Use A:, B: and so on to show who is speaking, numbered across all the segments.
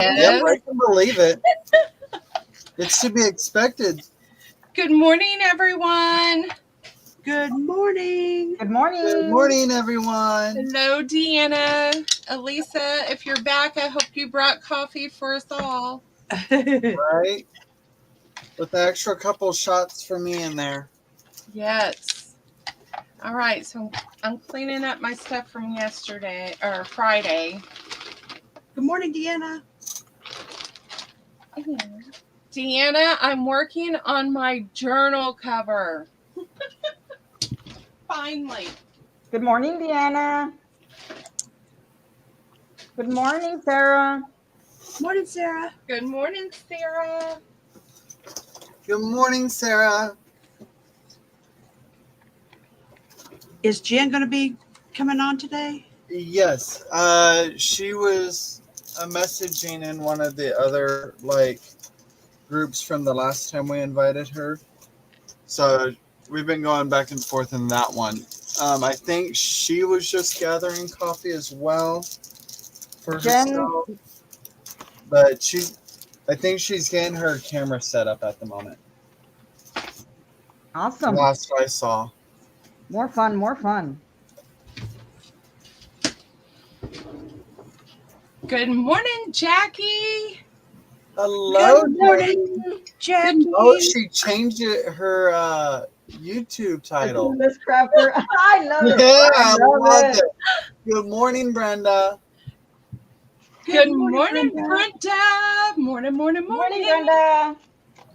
A: Yep, I can believe it. It's to be expected.
B: Good morning, everyone.
C: Good morning.
D: Good morning.
A: Good morning, everyone.
B: Hello, Deanna. Elisa, if you're back, I hope you brought coffee for us all.
A: Right? With the extra couple shots for me in there.
B: Yes. All right, so I'm cleaning up my stuff from yesterday or Friday.
C: Good morning, Deanna.
B: Deanna, I'm working on my journal cover. Finally.
D: Good morning, Deanna. Good morning, Sarah.
C: Morning, Sarah.
B: Good morning, Sarah.
A: Good morning, Sarah.
C: Is Jenn going to be coming on today?
A: Yes. She was messaging in one of the other groups from the last time we invited her. So we've been going back and forth in that one. I think she was just gathering coffee as well for herself. But I think she's getting her camera set up at the moment.
D: Awesome.
A: Last I saw.
D: More fun, more fun.
B: Good morning, Jackie.
A: Hello,
C: Good morning, Jackie.
A: Oh, she changed her YouTube title.
D: Miss Crafter. I love it.
A: Yeah, I love
D: it.
A: it. Good morning, Brenda.
B: Good morning,
C: Brenda.
B: Brenda. Morning.
D: Morning, Brenda.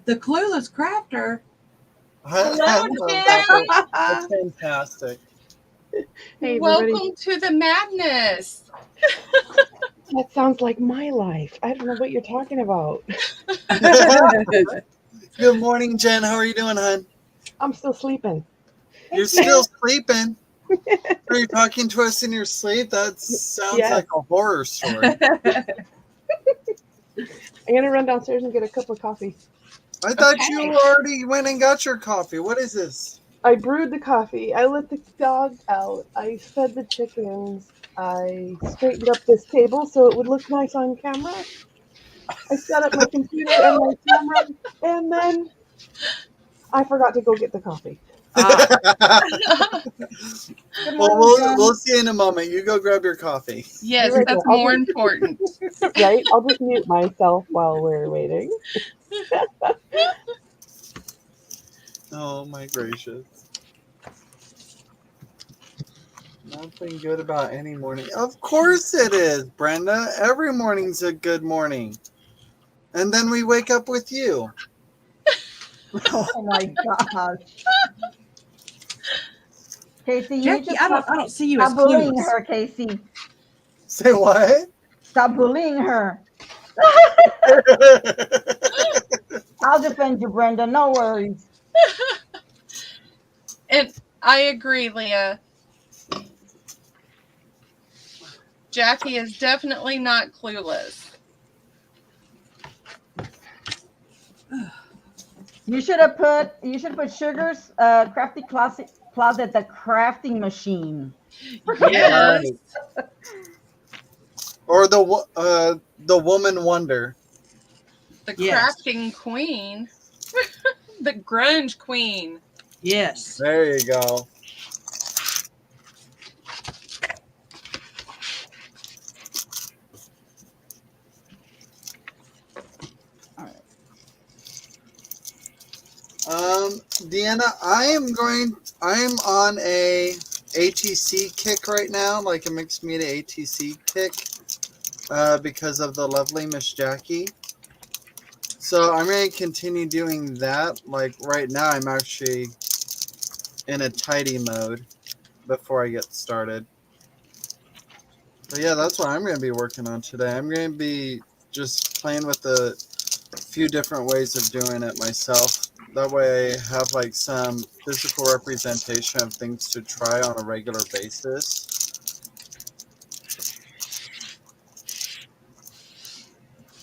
C: The clueless crafter.
A: I love that. That's fantastic.
E: Hey,
B: welcome to the madness.
E: That sounds like my life. I don't know what you're talking about.
A: Good morning, Jenn. How are you doing, hon?
E: I'm still sleeping.
A: You're still sleeping? Are you talking to us in your sleep? That sounds like a horror story.
E: I'm going to run downstairs and get a cup of coffee.
A: I thought you already went and got your coffee. What is this?
E: I brewed the coffee. I let the dog out. I fed the chickens. I straightened up this table so it would look nice on camera. I set up my computer and my camera, and then I forgot to go get the coffee.
A: Well, we'll see you in a moment. You go grab your coffee.
B: Yes, that's more important.
E: Right? I'll just mute myself while we're waiting.
A: Oh, my gracious. Nothing good about any morning. Of course it is, Brenda. Every morning's a good morning. And then we wake up with you.
D: Oh, my gosh. Casey,
C: Jackie, I don't see you as
D: stop bullying
C: clueless.
D: her, Casey.
A: Say what?
D: Stop bullying her. I'll defend you, Brenda. No worries.
B: And I agree, Leah. Jackie is definitely not clueless.
D: You should put Sugar's crafty closet, the crafting machine.
B: Yes.
A: Or the woman wonder.
B: The crafting queen. The grunge queen.
C: Yes.
A: There you go. Deanna, I am on a ATC kick right now, like a mixed media ATC kick, because of the lovely Miss Jackie. So I'm going to continue doing that. Like right now, I'm actually in a tidy mode before I get started. But yeah, that's what I'm going to be working on today. I'm going to be just playing with a few different ways of doing it myself. That way I have like some physical representation of things to try on a regular basis.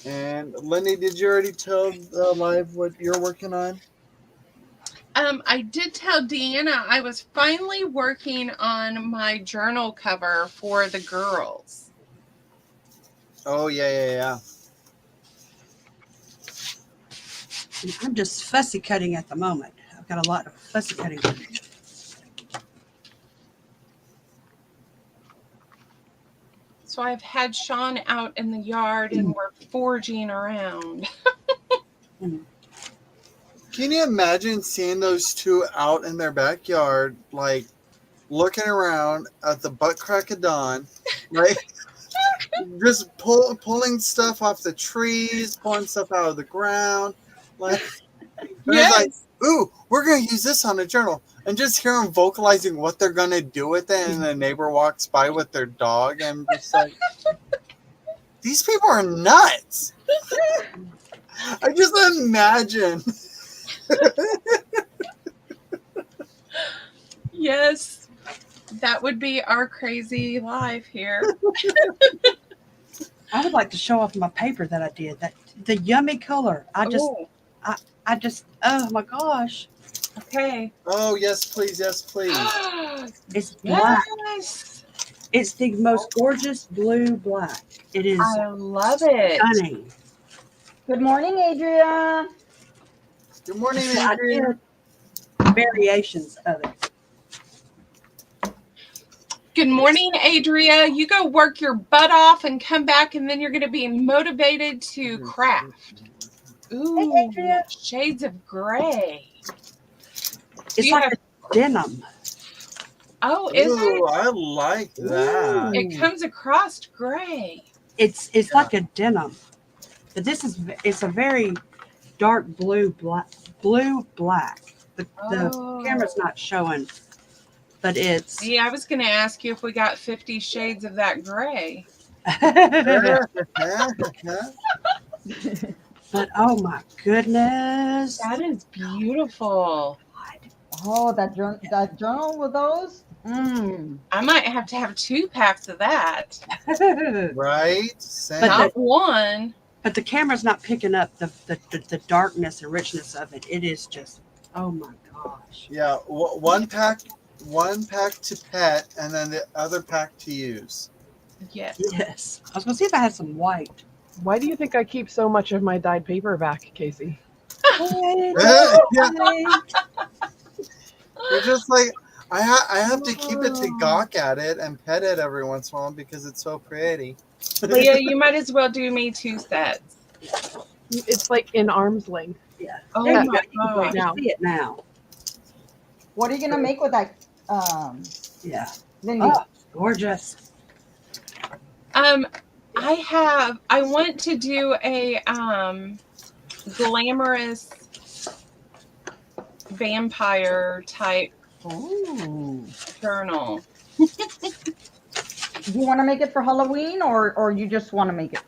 A: And Lyndee, did you already tell live what you're working on?
B: I did tell Deanna I was finally working on my journal cover for the girls.
A: Oh, yeah.
C: I'm just fussy cutting at the moment. I've got a lot of fussy cutting to do.
B: So I've had Shaun out in the yard and we're foraging around.
A: Can you imagine seeing those two out in their backyard, like looking around at the butt crack of dawn, like just pulling stuff off the trees, pulling stuff out of the ground, like, it's like, ooh, we're gonna use this on a journal, and just hear them vocalizing what they're gonna do with it, and the neighbor walks by with their dog, and I'm just like, these people are nuts. I just imagine.
B: Yes, that would be our crazy life here.
C: I would like to show off my paper that I did. That the yummy color. I just oh my gosh.
B: Okay.
A: Oh yes, please, yes, please.
C: It's black.
B: Yes.
C: It's the most gorgeous blue black. It is
B: I love it.
C: stunning.
D: Good morning, Adria.
A: Good morning,
C: So I
A: Adrian.
C: did variations of it.
B: Good morning, Adria. You go work your butt off and come back, and then you're going to be motivated to craft. Ooh,
C: Adria.
B: shades of gray.
C: It's
B: you
C: like
B: have-
C: a denim.
B: Oh, is
A: Ooh,
B: it?
A: I like that.
B: It comes across gray.
C: It's like a denim. But this is it's a very dark blue black. The
B: Oh.
C: camera's not showing, but it's
B: Yeah, I was going to ask you if we got 50 shades of that gray.
C: but oh my goodness.
B: That is beautiful.
D: Oh, that journal with those?
B: I might have to have 2 packs of that.
A: Right? Same.
C: But
B: Not one.
C: But the camera's not picking up the darkness and richness of it. It is just, oh my gosh.
A: Yeah, one pack to pet, and then the other pack to use.
B: Yes.
C: Yes. I was going to see if I had some white.
E: Why do you think I keep so much of my dyed paper back, Casey?
A: Yeah. You're just like, I have to keep it to gawk at it and pet it every once in a while because it's so pretty.
B: Leah, you might as well do me 2 sets.
E: It's like in arm's length.
C: Yeah.
B: Oh
E: Yeah.
B: my
C: I
B: gosh.
E: now.
C: see it now.
D: What are you gonna make with that?
C: Yeah.
D: Lyndee?
C: Oh, gorgeous.
B: I want to do a glamorous vampire type
D: Ooh.
B: journal.
D: Do you want to make it for Halloween, or you just want to make it?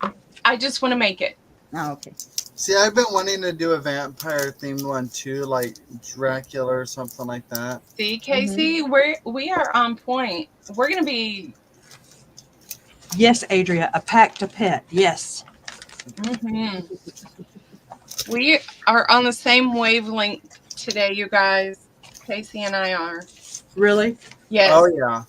B: I just want to make it.
D: Oh, okay.
A: See, I've been wanting to do a vampire themed one too, like Dracula or something like that.
B: See, Casey, we are on point. We're gonna be.
C: Yes, Adria, a pack to pet. Yes.
B: We are on the same wavelength today, you guys. Casey and I are.
C: Really?
B: Yes.
A: Oh yeah.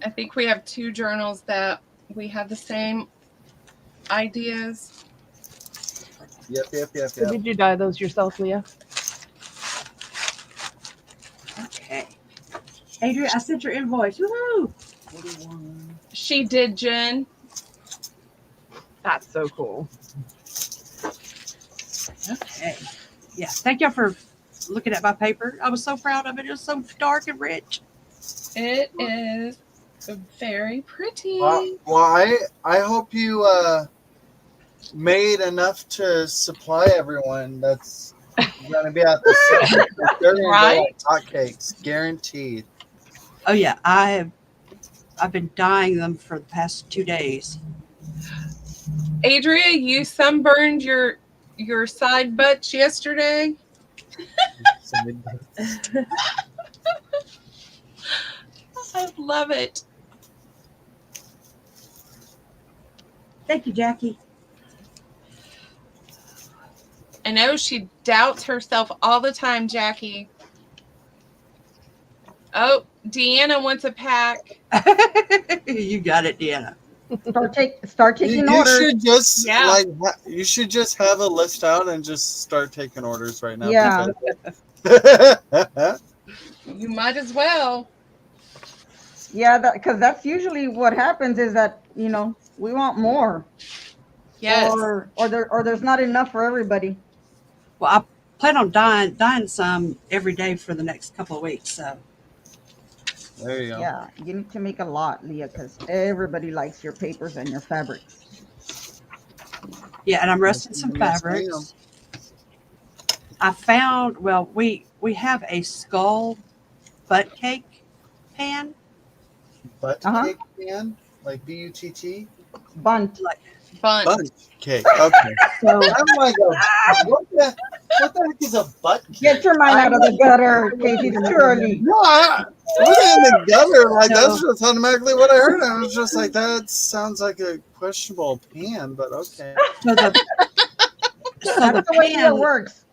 B: I think we have 2 journals that we have the same ideas.
A: Yep.
E: So did you dye those yourself, Leah?
C: Okay. Adria, I sent your invoice. Woohoo!
B: She did, Jenn.
E: That's so cool.
C: Okay. Yeah. Thank y'all for looking at my paper. I was so proud of it. It was so dark and rich.
B: It is very pretty.
A: Well, I hope you made enough to supply everyone that's going to be at the sale. They're going to
B: Right?
A: go like hotcakes, guaranteed.
C: Oh yeah, I've been dyeing them for the past 2 days.
B: Adria, you sunburned your side butts yesterday. I love it.
C: Thank you, Jackie.
B: I know she doubts herself all the time, Jackie. Oh, Deanna wants a pack.
C: You got it, Deanna.
D: Start taking
A: You
D: orders.
A: should just
B: Yeah.
A: you should just have a list out and just start taking orders right now.
D: Yeah.
A: because-
B: You might as well.
D: Yeah, because that's usually what happens is that, we want more,
B: Yes.
D: or there's not enough for everybody.
C: Well, I plan on dyeing some every day for the next couple of weeks. So
A: there you go.
D: Yeah, you need to make a lot, Leah, because everybody likes your papers and your fabrics.
C: yeah, and I'm resting some
A: Yes,
C: fabrics. I found we have a skull butt cake pan.
A: Butt
D: Uh-huh.
A: cake pan, like BUTT.
D: Bunt.
B: Bunch.
A: Bunch cake. Okay.
D: So
A: I'm like, what the heck is a butt cake?
D: get your mind out of the gutter, Casey. It's too early.
A: No, I wasn't in the gutter. Like
C: No.
A: that's just automatically what I heard. I was just like, that sounds like a questionable pan, but okay.
C: So the
D: That's the way it
C: pan,
D: works.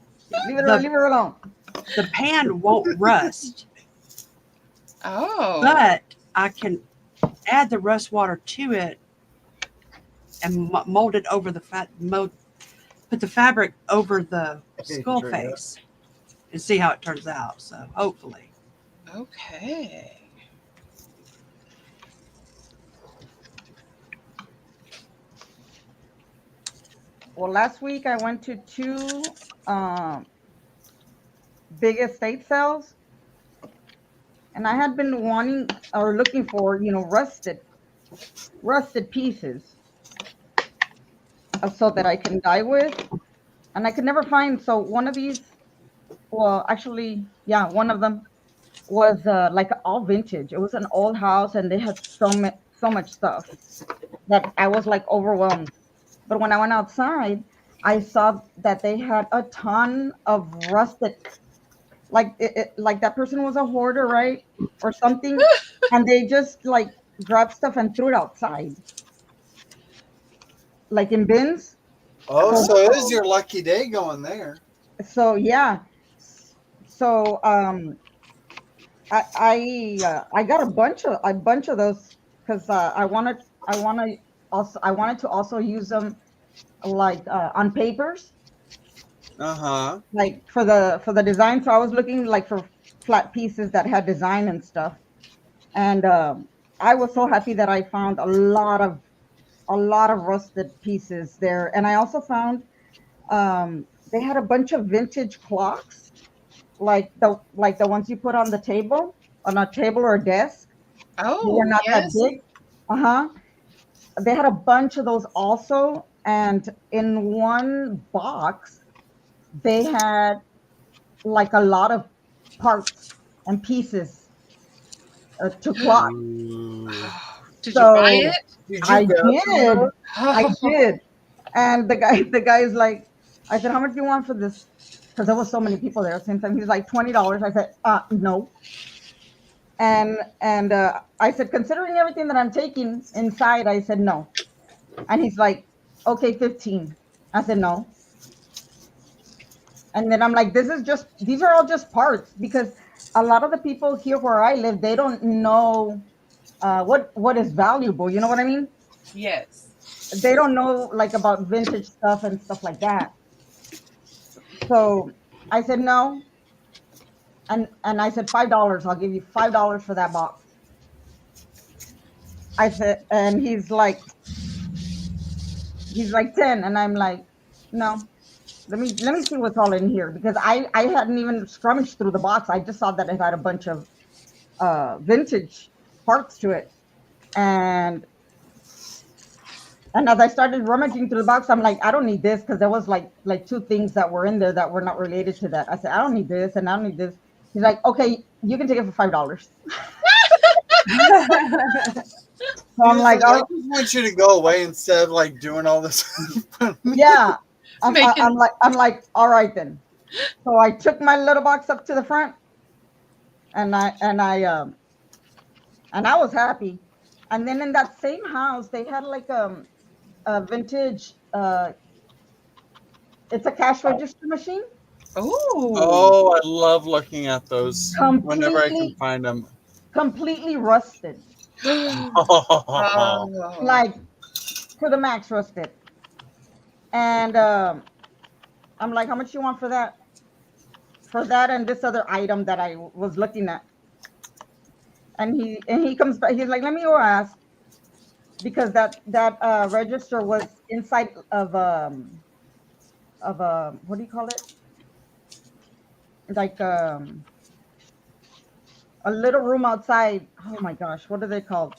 D: Leave it alone.
C: the pan won't rust,
B: Oh.
C: but I can add the rust water to it and mold it over the put the fabric over the skull
A: Sure, yeah.
C: face and see how it turns out. So hopefully.
B: Okay.
D: Well, last week I went to two big estate sales, and I had been wanting or looking for, rusted pieces so that I can dye with, and I could never find. So one of these, well, actually, yeah, one of them was like all vintage. It was an old house, and they had so much stuff that I was like overwhelmed. But when I went outside, I saw that they had a ton of rusted, like like that person was a hoarder, right, or something, and they just like grabbed stuff and threw it outside, like in bins.
A: Oh, so it is your lucky day going there.
D: So yeah, so I got a bunch of those because I wanted to also use them like on papers, like for the design. So I was looking like for flat pieces that had design and stuff, and I was so happy that I found a lot of rusted pieces there. And I also found they had a bunch of vintage clocks, like the ones you put on a table or a desk. They
B: Oh,
D: were not
B: yes.
D: that big. They had a bunch of those also, and in one box they had like a lot of parts and pieces to clock.
A: Ooh.
B: Did
D: So-
B: you buy it?
A: Did
D: I
A: grab some
D: did.
A: of those?
D: I did. And the guy is like, I said, how much do you want for this? Because there was so many people there at the same time. He's like, $20. I said, no. And I said, considering everything that I'm taking inside, I said no. And he's like, okay, 15. I said no. And then I'm like, these are all just parts, because a lot of the people here where I live, they don't know what is valuable. You know what I mean?
B: Yes.
D: They don't know like about vintage stuff and stuff like that. So I said no. And I said $5. I'll give you $5 for that box. I said, and he's like 10, and I'm like, no. Let me see what's all in here, because I hadn't even scrummaged through the box. I just saw that it had a bunch of vintage parts to it, and as I started rummaging through the box, I'm like, I don't need this, because there was like two things that were in there that were not related to that. I said, I don't need this, and I don't need this. He's like, okay, you can take it for $5. So I'm like,
A: I
D: oh
A: just want you to go away instead of like doing all this.
D: yeah. I'm
B: Making-
D: like, all right then. So I took my little box up to the front, and I was happy. And then in that same house, they had like a vintage. It's a cash register machine.
B: Oh.
A: Oh, I love looking at those whenever I can
D: Completely,
A: find them.
D: completely rusted.
B: Oh.
D: like to the max roasted. And I'm like, how much you want for that? For that and this other item that I was looking at. And he comes back. He's like, let me go ask, because that register was inside of what do you call it? Like a little room outside. Oh my gosh, what are they called?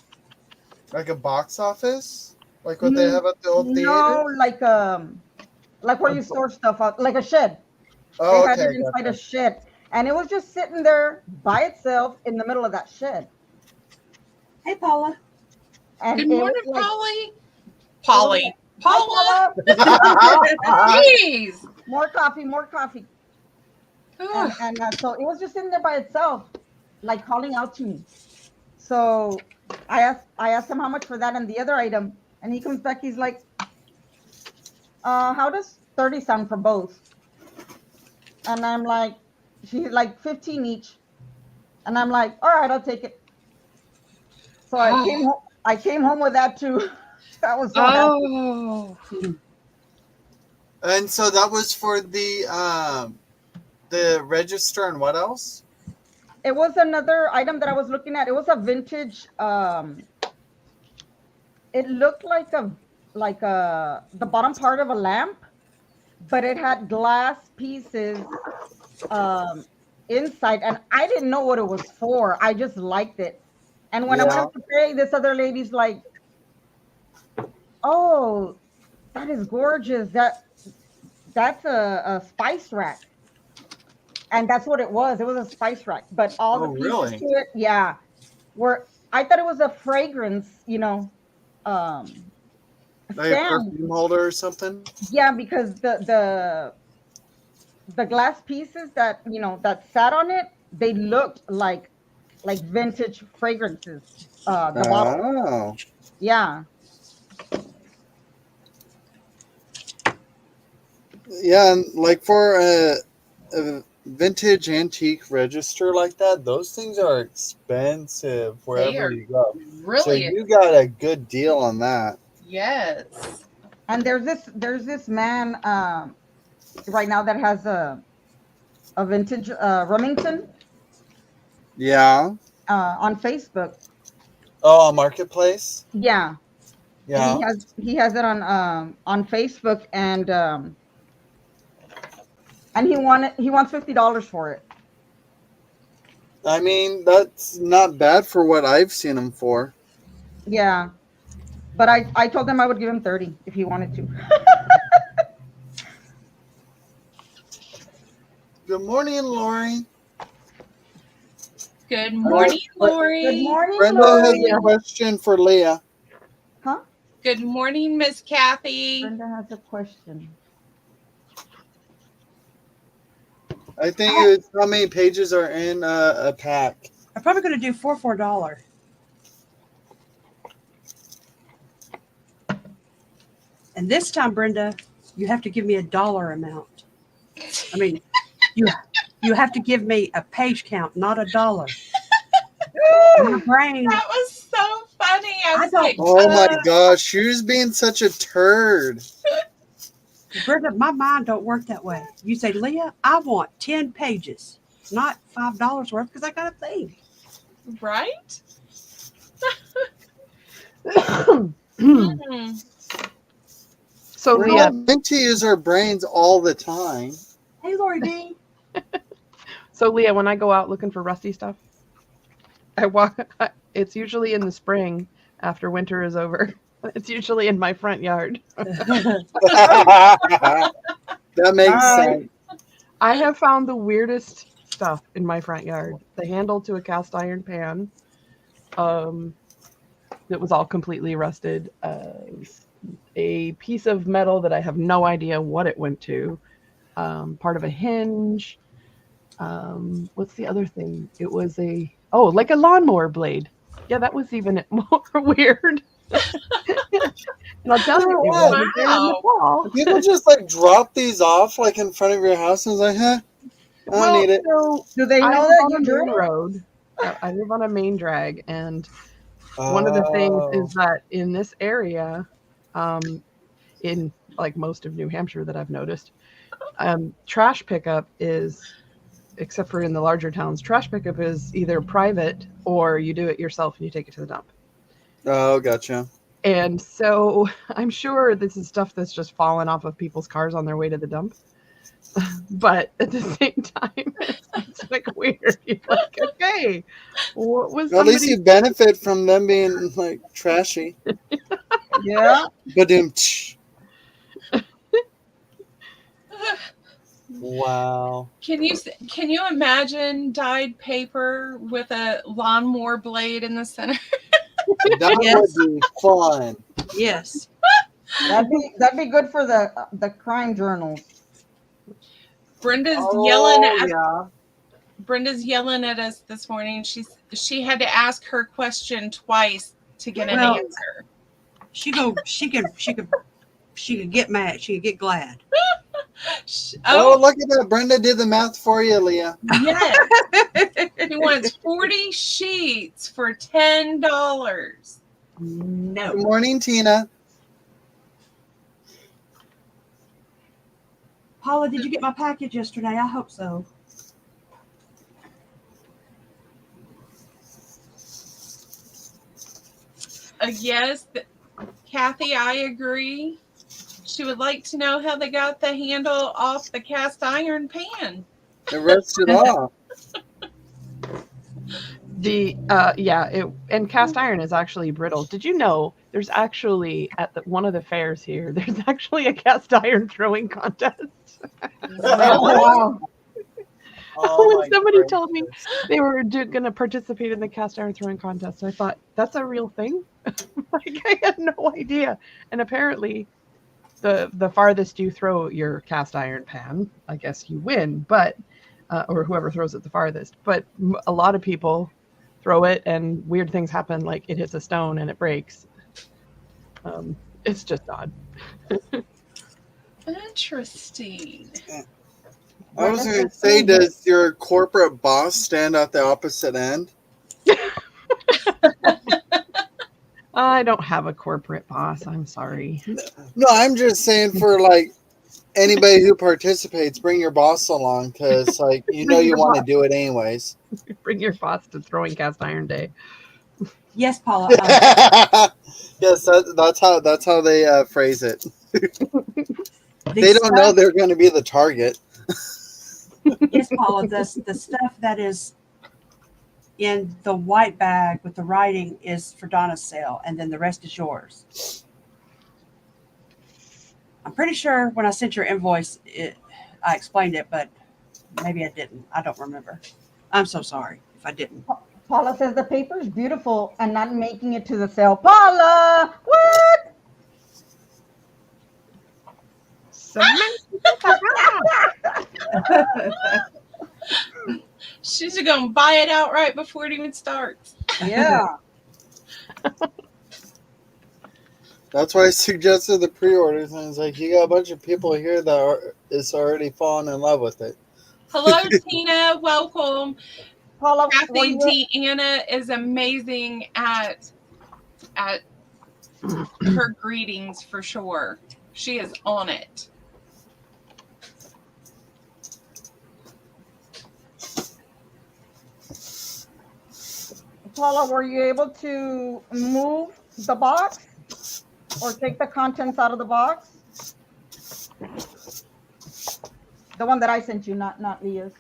A: Like a box office? Like what they have at the old theater?
D: No, like where you store stuff out, like a shed. They
A: Oh,
D: had
A: okay.
D: it inside a
A: Gotcha.
D: shed, and it was just sitting there by itself in the middle of that shed.
C: Hey, Paula.
D: And
B: Good
D: it
B: morning,
D: was like,
B: Polly. Paula.
D: Paula.
B: Jeez.
D: More coffee, more coffee.
B: Ugh.
D: And so it was just sitting there by itself, like calling out to me. So I asked him how much for that and the other item, and he comes back. He's like, how does 30 sound for both? And I'm like, she's like 15 each, and I'm like, all right, I'll take it. So I came home with that too. That was so happy.
B: Oh.
A: And so that was for the register and what else?
D: It was another item that I was looking at. It was a vintage. It looked like the bottom part of a lamp, but it had glass pieces inside, and I didn't know what it was for. I just liked it. And when I went
A: Yeah.
D: up to pay, this other lady's like, "Oh, that is gorgeous. That's a spice rack." And that's what it was. It was a spice rack, but all the
A: Oh,
D: pieces
A: really?
D: to it, yeah, were. I thought it was a fragrance,
A: Like a
D: stand.
A: perfume holder or something?
D: Yeah, because the glass pieces that that sat on it, they looked like vintage fragrances. The bottle,
A: Oh.
D: yeah.
A: Yeah, and like for a vintage antique register like that, those things are expensive
B: They
A: wherever
B: are
A: you go. So
B: really.
A: you got a good deal on that.
B: Yes.
D: And there's this man right now that has a vintage Remington
A: Yeah.
D: on Facebook.
A: Oh, on Marketplace?
D: Yeah,
A: Yeah.
D: he has it on Facebook, and he wants $50 for it.
A: I mean, that's not bad for what I've seen them for.
D: Yeah, but I told him I would give him 30 if he wanted to.
A: Good morning, Lori.
B: Good morning,
D: Good
B: Lori.
D: morning,
A: Brenda has
D: Lori.
A: a question for Leah.
D: Huh?
B: Good morning, Miss Kathy.
D: Brenda has a question.
A: I think it's how many pages are in a pack.
C: I'm probably going to do $4 for $1. And this time, Brenda, you have to give me a dollar amount. I mean, you have to give me a page count, not a dollar. My brain.
B: That was so funny. I was
C: don't-
B: like,
A: Oh my gosh, she was being such a turd.
C: Brenda, my mind don't work that way. You say, Leah, I want 10 pages, not $5 worth, because I got to think.
B: right?
E: So
A: We're
E: Leah,
A: not meant to use our brains all the time.
C: Hey, Lori D.
E: when I go out looking for rusty stuff, it's usually in the spring after winter is over. It's usually in my front yard.
A: That makes sense.
E: I have found the weirdest stuff in my front yard. The handle to a cast iron pan. That was all completely rusted. A piece of metal that I have no idea what it went to. Part of a hinge. What's the other thing? It was like a lawnmower blade. Yeah, that was even more weird. And I'll tell you, it wasn't there in the wall.
A: People just like drop these off like in front of your house and it's like, huh? I don't need it.
E: So
D: Do they
E: I
D: know
E: live
D: that
E: on
D: you
E: a main
D: drink?
E: road. I live on a main drag, and
F: One of the things
A: Oh.
F: is that in this area, in like most of New Hampshire that I've noticed, trash pickup is, except for in the larger towns, trash pickup is either private or you do it yourself and you take it to the dump.
A: Oh, gotcha.
F: And so I'm sure this is stuff that's just fallen off of people's cars on their way to the dump. But at the same time, it's like weird. You're like, okay, what was
A: At least
F: somebody?
A: you benefit from them being like trashy.
D: Yeah.
A: But wow.
B: Can you imagine dyed paper with a lawnmower blade in the center?
A: That
C: Yes.
A: would be fun.
C: Yes.
D: That'd be good for the crime journals.
B: Brenda's
A: Oh,
B: Brenda's yelling at us this morning. She had to ask her question twice to get an
C: Well,
B: answer.
C: She could get mad. She could get glad.
A: Oh, look at that. Brenda did the math for you, Leah.
B: Yes. He wants 40 sheets for $10.
C: No.
A: Good morning, Tina.
C: Paula, did you get my package yesterday? I hope so.
B: Yes, Kathy, I agree. She would like to know how they got the handle off the cast iron pan.
A: It rusted off.
F: And cast iron is actually brittle. Did you know there's actually at one of the fairs here, there's actually a cast iron throwing contest?
D: Wow.
A: Oh,
F: When somebody told me they were going to participate in the cast iron throwing contest, I thought, that's a real thing? Like, I had no idea. And apparently, the farthest you throw your cast iron pan, I guess you win, but or whoever throws it the farthest. But a lot of people throw it, and weird things happen, like it hits a stone and it breaks. It's just odd.
B: Interesting.
A: I was going to say, does your corporate boss stand at the opposite end?
F: I don't have a corporate boss. I'm sorry.
A: No, I'm just saying for like anybody who participates, bring your boss along because like you want to do it anyways.
F: Bring your boss to throwing cast iron day.
C: Yes, Paula.
A: Yes, that's how they phrase it. They don't
C: stuff,
A: know they're going to be the target.
C: Yes, Paula. The stuff that is in the white bag with the writing is for Donna's sale, and then the rest is yours. I'm pretty sure when I sent your invoice, I explained it, but maybe I didn't. I don't remember. I'm so sorry if I didn't.
D: Paula says the paper is beautiful and not making it to the sale. Paula, what?
B: She's going to buy it outright before it even starts.
D: Yeah.
A: That's why I suggested the pre-orders, and it's like you got a bunch of people here that is already falling in love with it.
B: Hello, Tina. Welcome.
D: Paula,
B: Kathy Deanna is amazing at her greetings for sure. She is on it.
D: Paula, were you able to move the box or take the contents out of the box? The one that I sent you, not Leah's.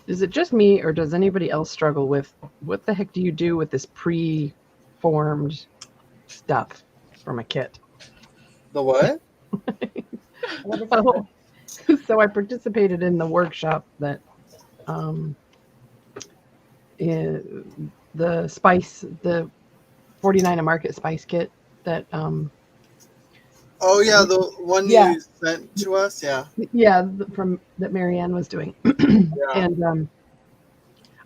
F: Is it just me, or does anybody else struggle with what the heck do you do with this pre-formed stuff from a kit?
A: The what?
F: So I participated in the workshop that the 49 a Market spice kit that
A: Oh yeah, the one
F: Yeah.
A: you sent to us. Yeah.
F: Yeah, from that Marianne was doing.
A: Yeah.
F: And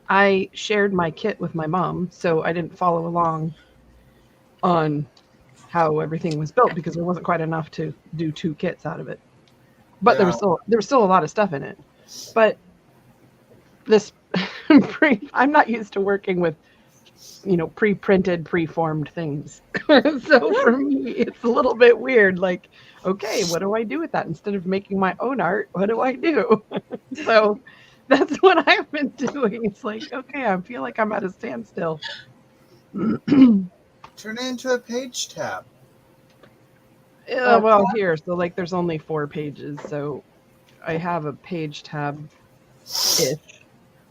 F: I shared my kit with my mom, so I didn't follow along on how everything was built because there wasn't quite enough to do 2 kits out of it. But there was still a lot of stuff in it. But this I'm not used to working with, pre-printed, pre-formed things. So for me, it's a little bit weird. Like, okay, what do I do with that? Instead of making my own art, what do I do? So that's what I've been doing. It's like, okay, I feel like I'm at a standstill.
A: Turn it into a page tab.
F: Yeah, well, here, so like there's only 4 pages, so I have a page tab-ish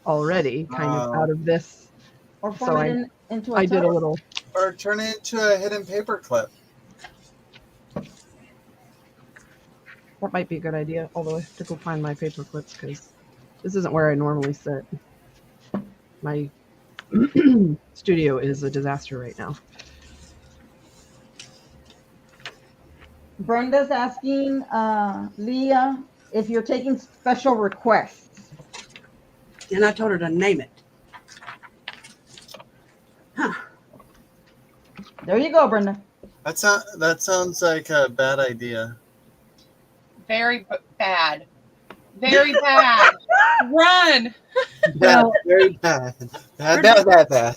F: already, kind of out of this.
D: Or
F: So
D: form it into a
F: I did a
D: tub.
F: little.
A: Or turn it into a hidden paper clip.
F: That might be a good idea, although I have to go find my paper clips because this isn't where I normally sit. My studio is a disaster right now.
D: Brenda's asking Leah if you're taking special requests.
C: And I told her to name it. Huh.
D: There you go, Brenda.
A: That sounds like a bad idea.
B: Very bad. Very bad. Run.
A: Bad, very bad. Bad.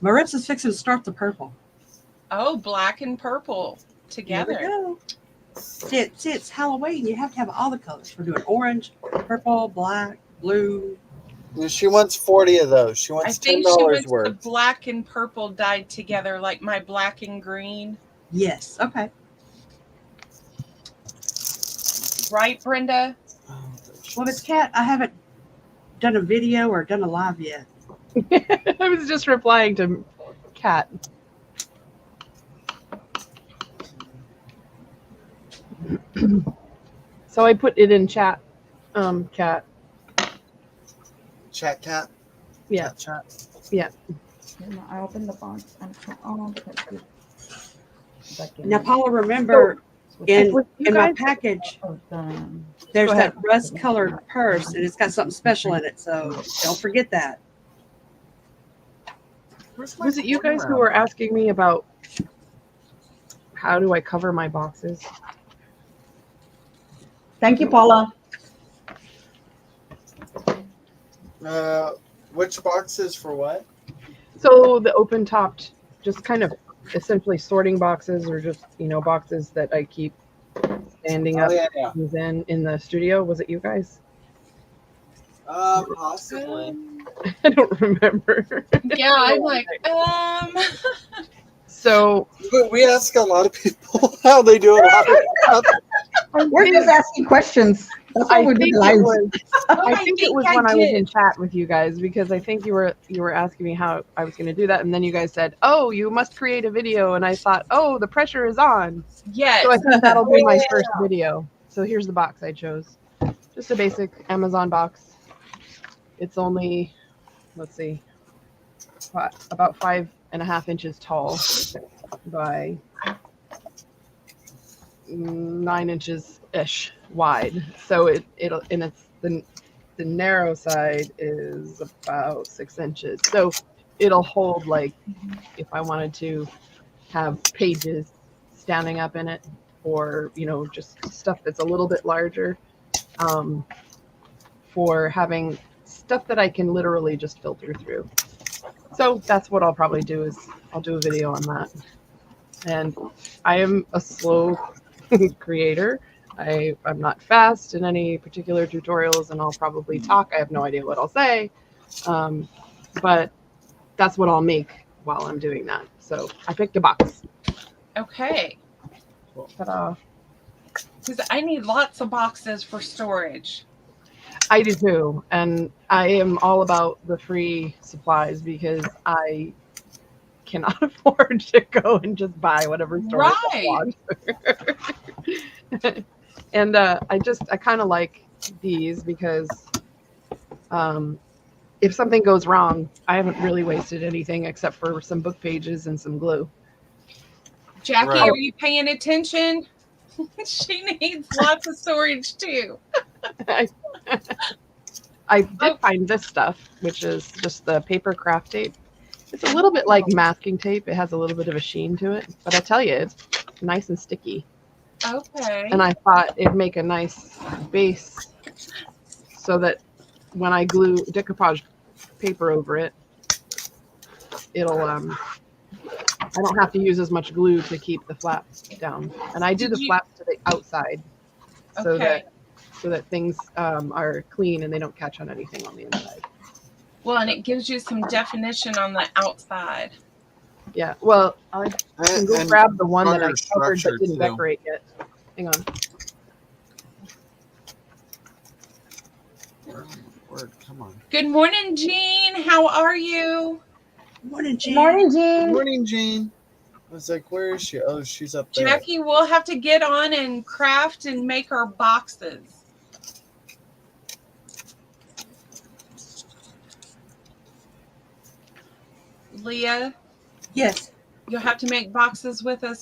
C: Marissa's fixing to start the purple.
B: Oh, black and purple
C: There we
B: together.
C: go. See, it's Halloween. You have to have all the colors. We're doing orange, purple, black, blue.
A: She wants 40 of those. She
B: I
A: wants
B: think
A: $10
B: she wants the
A: worth.
B: black and purple dyed together, like my black and green.
C: Yes. Okay.
B: Right, Brenda?
C: Well, it's Cat. I haven't done a video or done a live yet.
F: I was just replying to Kat. So I put it in chat, Kat.
A: Chat cat.
F: Yeah,
A: Chat.
F: yeah.
D: I opened the box and
C: Now, Paula, remember in my package, there's
F: Go
C: that
F: ahead.
C: rust-colored purse, and it's got something special in it. So don't forget that.
F: Was it you guys who were asking me about how do I cover my boxes?
D: Thank you, Paula.
A: Which boxes for what?
F: So the open topped, just kind of essentially sorting boxes, or just boxes that I keep standing up
A: Yeah.
F: in the studio. Was it you guys?
A: Possibly.
F: I don't remember.
B: Yeah, I'm like,
F: So
A: We ask a lot of people how they do a lot of stuff.
D: We're just asking questions. That's
F: I
D: what we
F: think
D: do.
F: it was. I
B: I
F: think it
B: think
F: was
B: I
F: when I was in
B: did.
F: chat with you guys, because I think you were asking me how I was going to do that, and then you guys said, "Oh, you must create a video," and I thought, "Oh, the pressure is on."
B: yes.
F: So I think that'll be my first video. So here's the box I chose. Just a basic Amazon box. It's only, let's see, about 5.5 inches tall by 9 inches ish wide. So it'll, and it's the narrow side is about 6 inches. So it'll hold, like, if I wanted to have pages standing up in it, or just stuff that's a little bit larger, for having stuff that I can literally just filter through. So that's what I'll probably do, is I'll do a video on that. And I am a slow creator. I'm not fast in any particular tutorials, and I'll probably talk. I have no idea what I'll say, but that's what I'll make while I'm doing that. So I picked a box.
B: Okay.
F: Ta-da.
B: Because I need lots of boxes for storage.
F: I do too, and I am all about the free supplies because I cannot afford to go and just buy whatever storage I want. And I kind of like these because if something goes wrong, I haven't really wasted anything except for some book pages and some glue.
B: Jackie,
A: Right.
B: are you paying attention? She needs lots of storage too.
F: I did find this stuff, which is just the paper craft tape. It's a little bit like masking tape. It has a little bit of a sheen to it, but I tell you, it's nice and sticky.
B: Okay.
F: And I thought it'd make a nice base so that when I glue decoupage paper over it, it'll I don't have to use as much glue to keep the flaps down. And I do the flaps to the outside so that things are clean and they don't catch on anything on the inside.
B: Well, and it gives you some definition on the outside.
F: Yeah, well, I can go grab the one that I covered but didn't
A: too.
F: decorate yet. Hang on.
A: Word, come on.
B: Good morning, Jean. How are you?
C: Morning, Jean.
D: Morning,
A: Good
D: Jean.
A: morning, Jean. I was like, where is she? Oh, she's up there.
B: Jackie, we'll have to get on and craft and make our boxes. Leah,
C: Yes.
B: you'll have to make boxes with us.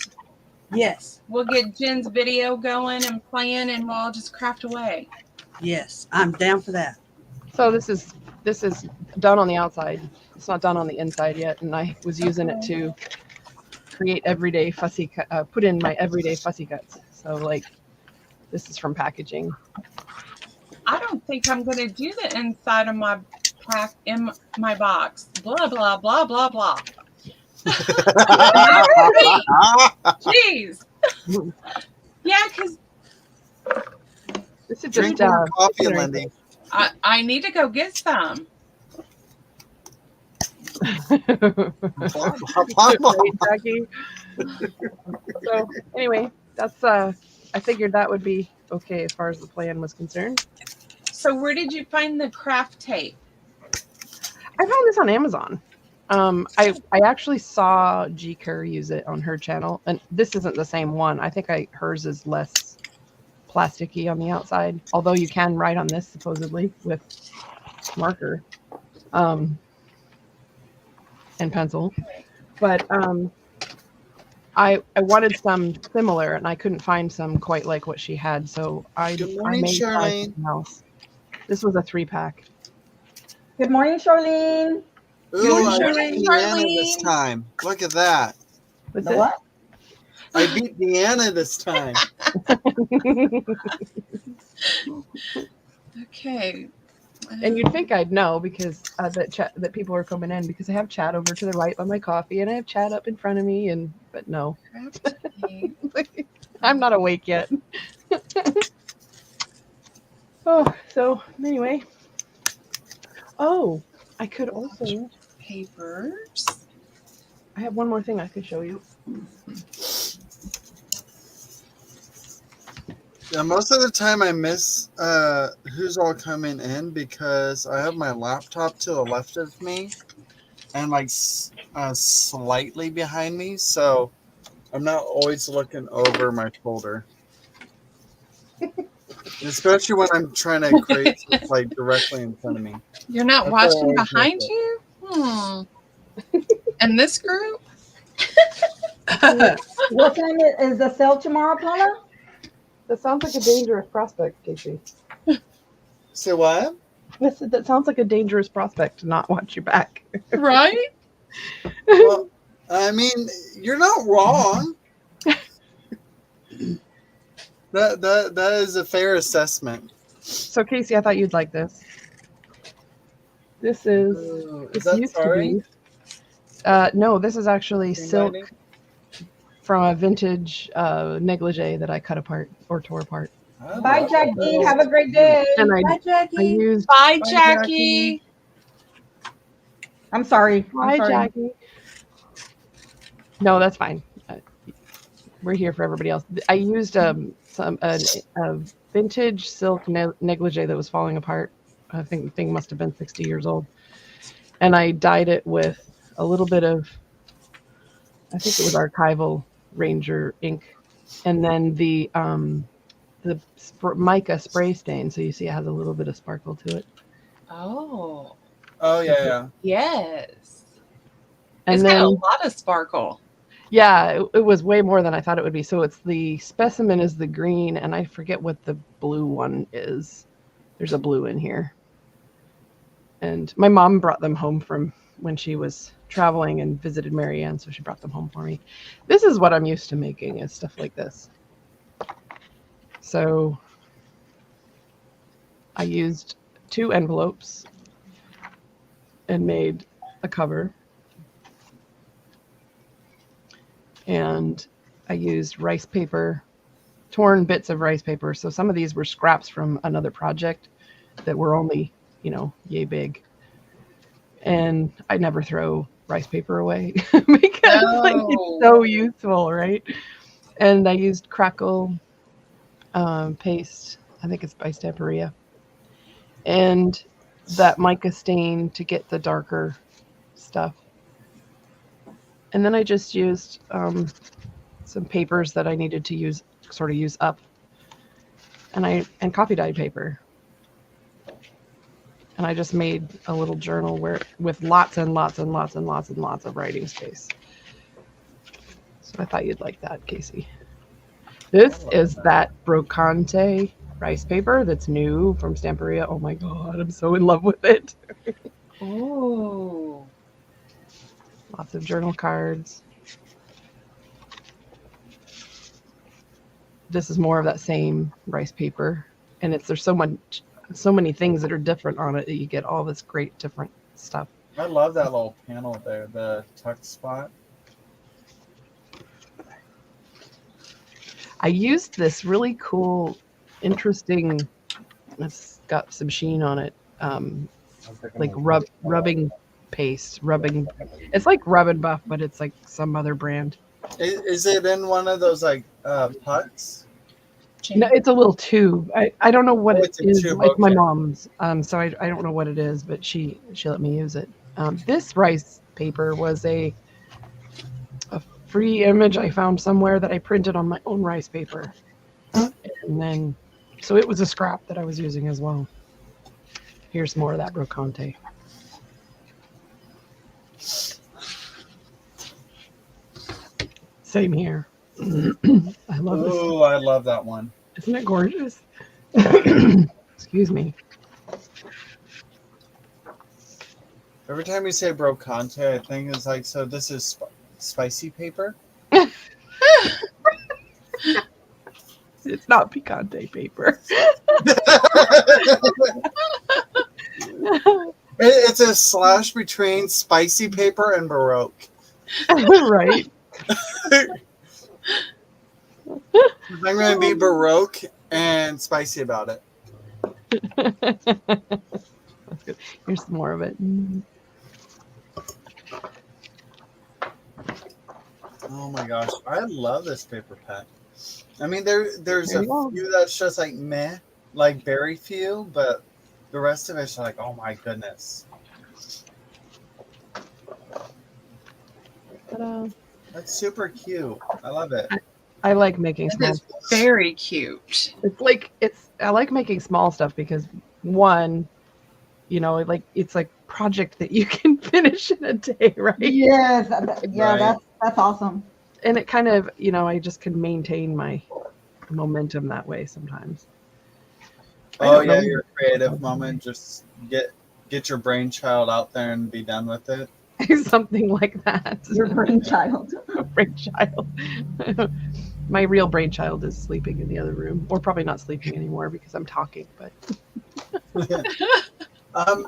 C: Yes.
B: We'll get Jen's video going and playing, and we'll all just craft away.
C: Yes. I'm down for that.
F: So this is done on the outside. It's not done on the inside yet, and I was using it to create everyday fussy put in my everyday fussy cuts. So like this is from packaging.
B: I don't think I'm going to do the inside of my pack in my box. Blah, blah, blah, blah, blah. Jeez. Yeah, because
F: This is
A: Drink
F: just
A: more coffee, Lyndee.
B: I need to go get some.
F: Great, Jackie. So anyway, that's I figured that would be okay as far as the plan was concerned.
B: So where did you find the craft tape?
F: I found this on Amazon. I actually saw G Kerr use it on her channel, and this isn't the same one. I think hers is less plasticky on the outside, although you can write on this supposedly with marker and pencil. But I wanted some similar, and I couldn't find some quite like what she had, so I
A: morning,
F: made
A: Charlene.
F: something else. This was a 3-pack.
D: Good morning, Charlene.
A: Ooh, I
B: morning,
A: beat Deanna this
B: Charlene.
A: time. Look at that.
F: What's
D: The
F: it?
D: what?
A: I beat Deanna this time.
B: Okay.
F: And you'd think I'd know because that people are coming in, because I have chat over to the right by my coffee, and I have chat up in front of me, but no,
B: Craft tape.
F: I'm not awake yet. Oh, so anyway. Oh, I could also.
B: Papers.
F: I have one more thing I could show you.
A: Yeah, most of the time I miss who's all coming in because I have my laptop to the left of me and like slightly behind me, so I'm not always looking over my shoulder. Especially when I'm trying to create stuff like directly in front of me.
B: You're not
A: That's why I
B: watching
A: always
B: behind
A: miss it.
B: you? And this group?
D: What time is the sale tomorrow, Paula?
E: That sounds like a dangerous prospect, Casey.
A: Say what?
F: That sounds like a dangerous prospect to not watch your back.
B: Right?
A: Well, I mean, you're not wrong. That is a fair assessment.
F: So Casey, I thought you'd like this. This is.
A: Is
F: This
A: that
F: used
A: sorry?
F: to be. No, this is actually silk
A: Greenlighting?
F: from a vintage negligee that I cut apart or tore apart.
A: I
D: Bye,
A: love
D: Jackie.
A: those.
D: Have a great day.
F: And
C: Bye,
F: I
C: Jackie.
F: used.
B: Bye,
F: Bye,
B: Jackie.
D: I'm sorry.
F: Hi,
D: I'm sorry.
F: Jackie. No, that's fine. We're here for everybody else. I used a vintage silk negligee that was falling apart. I think the thing must have been 60 years old. And I dyed it with a little bit of, I think it was Archival Ranger ink. And then the mica spray stain. So you see it has a little bit of sparkle to it.
B: Oh,
A: Oh yeah, yeah.
B: yes.
F: And
B: It's
F: then,
B: got a lot of sparkle.
F: Yeah, it was way more than I thought it would be. So it's the specimen is the green, and I forget what the blue one is. There's a blue in here. And my mom brought them home from when she was traveling and visited Marianne, so she brought them home for me. This is what I'm used to making, is stuff like this. So I used 2 envelopes and made a cover. And I used rice paper, torn bits of rice paper. So some of these were scraps from another project that were only, yay big. And I never throw rice paper away because it's so useful, right? And I used crackle paste. I think it's by Stamperia. And that mica stain to get the darker stuff. And then I just used some papers that I needed to use up, and coffee dyed paper. And I just made a little journal with lots and lots and lots and lots and lots of writing space. So I thought you'd like that, Casey. This is that brocante rice paper that's new from Stamperia. Oh my God, I'm so in love with it.
A: Oh.
F: Lots of journal cards. This is more of that same rice paper, and there's so many things that are different on it that you get all this great different stuff.
A: I love that little panel there, the tuck spot.
F: I used this really cool, interesting. It's got some sheen on it, like rubbing paste, rubbing. It's like Rub and Buff, but it's like some other brand.
A: Is it in one of those like pucks?
F: No, it's a little tube. I don't know what it is.
A: Tube,
F: It's my
A: okay.
F: mom's, so I don't know what it is, but she let me use it. This rice paper was a free image I found somewhere that I printed on my own rice paper, and then so it was a scrap that I was using as well. Here's more of that brocante. Same here. I love this.
A: Oh, I love that one.
F: Isn't it gorgeous? Excuse me.
A: Every time you say brocante, I think it's like, so this is spicy paper?
F: It's not picante paper.
A: It's a slash between spicy paper and Baroque.
F: Right.
A: I'm going to be Baroque and spicy about it.
F: That's good. Here's some more of it.
A: Oh my gosh, I love this paper pack. I mean, there's
F: There
A: a
F: you go.
A: few that's just like meh, like very few, but the rest of it's like, oh my goodness.
F: Ta-da.
A: That's super cute. I love it.
F: I like making
B: That
F: small.
B: is very cute.
F: I like making small stuff because one, it's like project that you can finish in a day, right?
D: Yes, yeah,
A: Right.
D: that's awesome.
F: And it kind of, I just can maintain my momentum that way sometimes. I
A: Oh
F: don't know.
A: yeah, your creative moment. Just get your brainchild out there and be done with it.
F: Something like that.
D: Your brainchild.
F: Brainchild. My real brainchild is sleeping in the other room, or probably not sleeping anymore because I'm talking. But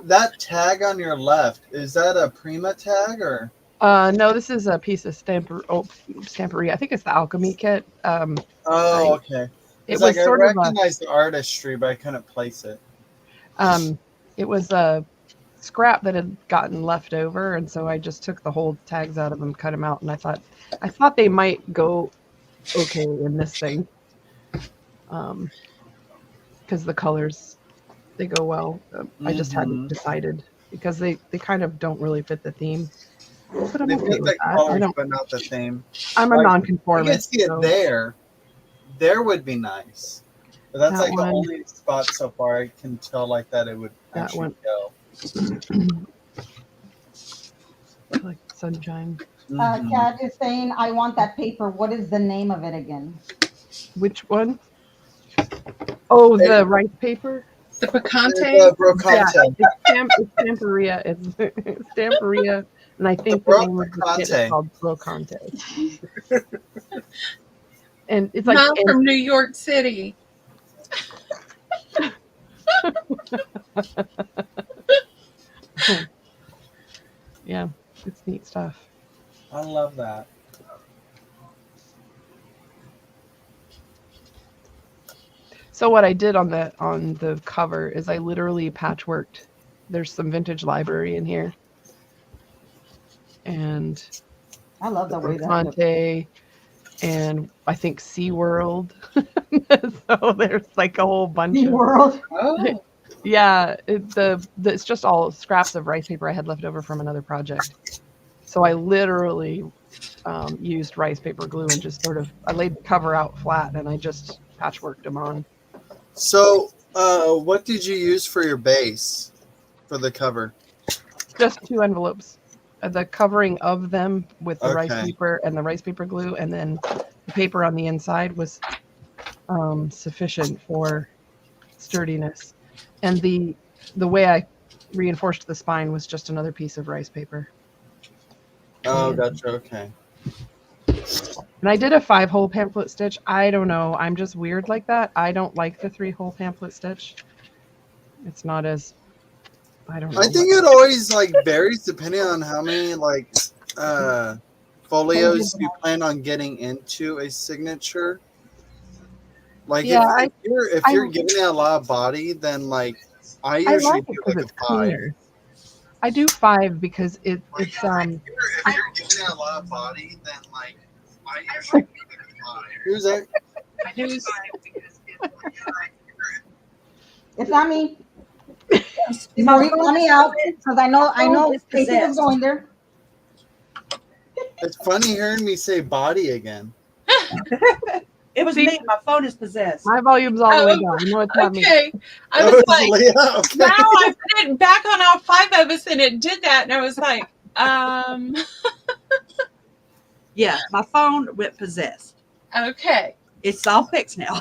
A: That tag on your left, is that a Prima tag or?
F: no, this is a piece of Stamperia. I think it's the alchemy kit.
A: Oh, okay.
F: It
A: It's
F: was
A: like I
F: sort of
A: recognize the artistry, but I couldn't place it.
F: it was a scrap that had gotten left over, and so I just took the whole tags out of them, cut them out, and I thought they might go okay in this thing, because the colors, they go well. I just hadn't decided because they kind of don't really fit the theme. But I'm
A: They
F: okay
A: fit
F: with
A: the
F: that.
A: colors, but not the theme.
F: I'm a
A: Like,
F: nonconformist.
A: You can see
F: so-
A: it there. There would be nice. But that's
F: That
A: like
F: one.
A: the only spot so far I can tell like that it would
F: That
A: actually
F: one.
A: go.
F: I like sunshine.
D: Kat is saying, I want that paper. What is the name of it again?
F: Which one? Oh, the rice paper?
B: The picante.
A: The brocante.
F: It's Stamperia. It's Stamperia. And I think the name of the kit is called Brocante. And it's like
B: Not from New York City.
F: Yeah, it's neat stuff.
A: I love that.
F: So what I did on the cover is I literally patchworked. There's some vintage library in here, and
D: I love the way that looks.
F: Conte, and I think SeaWorld. So there's like a whole bunch of
D: World.
B: Oh.
F: Yeah, it's just all scraps of rice paper I had left over from another project. So I literally used rice paper glue and just I laid the cover out flat and I just patchworked them on.
A: So, what did you use for your base for the cover?
F: Just 2 envelopes. The covering of them with the rice
A: Okay.
F: paper and the rice paper glue, and then the paper on the inside was sufficient for sturdiness. And the way I reinforced the spine was just another piece of rice paper.
A: Oh, gotcha. Okay.
F: And I did a 5-hole pamphlet stitch. I don't know. I'm just weird like that. I don't like the 3-hole pamphlet stitch. It's not as, I don't know.
A: I think it always like varies depending on how many like folios you plan on getting into a signature. Like
F: Yeah,
A: if you're giving it a lot of body, then like I usually
F: like it
A: do
F: because
A: like
F: it's
A: a 5.
F: cleaner. I do 5 because it's
A: If you're giving it a lot of body, then like I usually do like a 5. Who's that?
D: It's not me. Marie, let me out because I know
C: It's
D: Casey was
C: possessed.
D: going there.
A: It's funny hearing me say body again.
C: It was me. My phone is possessed.
F: My volume's all the way down. I know it's not me.
B: Okay. I
A: Oh,
B: was
A: it's
B: like,
A: Leah? Okay.
B: now I put it back on all 5 of us and it did that. And I was like,
C: Yeah, my phone went possessed.
B: okay.
C: It's all fixed now.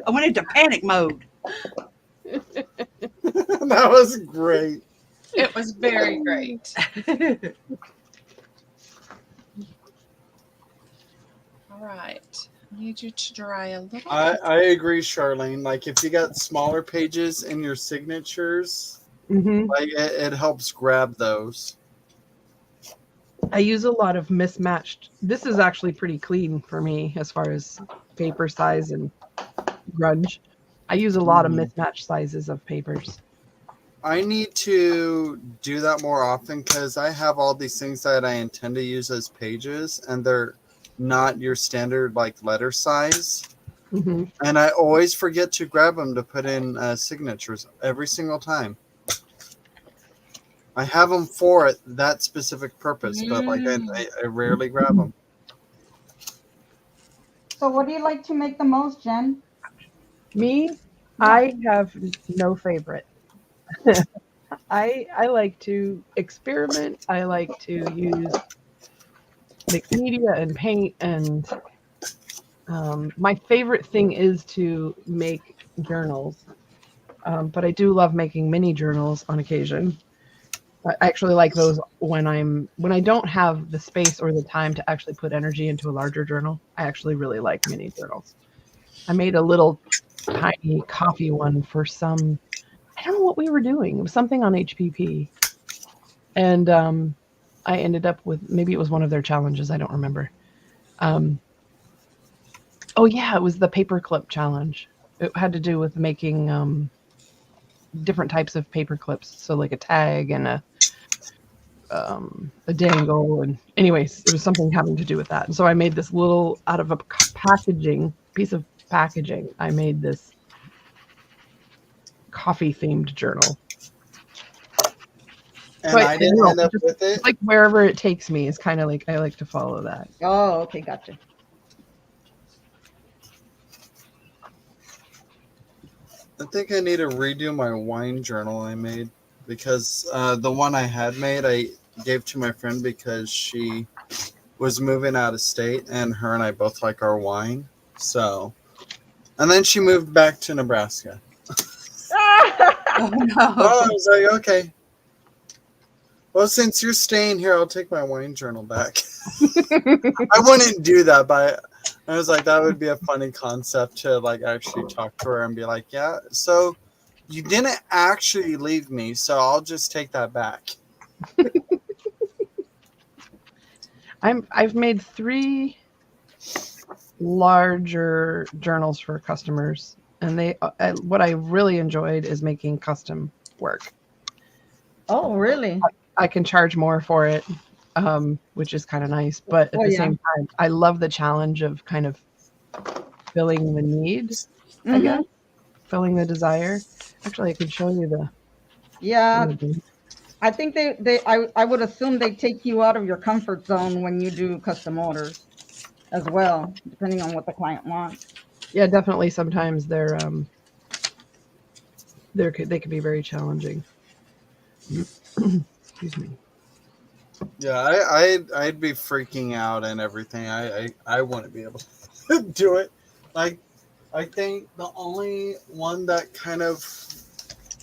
C: I went into panic mode.
A: That was great.
B: It was very great. All right. I need you to dry a little.
A: I agree, Charlene. Like if you got smaller pages in your signatures, like it helps grab those.
F: I use a lot of mismatched. This is actually pretty clean for me as far as paper size and grunge. I use a lot of mismatched sizes of papers.
A: I need to do that more often because I have all these things that I intend to use as pages, and they're not your standard like letter size. And I always forget to grab them to put in signatures every single time. I have them for that specific purpose, but like I rarely grab them.
D: So what do you like to make the most, Jen?
F: Me, I have no favorite. I like to experiment. I like to use mixed media and paint, and my favorite thing is to make journals. But I do love making mini journals on occasion. I actually like those when I don't have the space or the time to actually put energy into a larger journal. I actually really like mini journals. I made a little tiny coffee one for some, I don't know what we were doing. It was something on HPP. And I ended up with, maybe it was one of their challenges. I don't remember. Oh yeah, it was the paperclip challenge. It had to do with making different types of paper clips. So like a tag and a dangle, and anyways, it was something having to do with that. And so I made this little, out of a piece of packaging, I made this coffee themed journal.
A: And
F: But
A: I didn't end up with it.
F: Like wherever it takes me is kind of like, I like to follow that.
D: Oh, okay, gotcha.
A: I think I need to redo my wine journal I made because the one I had made, I gave to my friend because she was moving out of state, and her and I both like our wine. So, and then she moved back to Nebraska.
C: Oh no.
A: Oh, I was like, okay. Well, since you're staying here, I'll take my wine journal back. I wouldn't do that, but I was like, that would be a funny concept to like actually talk to her and be like, yeah, so you didn't actually leave me, so I'll just take that back.
F: I've made 3 larger journals for customers, and what I really enjoyed is making custom work.
D: Oh, really?
F: I can charge more for it, which is kind of nice. But at the same time, I love the challenge of kind of filling the need, I guess, filling the desire. Actually, I could show you the.
D: Yeah, I think I would assume they take you out of your comfort zone when you do custom orders as well, depending on what the client wants.
F: Yeah, definitely. Sometimes they can be very challenging. Excuse me.
A: Yeah, I'd be freaking out and everything. I wouldn't be able to do it. Like, I think the only one that kind of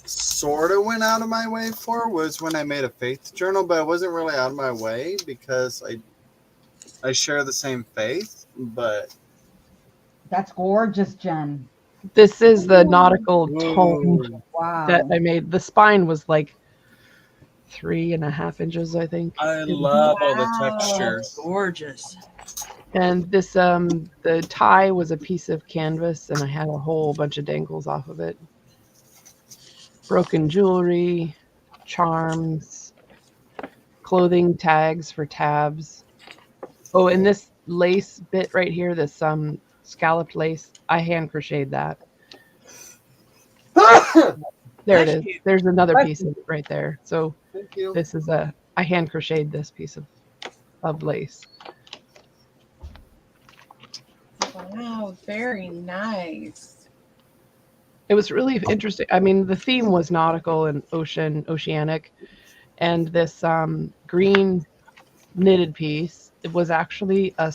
A: sort of went out of my way for was when I made a faith journal, but it wasn't really out of my way because I share the same faith. But
D: That's gorgeous, Jenn.
F: This is the nautical tone
D: Wow.
F: that I made. The spine was like 3.5 inches, I think.
A: I love all the textures.
C: Gorgeous.
F: And this, the tie was a piece of canvas, and I had a whole bunch of dangles off of it. Broken jewelry, charms, clothing tags for tabs. Oh, and this lace bit right here, this scalloped lace, I hand crocheted that. There it is. There's another piece of it right there. So
A: Thank you.
F: this is I hand crocheted this piece of lace.
B: Wow, very nice.
F: It was really interesting. I mean, the theme was nautical and oceanic, and this green knitted piece, it was actually a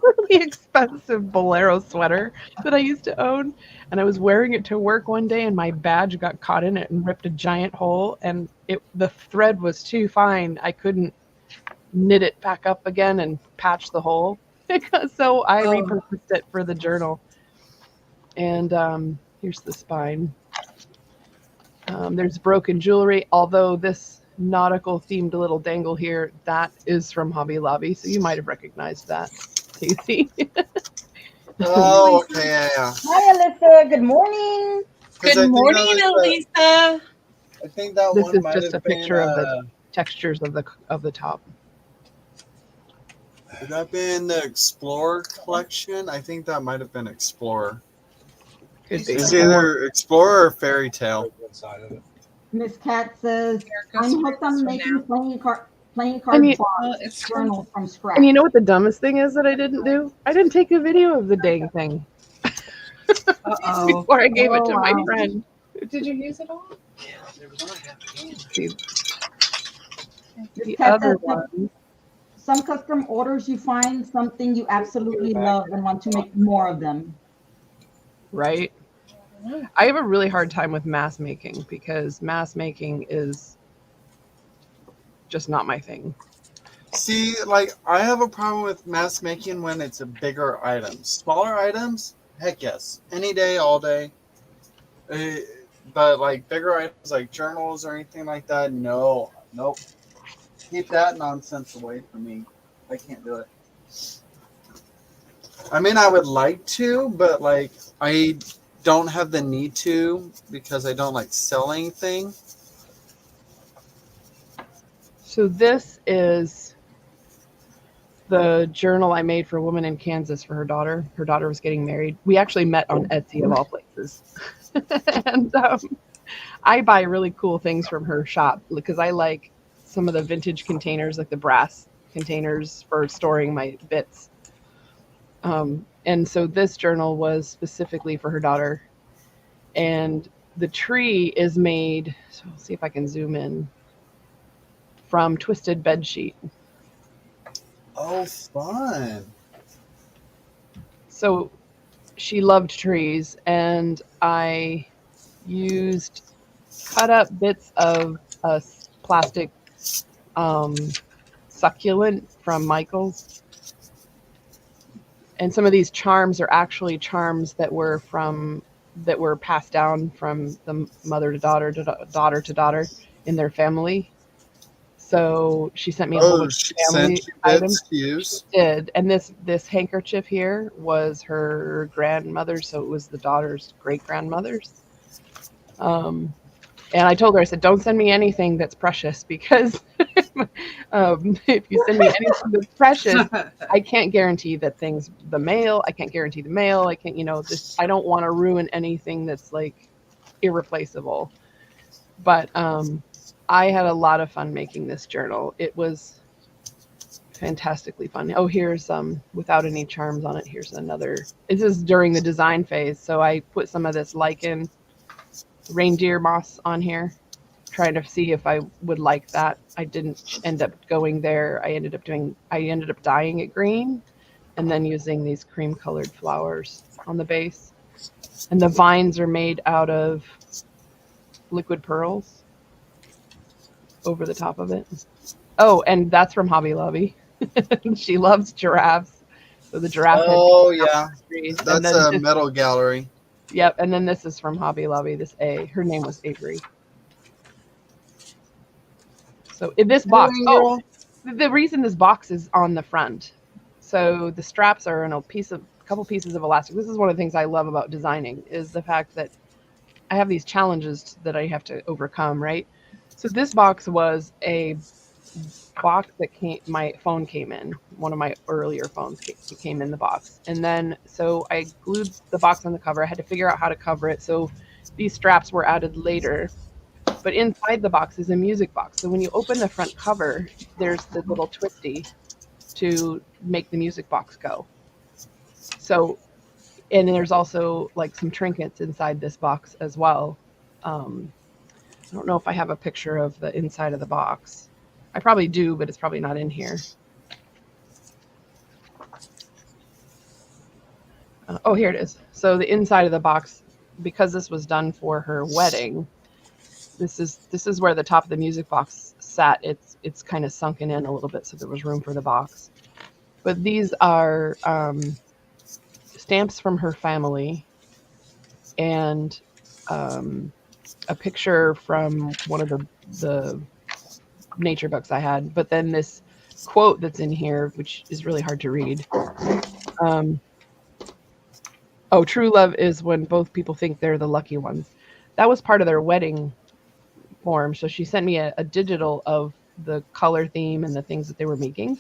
F: really expensive bolero sweater that I used to own, and I was wearing it to work one day, and my badge got caught in it and ripped a giant hole, and the thread was too fine. I couldn't knit it back up again and patch the hole, so I repurposed it for the journal. And here's the spine. There's broken jewelry, although this nautical themed little dangle here, that is from Hobby Lobby, so you might have recognized that. Casey.
A: Oh, okay, yeah.
D: Hi, Alyssa. Good morning.
B: Good morning, Elisa.
A: I think that
F: This
A: one
F: is
A: might
F: just
A: have
F: a picture
A: been,
F: of the textures of the top.
A: Would that been the Explorer collection? I think that might have been Explorer.
F: Could be.
A: It's either Explorer or Fairy Tale.
D: Miss Cat says, I'm hooked on making playing card journals from scratch.
F: And you know what the dumbest thing is that I didn't do? I didn't take a video of the dang thing. Before I gave it to my friend.
B: Did you use it all?
D: Miss Cat says, some custom orders you find something you absolutely love and want to make more of them.
F: Right? I have a really hard time with mass making because mass making is just not my thing.
A: See, like, I have a problem with mass making when it's a bigger items. Smaller items, heck yes. Any day, all day. But, like, bigger items like journals or anything like that, no. Nope. Keep that nonsense away from me. I can't do it. I mean, I would like to, but, like, I don't have the need to because I don't like sell anything.
F: So this is the journal I made for a woman in Kansas for her daughter. Her daughter was getting married. We actually met on Etsy of all places. And I buy really cool things from her shop because I like some of the vintage containers, like the brass containers for storing my bits. And so this journal was specifically for her daughter. And the tree is made, so I'll see if I can zoom in, from Twisted Bedsheet.
A: Oh, fun.
F: So she loved trees, and I used cut up bits of a plastic succulent from Michael's. And some of these charms are actually charms that were passed down from the mother to daughter to daughter in their family. So she sent me a whole
A: Oh,
F: bunch
A: she
F: of family
A: sent you
F: items.
A: bits to use?
F: She did. And this handkerchief here was her grandmother's, so it was the daughter's great grandmother's. And I told her, I said, don't send me anything that's precious, because if you send me anything that's precious, I can't guarantee that the mail, I can't guarantee the mail. I can't, I don't want to ruin anything that's like irreplaceable. But I had a lot of fun making this journal. It was fantastically fun. Oh, here's without any charms on it. Here's another. This is during the design phase. So I put some of this lichen reindeer moss on here, trying to see if I would like that. I didn't end up going there. I ended up dyeing it green and then using these cream colored flowers on the base. And the vines are made out of liquid pearls over the top of it. Oh, and that's from Hobby Lobby. She loves giraffes. So the giraffe.
A: Oh, yeah.
F: That's
A: That's a metal gallery.
F: Yep, and then this is from Hobby Lobby. This A, her name was Avery. So in this box, the reason this box is on the front, so the straps are in a couple pieces of elastic. This is one of the things I love about designing, is the fact that I have these challenges that I have to overcome, right? So this box was a box that my phone came in. One of my earlier phones came in the box. And then, so I glued the box on the cover. I had to figure out how to cover it. So these straps were added later. But inside the box is a music box. So when you open the front cover, there's the little twisty to make the music box go. So, and there's also like some trinkets inside this box as well. I don't know if I have a picture of the inside of the box. I probably do, but it's probably not in here. Oh, here it is. So the inside of the box, because this was done for her wedding, this is where the top of the music box sat. It's kind of sunken in a little bit, so there was room for the box. But these are stamps from her family, and a picture from one of the nature books I had. But then this quote that's in here, which is really hard to read. True love is when both people think they're the lucky ones. That was part of their wedding form. So she sent me a digital of the color theme and the things that they were making.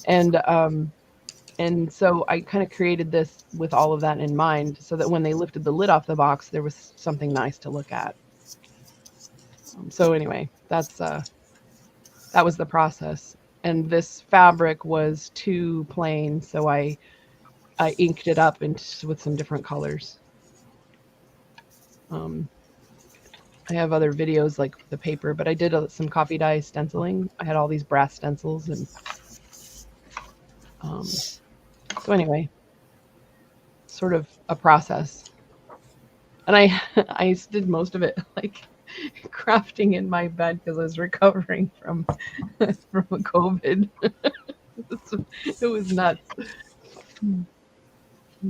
F: And so I kind of created this with all of that in mind, so that when they lifted the lid off the box, there was something nice to look at. So anyway, that was the process. And this fabric was too plain, so I inked it up with some different colors. I have other videos like the paper, but I did some coffee dye stenciling. I had all these brass stencils, and so anyway, sort of a process. And I did most of it like crafting in my bed because I was recovering from COVID. It was nuts.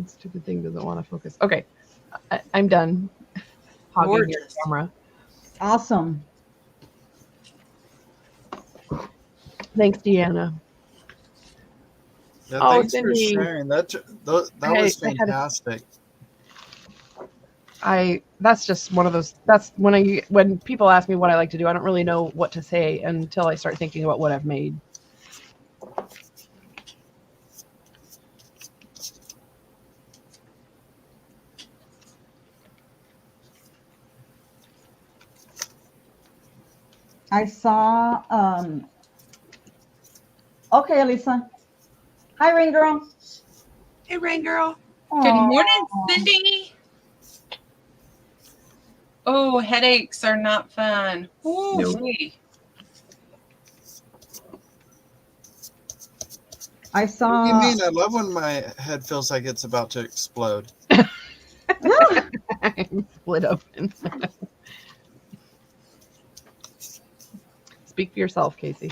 F: Stupid thing doesn't want to focus. Okay, I'm done hogging your camera.
D: Awesome.
F: Thanks, Deanna.
A: Yeah, thanks for sharing. That was fantastic.
F: That's just one of those. That's when people ask me what I like to do, I don't really know what to say until I start thinking about what I've made.
D: I saw. Okay, Elisa. Hi, Rain Girl.
B: Hey, Rain Girl.
D: Aww.
B: Good morning, Cindy. Oh, headaches are not fun. Ooh,
F: Nope.
D: I
A: What do
D: saw.
A: you mean? I love when my head feels like it's about to explode.
F: Split open. Speak for yourself, Casey.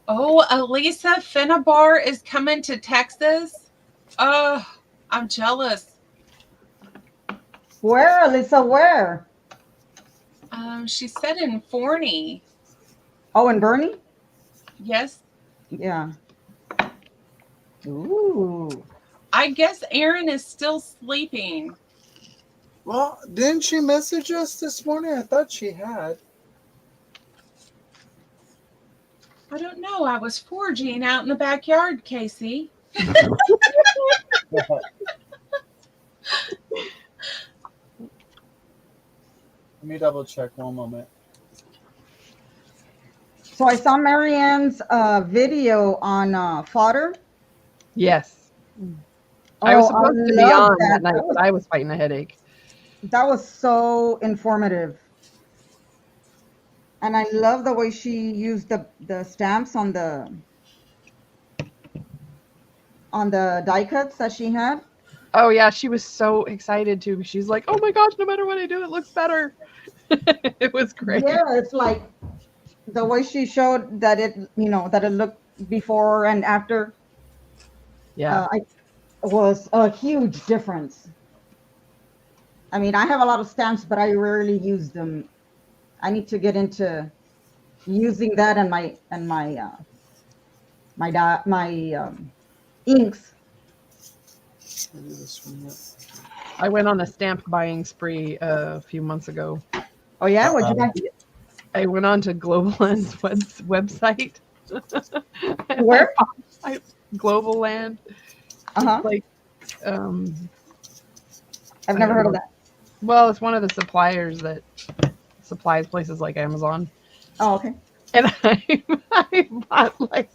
B: Oh, Elisa Finnabar is coming to Texas. Oh, I'm jealous.
D: Where, Alyssa? Where?
B: She said in Forney.
D: Oh, and Bernie?
B: Yes.
D: Yeah. Ooh.
B: I guess Erin is still sleeping.
A: Well, didn't she message us this morning? I thought she had.
B: I don't know. I was foraging out in the backyard, Casey.
A: Let me double check one moment.
D: So I saw Marianne's video on fodder.
F: Yes.
D: Oh,
F: I was supposed to be
D: love
F: on that night, but I was fighting a headache.
D: That was so informative. And I love the way she used the stamps on the die cuts that she had.
F: Oh yeah, she was so excited too. She's like, "Oh my gosh, no matter what I do, it looks better." It was great.
D: Yeah, it's like the way she showed that it looked before and after.
F: Yeah.
D: Was a huge difference. I mean, I have a lot of stamps, but I rarely use them. I need to get into using that and my inks.
A: I'll do this one yet.
F: I went on a stamp buying spree a few months ago.
D: Oh yeah, what'd you buy?
F: I went on to Globalland's website.
D: Where?
F: Global Land.
D: Uh-huh.
F: Like,
D: I've never heard of that.
F: Well, it's one of the suppliers that supplies places like Amazon.
D: Oh, okay.
F: And I bought like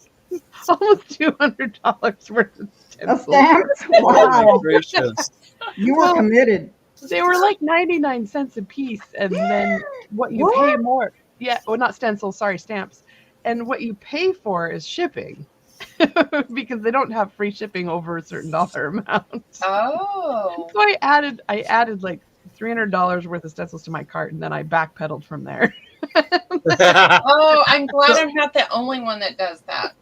F: almost $200 worth of
D: A
F: stencils.
D: stamps?
A: Oh my
D: Wow.
A: gracious.
D: You were committed.
F: They were like 99 cents a piece, and then what you pay more. Yeah, well, not stencils, sorry, stamps. And what you pay for is shipping. Because they don't have free shipping over a certain dollar amount.
B: Oh.
F: So I added like $300 worth of stencils to my cart, and then I backpedaled from there.
B: Oh, I'm glad I'm not the only one that does that.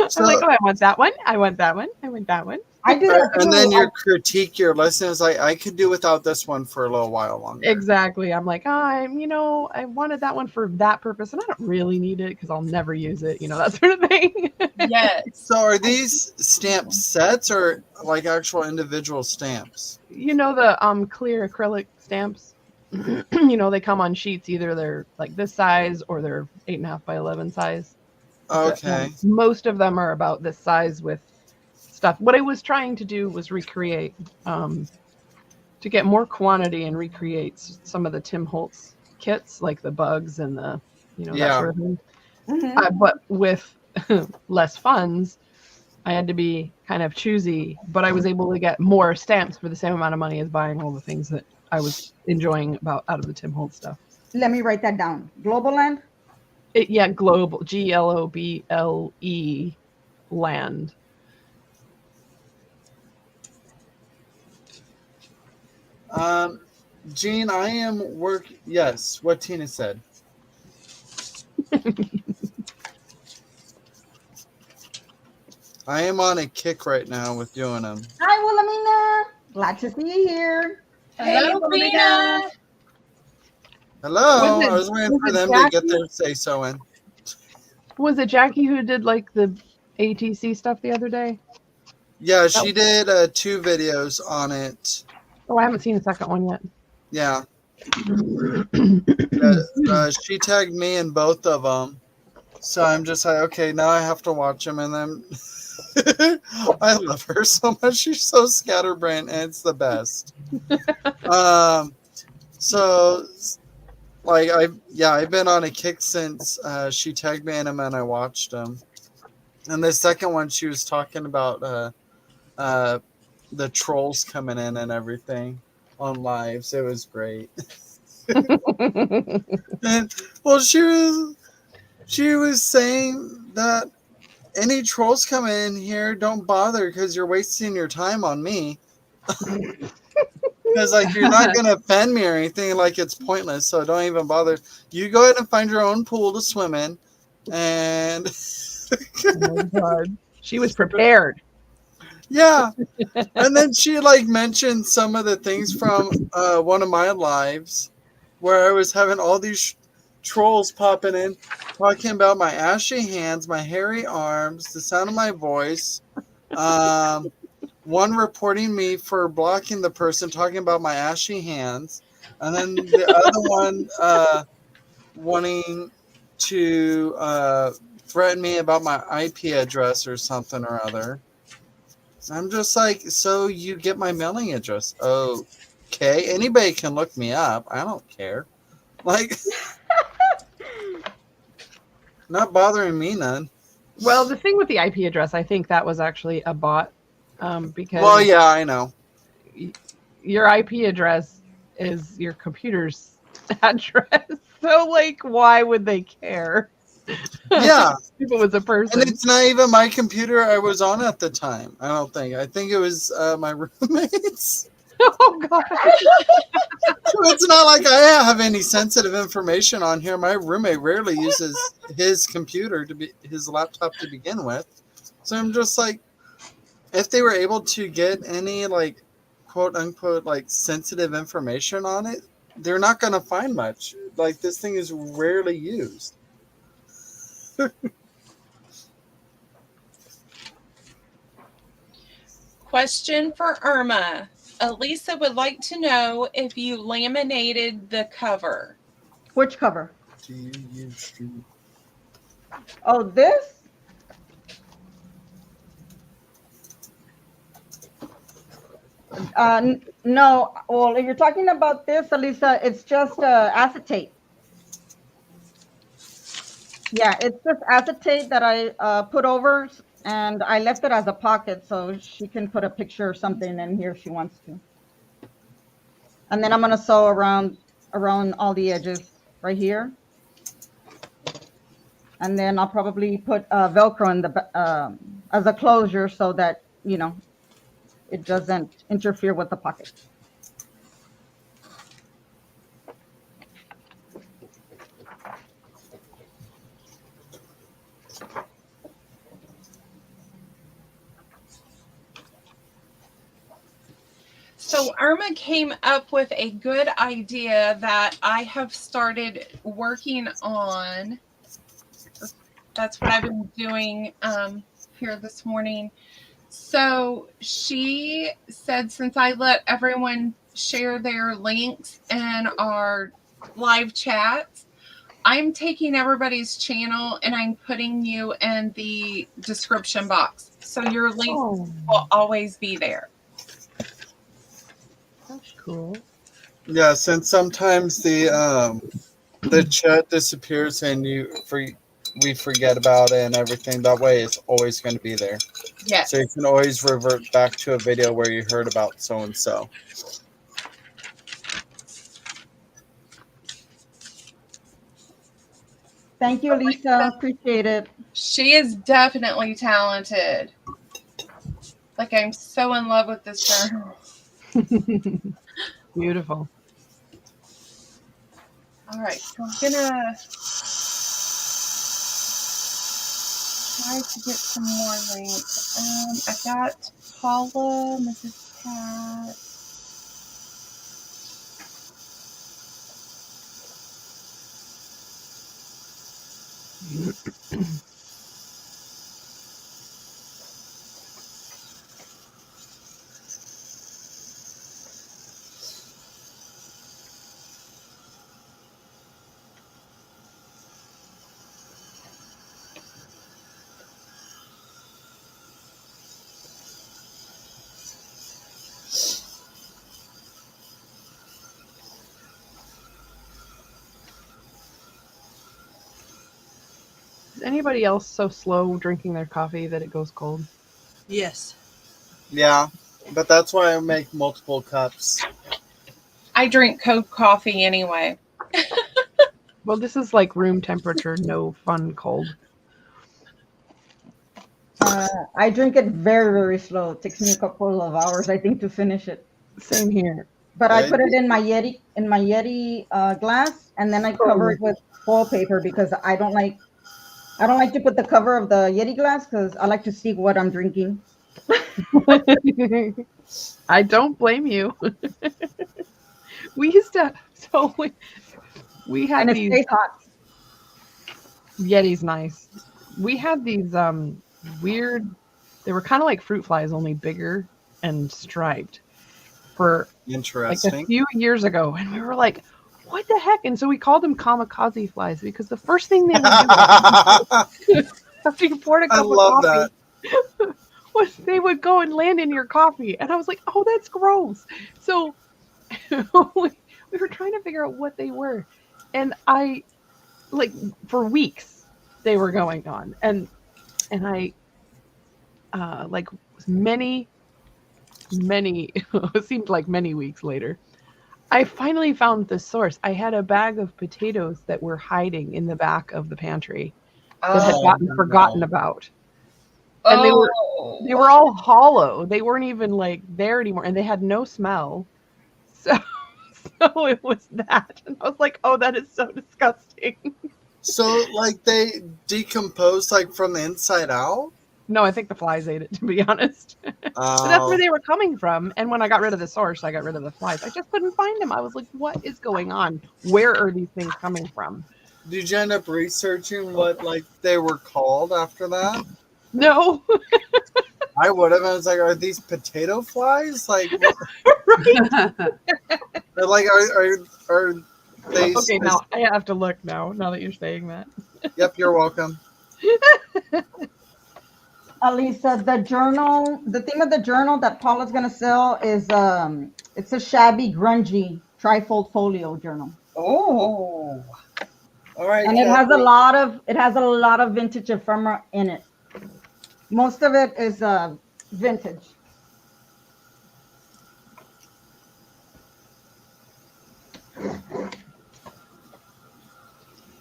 A: So,
F: I'm like, oh, I want that one. I want that one. I want that one.
D: I do that too.
A: and then you critique your listeners like, I could do without this one for a little while longer.
F: Exactly. I'm like, I wanted that one for that purpose, and I don't really need it because I'll never use it. That sort of thing.
B: Yes.
A: So are these stamp sets or like actual individual stamps?
F: The clear acrylic stamps. They come on sheets. Either they're like this size or they're 8.5 by 11 size.
A: Okay.
F: Most of them are about this size with stuff. What I was trying to do was recreate, to get more quantity and recreate some of the Tim Holtz kits, like the bugs and the, that sort of thing.
D: Mhm.
F: But with less funds, I had to be kind of choosy, but I was able to get more stamps for the same amount of money as buying all the things that I was enjoying out of the Tim Holtz stuff.
D: Let me write that down. Globaland?
F: Global, GLOBLE land.
A: Jean, I am yes, what Tina said. I am on a kick right now with doing them.
D: Hi, Wilhelmina. Glad to see you here.
B: Hello, Rena.
A: Hello.
F: Was it-
A: I was waiting for
F: was it
A: them
F: Jackie?
A: to get their say-so in.
F: Was it Jackie who did like the ATC stuff the other day?
A: Yeah, she did 2 videos on it.
F: Oh, I haven't seen the second one yet.
A: Yeah. She tagged me in both of them. So I'm just like, okay, now I have to watch them. And then I love her so much. She's so scatterbrained, and it's the best. So, like, I've been on a kick since she tagged me in them and I watched them. And the second one, she was talking about the trolls coming in and everything on lives. It was great. And well, she was saying that any trolls come in here, don't bother because you're wasting your time on me. Because like you're not gonna offend me or anything, like it's pointless, so don't even bother. You go ahead and find your own pool to swim in, and
F: Oh my God. She was prepared.
A: yeah. And then she like mentioned some of the things from one of my lives where I was having all these trolls popping in, talking about my ashy hands, my hairy arms, the sound of my voice. One reporting me for blocking the person, talking about my ashy hands, and then the other one wanting to threaten me about my IP address or something or other. I'm just like, so you get my mailing address? Okay, anybody can look me up. I don't care. Like, not bothering me none.
F: Well, the thing with the IP address, I think that was actually a bot, because
A: Well, yeah, I know.
F: your IP address is your computer's address. So, like, why would they care?
A: Yeah.
F: If it was a person.
A: And it's not even my computer I was on at the time. I don't think. I think it was my roommate's.
F: Oh God.
A: So it's not like I have any sensitive information on here. My roommate rarely uses his computer to be his laptop to begin with. So I'm just like, if they were able to get any like quote unquote like sensitive information on it, they're not going to find much. Like this thing is rarely used.
B: Question for Irma. Elisa would like to know if you laminated the cover.
D: Which cover?
A: Do you use the...
D: Oh, this? No. Well, if you're talking about this, Elisa, it's just acetate. Yeah, it's just acetate that I put over, and I left it as a pocket so she can put a picture or something in here if she wants to. And then I'm gonna sew around all the edges right here. And then I'll probably put Velcro in the as a closure so that, you know, it doesn't interfere with the pocket.
B: So Irma came up with a good idea that I have started working on. That's what I've been doing here this morning. So she said, since I let everyone share their links in our live chats, I'm taking everybody's channel and I'm putting you in the description box. So your links will always be there.
F: That's cool.
A: Yeah, since sometimes the chat disappears and we forget about it and everything. That way, it's always going to be there.
B: Yeah.
A: So you can always revert back to a video where you heard about so and so.
D: Thank you, Lisa. Appreciate it.
B: She is definitely talented. Like, I'm so in love with this girl.
F: Beautiful.
B: All right, so I'm gonna try to get some more links. I've got Paula, Mrs. Cat.
F: Is anybody else so slow drinking their coffee that it goes cold?
C: Yes.
A: Yeah, but that's why I make multiple cups.
B: I drink cold coffee anyway.
F: Well, this is like room temperature, no fun cold.
D: I drink it very, very slow. It takes me a couple of hours, I think, to finish it.
F: Same here.
D: But I
A: Right?
D: put it in my Yeti glass, and then I cover it with foil paper because I don't like to put the cover of the Yeti glass because I like to see what I'm drinking.
F: I don't blame you. We used to, so we had
D: And it
F: these
D: stays hot.
F: Yeti's nice. We had these weird, they were kind of like fruit flies, only bigger and striped for like a
A: Interesting.
F: few years ago. And we were like, what the heck? And so we called them kamikaze flies because the first thing they would do after you poured a
A: I
F: cup of
A: love
F: coffee was they would go and land in your coffee. And I was like, oh, that's gross. So we were trying to figure out what they were. And I, like, for weeks they were going on. And I, like, many, it seemed like many weeks later, I finally found the source. I had a bag of potatoes that were hiding in the back of the pantry that had
A: Oh,
F: gotten
A: no.
F: forgotten about. And they were all hollow. They weren't even like there anymore, and they had no smell. So it was that. And I was like, oh, that is so disgusting.
A: So, like, they decompose, like, from the inside out?
F: No, I think the flies ate it, to be honest. But that's where they were coming from. And when I got rid of the source, I got rid of the flies. I just couldn't find them. I was like, what is going on? Where are these things coming from?
A: Did you end up researching what, like, they were called after that?
F: No.
A: I would have. I was like, are these potato flies? Like,
F: Right?
A: they're like, are they?
F: Okay, now I have to look now that you're saying that.
A: Yep, you're welcome.
D: Alisa, the theme of the journal that Paula's gonna sell is it's a shabby, grungy trifold folio journal.
A: Oh, all right.
D: And it has a lot of vintage ephemera in it. Most of it is vintage.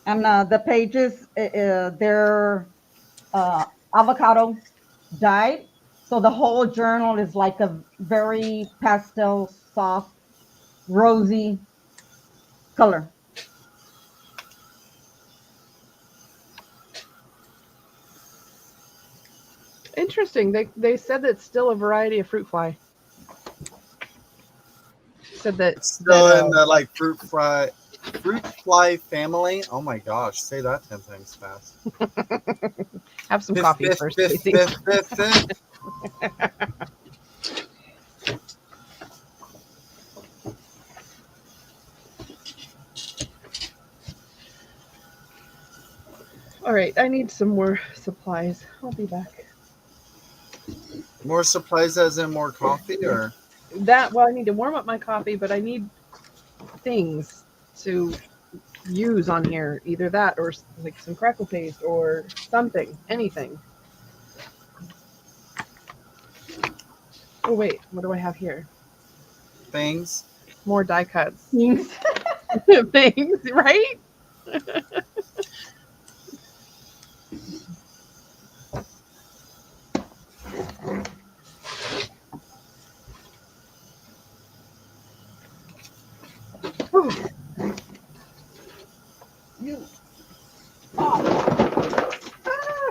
D: And the pages, they're avocado dyed. So the whole journal is like a very pastel, soft, rosy color.
F: Interesting. They said that it's still a variety of fruit fly. Said that
A: Still in the like fruit fly family. Oh my gosh, say that 10 times fast.
F: have some coffee first. Casey. All right, I need some more supplies. I'll be back.
A: More supplies as in more coffee, or
F: Well, I need to warm up my coffee, but I need things to use on here. Either that or like some crackle paste or something, anything. Oh wait, what do I have here?
A: things.
F: More die cuts.
D: Things.
F: Things, right?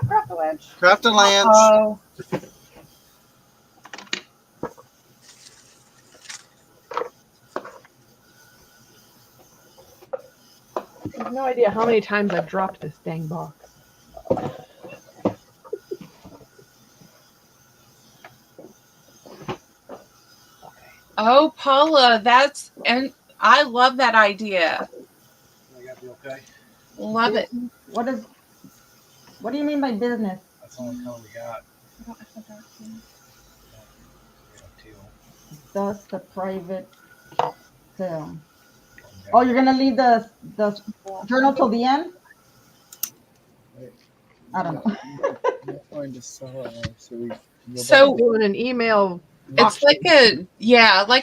F: Craft the wedge.
A: Craft a lance.
B: Oh,
F: I have no idea how many times I've dropped this dang box.
B: oh, Paula, and I love that idea.
G: I got the okay.
B: Love it.
D: What do you mean by business?
G: That's the only color we got. Teal.
D: That's the private sale. Oh, you're gonna leave the journal till the end? I don't know.
A: I'm going to sell it, so we go
B: So-
A: back.
F: Doing an email.
B: It's like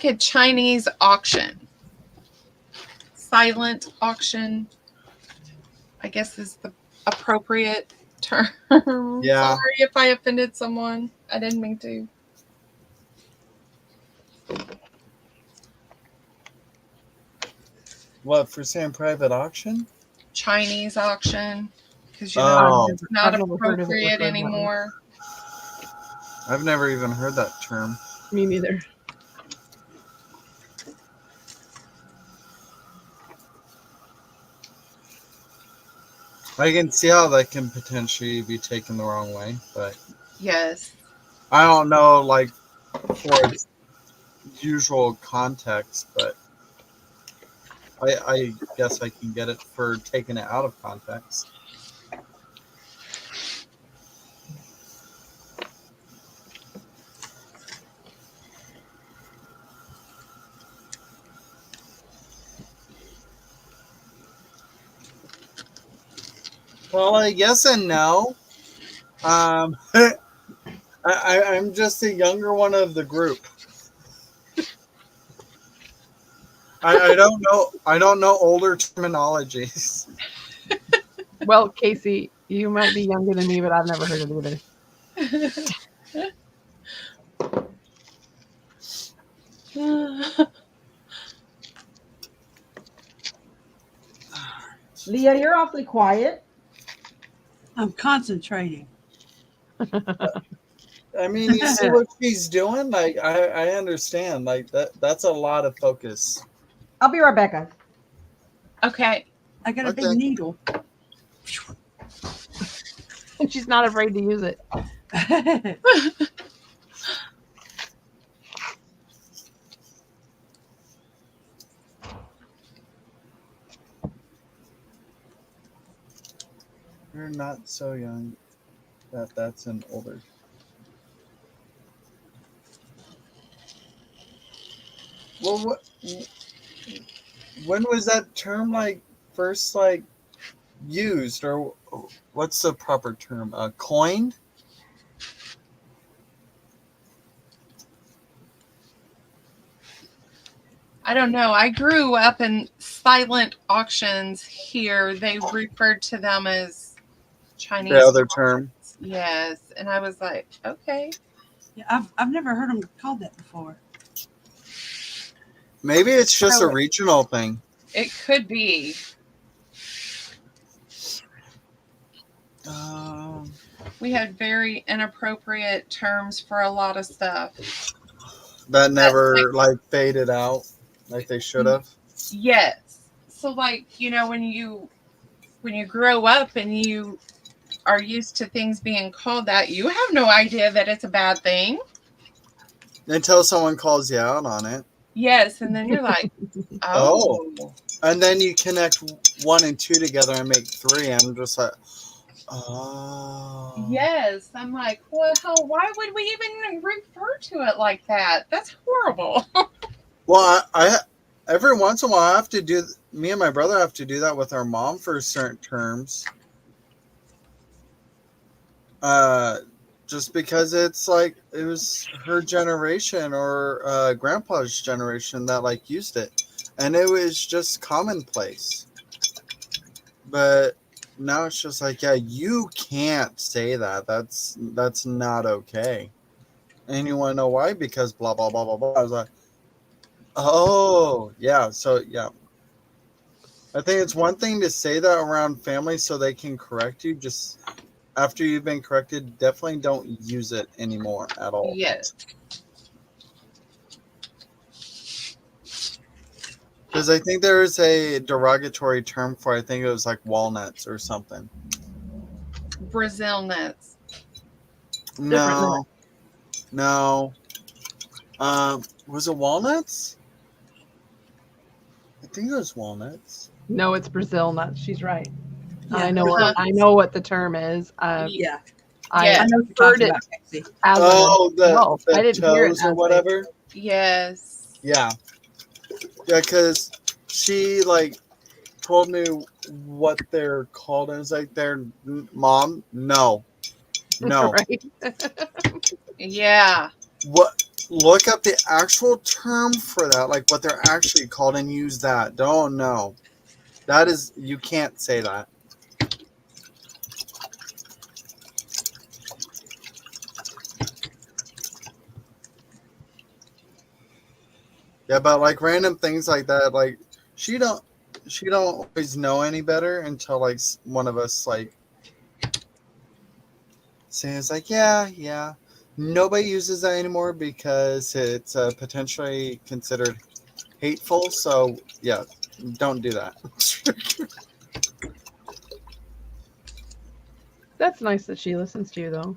B: a Chinese auction. Silent auction, I guess is the appropriate term.
A: Yeah.
B: Sorry if I offended someone. I didn't mean to.
A: What, for saying private auction?
B: Chinese auction. Because,
A: Oh.
B: it's not
F: I've never heard of it
B: appropriate
F: referred that way.
B: anymore.
A: I've never even heard that term.
F: Me neither.
A: I can see how that can potentially be taken the wrong way, but
B: Yes.
A: I don't know, like, for its usual context, but I guess I can get it for taking it out of context. Well, yes and no. I'm just the younger one of the group. I don't know older terminologies.
F: Well, Casey, you might be younger than me, but I've never heard it either.
D: Leah, you're awfully quiet.
C: I'm concentrating.
A: I mean, you see what she's doing? Like, I understand. Like, that's a lot of focus.
D: I'll be right back, guys.
B: Okay.
C: I got a
A: Okay.
C: big needle.
F: And she's not afraid to use it.
A: You're not so young that that's an older. Well, when was that term like first like used, or what's the proper term? Coined?
B: I don't know. I grew up in silent auctions here. They referred to them as Chinese.
A: The other term.
B: Yes. And I was like, okay.
C: Yeah, I've never heard them called that before.
A: Maybe it's just a regional thing.
B: It could be. We had very inappropriate terms for a lot of stuff.
A: That never like faded out like they should have.
B: Yes. So like, when you grow up and you are used to things being called that, you have no idea that it's a bad thing.
A: Until someone calls you out on it.
B: Yes, and then you're like, oh.
A: And then you connect 1 and 2 together and make 3. I'm just like, oh.
B: Yes. I'm like, well, why would we even refer to it like that? That's horrible.
A: Well, I every once in a while I have to do. Me and my brother have to do that with our mom for certain terms. Just because it's like it was her generation or grandpa's generation that like used it, and it was just commonplace. But now it's just like, yeah, you can't say that. That's not okay. And you want to know why? Because blah blah blah blah blah. I was like, oh yeah. So yeah, I think it's one thing to say that around family so they can correct you. Just after you've been corrected, definitely don't use it anymore at all.
B: Yes.
A: Because I think there is a derogatory term for, I think it was like walnuts or something.
B: Brazil nuts.
A: No. Was it walnuts? I think it was walnuts.
F: No, it's Brazil nuts. She's right.
C: Yeah.
F: I know what the term is.
C: Yeah.
F: I
C: know what you're
F: heard
C: talking
F: it
C: about, Casey.
F: as
A: the
F: I didn't hear it
A: toes or
F: as
A: whatever.
B: Yes.
A: Yeah, because she like told me what they're called, and it's like, they're mom. No.
F: Right.
B: Yeah.
A: What? Look up the actual term for that, like what they're actually called, and use that. Don't know. That is, you can't say that. Yeah, but like random things like that, like she don't always know any better until like one of us like says like, yeah, nobody uses that anymore because it's potentially considered hateful. So yeah, don't do that.
F: That's nice that she listens to you, though.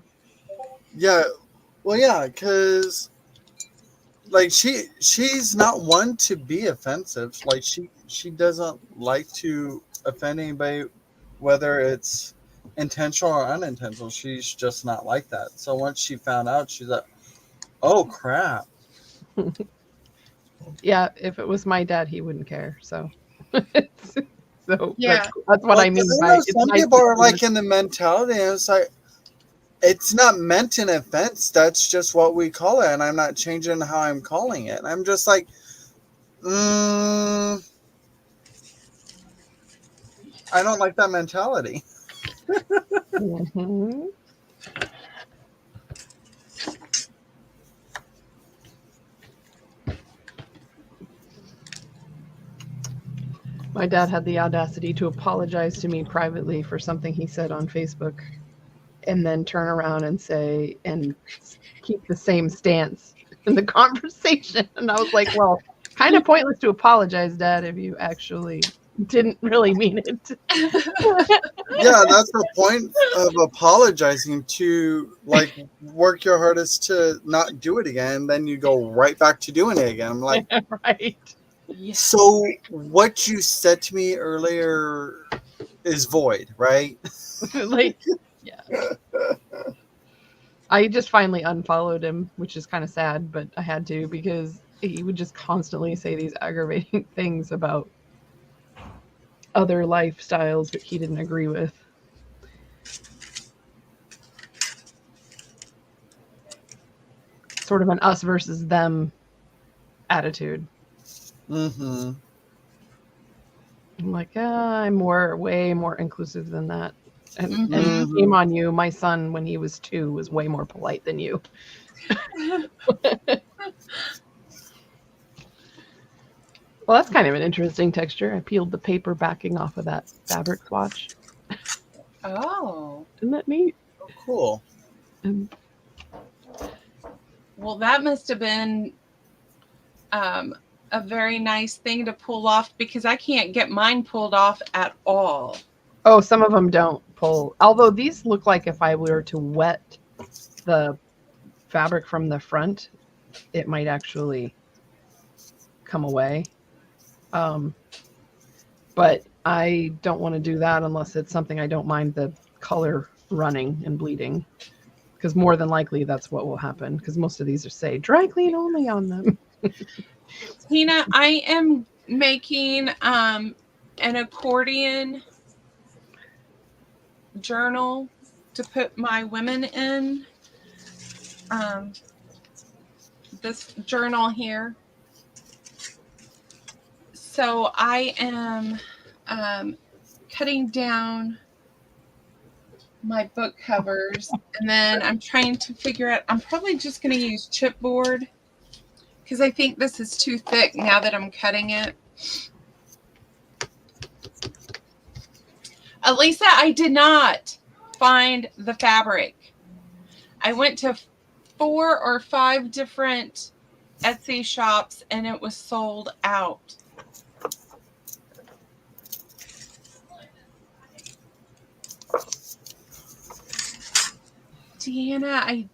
A: Yeah, well, yeah, because like she's not one to be offensive. Like she doesn't like to offend anybody, whether it's intentional or unintentional. She's just not like that. So once she found out, she's like, oh crap.
F: Yeah, if it was my dad, he wouldn't care. So, so
B: Yeah.
F: that's what
A: Well,
F: I mean
A: I
F: by
A: know
F: it's
A: some
F: nice
A: people
F: that
A: are
F: she
A: like in the mentality, and it's like it's not meant in offense. That's just what we call it, and I'm not changing how I'm calling it. I'm just like, I don't like that mentality.
F: Mhm. My dad had the audacity to apologize to me privately for something he said on Facebook and then turn around and say and keep the same stance in the conversation. And I was like, well, kind of pointless to apologize, Dad, if you actually didn't really mean it.
A: Yeah, that's the point of apologizing, to like work your hardest to not do it again. Then you go right back to doing it again. I'm like,
F: Right.
B: Yeah.
A: so what you said to me earlier is void, right?
F: Like, yeah. I just finally unfollowed him, which is kind of sad, but I had to because he would just constantly say these aggravating things about other lifestyles that he didn't agree with. Sort of an us versus them attitude.
A: Mm-hmm.
F: I'm like, I'm way more inclusive than that. And
B: Mhm.
F: shame on you. My son, when he was 2, was way more polite than you. Well, that's kind of an interesting texture. I peeled the paper backing off of that fabric swatch.
B: Oh.
F: Isn't that neat?
A: Oh, cool.
F: And
B: Well, that must have been a very nice thing to pull off, because I can't get mine pulled off at all.
F: oh, some of them don't pull. Although these look like if I were to wet the fabric from the front, it might actually come away. But I don't want to do that unless it's something I don't mind the color running and bleeding, because more than likely that's what will happen, because most of these are say dry clean only on them.
B: Tina, I am making an accordion journal to put my women in. This journal here. So I am cutting down my book covers, and then I'm trying to figure out, I'm probably just going to use chipboard, because I think this is too thick now that I'm cutting it. Elisa, I did not find the fabric. I went to 4 or 5 different Etsy shops and it was sold out. Deanna, I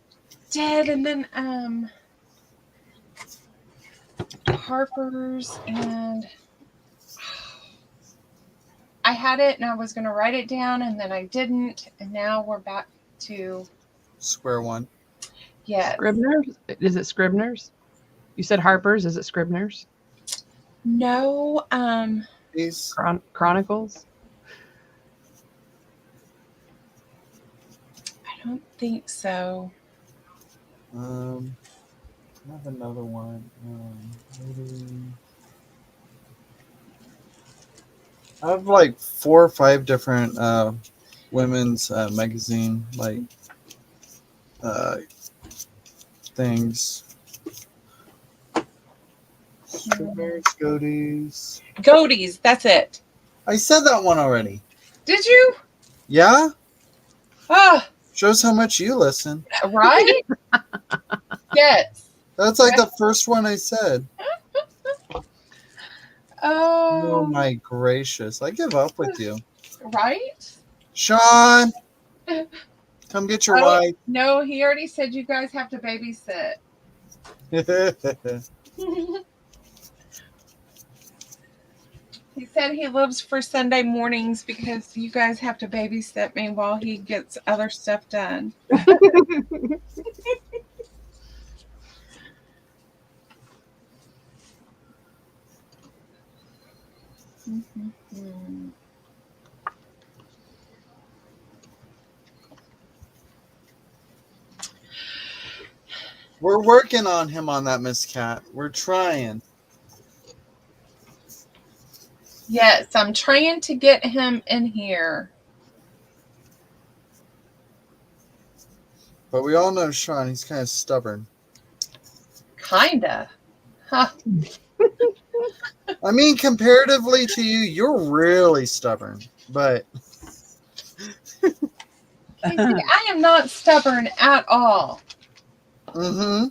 B: did, and then Harper's, and I had it and I was going to write it down and then I didn't, and now we're back to
A: Square one.
B: yes.
F: Scribner's? Is it Scribner's? You said Harper's. Is it Scribner's?
B: No,
A: These.
F: Chronicles?
B: I don't think so.
A: I have another one. Maybe. I have like 4 or 5 different women's magazine like things. Goaties.
B: Goaties, that's it.
A: I said that one already.
B: Did you?
A: Yeah?
B: Oh,
A: Shows how much you listen.
B: right? Yes.
A: That's like the first one I said. Oh
B: Oh,
A: my gracious. I give up with you.
B: right?
A: Shaun, come get your
B: Oh,
A: wife.
B: no, he already said you guys have to babysit. He said he lives for Sunday mornings because you guys have to babysit me while he gets other stuff done.
A: We're working on him on that, Miss Cat. We're trying.
B: Yes, I'm trying to get him in here.
A: But we all know Shaun, he's kind of stubborn.
B: Kinda. Huh.
A: I mean, comparatively to you, you're really stubborn. But
B: Casey, I am not stubborn at all.
A: mm-hmm.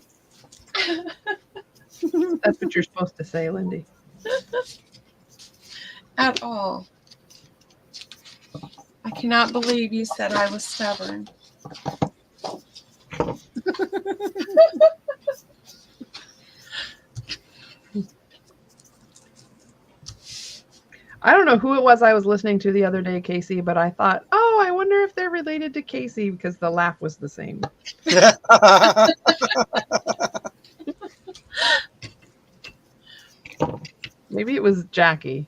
F: That's what you're supposed to say, Lyndee.
B: At all. I cannot believe you said I was stubborn.
F: I don't know who it was I was listening to the other day, Casey, but I thought, oh, I wonder if they're related to Casey because the laugh was the same. Maybe it was Jackie.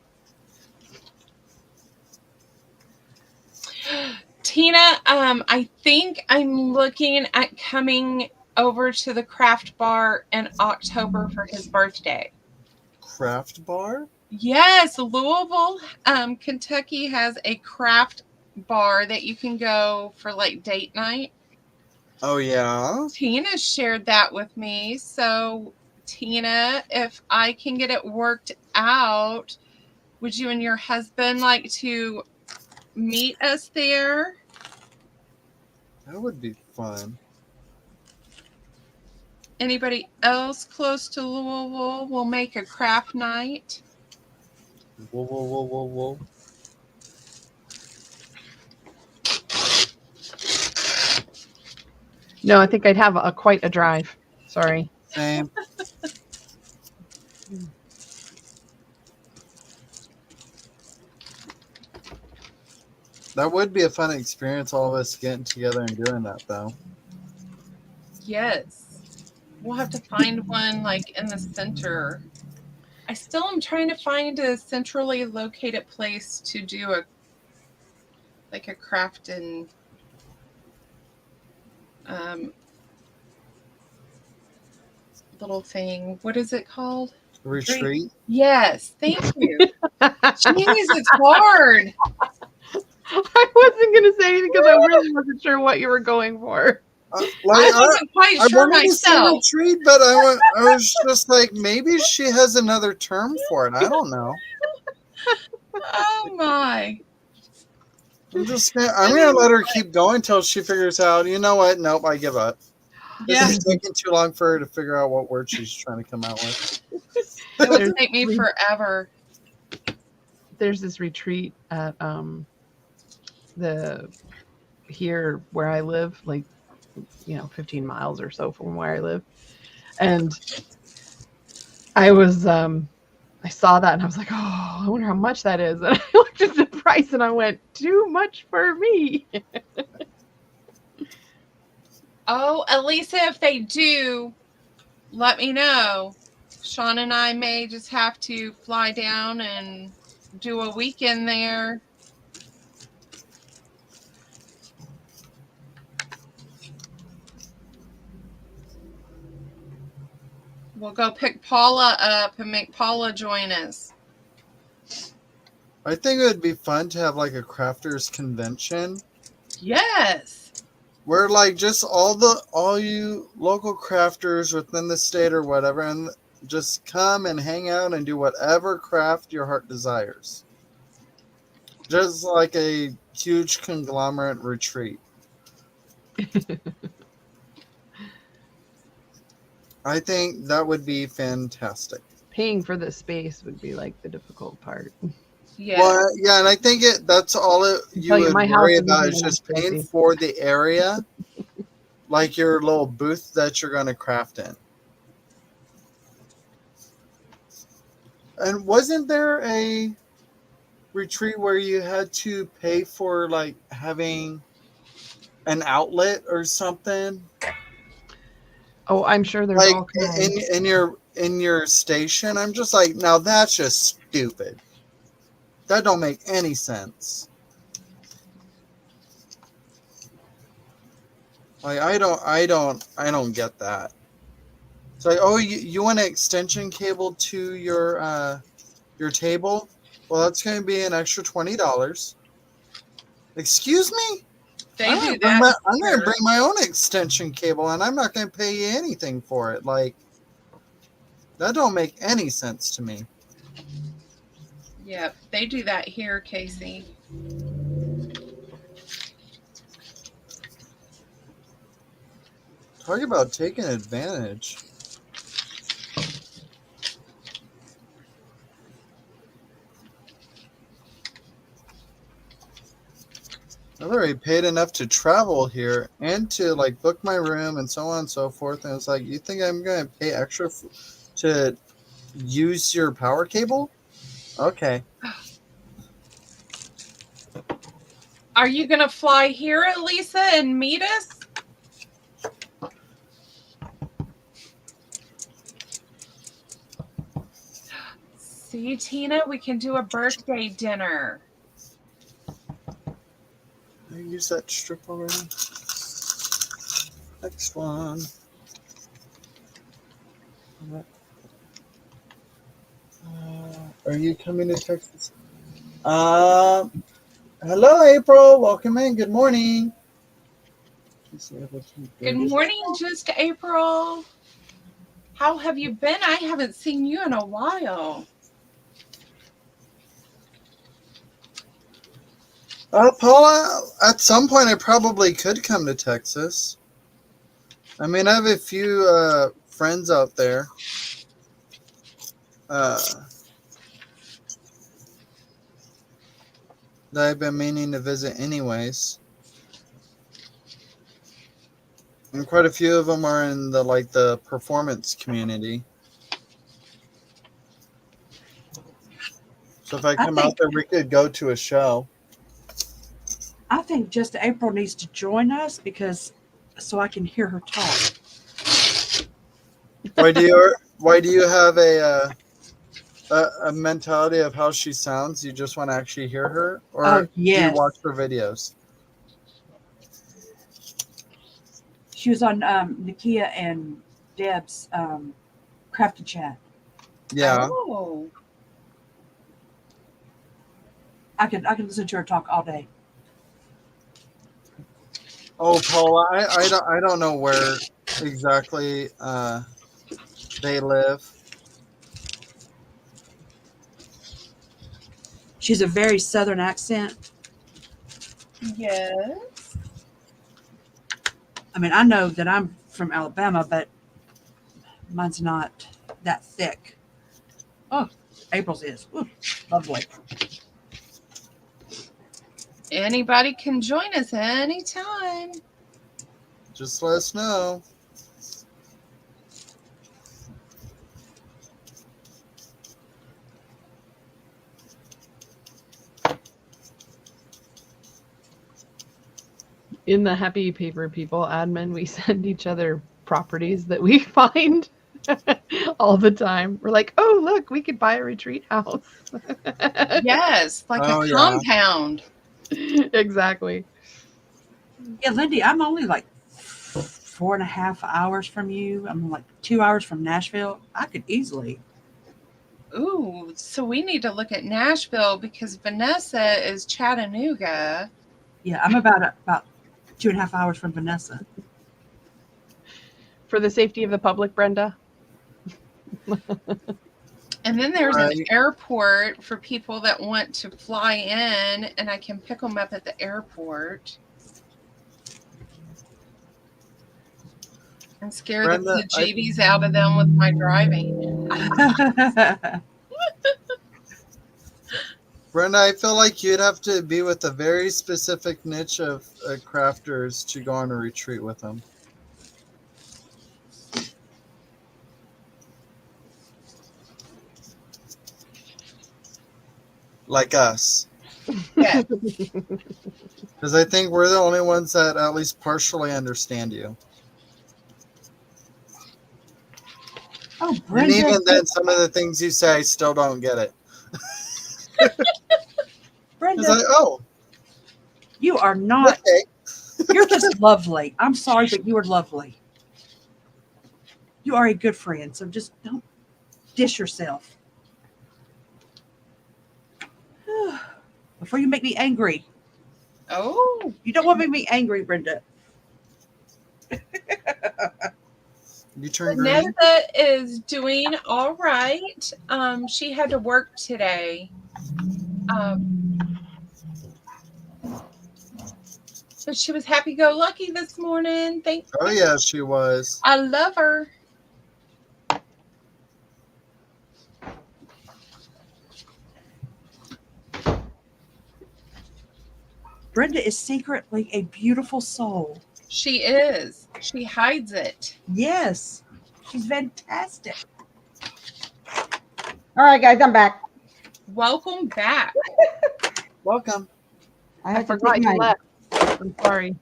B: Tina, I think I'm looking at coming over to the craft bar in October for his birthday.
A: Craft bar?
B: Yes, Louisville, Kentucky has a craft bar that you can go for like date night.
A: Oh, yeah?
B: Tina shared that with me. So, Tina, if I can get it worked out, would you and your husband like to meet us there?
A: That would be fun.
B: Anybody else close to Louisville will make a craft night?
A: Whoa, whoa, whoa, whoa, whoa.
F: No, I think I'd have quite a drive. Sorry.
A: Same. That would be a fun experience, all of us getting together and doing that, though.
B: Yes. We'll have to find one like in the center. I still am trying to find a centrally located place to do a craft and little thing. What is it called?
A: Retreat?
B: Yes, thank you. Jeez, it's hard.
F: I wasn't going to say anything because I really wasn't sure what you were going for.
B: I wasn't quite
A: I
B: sure
A: wanted to say
B: myself.
A: retreat, but I was just like, maybe she has another term for it. I don't know.
B: Oh my.
A: I'm gonna let her keep going until she figures out, you know what? Nope, I give up.
B: Yeah.
A: This is taking too long for her to figure out what word she's trying to come out with.
B: It would take me forever.
F: There's this retreat at here where I live, like 15 miles or so from where I live, and I was I saw that and I was like, oh, I wonder how much that is. And I looked at the price and I went, too much for me.
B: Oh, Elisa, if they do, let me know. Shaun and I may just have to fly down and do a weekend there. We'll go pick Paula up and make Paula join us.
A: I think it would be fun to have like a crafters convention
B: Yes.
A: where like just all you local crafters within the state or whatever, and Just come and hang out and do whatever craft your heart desires. Just like a huge conglomerate retreat. I think that would be fantastic.
F: Paying for the space would be like the difficult part.
B: Yeah.
A: Well, yeah, and I think that's all you
F: tell you,
A: would
F: my house
A: worry
F: isn't
A: about
F: even
A: is just
F: that
A: paying
F: fancy.
A: for the area, like your little booth that you're going to craft in. And wasn't there a retreat where you had to pay for like having an outlet or something?
F: Oh, I'm sure there's
A: Like
F: all kinds.
A: in your station? I'm just like, now that's just stupid. That don't make any sense. Like I don't get that. It's like, oh, you want an extension cable to your table? Well, that's going to be an extra $20. Excuse me?
B: They
A: I'm
B: do
A: gonna
B: that.
A: I'm going
B: here.
A: to bring my own extension cable, and I'm not going to pay you anything for it. Like that don't make any sense to me.
B: Yep, they do that here, Casey.
A: Talk about taking advantage. I've already paid enough to travel here and to like book my room and so on and so forth. And it's like, you think I'm going to pay extra to use your power cable? Okay.
B: Are you going to fly here, Lisa, and meet us? See, Tina, we can do a birthday dinner.
A: I used that strip already. Next one. Are you coming to Texas? Hello, April. Welcome in. Good morning.
B: Good morning, just April. How have you been? I haven't seen you in a while.
A: Paula, at some point I probably could come to Texas. I mean, I have a few friends out there. That I've been meaning to visit anyways. And quite a few of them are in the performance community. So if I come out there, we could go to a show.
C: I think just April needs to join us so I can hear her talk.
A: Why do you have a mentality of how she sounds? You just want to actually hear her, or do you
C: Yes.
A: watch her videos?
C: She was on Nakia and Deb's Crafty Chat.
A: Yeah.
B: Oh.
C: I can listen to her talk all day.
A: Oh, Paula, I don't know where exactly they live.
C: She's a very southern accent.
B: Yes.
C: I mean, I know that I'm from Alabama, but mine's not that thick. Oh, April's is. Ooh, lovely.
B: Anybody can join us anytime.
A: Just let us know.
F: In the Happy Paper People admin, we send each other properties that we find all the time. We're like, oh, look, we could buy a retreat house.
B: Yes, like
A: Oh,
B: a
A: yeah.
B: compound.
F: Exactly.
C: Yeah, Lyndee, I'm only like 4.5 hours from you. I'm like 2 hours from Nashville. I could easily.
B: Ooh, so we need to look at Nashville because Vanessa is Chattanooga.
C: Yeah, I'm about 2.5 hours from Vanessa.
F: For the safety of the public, Brenda,
B: And then there's
A: Right.
B: an airport for people that want to fly in, and I can pick them up at the airport. And scare
A: Brenda,
B: the bejeebies out of them with my driving.
A: Brenda, I feel like you'd have to be with a very specific niche of crafters to go on a retreat with them. Like us.
B: Yeah.
A: Because I think we're the only ones that at least partially understand you.
C: Oh,
A: And
C: Brenda.
A: even then, some of the things you say, I still don't get it.
C: Brenda,
A: It's like, oh,
C: you are not.
A: okay.
C: You're just lovely. I'm sorry, but you are lovely. You are a good friend, so just don't dish yourself. Before you make me angry.
B: Oh.
C: You don't want to make me angry, Brenda.
A: You turn green.
B: Vanessa is doing all right. She had to work today. So she was happy-go-lucky this morning. Thank
A: Oh, yeah, she was.
B: I love her.
C: Brenda is secretly a beautiful soul.
B: She is. She hides it.
C: Yes. She's fantastic.
D: All right, guys, I'm back.
B: Welcome back.
A: Welcome.
D: I
F: I
D: had to
F: forgot
D: take
F: you
D: my
F: left. I'm sorry.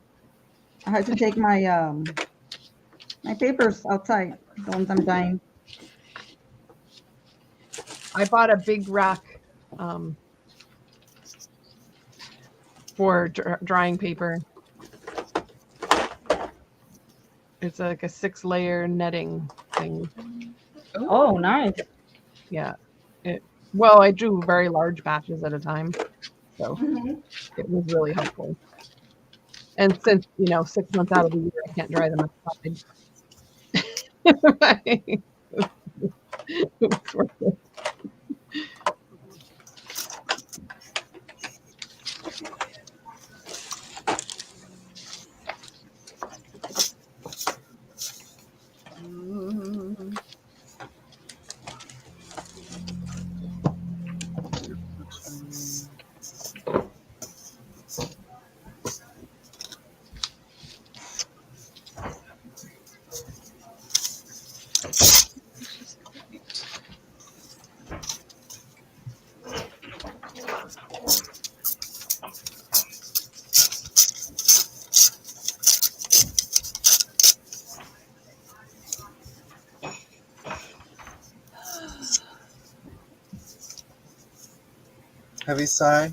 D: I had to take my my papers outside. The ones I'm dyeing.
F: I bought a big rack for drying paper. It's like a 6-layer netting thing.
D: Oh, nice.
F: Yeah. Well, I do very large batches at a time, so
D: Mm-hmm.
F: it was really helpful. And since 6 months out of the year, I can't dry them outside. It's worth it.
A: Heavy sigh.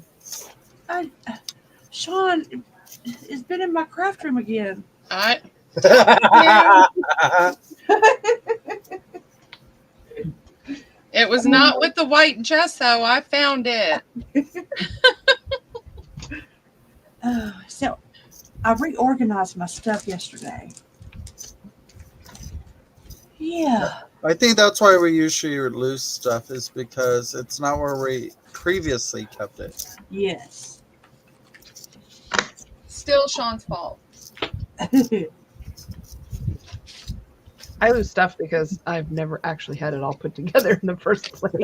C: Shaun has been in my craft room again.
B: It was not with the white gesso. I found it.
C: So I reorganized my stuff yesterday. Yeah.
A: I think that's why we usually lose stuff, is because it's not where we previously kept it.
C: Yes.
B: Still Shaun's fault.
F: I lose stuff because I've never actually had it all put together in the first place.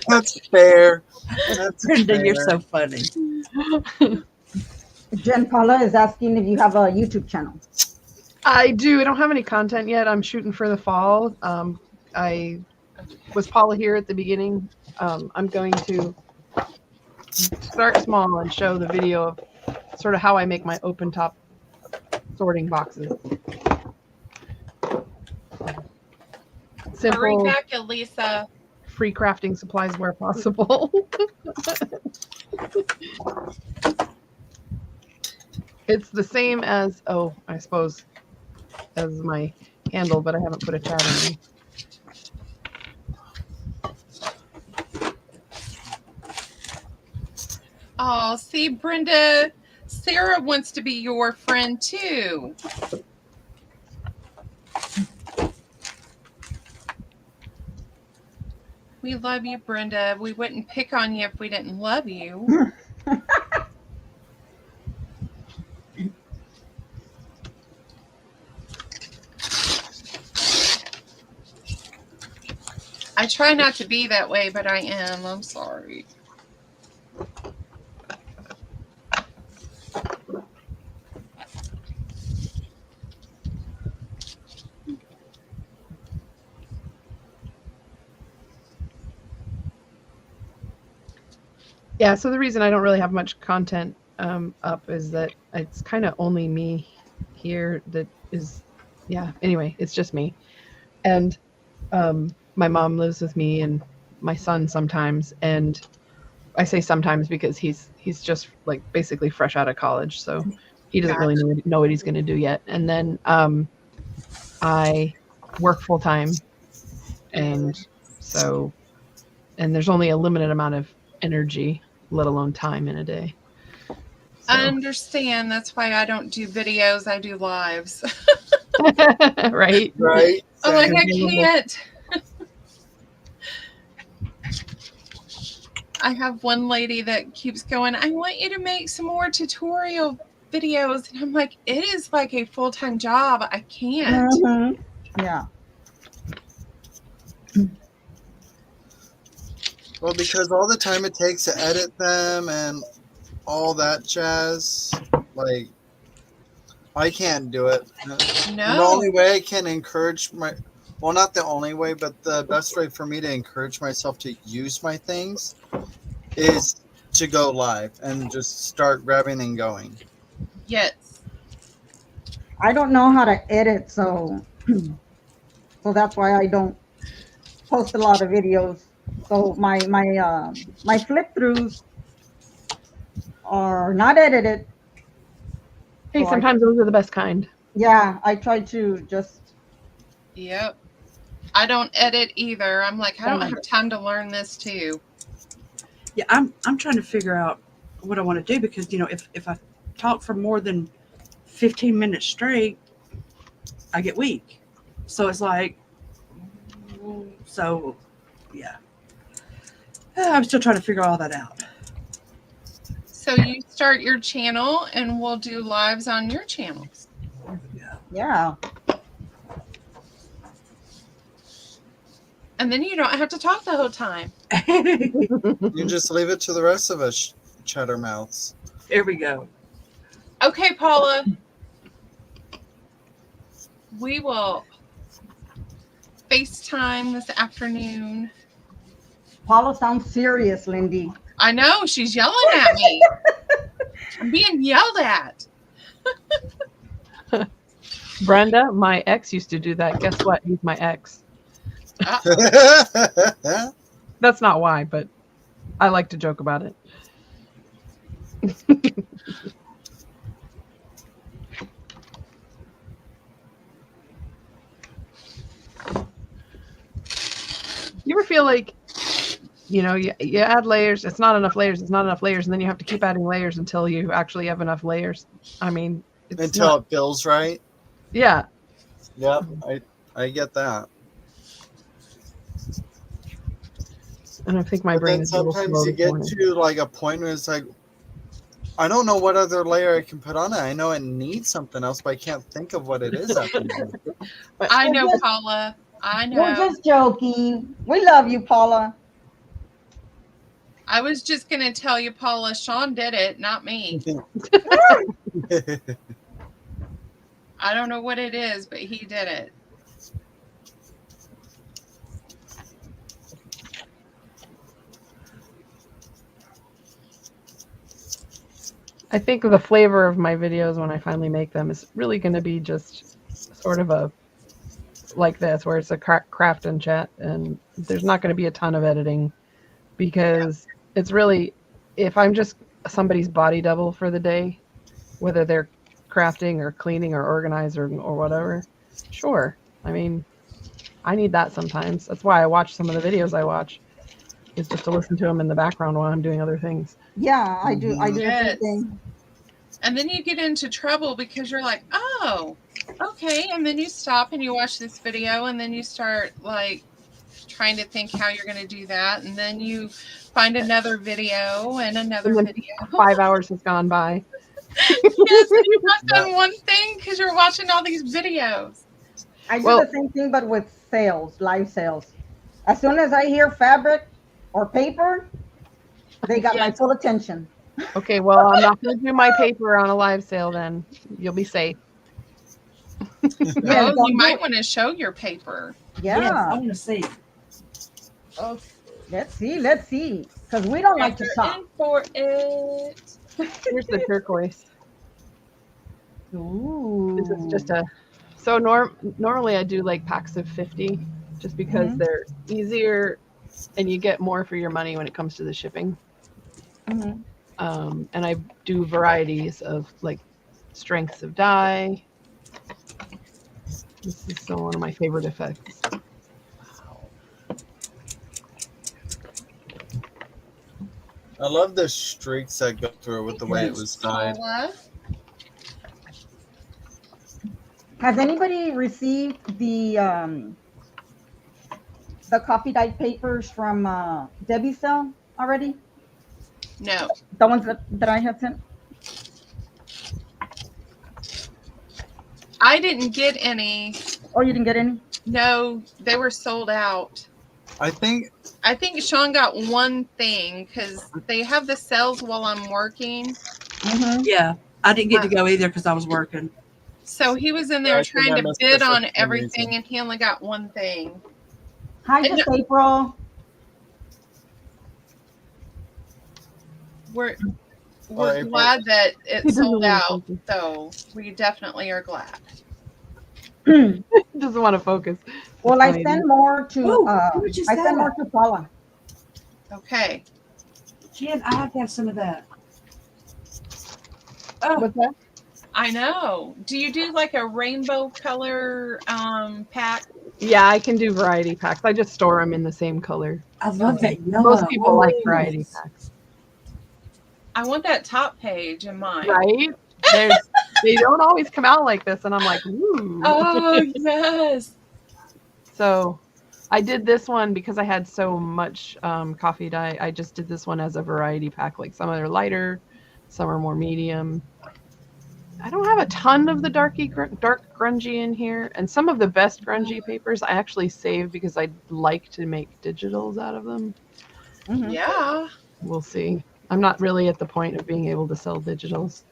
A: That's fair. That's
C: Brenda,
A: fair.
C: you're so funny.
D: Jen Paula is asking if you have a YouTube channel.
F: I do. I don't have any content yet. I'm shooting for the fall. I was Paula here at the beginning. I'm going to start small and show the video of sort of how I make my open top sorting boxes.
B: Hurry
F: Simple,
B: back, Elisa.
F: free crafting supplies where possible. It's the same as, I suppose, as my handle, but I haven't put a chat in.
B: Oh, see, Brenda, Sarah wants to be your friend too. We love you, Brenda. We wouldn't pick on you if we didn't love you. I try not to be that way, but I am. I'm sorry.
F: Yeah, so the reason I don't really have much content up is that it's kind of only me here that is, yeah, anyway, it's just me. And my mom lives with me and my son sometimes. And I say sometimes because he's just like basically fresh out of college. So he doesn't really know what he's going to do yet. And then I work full time. And so, and there's only a limited amount of energy, let alone time in a day. So.
B: I understand. That's why I don't do videos. I do lives.
F: Right.
B: I'm like, I can't. I have one lady that keeps going, I want you to make some more tutorial videos. And I'm like, it is like a full-time job. I can't.
D: Mm-hmm. Yeah.
A: Well, because all the time it takes to edit them and all that jazz, like, I can't do it.
B: No.
A: The only way I can encourage well, not the only way, but the best way for me to encourage myself to use my things is to go live and just start grabbing and going.
B: Yes.
D: I don't know how to edit, so that's why I don't post a lot of videos. So my flip throughs are not edited.
F: Hey,
D: So
F: sometimes those are the best kind.
D: Yeah, I try to just.
B: Yep. I don't edit either. I'm like, I don't have time to learn this too.
C: Yeah, I'm trying to figure out what I want to do because, you know, if I talk for more than 15 minutes straight, I get weak. So it's like, so yeah. I'm still trying to figure all that out.
B: So you start your channel and we'll do lives on your channels.
D: Yeah.
B: And then you don't have to talk the whole time.
A: You just leave it to the rest of us chatter mouths.
C: There we go.
B: Okay, Paula. We will FaceTime this afternoon.
D: Paula sounds serious, Lyndee.
B: I know, she's yelling at me. I'm being yelled at.
F: Brenda, my ex used to do that. Guess what? He's my ex. That's not why, but I like to joke about it. You ever feel like, you know, you add layers, it's not enough layers, and then you have to keep adding layers until you actually have enough layers? I mean,
A: until it feels right.
F: Yeah.
A: Yep, I get that.
F: And I think my brain is
A: sometimes you get to like a point where it's like, I don't know what other layer I can put on it. I know it needs something else, but I can't think of what it is at the moment.
B: I know, Paula. I know.
D: We're just joking. We love you, Paula.
B: I was just going to tell you, Paula, Shaun did it, not me. I don't know what it is, but he did it.
F: I think the flavor of my videos when I finally make them is really going to be just sort of a like this, where it's a craft and chat, and there's not going to be a ton of editing because it's really, if I'm just somebody's body double for the day, whether they're crafting or cleaning or organized or whatever, sure. I mean, I need that sometimes. That's why I watch some of the videos I watch, is just to listen to them in the background while I'm doing other things.
D: Yeah, I do. I do the same thing.
B: And then you get into trouble because you're like, oh, okay. And then you stop and you watch this video and then you start like trying to think how you're going to do that. And then you find another video and another
F: And then
B: video.
F: 5 hours has gone by.
B: Yes, and you've not done one thing because you're watching all these videos.
D: I do
F: Well-
D: the same thing, but with sales, live sales. As soon as I hear fabric or paper, they got my
B: Yes.
D: full attention.
F: Okay, well, I'm not going to do my paper on a live sale then. You'll be safe.
D: Yeah,
B: Oh,
D: don't
B: you
D: do
B: might
D: it.
B: want to show your paper.
C: Yes, I
D: Yeah.
C: want to see.
B: Oh,
D: Let's see. Because we don't like to shop.
B: in for it.
F: Here's the turquoise.
D: Ooh.
F: This is just a... So normally I do like packs of 50 just because
D: Mhm.
F: they're easier and you get more for your money when it comes to the shipping.
D: Mhm.
F: And I do varieties of like strengths of dye. This is still one of my favorite effects.
A: I love the streaks that go through it with the way it was dyed.
B: Paula.
D: Has anybody received the coffee dyed papers from Debbie's cell already?
B: No.
D: The ones that I have sent?
B: I didn't get any.
D: Oh, you didn't get any?
B: No, they were sold out.
A: I think
B: Shaun got one thing because they have the sales while I'm working.
D: Mm-hmm.
C: Yeah, I didn't get to go either because I was working.
B: So he was in
A: Yeah,
B: there
A: I think I
B: trying to
A: missed
B: bid
A: this for
B: on
A: some
B: everything,
A: reason.
B: and he only got one thing.
D: Hi, just April.
B: We're
A: April.
B: glad that it
F: He doesn't
B: sold
F: wanna
B: out,
F: focus.
B: so we definitely are glad.
F: Doesn't want to focus.
D: Well,
F: That's
D: I
F: why
D: send more to
C: Ooh, how much is
D: I send
C: that?
D: more to Paula.
B: Okay.
C: Jen, I have to have some of that. Oh,
F: What's that?
B: I know. Do you do like a rainbow color pack?
F: Yeah, I can do variety packs. I just store them in the same color.
C: I love that yellow.
F: Most people like
C: Oh,
F: variety
C: yes.
F: packs,
B: I want that top page in mine.
F: right? They don't always come out like this, and I'm like, ooh.
B: Oh, yes.
F: So I did this one because I had so much coffee dye. I just did this one as a variety pack. Like some are lighter, some are more medium. I don't have a ton of the dark grungy in here, and some of the best grungy papers I actually save because I like to make digitals out of them.
D: Mhm.
B: Yeah.
F: We'll see. I'm not really at the point of being able to sell digitals.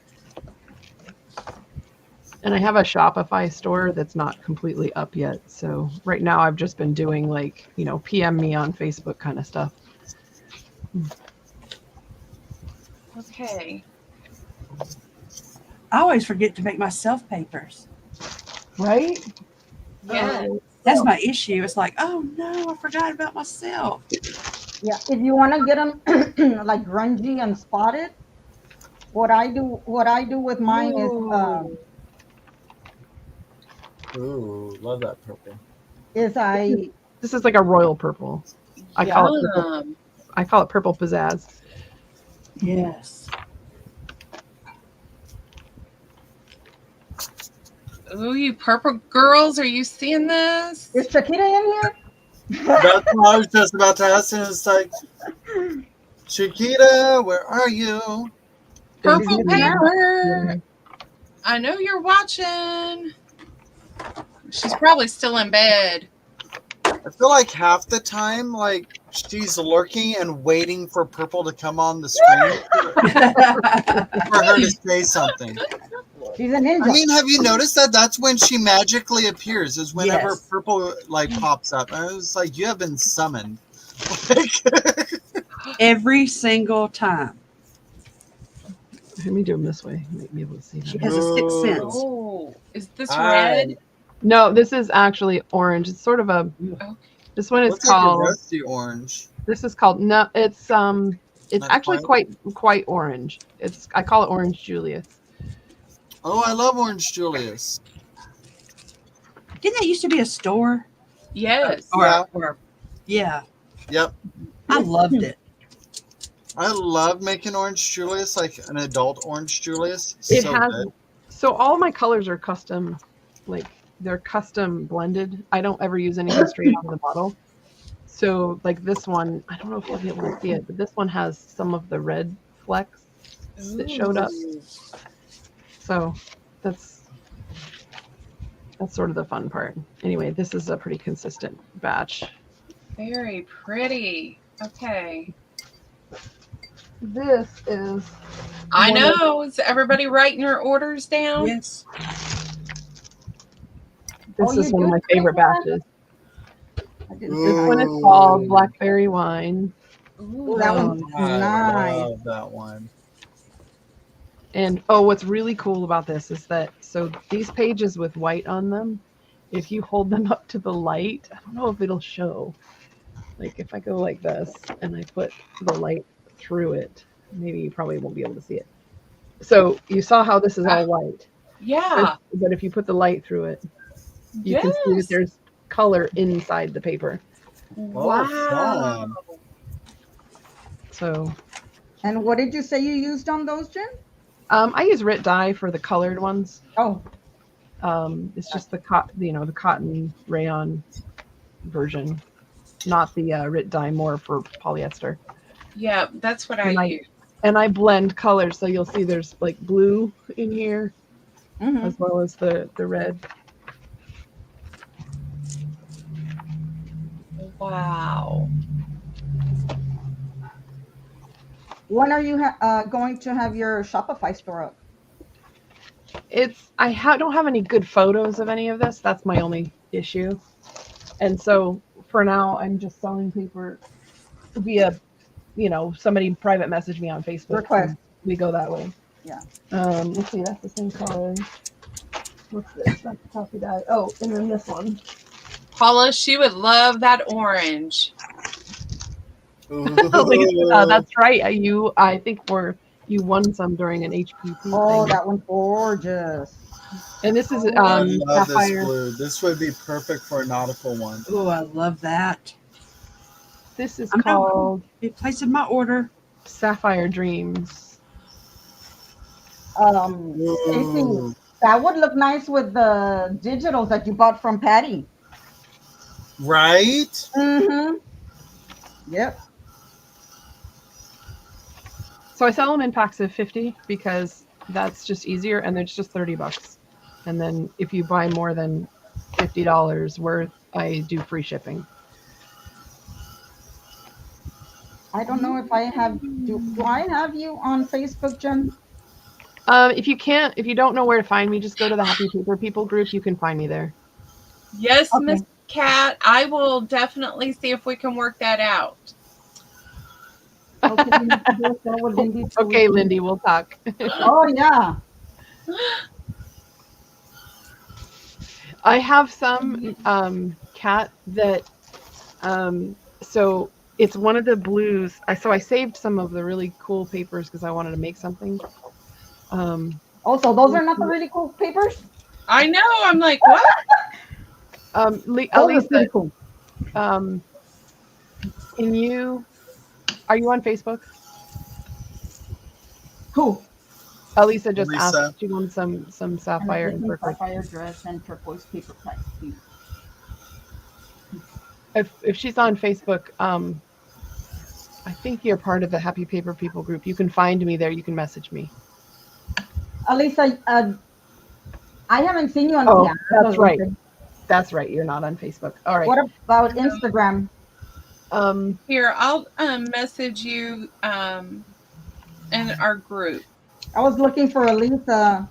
F: And I have a Shopify store that's not completely up yet. So right now I've just been doing like, PM me on Facebook kind of stuff.
B: Okay.
C: I always forget to make myself papers.
F: Right?
B: Yeah.
C: That's my issue. It's like, oh no, I forgot about myself.
D: Yeah, if you want to get them like grungy and spotted, what I do with mine
A: Ooh, love that purple.
D: is I
F: This is like a royal purple. I call it purple.
B: Yum.
F: I call it purple pizzazz.
C: Yes.
B: Ooh, you purple girls, are you seeing this?
D: is Chiquita in here?
A: That's what I was just about to ask, and it's like, Chiquita, where are you?
B: Purple
D: She's missing out.
B: paper. I know you're watching. She's probably still in bed.
A: I feel like half the time, like, she's lurking and waiting for purple to come on the screen for her to say something.
D: She's a ninja.
A: I mean, have you noticed that? That's when she magically appears, is whenever
C: Yes.
A: purple, like, pops up. And it's like, you have been summoned.
C: Every single time.
F: Let me do them this way. Make me able to see
C: She
F: that.
C: has a sixth sense.
B: Oh, is this
A: I-
B: red?
F: No, this is actually orange. It's sort of a.
B: Okay.
F: This one is
A: Looks like a
F: called.
A: rusty orange.
F: This is called. No, it's
A: Not
F: actually quite orange. I call it Orange Julius.
A: Oh, I love Orange Julius.
C: Didn't that used to be a store?
B: Yes.
A: Yeah.
C: Yeah.
A: Yep.
C: I loved it.
A: I love making Orange Julius, like an adult Orange Julius.
F: It
A: So
F: has.
A: good.
F: So all my colors are custom, like they're custom blended. I don't ever use anything straight out of the bottle. So like this one, I don't know if you'll be able to see it, but this one has some of the red flecks that showed up.
B: Ooh.
F: So that's sort of the fun part. Anyway, this is a pretty consistent batch.
B: Very pretty. Okay.
F: This is
B: I
F: one of-
B: know. Is everybody writing your orders down?
C: Yes.
F: this
D: you
F: is one of
D: do
F: my
D: make
F: favorite
D: that?
F: batches.
D: I didn't
F: This
D: see
F: one
D: that.
F: is called Blackberry Wine.
B: Ooh.
D: That one's
A: I
D: nice.
A: love that one.
F: And oh, what's really cool about this is that so these pages with white on them, if you hold them up to the light, I don't know if it'll show. Like if I go like this and I put the light through it, maybe you probably won't be able to see it. So you saw how this is all white.
B: Yeah.
F: But if you put the light through it, you can see that
B: Yes.
F: there's color inside the paper.
B: Wow.
A: fun.
F: So
D: And what did you say you used on those, Jen?
F: I use Rit dye for the colored ones.
D: Oh,
F: It's just the the cotton rayon version, not the Rit dye, more for polyester.
B: Yeah, that's what I
F: And
B: use.
F: And I blend colors, so you'll see there's like blue in here
D: mhm.
F: as well as the red.
B: Wow.
D: When are you going to have your Shopify store up?
F: I don't have any good photos of any of this. That's my only issue. And so for now, I'm just selling paper via, somebody private message me on Facebook.
D: Request.
F: And we go that way.
D: Yeah.
F: Let's see, that's the same color. What's this? That's the coffee dye. Oh, and then this one.
B: Paula, she would love that orange.
F: That's right. I think you won some during an HPP
D: Oh,
F: thing.
D: that one's gorgeous.
F: And this is
A: I love this
F: sapphire.
A: blue. This would be perfect for a nautical one.
C: Oh, I love that.
F: This is
C: I'm not-
F: called
C: Be placing my order.
F: Sapphire Dreams.
A: Ooh.
D: That would look nice with the digitals that you bought from Patty.
A: Right?
D: Mm-hmm. Yep.
F: So I sell them in packs of 50 because that's just easier, and it's just $30. And then if you buy more than $50 worth, I do free shipping.
D: I don't know if I have. Do I have you on Facebook, Jen?
F: If you don't know where to find me, just go to the Happy Paper People group. You can find me there.
B: Yes,
D: Okay.
B: Miss Cat. I will definitely see if we can work that out.
D: Okay, we need to do so with Lyndee too.
F: Okay, Lyndee, we'll talk.
D: Oh yeah.
F: I have some cat that so it's one of the blues. I saved some of the really cool papers because I wanted to make something.
D: Also, those are not the really cool papers.
B: I know. I'm like, what?
D: Those are
F: Elisa,
D: pretty cool.
F: are you on Facebook?
D: Who?
F: Elisa just
A: Lisa.
F: asked if she wants some sapphire and turquoise.
D: Sapphire dress and turquoise paper type.
F: If she's on Facebook, I think you're part of the Happy Paper People group. You can find me there. You can message me.
D: Alisa, I haven't seen you on.
F: Oh,
D: yeah,
F: that's right. That's right. You're not on Facebook. All right.
D: What about Instagram?
B: Here, I'll message you in our group.
D: I was looking for Alisa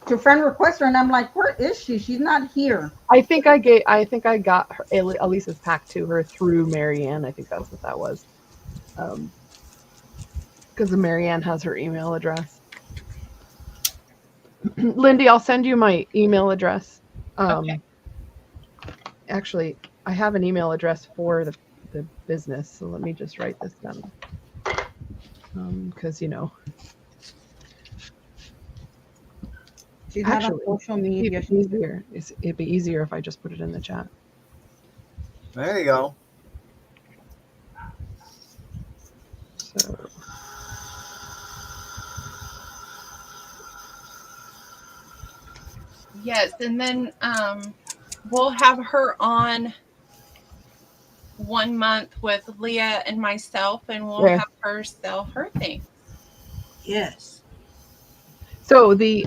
D: to friend request her, and I'm like, where is she? She's not here.
F: I think I got her, Elisa's pack to her through Marianne. I think that's what that was. Because Marianne has her email address. Lyndee, I'll send you my email address.
B: Okay.
F: Actually, I have an email address for the business, so let me just write this down. Because
D: She's not on
F: actually,
D: social media.
F: it'd be easier if I just put it in the chat.
A: There you go.
F: So.
B: Yes, and then we'll have her on 1 month with Leah and myself, and we'll
F: Yeah.
B: have her sell her things.
C: Yes.
F: So the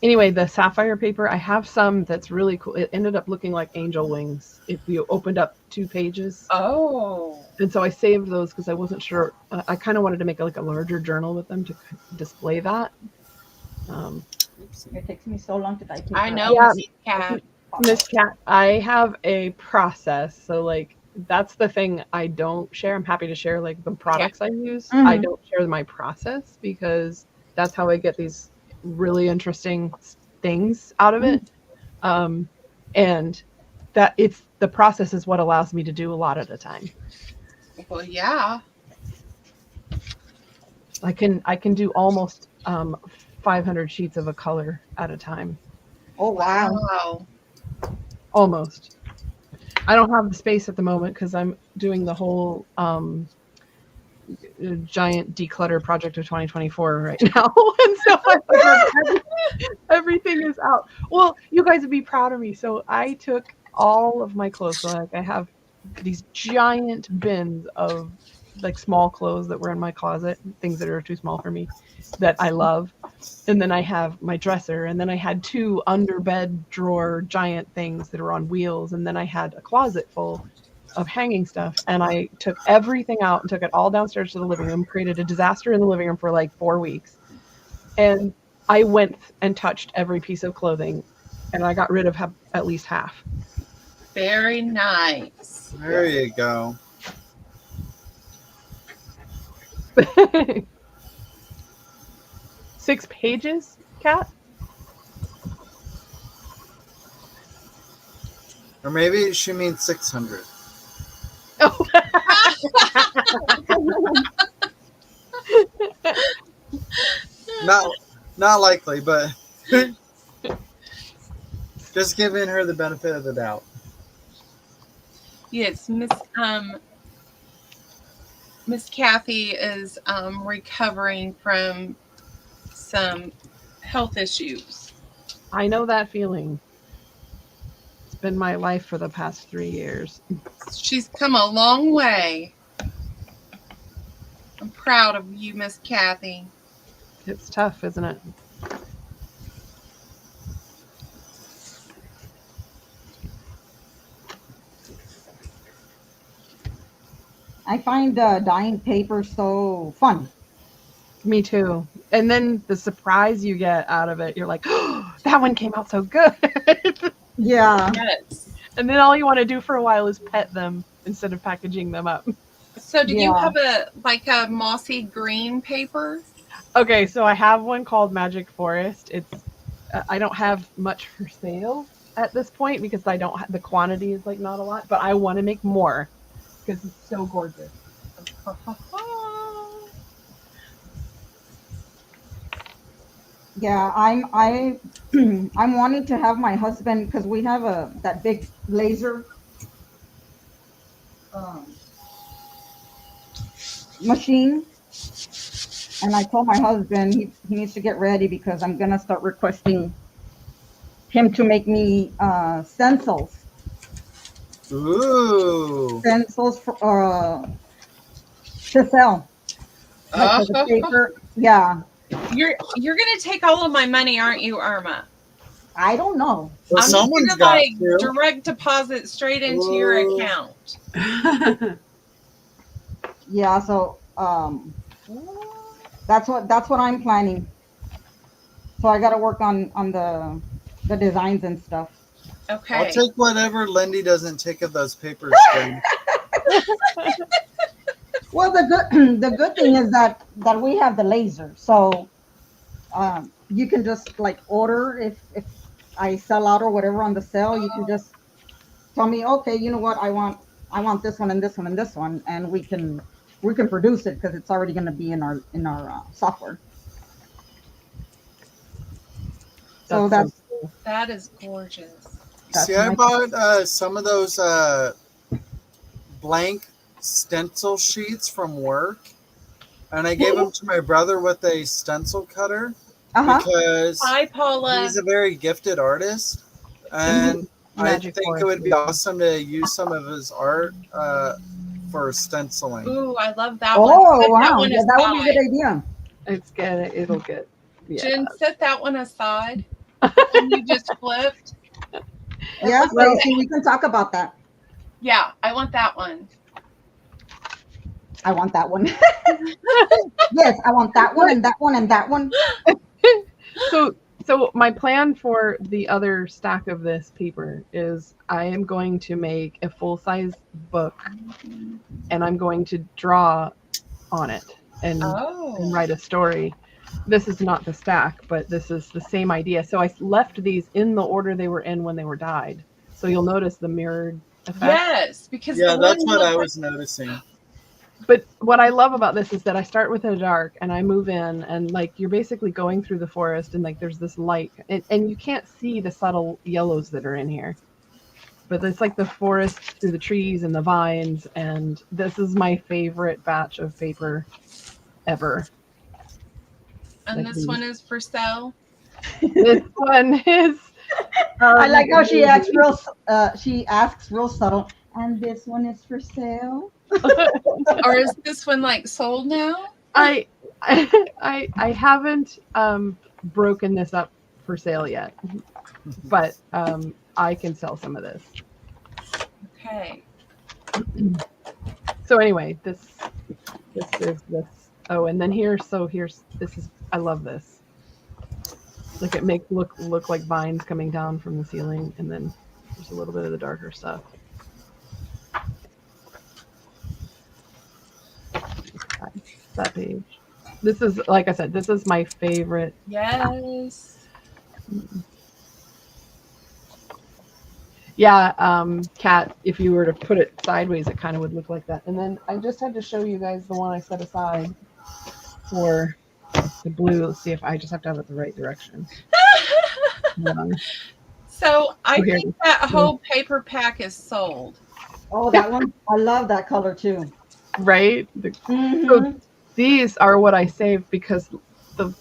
F: anyway, the sapphire paper, I have some that's really cool. It ended up looking like angel wings if you opened up 2 pages.
B: Oh.
F: And so I saved those because I wasn't sure. I kind of wanted to make like a larger journal with them to display that.
D: It takes me so long to type.
B: I know,
F: Yeah.
B: Miss Cat.
F: Miss Cat, I have a process. So like that's the thing I don't share. I'm happy to share like the products I use. I
D: Mhm.
F: don't share my process because that's how I get these really interesting things out of it. And that it's the process is what allows me to do a lot at a time.
B: Well, yeah.
F: I can do almost 500 sheets of a color at a time.
D: Oh wow.
B: Wow.
F: Almost. I don't have the space at the moment because I'm doing the whole giant declutter project of 2024 right now. And so everything is out. Well, you guys would be proud of me. So I took all of my clothes. So like I have these giant bins of like small clothes that were in my closet, things that are too small for me that I love. And then I have my dresser, and then I had 2 under bed drawer giant things that are on wheels, and then I had a closet full of hanging stuff, and I took everything out and took it all downstairs to the living room, created a disaster in the living room for like 4 weeks. And I went and touched every piece of clothing, and I got rid of at least half.
B: Very nice.
A: There you go.
F: 6 pages, Kat?
A: Or maybe she means 600.
F: Oh.
A: Not likely, but just giving her the benefit of the doubt.
B: Yes, Miss Kathy is recovering from some health issues.
F: I know that feeling. It's been my life for the past 3 years.
B: She's come a long way. I'm proud of you, Miss Kathy.
F: It's tough, isn't it?
D: I find dyeing paper so fun.
F: Me too. And then the surprise you get out of it, you're like, oh, that one came out so good.
D: Yeah.
B: Yes.
F: And then all you want to do for a while is pet them instead of packaging them up.
B: So do you
D: Yeah.
B: have a mossy green paper?
F: Okay, so I have one called Magic Forest. It's I don't have much for sale at this point because I don't the quantity is like not a lot, but I want to make more because it's so gorgeous.
D: Yeah, I'm wanting to have my husband because we have that big laser machine, and I told my husband he needs to get ready because I'm gonna start requesting him to make me stencils
A: Ooh.
D: for to sell. Like for the paper. Yeah,
B: You're gonna take all of my money, aren't you, Irma?
D: I don't know.
A: Well,
B: I'm
A: someone's
B: just
A: got
B: gonna
A: to.
B: direct deposit straight into your
A: Ooh.
B: account.
D: Yeah, so that's what I'm planning. So I got to work on the designs and stuff.
B: Okay.
A: I'll take whatever Lyndee doesn't take of those papers. Then.
D: Well, the good thing is that we have the laser, so you can just like order if I sell out or whatever on the sale, you can just tell me, okay, you know what, I want this one and this one and this one, and we can produce it because it's already going to be in our software. So that's
F: cool.
B: That is gorgeous.
A: See, I bought some of those blank stencil sheets from work, and I gave them to my brother with a stencil cutter because
B: Hi, Paula.
A: he's a very gifted artist, and
F: Magic
A: I think it
F: forest.
A: would be awesome to use some of his art for stenciling.
B: Ooh, I love that one.
D: Oh
B: Set that
D: wow,
B: one
D: yeah, that would be a
B: aside.
D: good idea.
F: It's good. It'll get. Yeah.
B: Jen, set that one aside. The one you just flipped.
D: Yeah,
F: Well-
D: Stacy, we can talk about that.
B: Yeah, I want that one.
D: I want that one. Yes, I want that one and that one and that one.
F: So my plan for the other stack of this paper is I am going to make a full-size book, and I'm going to draw on it and
B: Oh.
F: write a story. This is not the stack, but this is the same idea. So I left these in the order they were in when they were dyed. So you'll notice the mirrored effect.
B: Yes, because
A: Yeah,
B: the
A: that's
B: one
A: what I
B: looked
A: was noticing.
F: But what I love about this is that I start with a dark and I move in, and like you're basically going through the forest, and like there's this light, and you can't see the subtle yellows that are in here, but it's like the forest through the trees and the vines. And this is my favorite batch of paper ever.
B: and
F: like
B: this
F: these.
B: one is for sale.
F: This one is
D: I like how she asks real subtle. And this one is for sale.
B: Or is this one like sold now?
F: I haven't broken this up for sale yet, but I can sell some of this.
B: Okay.
F: So anyway, this is this. Oh, and then here's this is, I love this. Like it makes look like vines coming down from the ceiling, and then there's a little bit of the darker stuff. That page. This is, like I said, this is my favorite.
B: Yes.
F: Yeah, Kat, if you were to put it sideways, it kind of would look like that. And then I just had to show you guys the one I set aside for the blue. Let's see if I just have to have it the right direction.
B: So I
F: here.
B: think that whole paper pack is sold.
D: Oh, that one. I love that color too.
F: Right?
D: Mhm.
F: So these are what I saved because the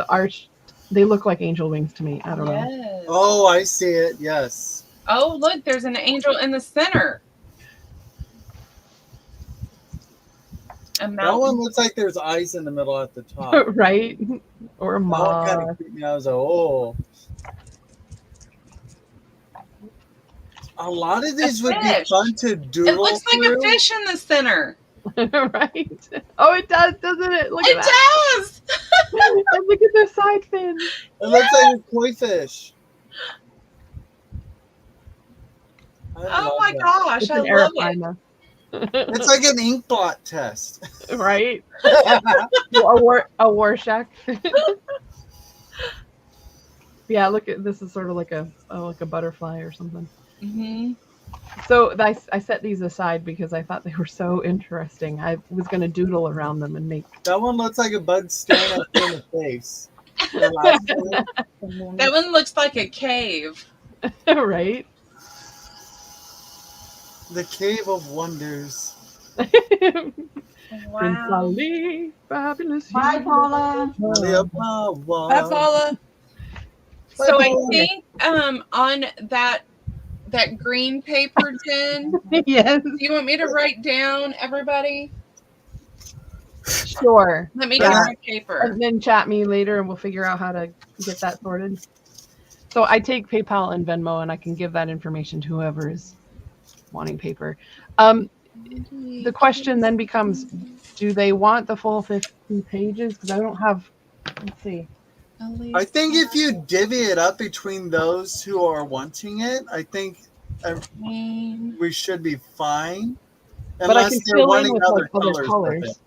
F: arch, they look like angel wings to me. I don't know.
B: Yes.
A: Oh, I see it. Yes.
B: Oh, look, there's an angel in the center. A
A: That one
B: mountain.
A: looks like there's eyes in the middle at the top.
F: Right? Or a
A: That one
F: moth.
A: kind of creeped me out. I was like, oh. A lot of these would be
B: fish.
A: fun to doodle
B: It looks like
A: through.
B: a fish in the center.
F: Right? Oh, it does, doesn't it? Look
B: It
F: at that.
B: does.
F: And look at the side fin.
A: It looks like a koi fish. I
B: Oh
A: love
B: my
A: that.
B: gosh,
F: It's
B: I
F: an
B: love it.
F: Arapaima.
A: It's like an ink blot test.
F: Right? A Warshak. Yeah, look at this is sort of like a butterfly or something.
B: Mm-hmm.
F: So I set these aside because I thought they were so interesting. I was going to doodle around them and make.
A: That one looks like a bug staring at you in the face. The last one.
B: That one looks like a cave.
F: Right?
A: The Cave of Wonders.
F: Prince
B: Wow.
F: Ali, fabulous.
D: Bye,
F: you.
D: Paula.
A: Malia Paula.
B: Bye, Paula.
A: Bye,
B: So I
A: Paula.
B: think on that green paper, Jen,
F: Yes,
B: do you want me to write down everybody?
F: sure.
B: Let me
A: Yeah.
B: get my paper.
F: And then chat me later and we'll figure out how to get that sorted. So I take PayPal and Venmo and I can give that information to whoever is wanting paper. The question then becomes, do they want the full 50 pages? Because I don't have, let's see.
A: I think if you divvy it up between those who are wanting it, I think we should be fine.
F: But I
A: Unless
F: can
A: they're
F: fill in
A: wanting
F: with
A: other
F: like other
A: colors.
F: colors.
A: With it.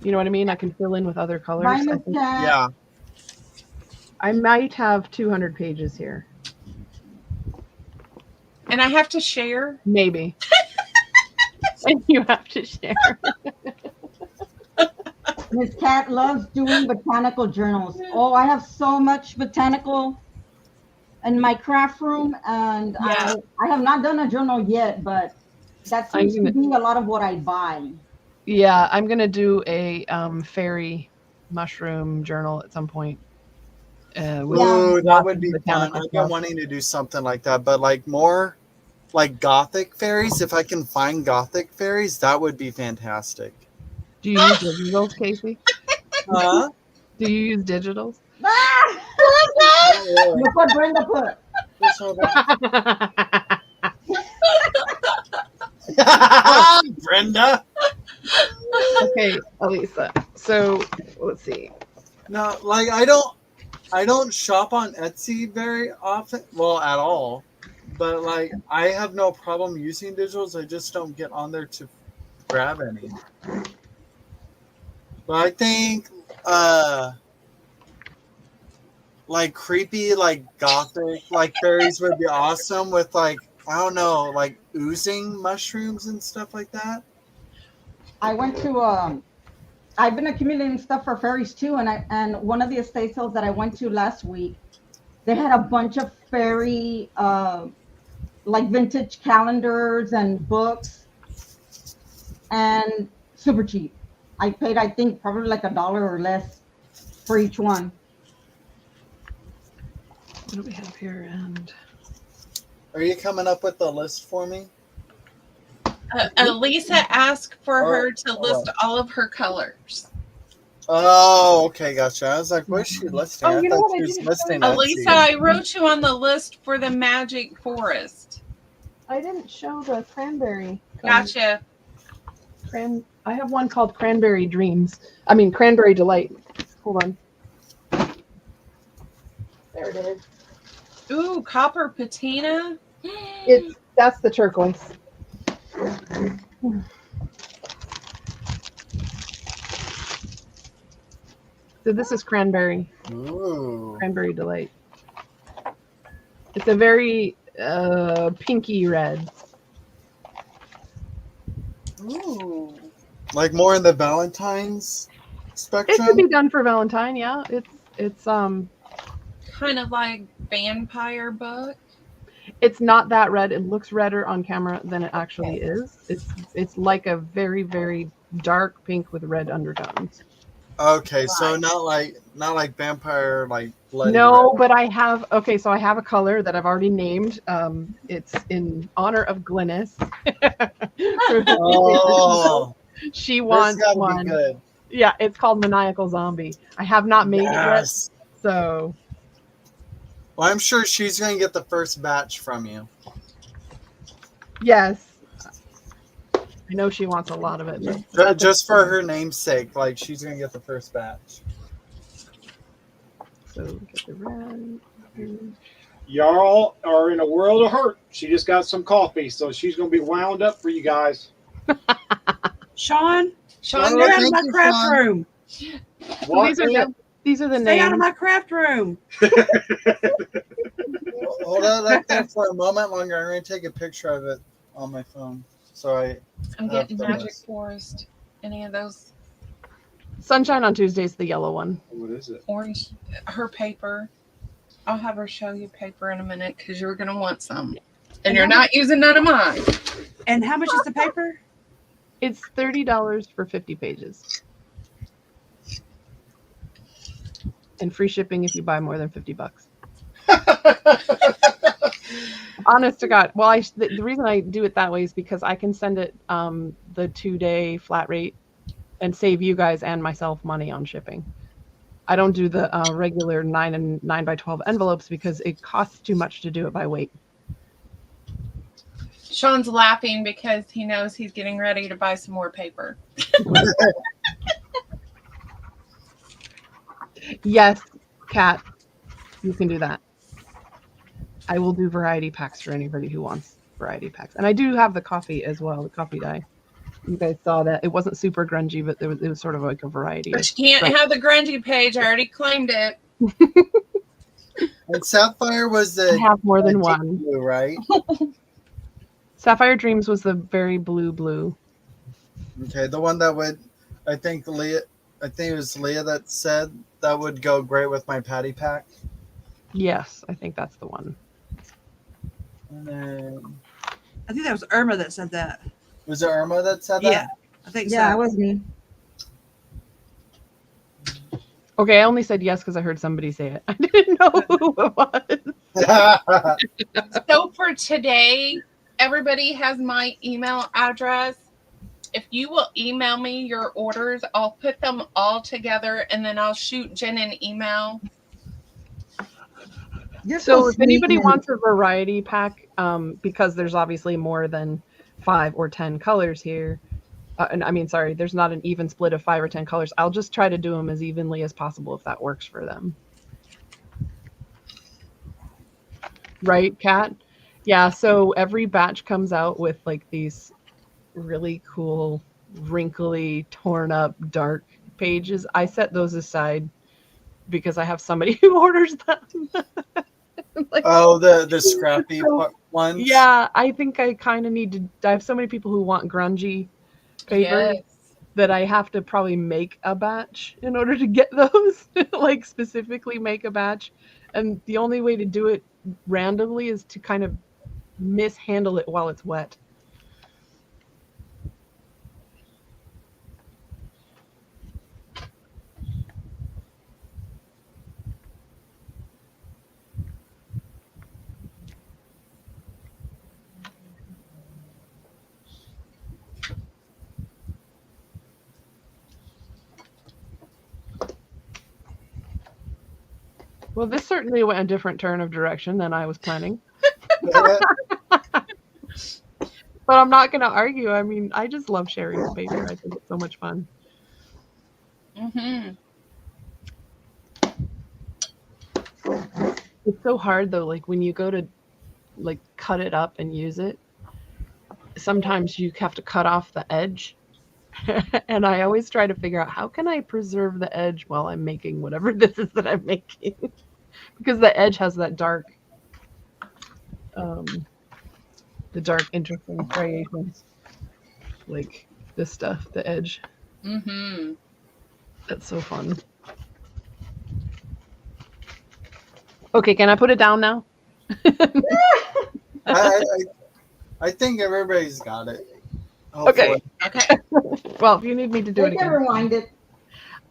F: You know what I mean? I can fill in with other colors.
D: Bye,
F: I
D: Miss
F: think
D: Cat.
A: Yeah.
F: I might have 200 pages here.
B: And I have to share.
F: Maybe. And you have to share.
D: Miss Cat loves doing botanical journals. Oh, I have so much botanical in my craft room, and
B: Yeah.
D: I have not done a journal yet, but that seems to
F: gonna-
D: be a lot of what I buy.
F: Yeah, I'm gonna do a fairy mushroom journal at some point. with
A: Ooh, that would be fun.
F: mechanical
A: I've been
F: stuff.
A: wanting to do something like that, but like more like gothic fairies. If I can find gothic fairies, that would be fantastic.
F: Do you use digitals, Casey?
A: Huh?
F: Do you use digitals?
D: Ah!
A: Not really.
D: Look what Brenda put.
A: Just hold on. Brenda.
F: Okay, Elisa. So let's see.
A: No, like I don't shop on Etsy very often. Well, at all. But like I have no problem using digitals. I just don't get on there to grab any. But I think like creepy, like gothic, like fairies would be awesome with like I don't know, like oozing mushrooms and stuff like that.
D: I went to I've been accumulating stuff for fairies too, and one of the estate sales that I went to last week, they had a bunch of fairy like vintage calendars and books, and super cheap. I paid, I think, probably like $1 or less for each one.
F: What do we have here? And
A: Are you coming up with a list for me?
B: Elisa asked for
A: Oh,
B: her to list all of her colors.
A: Oh, okay, gotcha. I was like, what's she listing?
F: Oh,
A: I
F: you know
A: thought
F: what?
A: she
F: I
A: was
F: didn't
A: listing
F: show you.
B: Elisa,
A: Etsy.
B: I wrote you on the list for the Magic Forest.
E: I didn't show the cranberry.
B: Gotcha.
F: I have one called Cranberry Dreams. I mean, Cranberry Delight. Hold on.
E: There it is.
B: Ooh, copper patina.
F: That's the turquoise. So this is Cranberry
A: Ooh.
F: Delight. It's a very pinky red.
B: Ooh.
A: Like more in the Valentine's
F: It
A: spectrum?
F: could be done for Valentine, yeah. It's
B: Kind of like vampire book.
F: it's not that red. It looks redder on camera than it actually is. It's like a very, very dark pink with red undertones.
A: Okay, so not like vampire like bloody
F: No,
A: red.
F: but I have so I have a color that I've already named. It's in honor of Glynis.
A: Oh,
F: She
A: this
F: wants
A: gotta
F: one.
A: be good.
F: Yeah, it's called Maniacal Zombie. I have not made it yet,
A: Yes.
F: so
A: Well, I'm sure she's gonna get the first batch from you.
F: yes. I know she wants a lot of it.
A: Just for her namesake, like she's gonna get the first batch.
F: So get the red.
G: Y'all are in a world of hurt. She just got some coffee, so she's gonna be wound up for you guys.
C: Shaun,
B: Shaun,
C: stay out of
A: thank
C: my
A: you,
C: craft
A: Shaun.
C: room.
G: What?
F: These are the
C: Stay out of
F: names.
C: my craft room.
A: Hold it up there for a moment longer. I'm gonna take a picture of it on my phone. So
B: I'm getting
A: the
B: Magic
A: list.
B: Forest. Any of those
F: Sunshine on Tuesday's the yellow one.
G: What is it?
B: orange, her paper. I'll have her show you paper in a minute because you're going to want some. And you're not using none of mine.
C: And how much is the paper?
F: It's $30 for 50 pages. And free shipping if you buy more than $50. Honest to God. Well, the reason I do it that way is because I can send it the 2-day flat rate and save you guys and myself money on shipping. I don't do the regular 9 by 12 envelopes because it costs too much to do it by weight.
B: Shaun's laughing because he knows he's getting ready to buy some more paper.
F: Yes, Kat, you can do that. I will do variety packs for anybody who wants variety packs. And I do have the coffee as well, the coffee dye. You guys saw that. It wasn't super grungy, but it was sort of like a variety.
B: But you can't have the grungy page. I already claimed it.
A: And Sapphire was
F: I
A: the
F: have more than
A: deep
F: one.
A: blue, right?
F: Sapphire Dreams was the very blue.
A: Okay, the one that would, I think it was Leah that said that would go great with my patty pack.
F: Yes, I think that's the one.
A: And then,
C: I think that was Irma that said that.
A: was it Irma that said
C: Yeah,
A: that?
C: I think
D: Yeah, it
C: so.
D: was me.
F: Okay, I only said yes because I heard somebody say it. I didn't know who it was.
B: So for today, everybody has my email address. If you will email me your orders, I'll put them all together and then I'll shoot Jenn an email.
D: You're
F: So if
D: sweet,
F: anybody
D: Lynn.
F: wants a variety pack, because there's obviously more than 5 or 10 colors here, and I mean, sorry, there's not an even split of 5 or 10 colors. I'll just try to do them as evenly as possible if that works for them. Right, Kat? Yeah, so every batch comes out with like these really cool, wrinkly, torn up, dark pages. I set those aside because I have somebody who orders them. Like,
A: Oh, the scrappy ones.
F: yeah, I think I kind of need to. I have so many people who want grungy paper
B: Yes.
F: that I have to probably make a batch in order to get those. Like specifically make a batch, and the only way to do it randomly is to kind of mishandle it while it's wet. Well, this certainly went a different turn of direction than I was planning. But I'm not going to argue. I mean, I just love sharing the paper. I think it's so much fun.
B: Mm-hmm.
F: It's so hard though, like when you go to like cut it up and use it, sometimes you have to cut off the edge. And I always try to figure out how can I preserve the edge while I'm making whatever this is that I'm making. Because the edge has that dark, the dark interesting striations. Like this stuff, the edge.
B: Mm-hmm.
F: That's so fun. Okay, can I put it down now?
A: I think everybody's got it. Hopefully.
B: Okay.
F: Well, if you need me to do it
D: They can
F: again.
D: rewind it.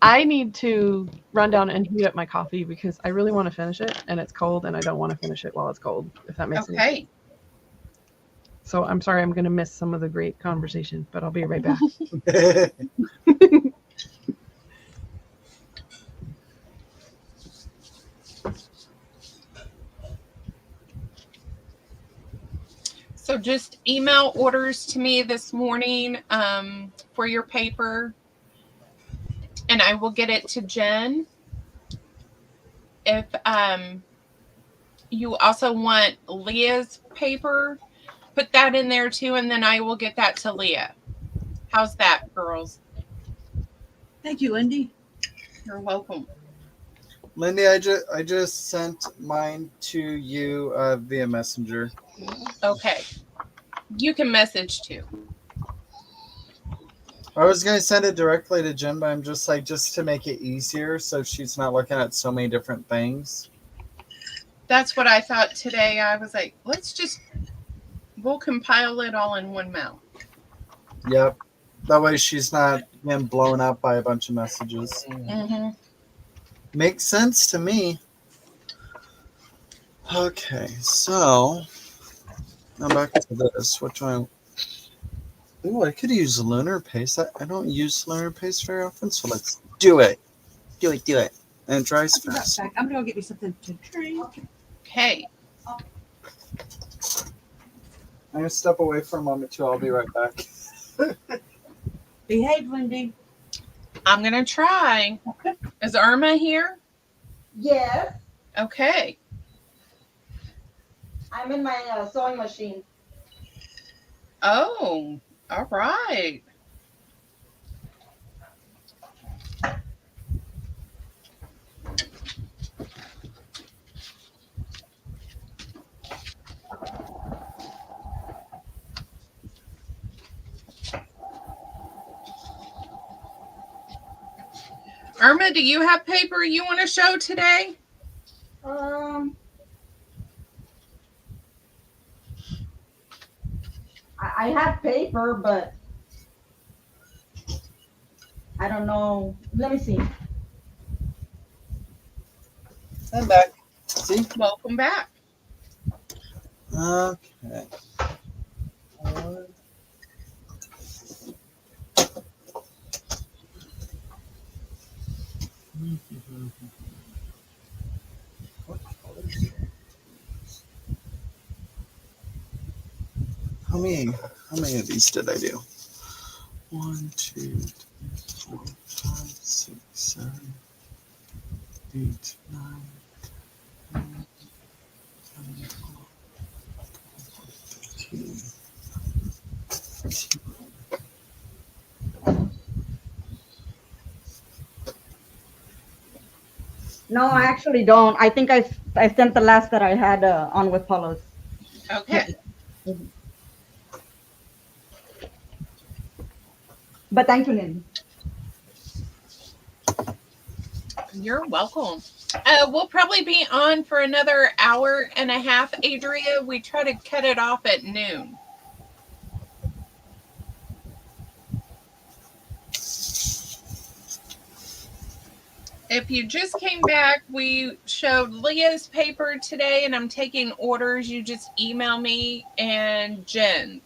F: I need to run down and heat up my coffee because I really want to finish it and it's cold and I don't want to finish it while it's cold, if that makes sense.
B: Okay.
F: So I'm sorry I'm going to miss some of the great conversation, but I'll be right back.
B: So just email orders to me this morning for your paper, and I will get it to Jenn. If you also want Leah's paper, put that in there too, and then I will get that to Leah. How's that, girls?
C: Thank you, Lyndee.
B: You're welcome.
A: Lyndee, I just sent mine to you via Messenger.
B: Okay. You can message too.
A: I was going to send it directly to Jenn, but I'm just like, just to make it easier so she's not looking at so many different things.
B: That's what I thought today. I was like, we'll compile it all in one mail.
A: Yep. That way she's not getting blown up by a bunch of messages.
B: Mm-hmm.
A: Makes sense to me. Okay, so now back to this. What do I... Ooh, I could use lunar paste. I don't use lunar paste very often, so let's do it. Do it. And it dries
C: I'll be right
A: fast.
C: back. I'm gonna go get me something to drink.
B: Okay.
A: I'm going to step away for a moment, too. I'll be right back.
C: Behave, Lyndee.
B: I'm going to try. Is Irma here?
D: Yes,
B: Okay.
D: I'm in my sewing machine.
B: Oh, all right. Irma, do you have paper you want to show today?
D: I have paper, but I don't know. Let me see.
A: I'm back. See?
B: Welcome back.
A: Okay. How many of these did I do? 1, 2, 3, 4, 5, 6, 7, 8, 9, 10, 13.
D: No, I actually don't. I think I sent the last that I had on with Paula's.
B: Okay.
D: But thank you, Lynn.
B: You're welcome. We'll probably be on for another hour and a half, Adria. We try to cut it off at noon. If you just came back, we showed Leah's paper today, and I'm taking orders. You just email me and Jenn's.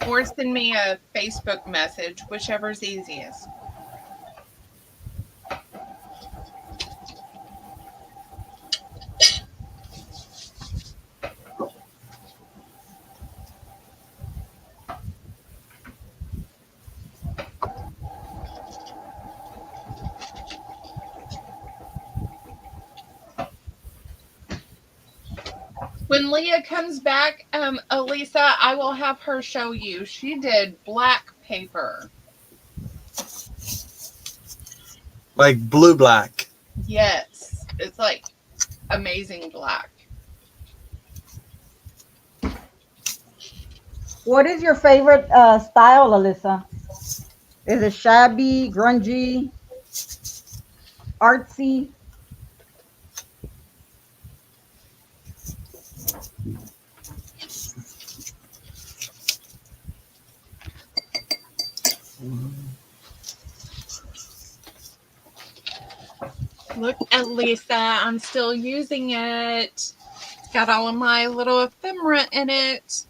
B: Or send me a Facebook message, whichever's easiest. When Leah comes back, Elisa, I will have her show you. She did black paper.
A: Like blue black.
B: Yes. It's like amazing black.
D: What is your favorite style, Alyssa? Is it shabby, grungy, artsy?
B: Look at Lisa. I'm still using it. It's got all of my little ephemera in it.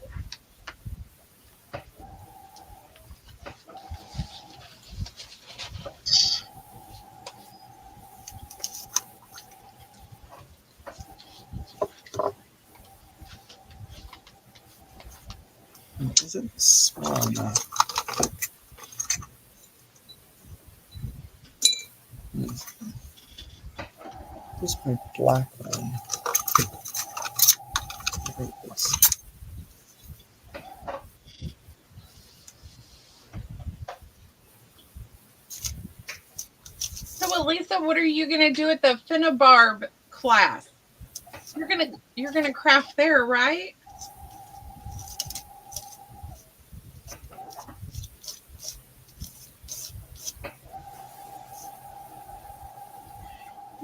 A: Isn't small enough. Where's my black one? Like this.
B: So, Elisa, what are you gonna do at the Finnabarb class? You're gonna craft there, right?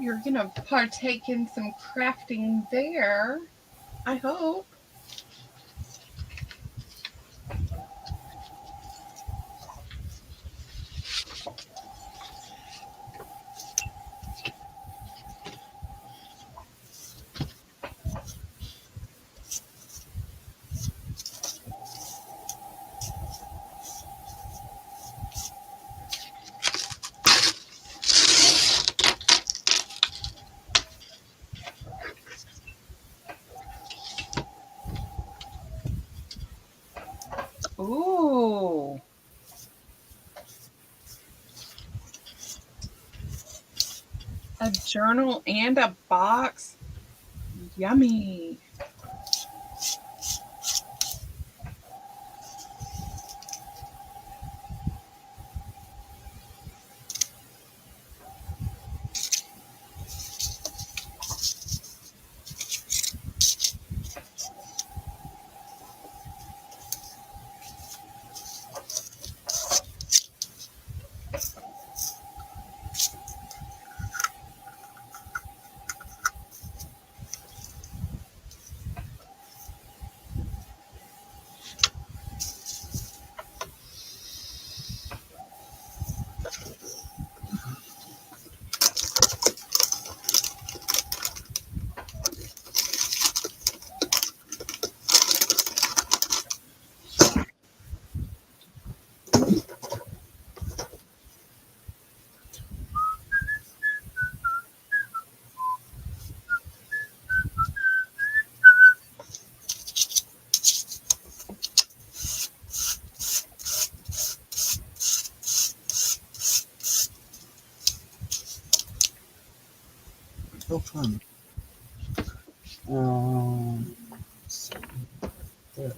B: You're gonna partake in some crafting there, I hope. Ooh. A journal and a box. Yummy.
A: so fun. There.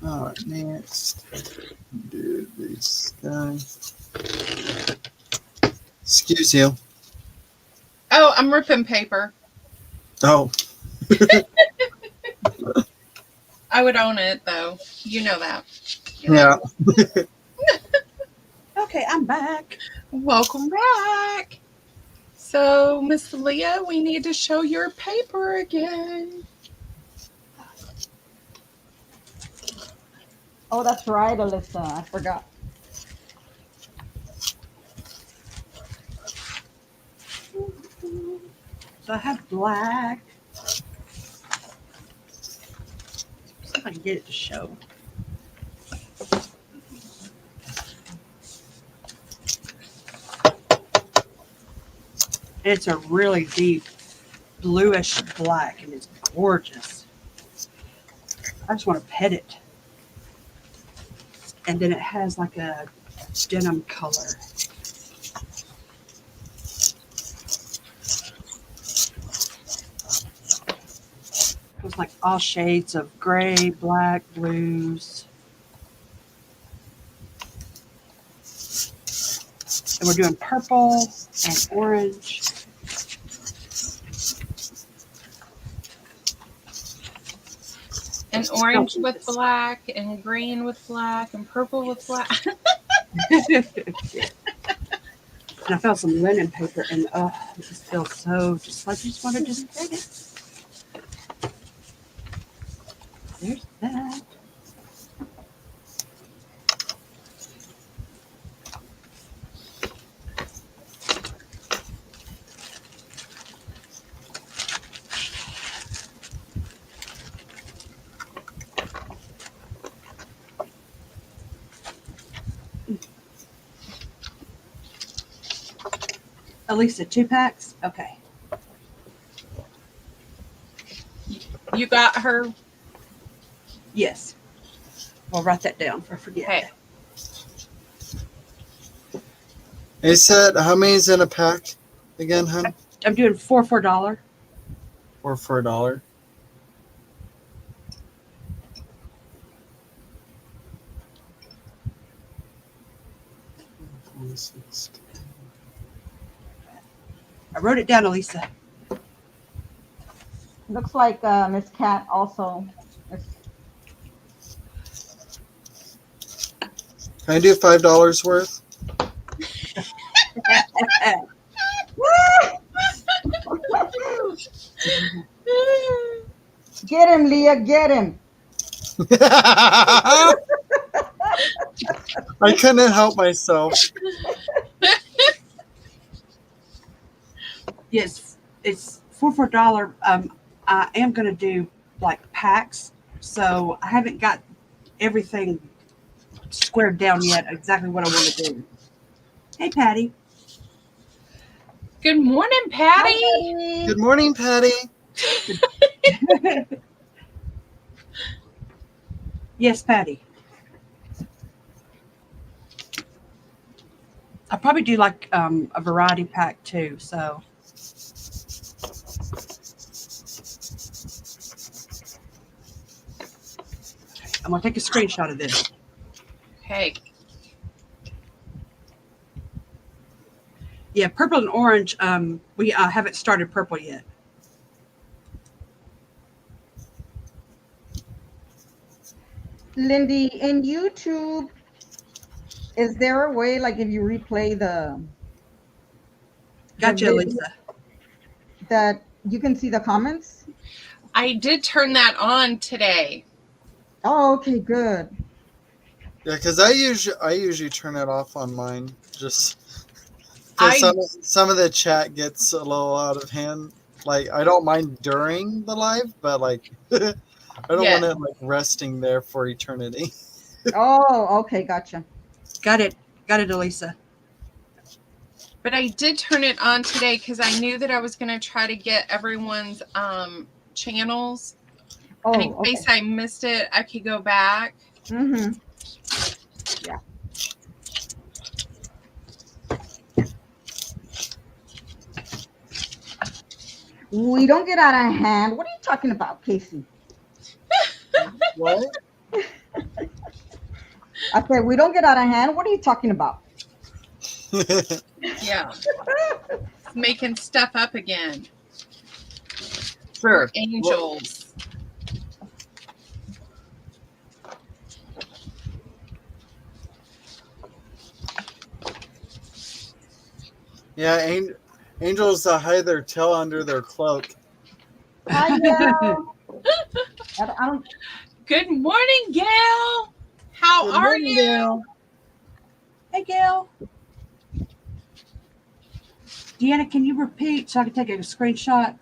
A: All right, next, do these guys. Excuse you.
B: Oh, I'm ripping paper.
A: Oh,
B: I would own it, though. You know that.
A: yeah.
C: Okay, I'm back.
B: Welcome back. So, Miss Leah, we need to show your paper again.
D: Oh, that's right, Alyssa. I forgot.
C: So I have black. See if I can get it to show. It's a really deep bluish black and it's gorgeous. I just want to pet it. And then it has like a denim color. It was like all shades of gray, black, blues. And we're doing purple and orange.
B: And orange with black, and green with black, and purple with black.
C: And I found some linen paper, and it just feels so just like you just want to just take it. There's that. At least 2 packs? Okay.
B: You got her?
C: Yes. We'll write that down for forget.
B: Okay.
A: He said, how many is in a pack again, hun?
C: I'm doing 4 for $1.
A: Or for $1?
C: I wrote it down, Elisa.
D: Looks like Miss Cat also.
A: Can I do $5 worth?
D: Get him, Leah, get him.
A: I couldn't help myself.
C: Yes, it's 4 for $1. I am going to do like packs, so I haven't got everything squared down yet. Exactly what I want to do. Hey, Patty.
B: Good morning, Patty.
D: Hi,
A: Good morning, Patty.
C: Yes, Patty. I'll probably do like a variety pack too. So I'm gonna take a screenshot of this.
B: Okay.
C: Yeah, purple and orange. We haven't started purple yet.
D: Lyndee, in YouTube, is there a way, like if you replay the
C: Gotcha,
D: video,
C: Lisa.
D: that you can see the comments?
B: I did turn that on today.
D: Oh, okay, good.
A: Yeah, because I usually turn it off on mine. Just
B: I-
A: because some of the chat gets a little out of hand. Like I don't mind during the live, but like I don't
B: Yeah.
A: want it like resting there for eternity.
D: Oh, okay, gotcha.
C: Got it, Elisa.
B: But I did turn it on today because I knew that I was going to try to get everyone's channels. And in
D: Oh,
B: case
D: okay.
B: I missed it, I could go back.
D: Mm-hmm. Yeah. We don't get out of hand. What are you talking about, Casey?
A: What?
D: I said, we don't get out of hand. What are you talking about?
B: Yeah. Making stuff up again.
A: Sure.
B: We're angels.
A: Yeah, angels hide their tail under their cloak.
D: Hi, Gail. I don't.
B: Good morning, Gail. How
A: Good
B: are
A: morning,
B: you?
A: Gail.
C: Hey, Gail. Deanna, can you repeat so I can take a screenshot?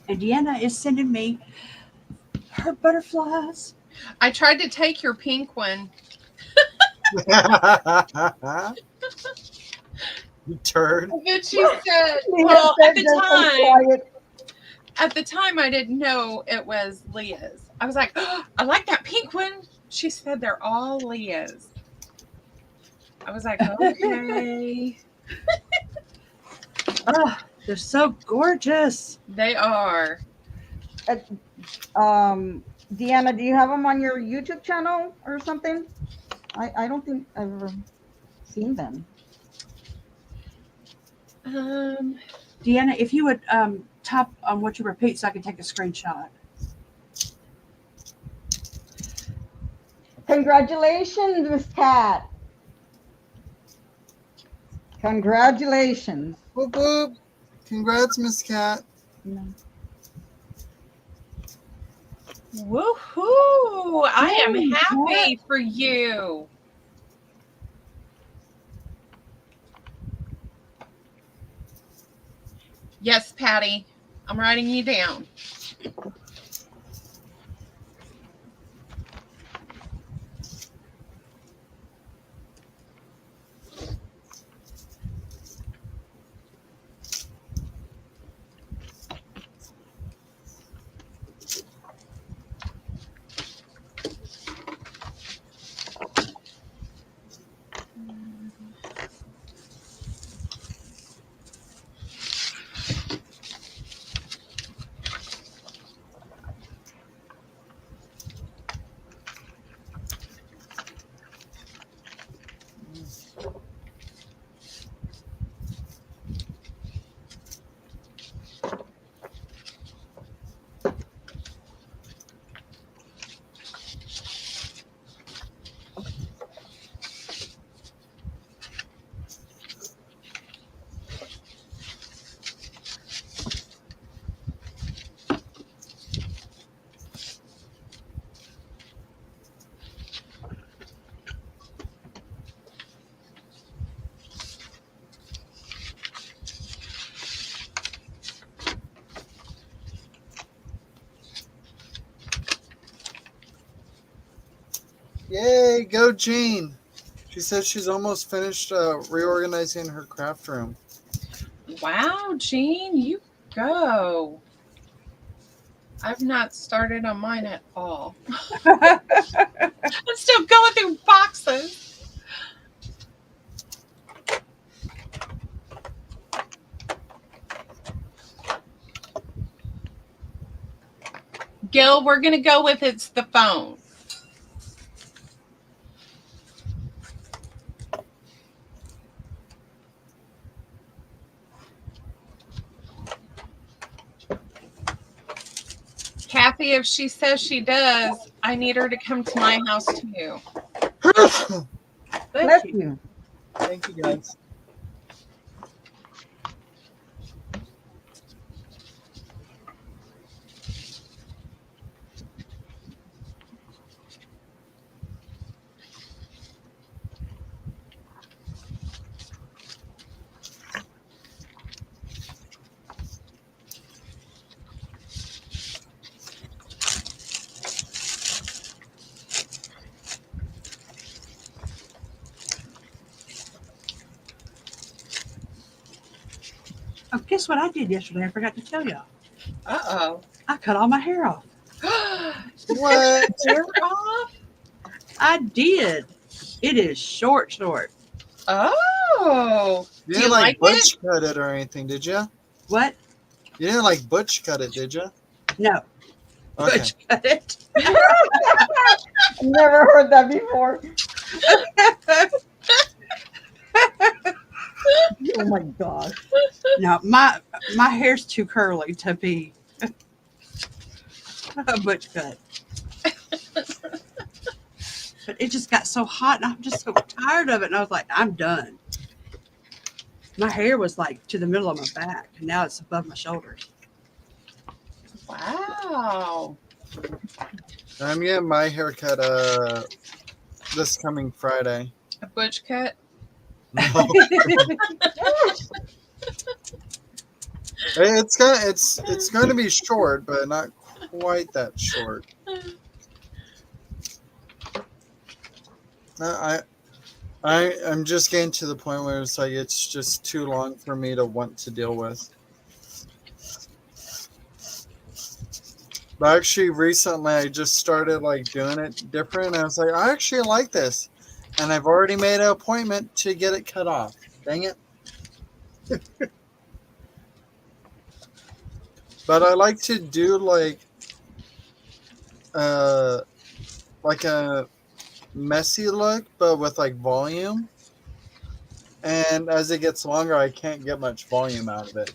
C: And Deanna is sending me her butterflies.
B: I tried to take your pink one.
A: You turd.
B: But she said,
D: Leah
B: well,
D: said just be quiet.
B: at the time, I didn't know it was Leah's. I was like, oh, I like that pink one. She said they're all Leah's. I was like, okay.
C: Oh, they're so gorgeous.
B: They are.
D: Deanna, do you have them on your YouTube channel or something? I don't think I've ever seen them.
C: Deanna, if you would tap on what you repeat so I can take a screenshot.
D: Congratulations, Miss Cat. Congratulations.
A: Whoop whoop. Congrats, Miss Cat.
B: Woohoo! I am happy for you. Yes, Patty. I'm writing you down.
A: Yay, go Jean. She says she's almost finished reorganizing her craft room.
B: Wow, Jean, you go. I've not started on mine at all. I'm still going through boxes. Gil, we're going to go with it's the phone. Kathy, if she says she does, I need her to come to my house too.
D: Bless you.
A: Thank you, guys.
C: Oh, guess what I did yesterday? I forgot to tell y'all.
B: Uh
C: I cut all my hair off.
B: oh.
A: What?
B: Hair off?
C: I did. It is short.
B: Oh.
A: You
B: Do
A: didn't
B: you like it?
A: butch cut it or anything, did you?
C: What?
A: You didn't butch cut it, did you?
C: No.
A: Okay.
C: Butch cut it.
D: Never heard that before. Oh my gosh.
C: No, my hair's too curly to be a butch cut. But it just got so hot, and I'm just so tired of it. And I was like, I'm done. My hair was like to the middle of my back, and now it's above my shoulders.
B: Wow.
A: I'm getting my haircut this coming Friday.
B: A butch cut?
A: No. It's going to be short, but not quite that short. I'm just getting to the point where it's just too long for me to want to deal with. But actually, recently I just started doing it different. I was like, I actually like this, and I've already made an appointment to get it cut off. Dang it! But I like to do like a messy look, but with volume. And as it gets longer, I can't get much volume out of it.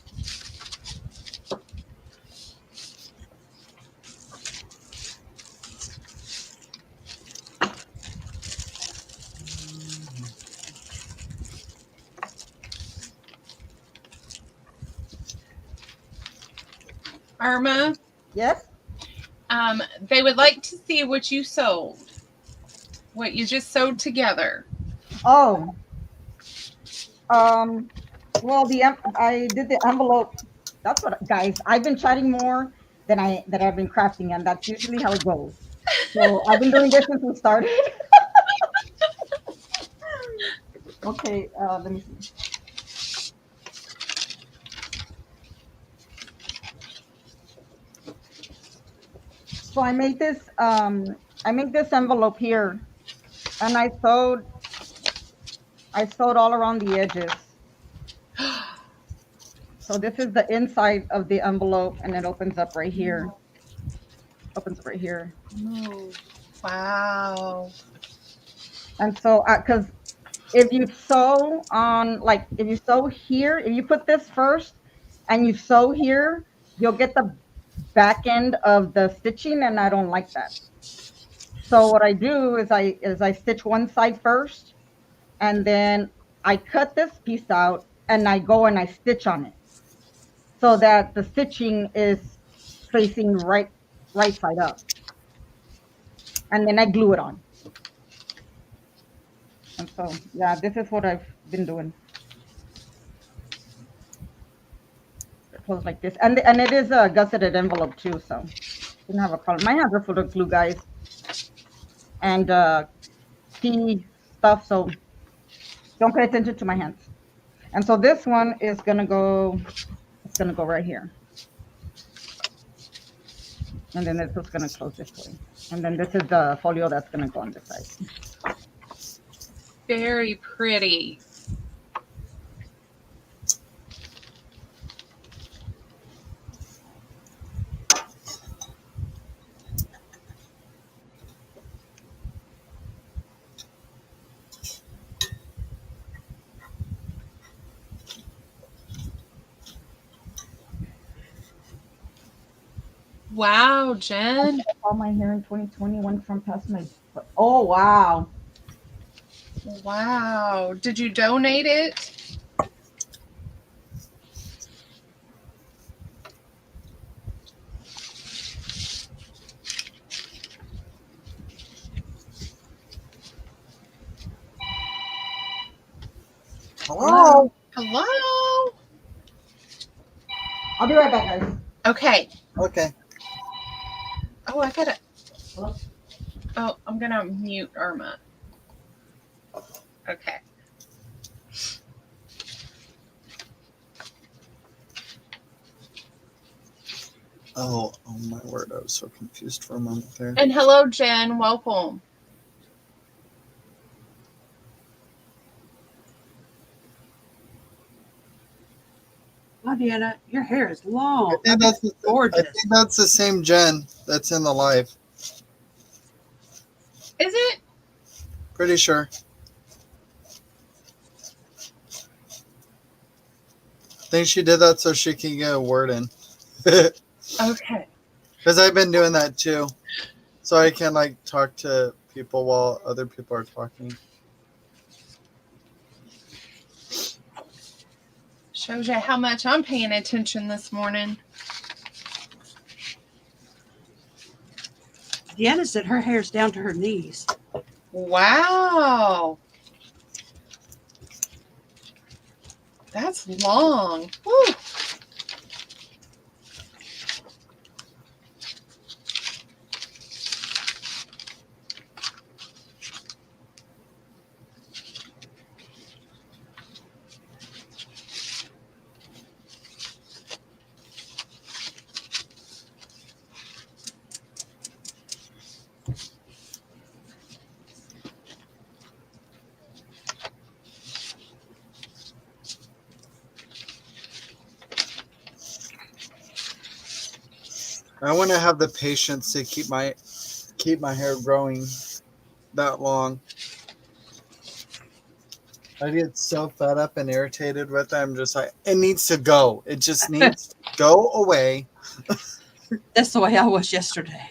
B: Irma,
D: Yes?
B: they would like to see what you sold. What you just sewed together.
D: Oh. Well, I did the envelope. That's what, guys. I've been chatting more than I've been crafting, and that's usually how it goes. So I've been doing this since we started. Okay, let me see. So I made this envelope here, and I sewed all around the edges. So this is the inside of the envelope, and it opens up right here. Opens up right here.
B: Oh, wow.
D: And so, because if you sew on, if you sew here, if you put this first and you sew here, you'll get the back end of the stitching, and I don't like that. So what I do is I stitch one side first, and then I cut this piece out, and I go and I stitch on it, so that the stitching is facing right side up. And then I glue it on. And so, yeah, this is what I've been doing. Close like this. And it is a gusseted envelope too, so didn't have a problem. My hands are full of glue, guys. And tea stuff, so don't pay attention to my hands. And so this one is gonna go, it's gonna go right here. And then this is gonna close this way. And then this is the folio that's gonna go on this side.
B: Very pretty. Wow, Jenn.
D: All my hair in 2021 from past my. Oh wow!
B: Wow. Did you donate it?
D: Hello.
B: Hello?
D: I'll be right back, guys.
B: Okay.
A: Okay.
B: Oh, I gotta.
D: Hello?
B: Oh, I'm gonna mute Irma. Okay.
A: Oh my word! I was so confused for a moment there.
B: And hello, Jenn. Welcome.
C: Wow, Deanna, your hair is long.
A: I
C: That's
A: think
C: gorgeous.
A: that's the same Jenn that's in the live.
B: Is it?
A: Pretty sure. I think she did that so she can get a word in.
B: Okay.
A: Because I've been doing that too. So I can like talk to people while other people are talking.
B: Shows you how much I'm paying attention this morning.
C: Deanna said her hair's down to her knees.
B: Wow. That's long. Woo.
A: I want to have the patience to keep my hair growing that long. I get so fed up and irritated with it. I'm just like, it needs to go. It just needs to go away.
C: That's the way I was yesterday.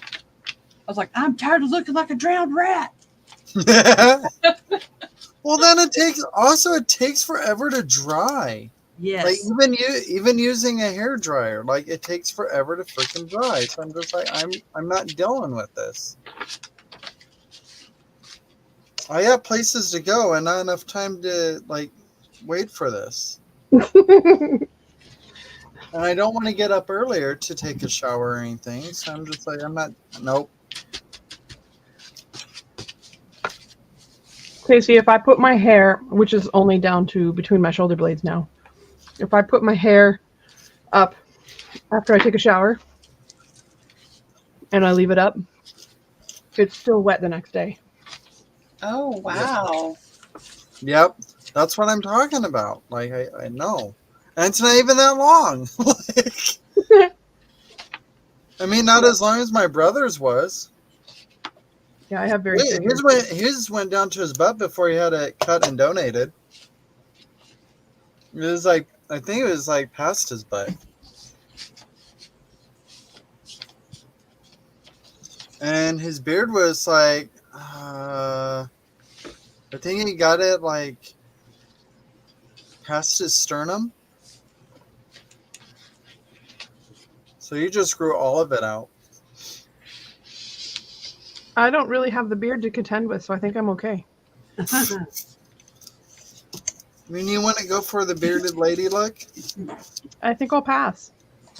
C: I was like, I'm tired of looking like a drowned rat.
A: Well, then it takes forever to dry.
C: Yes.
A: Like even using a hair dryer, like it takes forever to freaking dry. So I'm just like, I'm not dealing with this. I got places to go and not enough time to like wait for this. And I don't want to get up earlier to take a shower or anything. So I'm just like, nope.
F: Casey, if I put my hair, which is only down to between my shoulder blades now, if I put my hair up after I take a shower and I leave it up, it's still wet the next day.
B: Oh, wow.
A: Yep. That's what I'm talking about. Like I know. And it's not even that long. I mean, not as long as my brother's was.
F: Yeah, I have very thin hair.
A: His went down to his butt before he had it cut and donated. It was like, I think it was like past his butt. And his beard was like, I think he got it like past his sternum. So you just grew all of it out.
F: I don't really have the beard to contend with, so I think I'm okay.
A: I mean, you want to go for the bearded lady look?
F: I think I'll pass.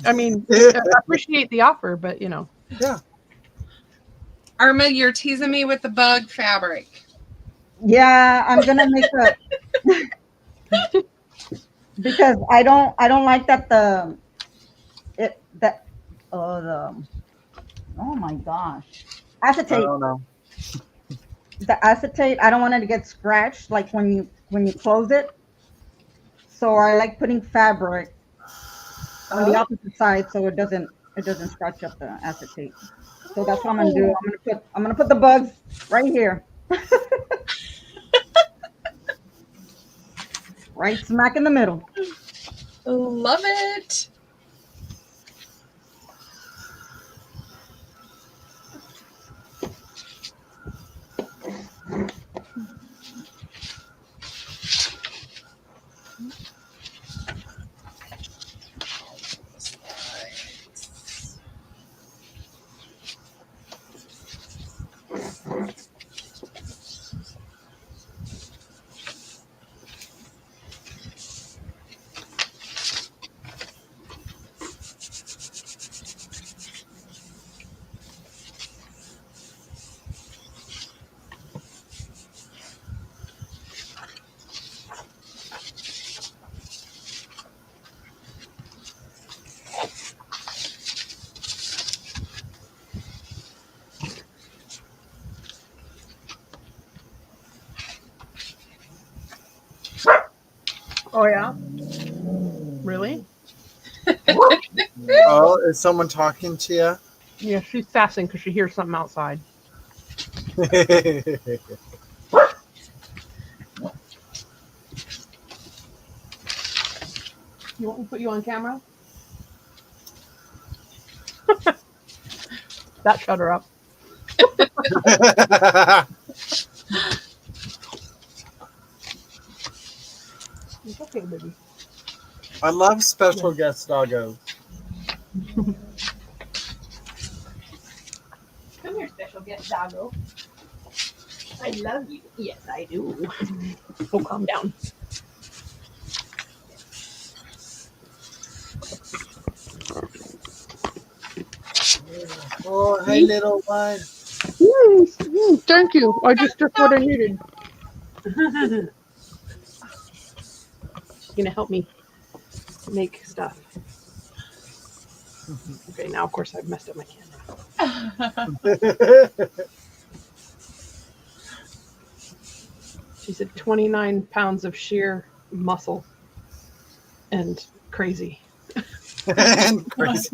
F: I mean, I appreciate the offer, but you know.
A: Yeah.
B: Irma, you're teasing me with the bug fabric.
D: Yeah, I'm gonna make a because I don't like that oh my gosh, acetate.
A: I don't know.
D: The acetate, I don't want it to get scratched like when you close it. So I like putting fabric on the opposite side so it doesn't scratch up the acetate. So that's what I'm gonna do. I'm gonna put the bugs right here. Right smack in the middle.
B: Love it.
F: Oh yeah. Really?
A: Oh, is someone talking to you?
F: Yeah, she's sassing because she hears something outside. You want me to put you on camera? That shut her up. It's okay, baby.
A: I love special guest doggos.
F: Come here, special guest doggo. I love you. Yes, I do. Oh, calm down.
A: Oh, hey, little one.
F: Yes, thank you. I just took what I needed. She's gonna help me make stuff. Okay, now of course I've messed up my camera. She said 29 pounds of sheer muscle and crazy.
A: And crazy.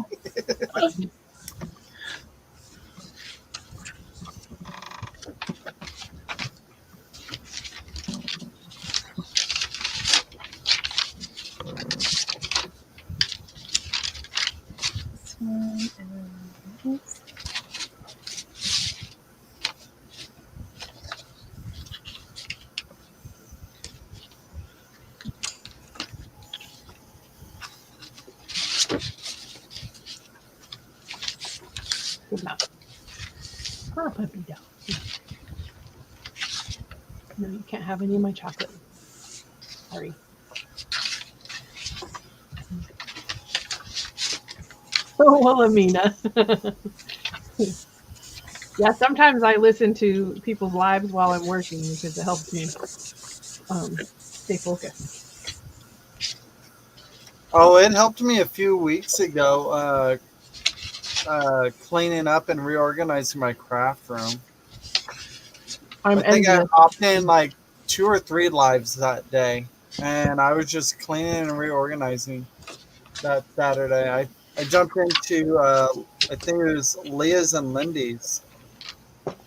F: Good enough. Her puppy down. No, you can't have any of my chocolate. Sorry. Oh, well, Amina. Yeah, sometimes I listen to people's lives while I'm working because it helps me stay focused.
A: Oh, it helped me a few weeks ago cleaning up and reorganizing my craft room.
F: I'm
A: I think
F: envious.
A: I hopped in like 2 or 3 lives that day, and I was just cleaning and reorganizing that Saturday. I jumped into I think it was Leah's and Lyndee's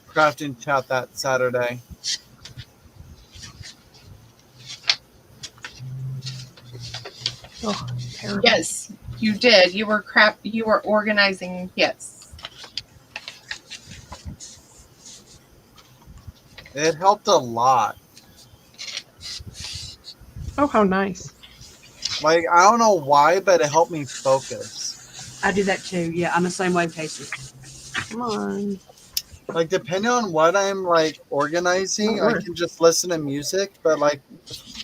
A: crafting chat that Saturday.
F: Oh, terrible.
B: Yes, you did. You were organizing. Yes.
A: It helped a lot.
F: Oh, how nice.
A: Like, I don't know why, but it helped me focus.
C: I do that too. Yeah, I'm the same way, Casey.
F: Come on.
A: Like, depending on what I'm like organizing, I can just listen to music, but like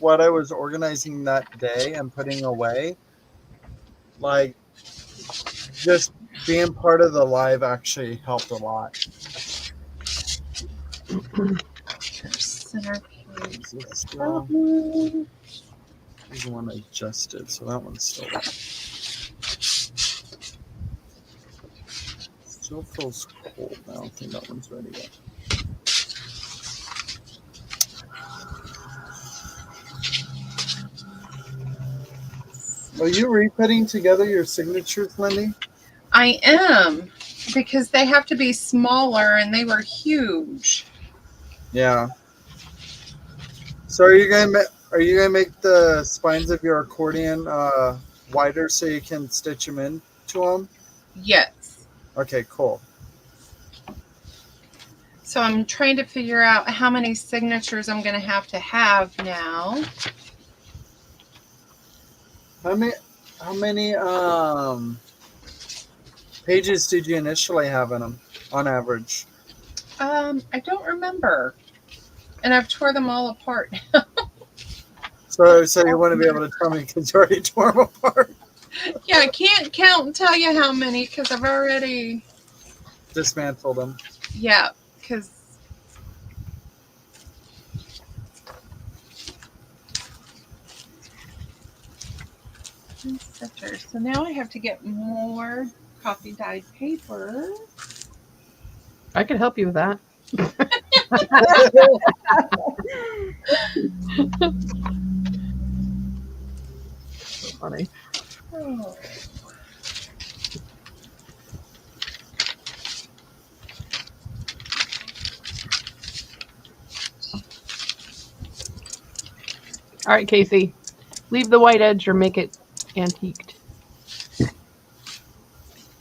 A: what I was organizing that day and putting away, like just being part of the live actually helped a lot.
B: Center page.
A: Is this still? This is the one I just did, so that one's still there. Still feels cold. I don't think that one's ready yet. Are you re-putting together your signatures, Lyndee?
B: I am, because they have to be smaller and they were huge.
A: Yeah. So are you gonna make the spines of your accordion wider so you can stitch them into them?
B: Yes.
A: Okay, cool.
B: So I'm trying to figure out how many signatures I'm going to have now.
A: How many pages did you initially have in them on average?
B: I don't remember. And I've tore them all apart.
A: So you wouldn't be able to tell me because you already tore them apart.
B: Yeah, I can't count and tell you how many because I've already
A: Dismantled them.
B: Yeah, because so now I have to get more coffee dyed paper.
F: I could help you with that. funny.
B: Oh.
F: All right, Casey, leave the white edge or make it antiqued.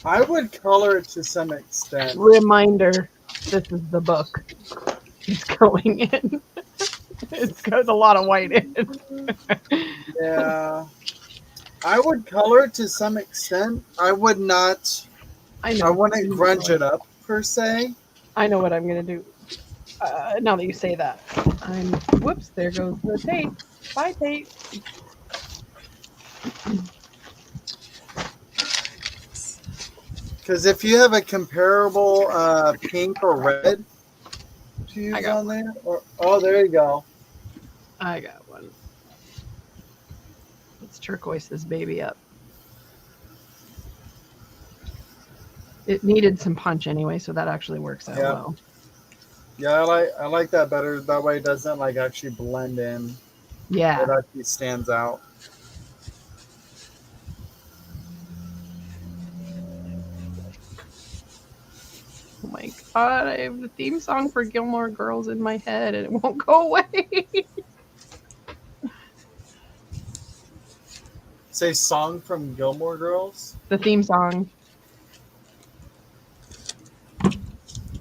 A: I would color it to some extent.
F: Reminder, this is the book. It's going in. It's got a lot of white in it.
A: Yeah. I would color it to some extent. I would not.
F: I know.
A: I wouldn't grunge it up per se.
F: I know what I'm gonna do. Now that you say that, whoops. There goes the tape. Bye, tape.
A: Because if you have a comparable pink or red to use
F: got
A: on there, oh, there you go.
F: I got one. Let's turquoise this baby up. It needed some punch anyway, so that actually works out well.
A: Yeah, I like that better. That way it doesn't like actually blend in.
F: Yeah.
A: It actually stands out.
F: Oh my god, I have the theme song for Gilmore Girls in my head and it won't go away.
A: Say song from Gilmore Girls?
F: The theme song.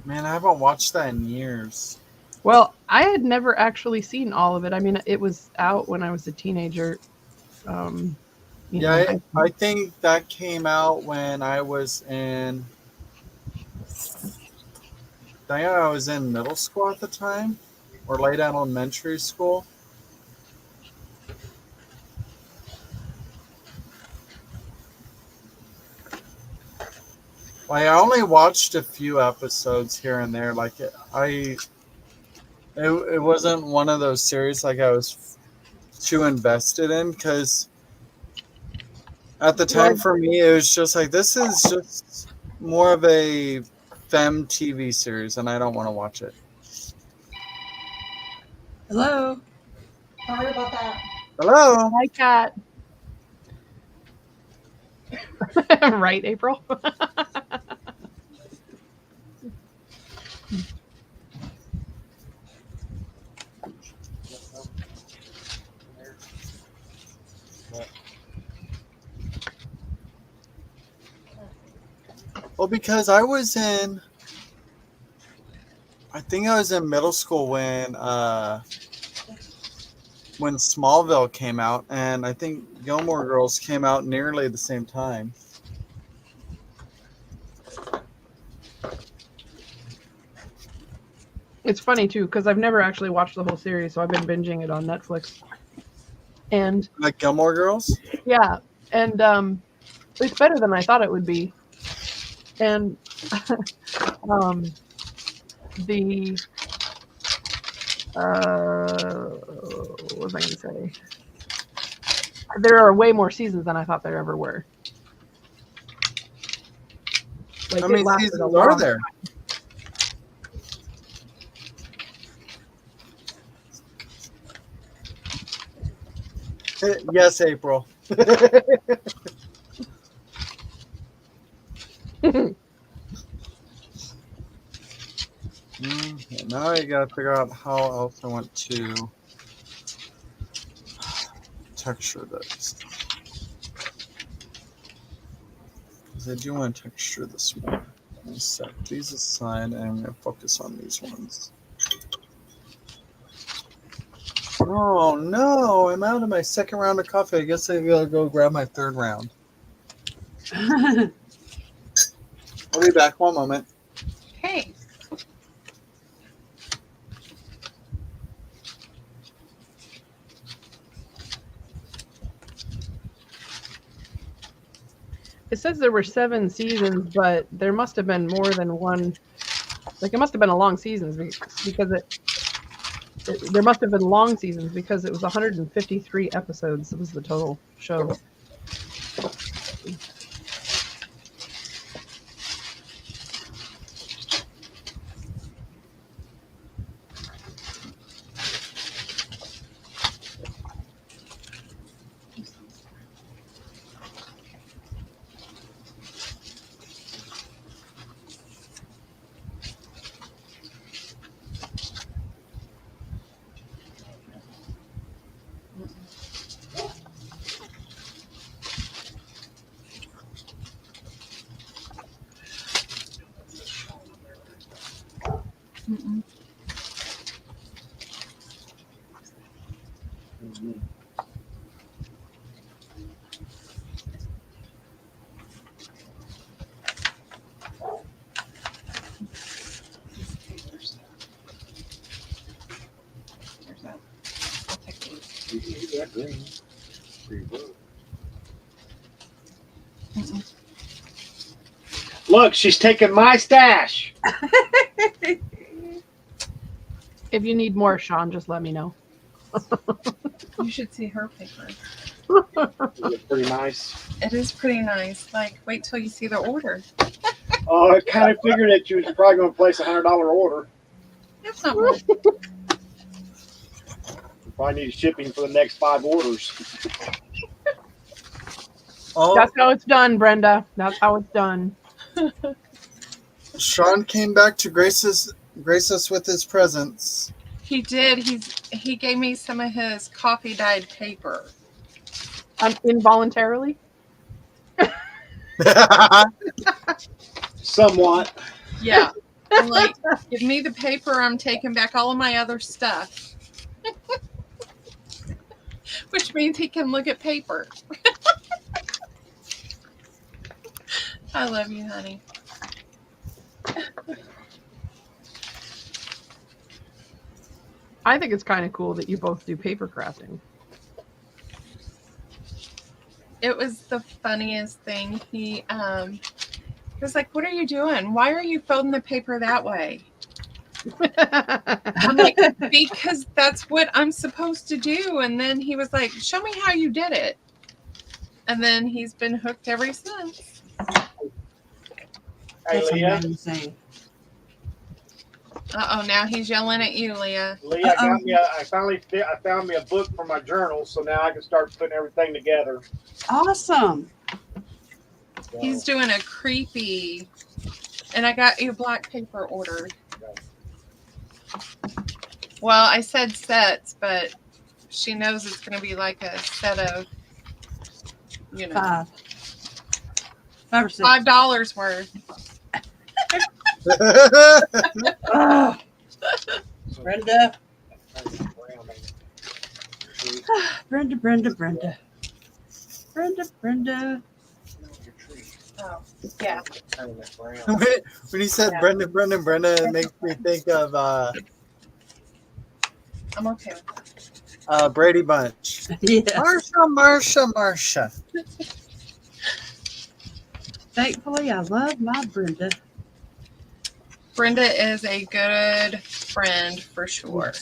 A: Man, I haven't watched that in years.
F: Well, I had never actually seen all of it. I mean, it was out when I was a teenager.
A: Yeah, I think that came out when I was in. I think I was in middle school at the time, or late elementary school. Like, I only watched a few episodes here and there. Like it wasn't one of those series like I was too invested in, because at the time for me it was just like, this is just more of a femme TV series and I don't want to watch it.
C: Hello.
D: Sorry about that.
A: Hello.
F: Hi, cat. Right, April?
A: Well, because I think I was in middle school when Smallville came out, and I think Gilmore Girls came out nearly the same time.
F: It's funny too, because I've never actually watched the whole series, so I've been binging it on Netflix. And
A: like Gilmore Girls?
F: Yeah, and it's better than I thought it would be. And the what was I going to say? There are way more seasons than I thought there ever were. Like,
A: how many seasons are there? Yes, April. Now I gotta figure out how else I want to texture this. Because I do want to texture this more. Let me set these aside and I'm gonna focus on these ones. Oh no, I'm out of my second round of coffee. I guess I gotta go grab my third round. I'll be back one moment.
B: Okay.
F: It says there were 7 seasons, but there must have been more than one. Like, it must have been a long seasons because there must have been long seasons because it was 153 episodes. It was the total show.
B: Mm-mm. There's that. I'll take these.
G: That green. Pretty good.
B: Mm-mm.
G: Look, she's taking my stash.
F: If you need more, Shaun, just let me know.
B: You should see her paper.
G: Is it pretty nice?
B: It is pretty nice. Like, wait till you see the order.
G: Oh, I kind of figured that you was probably going to place a $100 order.
B: That's not much.
G: You probably need shipping for the next 5 orders.
A: Oh,
F: That's how it's done, Brenda. That's how it's done.
A: Shaun came back to grace us with his presence.
B: He did. He gave me some of his coffee dyed paper.
F: Involuntarily?
G: Somewhat.
B: Yeah. I'm like, give me the paper. I'm taking back all of my other stuff. Which means he can look at paper. I love you, honey.
F: I think it's kind of cool that you both do paper crafting.
B: It was the funniest thing. He was like, "What are you doing? Why are you folding the paper that way?" I'm like, "Because that's what I'm supposed to do." And then he was like, "Show me how you did it." And then he's been hooked ever since.
G: Hey,
C: That's
G: Leah.
C: amazing.
B: Uh-oh, now he's yelling at you, Leah.
G: Leah, I found me a book for my journal, so now I can start putting everything together.
C: Awesome.
G: So,
B: He's doing a creepy, and I got you black paper ordered. Well, I said sets, but she knows it's going to be like a set of, you know,
C: 5 or 6.
B: $5 worth.
C: Oh, Brenda. Brenda.
B: Oh, yeah.
A: When he said
B: Yeah.
A: Brenda, it makes me think of
B: I'm okay with that.
A: Brady Bunch.
C: Yes.
A: Marsha.
C: Thankfully, I love my Brenda.
B: Brenda is a good friend for sure.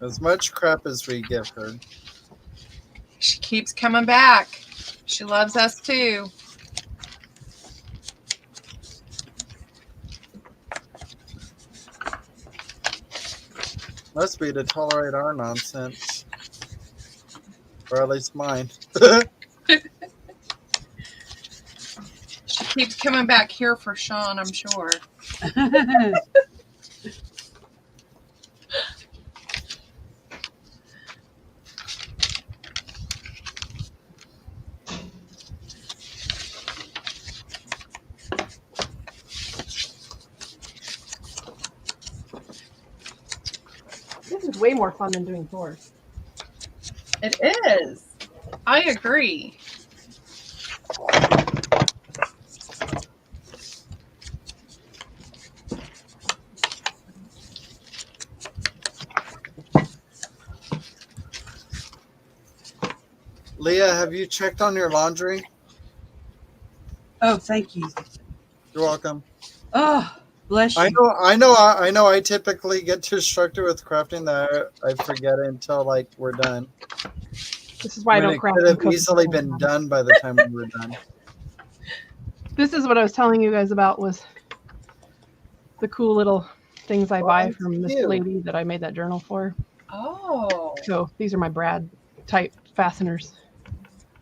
A: As much crap as we give her.
B: She keeps coming back. She loves us too.
A: Must be to tolerate our nonsense. Or at least mine.
B: She keeps coming back here for Shaun, I'm sure.
F: This is way more fun than doing chores.
B: It is. I agree.
A: Leah, have you checked on your laundry?
C: Oh, thank you.
A: You're welcome.
C: Oh, bless you.
A: I know. I typically get distracted with crafting that I forget it until like we're done.
F: This is why I
A: When
F: don't
A: it
F: craft.
A: could have
F: cookies.
A: easily been done by the time we were done.
F: This is what I was telling you guys about, was the cool little things I buy
A: that's
F: from this
A: cute.
F: lady that I made that journal for.
B: Oh.
F: So these are my Brad type fasteners.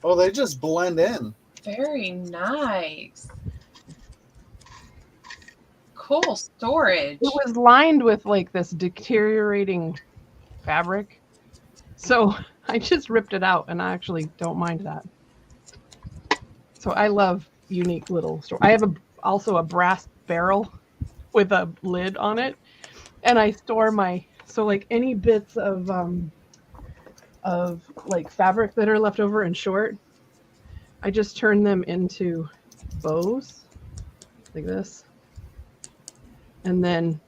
A: Oh, they just blend in.
B: Very nice. cool storage.
F: It was lined with like this deteriorating fabric. So I just ripped it out, and I actually don't mind that. So I love unique little store. I have also a brass barrel with a lid on it, and I store like any bits of like fabric that are left over and short, I just turn them into bows like this, and then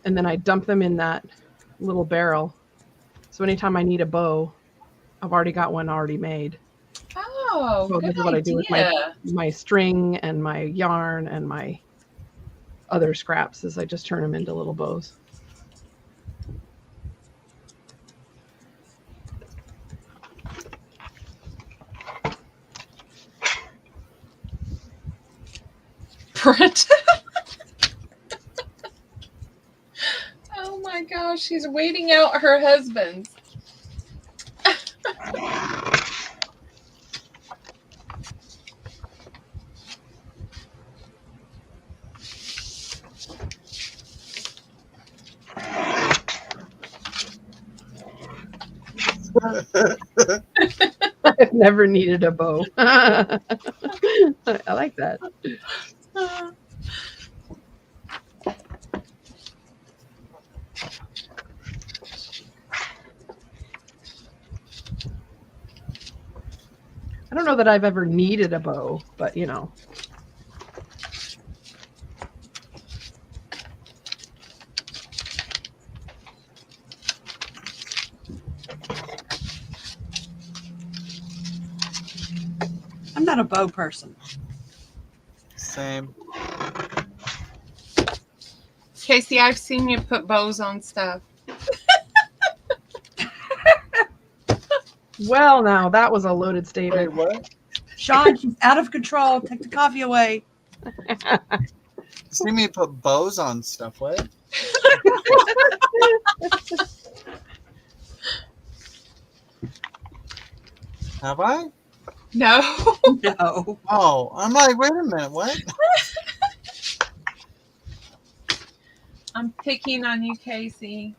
F: I dump them in that little barrel. So anytime I need a bow, I've already got one already made.
B: Oh,
F: So
B: good
F: this is what I do with my string and my yarn and my other scraps, is I just turn them into little bows.
B: Brent. Oh my gosh, she's waiting out her husband.
F: I've never needed a bow. I like that. I don't know that I've ever needed a bow, but you know.
C: I'm not a bow person.
A: Same.
B: Casey, I've seen you put bows on stuff.
F: Well, now that was a loaded statement.
A: Wait, what?
C: Shaun, she's out of control. Take the coffee away.
A: See me put bows on stuff. What? Have I?
B: No.
C: No.
A: Oh, I'm like, wait a minute, what?
B: I'm picking on you, Casey.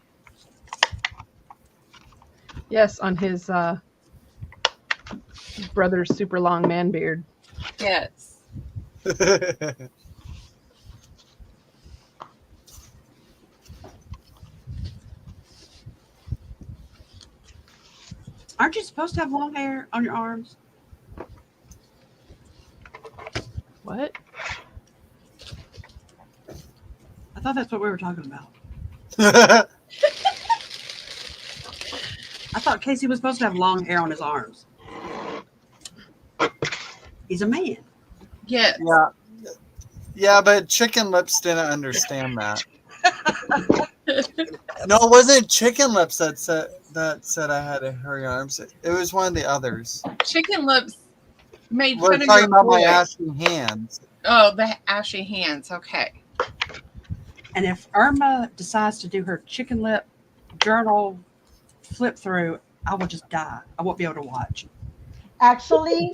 F: Yes, on his brother's super long man beard.
B: Yes.
C: Aren't you supposed to have long hair on your arms?
F: What?
C: I thought that's what we were talking about. I thought Casey was supposed to have long hair on his arms. He's a man.
B: Yes.
A: Yeah. Yeah, but Chicken Lips didn't understand that. No, it wasn't Chicken Lips that said I had a hairy arms. It was one of the others.
B: Chicken Lips made
A: We're
B: fun of
A: talking
B: your
A: about my
B: voice.
A: ashy hands.
B: Oh, the ashy hands. Okay.
C: And if Irma decides to do her chicken lip journal flip through, I will just die. I won't be able to watch.
D: Actually,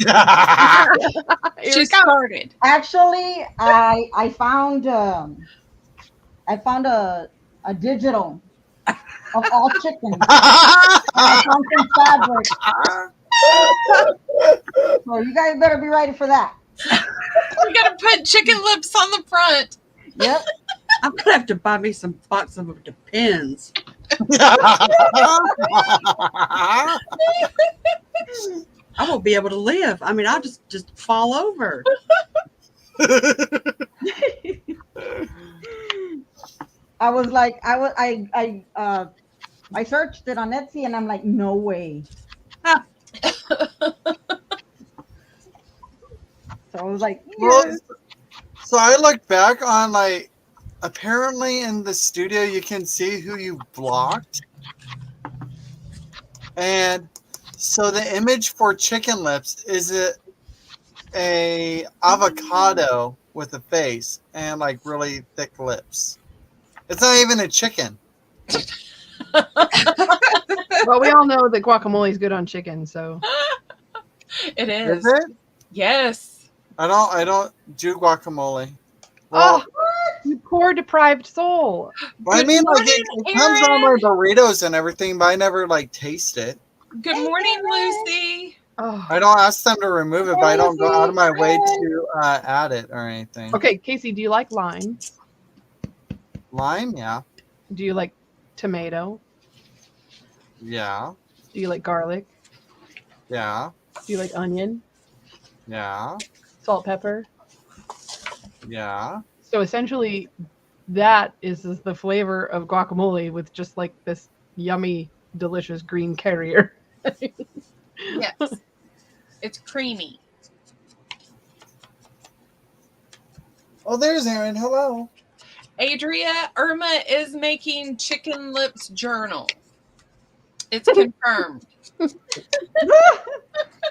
B: She started.
D: actually, I found a digital of all chickens. I found some fabric. So you guys better be ready for that.
B: We gotta put Chicken Lips on the front.
D: Yep.
C: I'm gonna have to buy me some box of Depends. I won't be able to live. I mean, I'll just fall over.
D: I was like, I searched it on Etsy, and I'm like, no way. So I was like,
A: Well,
D: yes.
A: so I look back on, like, apparently in the studio you can see who you blocked. And so the image for Chicken Lips is a avocado with a face and like really thick lips. It's not even a chicken.
F: Well, we all know that guacamole is good on chicken, so
B: It is.
A: Is it?
B: Yes.
A: I don't do guacamole Well,
F: you poor deprived soul.
A: I mean, like
B: morning,
A: it comes on my
B: Erin.
A: burritos and everything, but I never like taste it.
B: Good morning, Lucy.
F: Oh.
A: I don't ask them to remove it, but I don't go out of my way to add it or anything.
F: Okay, Casey, do you like lime?
A: Lime, yeah,
F: Do you like tomato?
A: yeah,
F: Do you like garlic?
A: yeah,
F: Do you like onion?
A: yeah,
F: Salt, pepper?
A: yeah.
F: So essentially, that is the flavor of guacamole with just like this yummy, delicious green carrier.
B: Yes. It's creamy.
A: Oh, there's Erin. Hello.
B: Adria, Irma is making chicken lips journal. It's confirmed.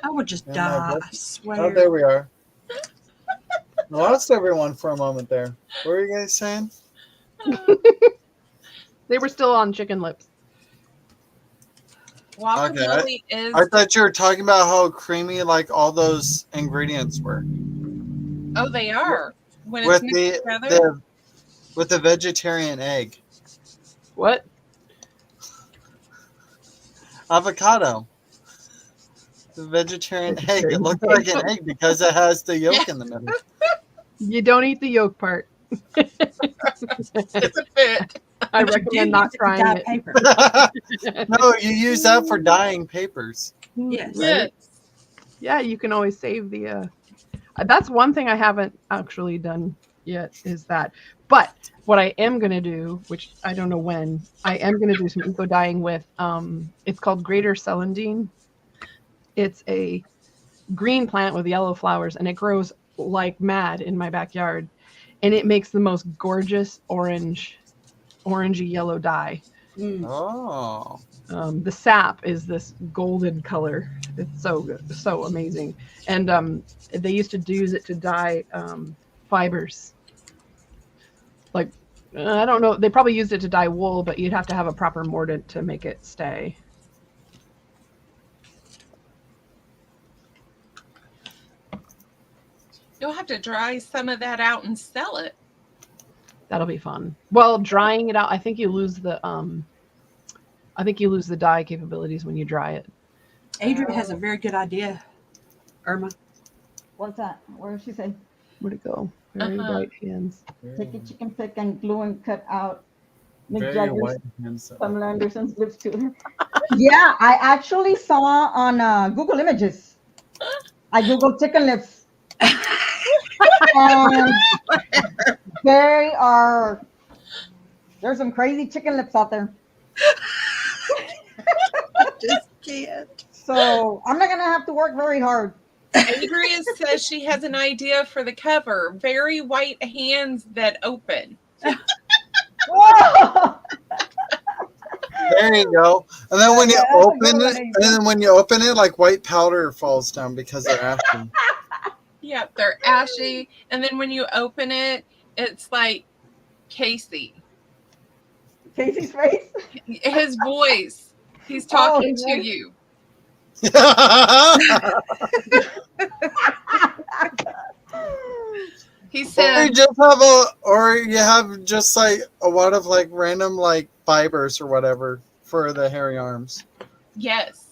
C: I would just
A: Yeah, my
C: die. I
A: book-
C: swear.
A: Oh, there we are. I lost everyone for a moment there. What were you guys saying?
F: They were still on chicken lips.
B: Guacamole is.
A: I thought you were talking about how creamy like all those ingredients were.
B: Oh, they are. When it's
A: With
B: mixed together.
A: with the vegetarian egg.
F: What?
A: Avocado. The vegetarian egg. It looks like an egg because it has the yolk in the middle.
F: You don't eat the yolk part.
B: It's a fit.
F: I
C: But you do
F: recommend not
C: use it to
F: trying
C: dye
F: it.
C: paper.
A: No, you use that for dyeing papers.
C: Yes.
B: Yes.
F: Yeah, you can always save the. That's one thing I haven't actually done yet is that. But what I am going to do, which I don't know when, I am going to do some eco dyeing with, it's called greater celandine. It's a green plant with yellow flowers, and it grows like mad in my backyard. And it makes the most gorgeous orangey yellow dye.
C: Mm.
A: Oh.
F: The sap is this golden color. It's so good, so amazing. And they used to use it to dye fibers. Like, I don't know, they probably used it to dye wool, but you'd have to have a proper mordant to make it stay.
B: You'll have to dry some of that out and sell it.
F: That'll be fun. Well, drying it out, I think you lose the dye capabilities when you dry it.
C: Adrian has a very good idea, Irma.
D: What's that? Where did she say?
F: Where'd it go? Very
B: Uh-huh.
F: white hands.
D: Take a chicken pick and glue and cut out Mick
A: Very
D: Jagger's,
A: white hands.
D: Pamela Anderson's lips to her. Yeah, I actually saw on Google Images. I Googled chicken lips. And there's some crazy chicken lips out there.
C: Just can't.
D: So I'm not gonna have to work very hard.
B: Adria says she has an idea for the cover. Very white hands that open.
D: Whoa!
A: There you go. And then when you
D: Yeah, that's a
A: open
D: good
A: it,
D: one,
A: and then when you open it, like white powder falls down because they're ashy.
B: Yeah, they're ashy. And then when you open it, it's like Casey.
D: Casey's face.
B: His voice. He's talking
D: his
B: to
D: voice?
B: you. He
A: Or
B: said,
A: you have just like a lot of like random like fibers or whatever for the hairy arms.
B: yes.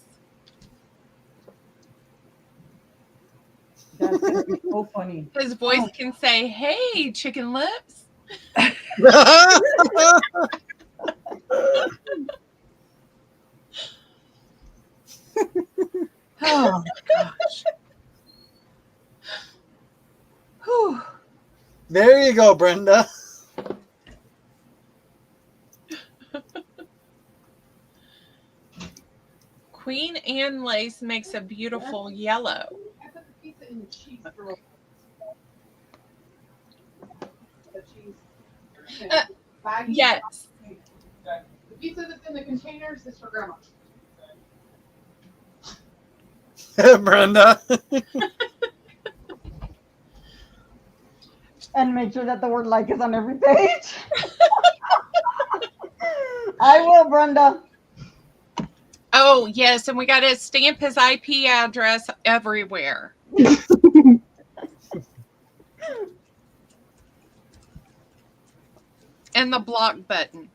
D: That's gonna be so funny.
B: His voice can say, hey, chicken lips.
C: Oh gosh. Whew.
A: There you go, Brenda.
B: Queen Anne lace makes a beautiful yellow. Yes.
F: The pizza that's in the containers is for Grandma.
A: Brenda.
D: And make sure that the word like is on every page. I will, Brenda.
B: Oh, yes. And we got to stamp his IP address everywhere. And the block button.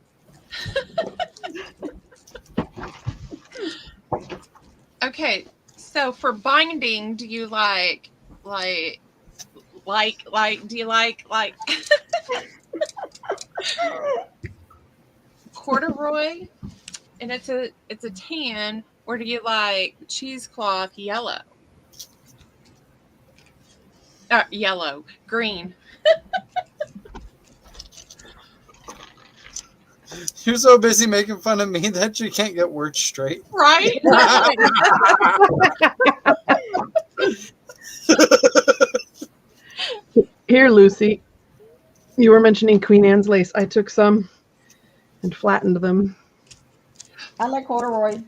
B: Okay, so for binding, do you like do you like corduroy and it's a tan, or do you like cheesecloth yellow? Green.
A: You're so busy making fun of me that you can't get words straight.
B: Right?
F: Here, Lucy. You were mentioning Queen Anne's lace. I took some and flattened them.
D: I like corduroy.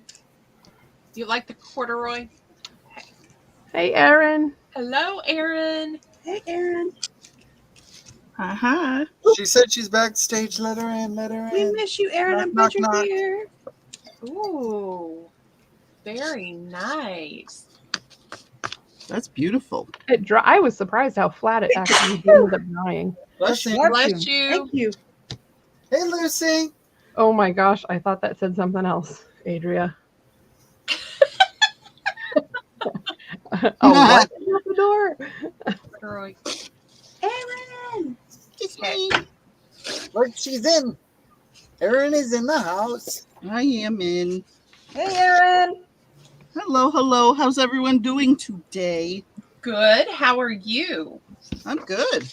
B: You like the corduroy?
F: Hey, Erin.
B: Hello, Erin.
C: Hey, Erin.
H: Hi.
A: She said she's backstage. Let her in. Let her
C: We
A: in.
C: miss you, Erin. I'm
A: Knock,
C: glad you're
A: knock.
C: here.
B: Ooh, very nice.
H: That's beautiful.
F: I was surprised how flat it actually ended up drying.
A: Bless you.
B: Bless you.
C: Thank you.
A: Hey, Lucy.
F: Oh my gosh, I thought that said something else, Adria. Oh, what? At the door.
B: Corduroy.
C: Erin.
H: It's
B: Okay.
H: me.
A: Look, she's in. Erin is in the house.
H: I am in.
D: Hey, Erin.
H: Hello. How's everyone doing today?
B: Good. How are you?
H: I'm good.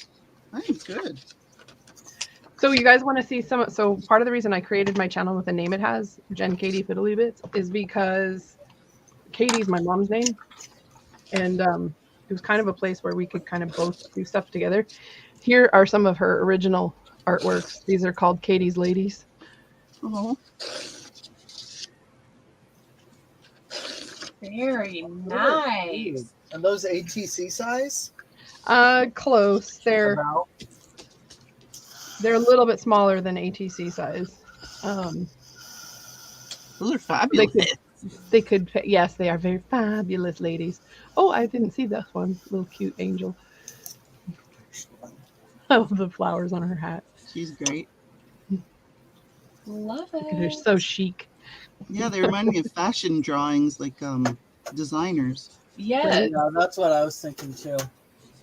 H: I am good.
F: So you guys want to see some? So part of the reason I created my channel with the name it has, Jenn Katie Fiddly Bits, is because Katie's my mom's name, and it was kind of a place where we could kind of both do stuff together. Here are some of her original artworks. These are called Katie's Ladies.
H: Oh,
B: Very nice.
A: And those ATC size?
F: Close. They're
A: About.
F: a little bit smaller than ATC size.
H: those are fabulous.
F: They could. Yes, they are very fabulous ladies. Oh, I didn't see this one. Little cute angel. I love the flowers on her hat.
H: She's great.
B: Love
F: They're
B: it.
F: so chic.
H: Yeah, they remind me of fashion drawings, like designers.
B: Yes.
A: Yeah, that's what I was thinking too.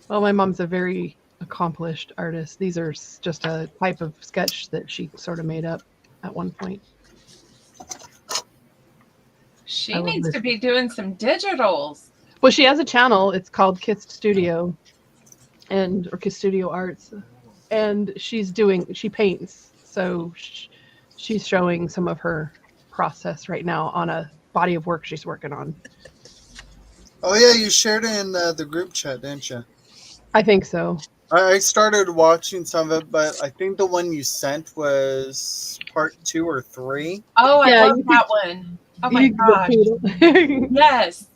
F: Well, my mom's a very accomplished artist. These are just a type of sketch that she sort of made up at one point.
B: She
F: I love
B: needs
F: this.
B: to be doing some digitals.
F: Well, she has a channel. It's called Kissed Studio, or Kissed Studio Arts, and she paints. So she's showing some of her process right now on a body of work she's working on.
A: Oh yeah, you shared it in the group chat, didn't you?
F: I think so.
A: I started watching some of it, but I think the one you sent was part 2 or 3.
B: Oh, I
F: Yeah,
B: love
F: you
B: that one. Oh my
F: You can go
B: gosh.
F: poodle.
B: Yes.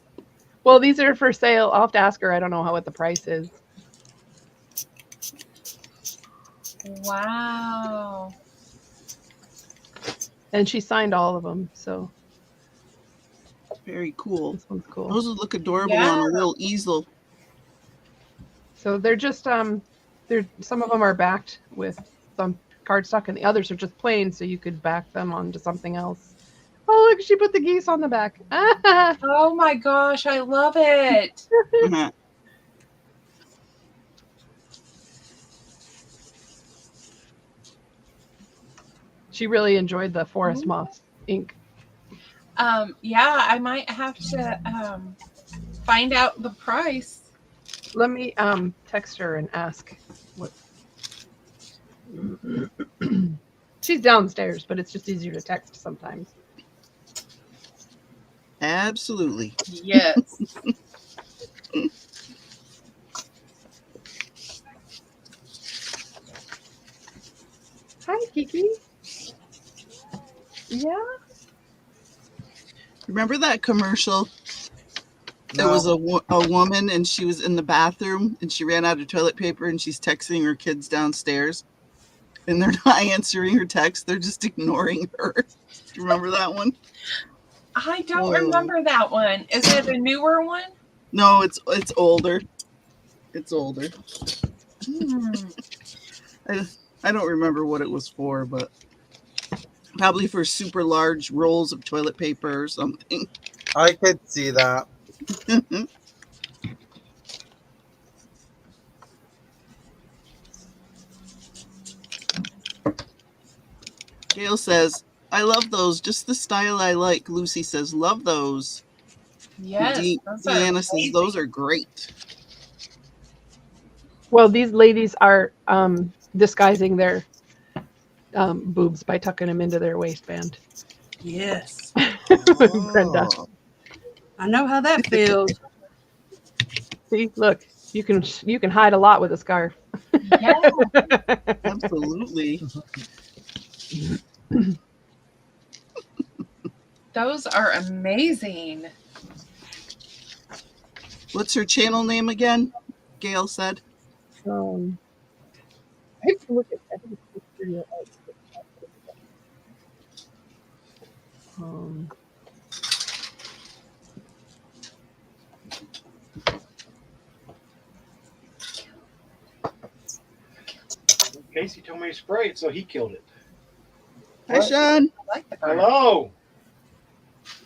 F: Well, these are for sale. I'll have to ask her. I don't know what the price is.
B: Wow.
F: And she signed all of them, so
H: Very cool.
F: this one's cool.
H: Those would look adorable on a little easel.
F: So they're just some of them are backed with some cardstock, and the others are just plain, so you could back them onto something else. Oh, look, she put the geese on the back.
B: Oh my gosh, I love it.
F: She really enjoyed the forest moss ink.
B: Yeah, I might have to find out the price.
F: Let me text her and ask what. She's downstairs, but it's just easier to text sometimes.
H: Absolutely.
B: Yes.
F: Hi, Kiki. Yeah.
H: Remember that commercial? It
A: No.
H: was a woman, and she was in the bathroom, and she ran out of toilet paper, and she's texting her kids downstairs, and they're not answering her text; they're just ignoring her. Do you remember that one?
B: I don't remember that one. Is it a newer one?
H: No, it's older. It's older.
B: Hmm.
H: I don't remember what it was for, but probably for super large rolls of toilet paper or something.
A: I could see that.
H: Gail says, I love those. Just the style I like. Lucy says, love those.
B: Yes, those are
H: Deanna says,
B: amazing.
H: those are great.
F: Well, these ladies are disguising their boobs by tucking them into their waistband.
C: Yes.
F: Brenda.
H: Oh.
C: I know how that feels.
F: See, look, you can hide a lot with a scarf.
B: Yeah.
H: Absolutely.
B: Those are amazing.
H: What's her channel name again? Gail said.
F: I have to look at video.
G: Casey told me to spray it, so he killed it.
H: Hi, Shaun.
B: I like the bird.
G: Hello.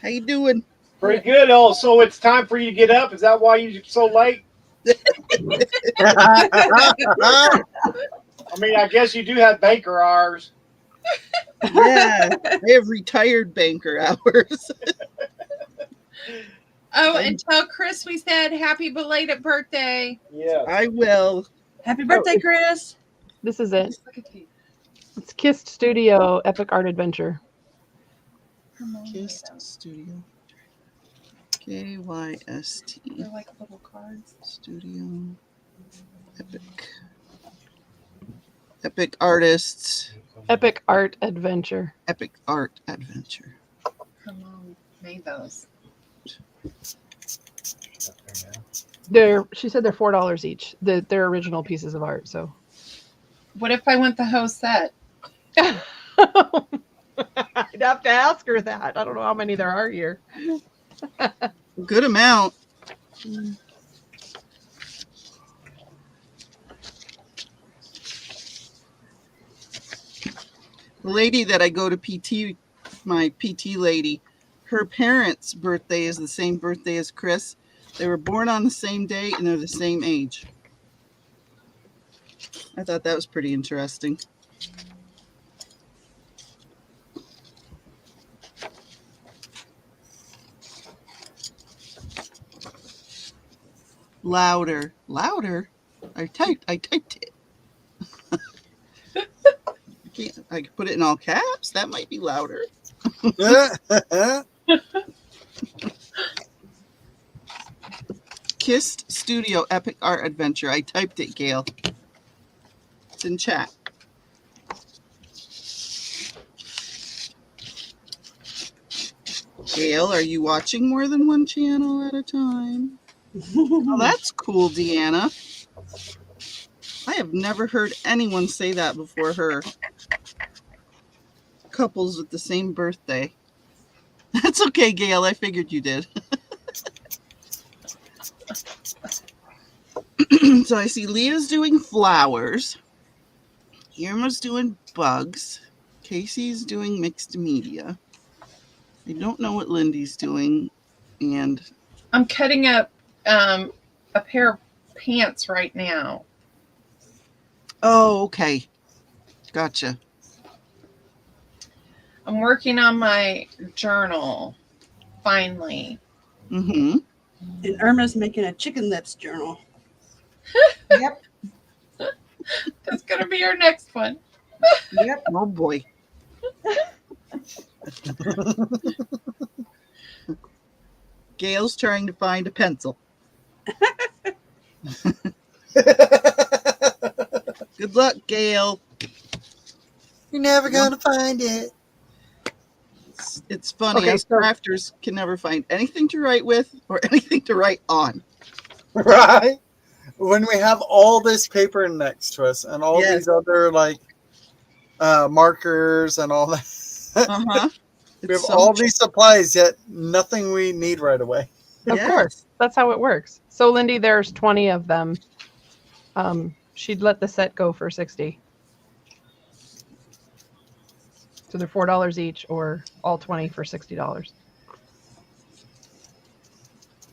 H: How you doing?
G: Pretty good. Oh, so it's time for you to get up. Is that why you're so late? I mean, I guess you do have banker hours.
H: Yeah, I have retired banker hours.
B: Oh, and tell Chris we said happy belated birthday.
G: Yeah.
H: I will.
C: Happy birthday, Chris.
F: This is it.
B: Just look at these.
F: It's Kissed Studio Epic Art Adventure.
H: Kissed Studio. KYST.
B: They're like little cards.
H: Studio. Epic Artists.
F: Epic Art Adventure.
H: Epic Art Adventure.
B: Her mom made those.
F: She said they're $4 each. They're original pieces of art. So,
B: What if I want the whole set?
F: I'd have to ask her that. I don't know how many there are here.
H: Good amount. The lady that I go to PT, my PT lady, her parents' birthday is the same birthday as Chris. They were born on the same day and they're the same age. I thought that was pretty interesting. Louder. I typed it. I could put it in all caps. That might be louder. Kissed Studio Epic Art Adventure. I typed it, Gail. It's in chat. Gail, are you watching more than one channel at a time? Oh, that's cool, Deanna. I have never heard anyone say that before her. Couples with the same birthday. That's okay, Gail. I figured you did. So I see Leah's doing flowers. Irma's doing bugs. Casey's doing mixed media. I don't know what Lyndee's doing. And
B: I'm cutting up a pair of pants right now.
H: oh, okay. Gotcha.
B: I'm working on my journal, finally.
H: Mm-hmm.
C: And Irma's making a chicken lips journal.
D: Yep.
B: That's going to be our next one.
D: Yep.
H: Oh boy. Gail's trying to find a pencil. Good luck, Gail.
A: You're never gonna find it.
H: It's funny.
F: Okay,
H: Us
F: so-
H: crafters can never find anything to write with or anything to write on.
A: Right? When we have all this paper next to us and all
H: Yes.
A: these other like markers and all that.
H: Uh-huh.
A: We have all these supplies, yet nothing we need right away.
F: Of course, that's how it works. So, Lyndee, there's 20 of them. She'd let the set go for 60. So they're $4 each, or all 20 for $60.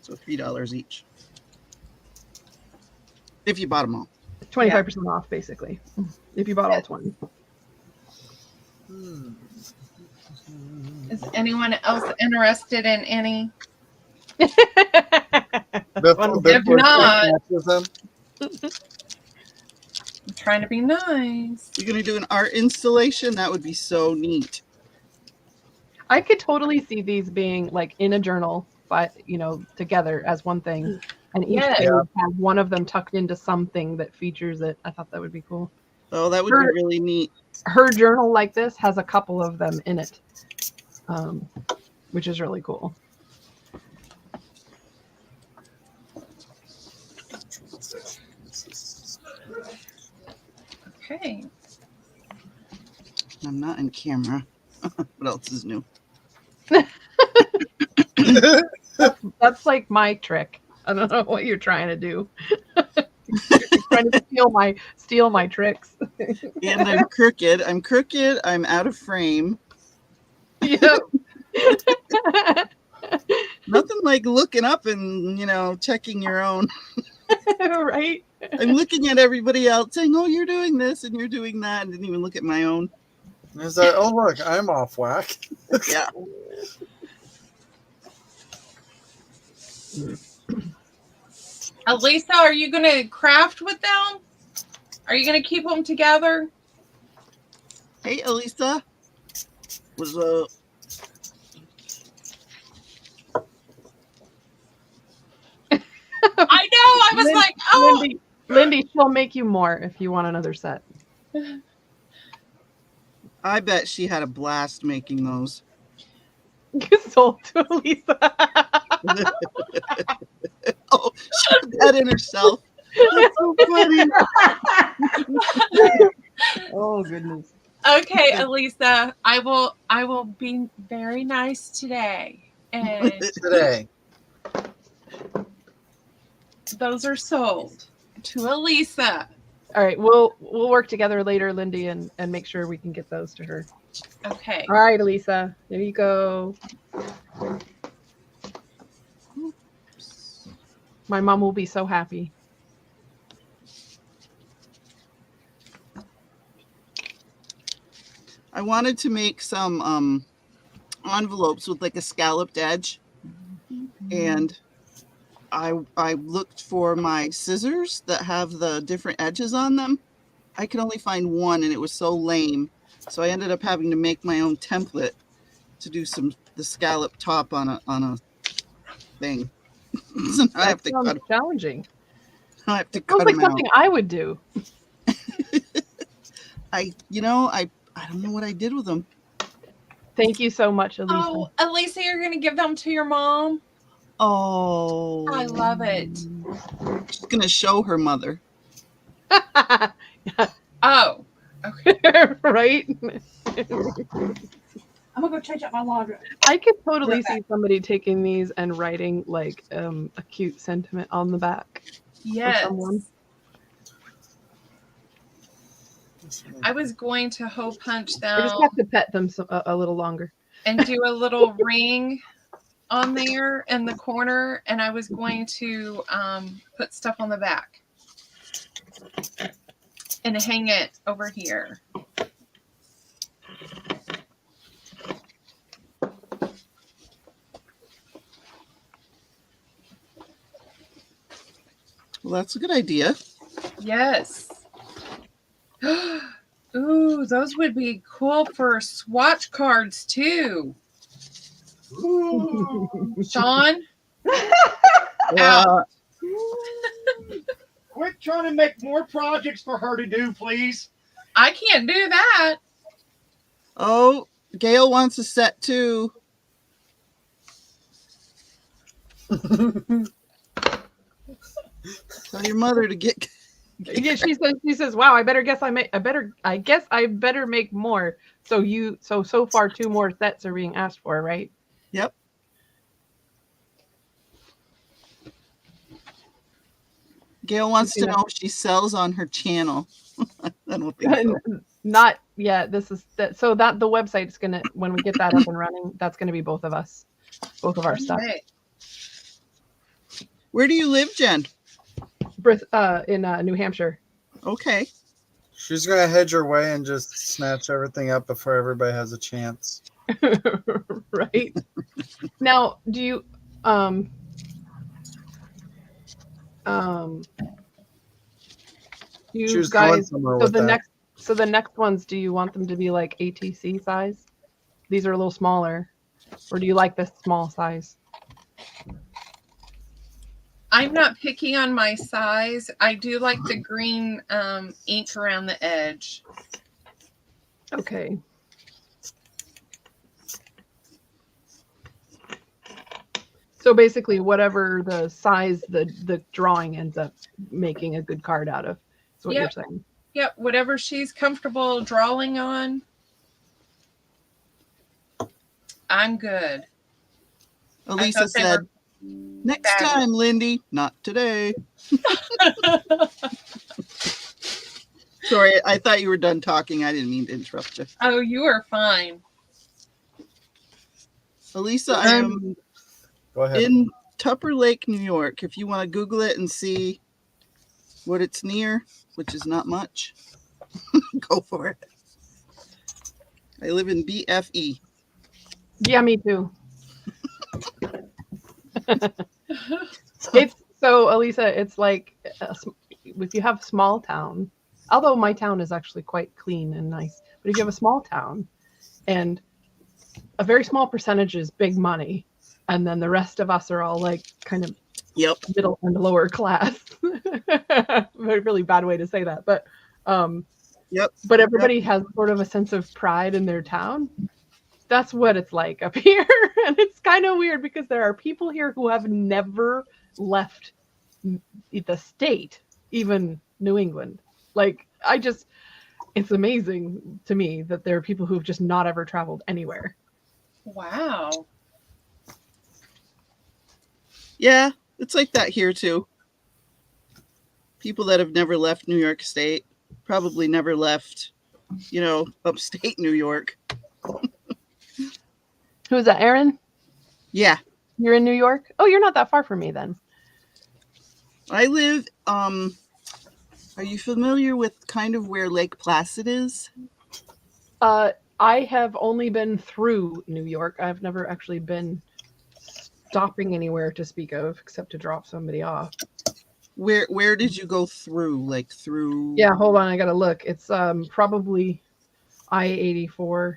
H: So $3 each. If you bought them all.
F: 25% off, basically, if you bought all 20.
B: Is anyone else interested in any?
A: If
B: not, I'm trying to be nice.
H: You're going to do an art installation? That would be so neat.
F: I could totally see these being like in a journal, but together as one thing, and each page has one of them tucked into something that features it. I thought that would be cool.
H: Oh, that would be really neat.
F: Her journal like this has a couple of them in it, which is really cool.
B: Okay.
H: I'm not in camera. What else is new?
F: That's like my trick. I don't know what you're trying to do. You're trying to steal my tricks.
H: And I'm crooked. I'm out of frame.
F: Yep.
H: Nothing like looking up and checking your own.
F: Right.
H: I'm looking at everybody else saying, "Oh, you're doing this and you're doing that," and didn't even look at my own.
A: It's like, oh look, I'm off whack.
H: Yeah.
B: Elisa, are you going to craft with them? Are you going to keep them together?
H: Hey, Elisa. What's up?
B: I know. I was like, oh.
F: Lyndee, she'll make you more if you want another set.
H: I bet she had a blast making those.
F: You sold to Elisa.
H: Oh, she put that in herself. That's so funny. Oh, goodness.
B: Okay, Elisa, I will be very nice today. And those are sold to Elisa.
F: All right, we'll work together later, Lyndee, and make sure we can get those to her.
B: Okay.
F: All right, Elisa, there you go. My mom will be so happy.
H: I wanted to make some envelopes with like a scalloped edge, and I looked for my scissors that have the different edges on them. I could only find one, and it was so lame. So I ended up having to make my own template to do the scallop top on a thing. So now I have to cut.
F: Challenging.
H: I have to
F: Sounds
H: cut
F: like
H: them out.
F: something I would do.
H: I don't know what I did with them.
F: Thank you so much, Elisa.
B: Oh, Elisa, you're going to give them to your mom?
H: Oh,
B: I love it.
H: She's gonna show her mother.
B: Oh, okay.
F: Right?
C: I'm gonna go change up my laundry.
F: I could totally see somebody taking these and writing like a cute sentiment on the back.
B: Yes.
F: For someone.
B: I was going to hole punch
F: I just
B: them
F: have to pet them a little longer.
B: and do a little ring on there in the corner, and I was going to put stuff on the back and hang it over here.
H: Well, that's a good idea.
B: Yes. Ooh, those would be cool for swatch cards too. Shaun? Out.
G: Quit trying to make more projects for her to do, please.
B: I can't do that.
H: Oh, Gail wants a set too. Tell your mother to get.
F: Yeah, she says, "Wow, I guess I better make more." So far 2 more sets are being asked for, right?
H: Yep. Gail wants to know if she sells on her channel. I don't think so.
F: yeah, this is that. So that the website's gonna, when we get that up and running, that's gonna be both of us, both of our stuff.
B: Okay.
H: Where do you live, Jen?
F: In New Hampshire.
H: Okay.
A: She's gonna hedge her way and just snatch everything up before everybody has a chance.
F: Right. Now, do you you
A: She was going
F: guys,
A: somewhere
F: so
A: with
F: the
A: that.
F: next ones, do you want them to be like ATC size? These are a little smaller, or do you like this small size?
B: I'm not picky on my size. I do like the green ink around the edge.
F: Okay. So basically, whatever the size the drawing ends up making a good card out of, is what
B: Yep.
F: you're saying.
B: Yep, whatever she's comfortable drawing on, I'm good.
H: Elisa
B: thought they
H: said,
B: were
H: next
B: fabulous.
H: time, Lyndee, not today. Sorry, I thought you were done talking. I didn't mean to interrupt you.
B: Oh, you are fine.
H: Elisa, I am
A: Go ahead.
H: in Tupper Lake, New York. If you want to Google it and see what it's near, which is not much, go for it. I live in BFE.
F: Yeah, me too. It's so, Elisa, it's like if you have a small town, although my town is actually quite clean and nice, but if you have a small town and a very small percentage is big money, and then the rest of us are all like kind of
H: Yep.
F: middle and lower class. A really bad way to say that, but
H: Yep.
F: but everybody has sort of a sense of pride in their town. That's what it's like up here. And it's kind of weird because there are people here who have never left the state, even New England. Like, it's amazing to me that there are people who've just not ever traveled anywhere.
B: Wow.
H: Yeah, it's like that here too. People that have never left New York State, probably never left, upstate New York.
F: Who's that, Erin?
H: Yeah.
F: You're in New York? Oh, you're not that far from me then.
H: I live, are you familiar with kind of where Lake Placid is?
F: I have only been through New York. I've never actually been stopping anywhere to speak of, except to drop somebody off.
H: Where did you go through? Like through?
F: Yeah, hold on, I gotta look. It's probably I-84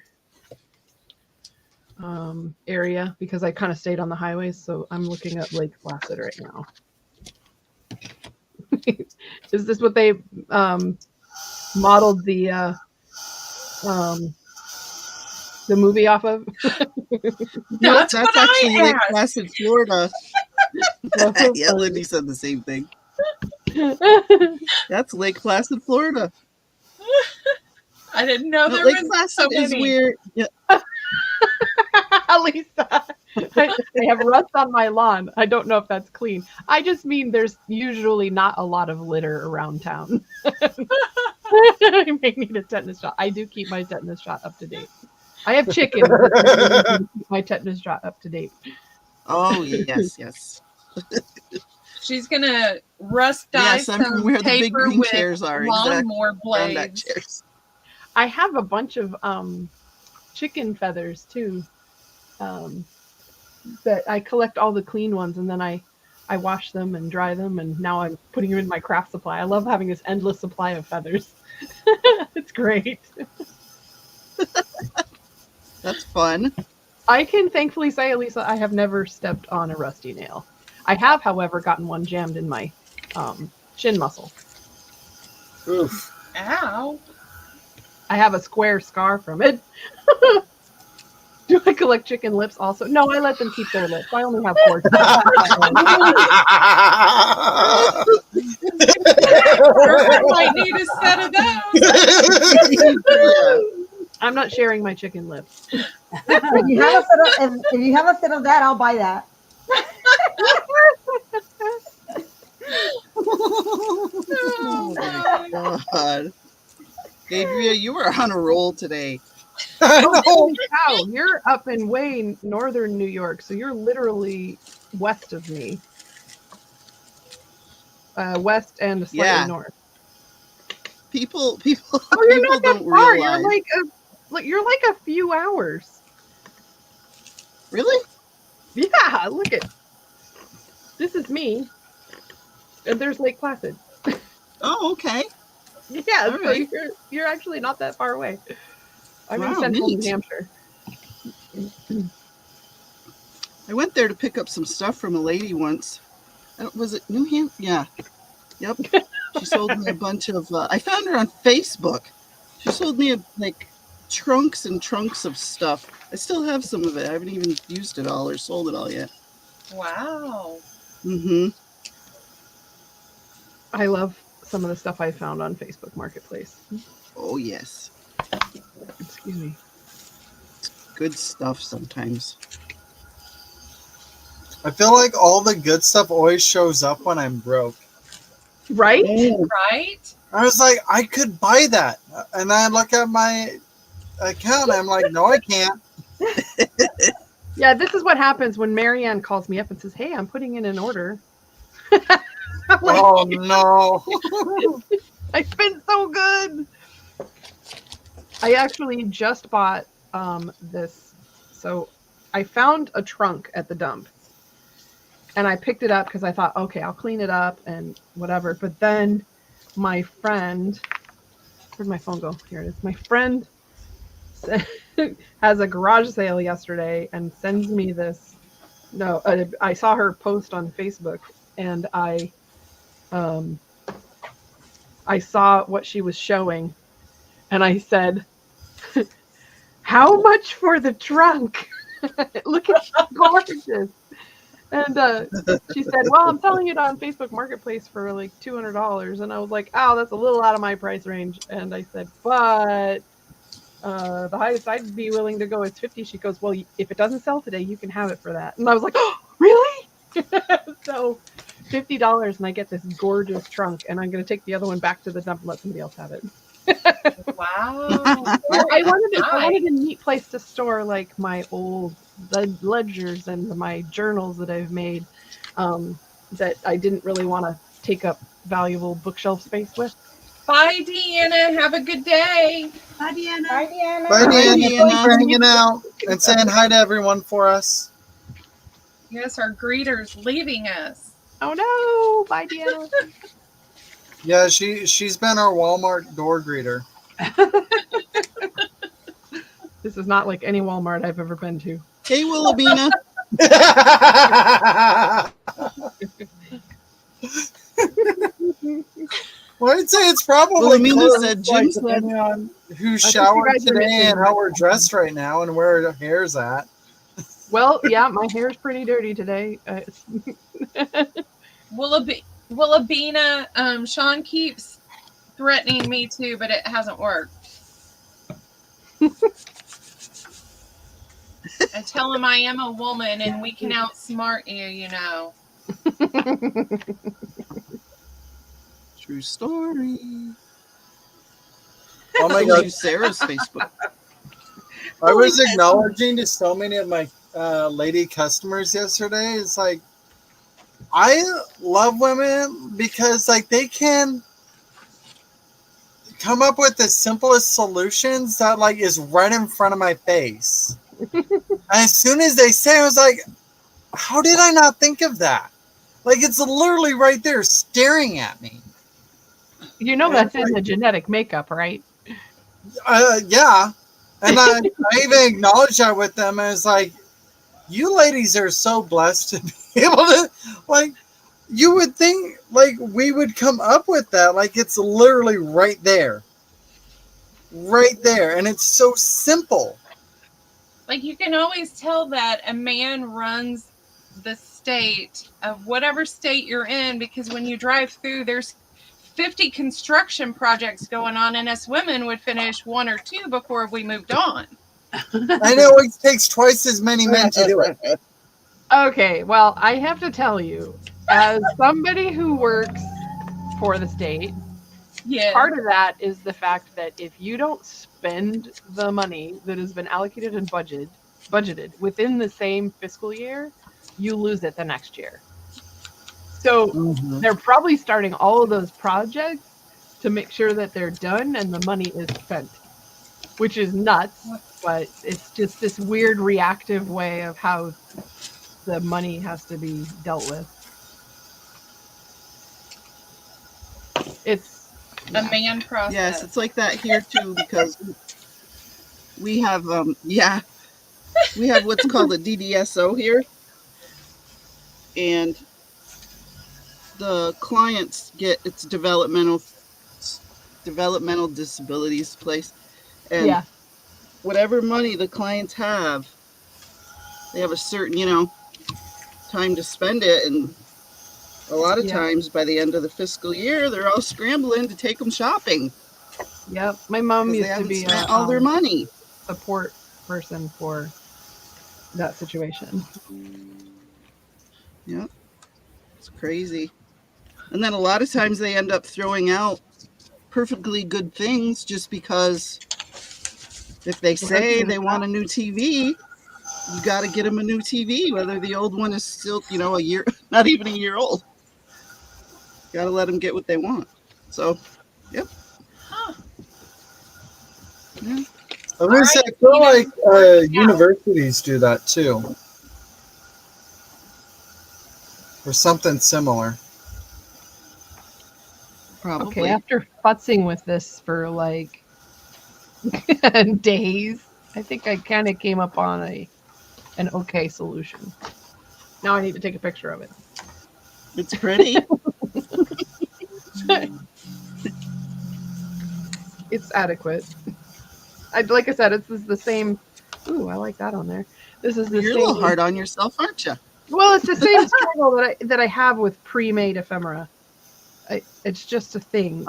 F: area, because I kind of stayed on the highways, so I'm looking at Lake Placid right now. Is this what they modeled the movie off of?
H: No, that's
B: what
H: actually
B: I
H: Lake
B: asked.
H: Placid, Florida.
F: Well, so
H: Yeah,
F: funny.
H: Lyndee said the same thing. That's Lake Placid, Florida.
B: I didn't know
H: No,
B: there
H: Lake
B: was
H: Placid
B: so
H: is
B: many.
H: where. Yeah,
F: Lisa, I have rust on my lawn. I don't know if that's clean. I just mean there's usually not a lot of litter around town. I may need a tetanus shot. I do keep my tetanus shot up to date. I have chickens. But I keep my tetanus shot up to date.
H: oh yes.
B: She's gonna rust dye
H: Yes, I'm from
B: some
H: where the big
B: paper
H: green
B: with
H: chairs are.
B: lawnmower
H: Brown back
B: blades.
H: chairs.
F: I have a bunch of chicken feathers too. That I collect all the clean ones, and then I wash them and dry them, and now I'm putting them in my craft supply. I love having this endless supply of feathers. It's great.
H: That's fun.
F: I can thankfully say, Elisa, I have never stepped on a rusty nail. I have, however, gotten one jammed in my shin muscle.
A: Oof.
B: Ow.
F: I have a square scar from it. Do I collect chicken lips also? No, I let them keep their lips. I only have 4.
B: Irma might need a set of those.
F: I'm not sharing my chicken lips.
D: If you have a set of that, I'll buy that.
H: Oh my God. Adria, you are on a roll today.
A: I know.
F: Holy cow, you're up in way northern New York, so you're literally west of me. West and slightly
H: Yeah.
F: north.
H: People
F: Oh, you're
H: people
F: not that
H: don't
F: far.
H: realize.
F: You're like a few hours.
H: Really?
F: Yeah, look at this is me. And there's Lake Placid.
H: Oh, okay.
F: Yeah,
H: All
F: so
H: right.
F: you're actually not that far away. I'm in
H: Wow,
F: central
H: neat.
F: New Hampshire.
H: I went there to pick up some stuff from a lady once. Was it New Hampshire? Yeah. Yep. She sold me a bunch of. I found her on Facebook. She sold me like trunks and trunks of stuff. I still have some of it. I haven't even used it all or sold it all yet.
B: Wow.
H: Mm-hmm.
F: I love some of the stuff I found on Facebook Marketplace.
H: Oh yes.
F: Excuse me.
H: Good stuff sometimes.
A: I feel like all the good stuff always shows up when I'm broke.
F: Right?
B: Right?
A: I was like, I could buy that. And I look at my account and I'm like, no, I can't.
F: Yeah, this is what happens when Marianne calls me up and says, "Hey, I'm putting in an order." I'm like,
A: Oh, no.
F: I've been so good. I actually just bought this. So I found a trunk at the dump. And I picked it up because I thought, okay, I'll clean it up and whatever. But then my friend, where'd my phone go? Here it is. My friend has a garage sale yesterday and sends me this. No, I saw her post on Facebook and I saw what she was showing and I said, "How much for the trunk? Look at you, gorgeous." And she said, "Well, I'm selling it on Facebook Marketplace for like $200." And I was like, "Oh, that's a little out of my price range." And I said, "But the highest I'd be willing to go is $50." She goes, "Well, if it doesn't sell today, you can have it for that." And I was like, "Oh, really?" So $50 and I get this gorgeous trunk and I'm going to take the other one back to the dump and let somebody else have it.
B: Wow.
F: I wanted a neat place to store like my old ledgers and my journals that I've made that I didn't really want to take up valuable bookshelf space with.
B: Bye, Deanna. Have a good day.
C: Bye, Deanna.
D: Bye, Deanna.
A: Bye, Deanna.
H: Deanna.
A: Thanks for hanging out and saying hi to everyone for us.
B: Yes, our greeter's leaving us.
F: Oh no! Bye, Deanna.
A: Yeah, she's been our Walmart door greeter.
F: This is not like any Walmart I've ever been to.
H: Hey, Willabina.
A: Well, I'd say it's probably
H: Wilhelmina
A: close,
H: said,
A: like,
H: Jim said-
A: depending on who
F: you
A: showered
F: guys are
A: today
F: missing-
A: and how we're dressed right now and where our hair's at.
F: Well, yeah, my hair's pretty dirty today.
B: Willabina, Shaun keeps threatening me too, but it hasn't worked. I tell him I am a woman and we can outsmart you, you know.
H: True story.
A: Oh my
H: So
A: god,
H: use Sarah's Facebook.
A: I was acknowledging to so many of my lady customers yesterday. It's like, I love women because like they can come up with the simplest solutions that like is right in front of my face. And as soon as they say, I was like, how did I not think of that? Like it's literally right there staring at me.
F: You know that's in the genetic makeup, right?
A: Yeah. And I even acknowledged that with them. I was like, you ladies are so blessed to be able to, like, you would think, like, we would come up with that. Like, it's literally right there. Right there. And it's so simple.
B: Like you can always tell that a man runs the state of whatever state you're in because when you drive through, there's 50 construction projects going on, and us women would finish 1 or 2 before we moved on.
A: I know it takes twice as many men to do it.
F: Okay, well, I have to tell you, as somebody who works for the state,
B: Yeah.
F: Part of that is the fact that if you don't spend the money that has been allocated and budgeted within the same fiscal year, you lose it the next year. So
A: Mhm.
F: they're probably starting all of those projects to make sure that they're done and the money is spent, which is nuts, but it's just this weird reactive way of how the money has to be dealt with. It's
B: A man process.
H: Yes, it's like that here too because we have we have what's called a DDSO here, and the clients get it's developmental disabilities place, and
F: yeah,
H: whatever money the clients have, they have a certain time to spend it, and a lot of
F: yeah,
H: times by the end of the fiscal year they're all scrambling to take them shopping
F: yep. My mom
H: because they
F: used to
H: haven't
F: be
H: spent
F: a
H: all their money.
F: support person for that situation.
H: Yeah, it's crazy. And then a lot of times they end up throwing out perfectly good things just because if they say they want a new TV, you got to get them a new TV, whether the old one is still, a year, not even a year old. Got to let them get what they want. So, yep.
B: Huh.
H: Yeah.
A: I was gonna say, I feel like universities do that too, or something similar.
H: Probably.
F: Okay, after futzing with this for like days, I think I kind of came up on an okay solution. Now I need to take a picture of it.
H: It's pretty.
F: It's adequate. Like I said, it's the same. Ooh, I like that on there. This is the
H: You're
F: same.
H: a little hard on yourself, aren't you?
F: Well, it's the same struggle that I have with pre-made ephemera. It's just a thing.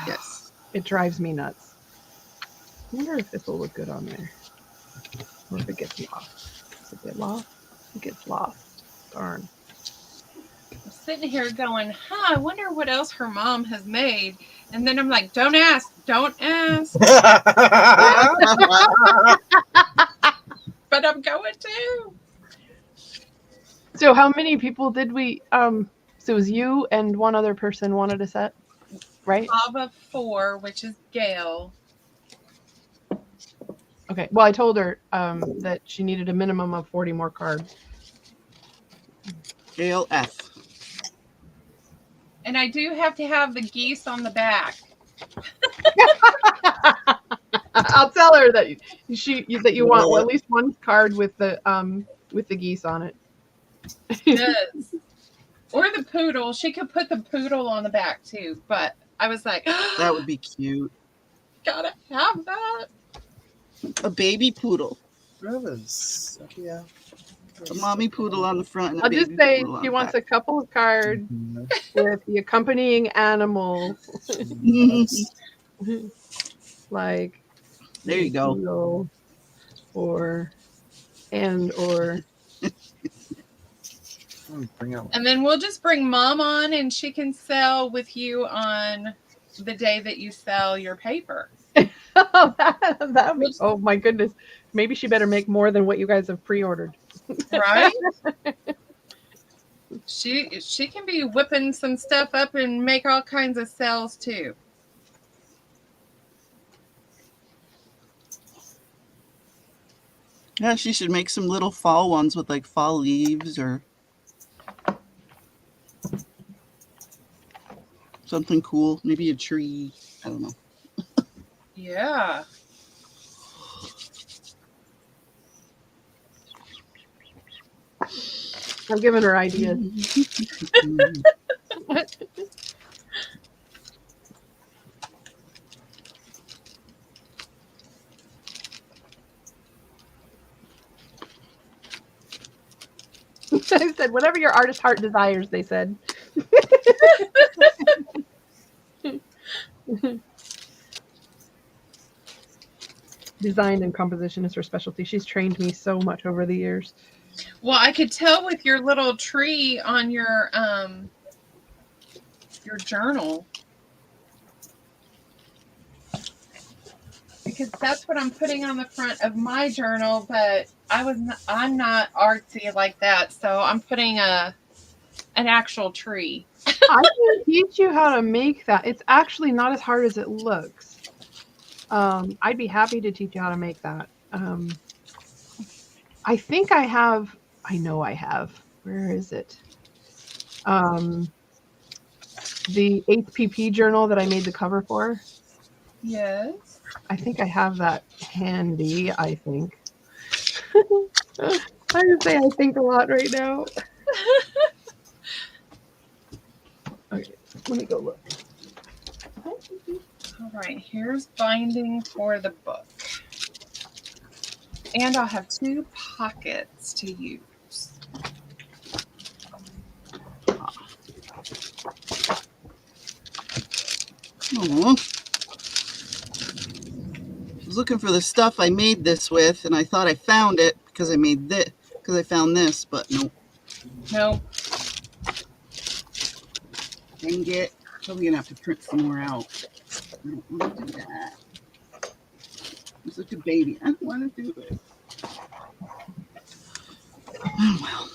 H: Yes.
F: It drives me nuts. I wonder if this will look good on there, or if it gets lost. Does it get lost? It gets lost. Darn.
B: I'm sitting here going, I wonder what else her mom has made. And then I'm like, don't ask. Don't ask. But I'm going to.
F: So how many people did we so it was you and one other person wanted a set, right?
B: Lava 4, which is Gail.
F: Okay. Well, I told her that she needed a minimum of 40 more cards.
H: Gail F.
B: And I do have to have the geese on the back.
F: I'll tell her that you want at least one card with the geese on it.
B: Yes. Or the poodle. She could put the poodle on the back too, but I was like,
H: that would be cute.
B: Gotta have that.
H: A baby poodle.
A: Yeah.
H: A mommy poodle on the front and a
F: I'll
H: baby
F: just say
H: poodle on
F: she
H: the
F: wants
H: back.
F: a couple of cards with the accompanying animal. Like
H: there you go.
F: Poodle, or
B: and then we'll just bring Mom on and she can sell with you on the day that you sell your paper.
F: Oh my goodness. Maybe she better make more than what you guys have pre-ordered.
B: Right? She can be whipping some stuff up and make all kinds of sales too.
H: Yeah, she should make some little fall ones with like fall leaves or something cool. Maybe a tree. I don't know.
B: Yeah.
F: I'm giving her ideas. I said, whatever your artist heart desires, they said. Design and composition is her specialty. She's trained me so much over the years.
B: Well, I could tell with your little tree on your journal. because that's what I'm putting on the front of my journal, but I'm not artsy like that, so I'm putting an actual tree.
F: I can teach you how to make that. It's actually not as hard as it looks. I'd be happy to teach you how to make that. I think I have. I know I have. Where is it? The HPP journal that I made the cover for.
B: Yes.
F: I think I have that handy. I think. I just say I think a lot right now. Okay, let me go look.
B: All right, here's binding for the book. And I'll have 2 pockets to use.
H: Aw. I was looking for the stuff I made this with, and I thought I found it because I made this, because I found this, but nope.
B: Nope.
H: Dang it. Probably gonna have to print some more out. I don't want to do that. I'm such a baby. I don't want to do it. Oh well.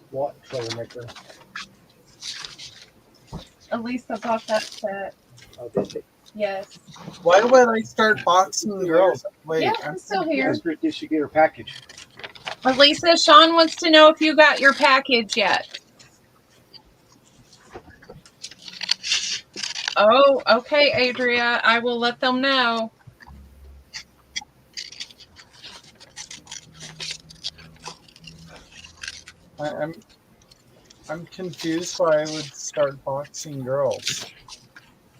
G: What troublemaker?
B: Elisa bought that set.
G: Oh, did they?
B: Yes.
A: Why would I start boxing girls? Wait,
B: Yeah, I'm still here.
G: Did she get her package?
B: Elisa, Shaun wants to know if you got your package yet. Oh, okay, Adria. I will let them know.
A: I'm confused why I would start boxing girls.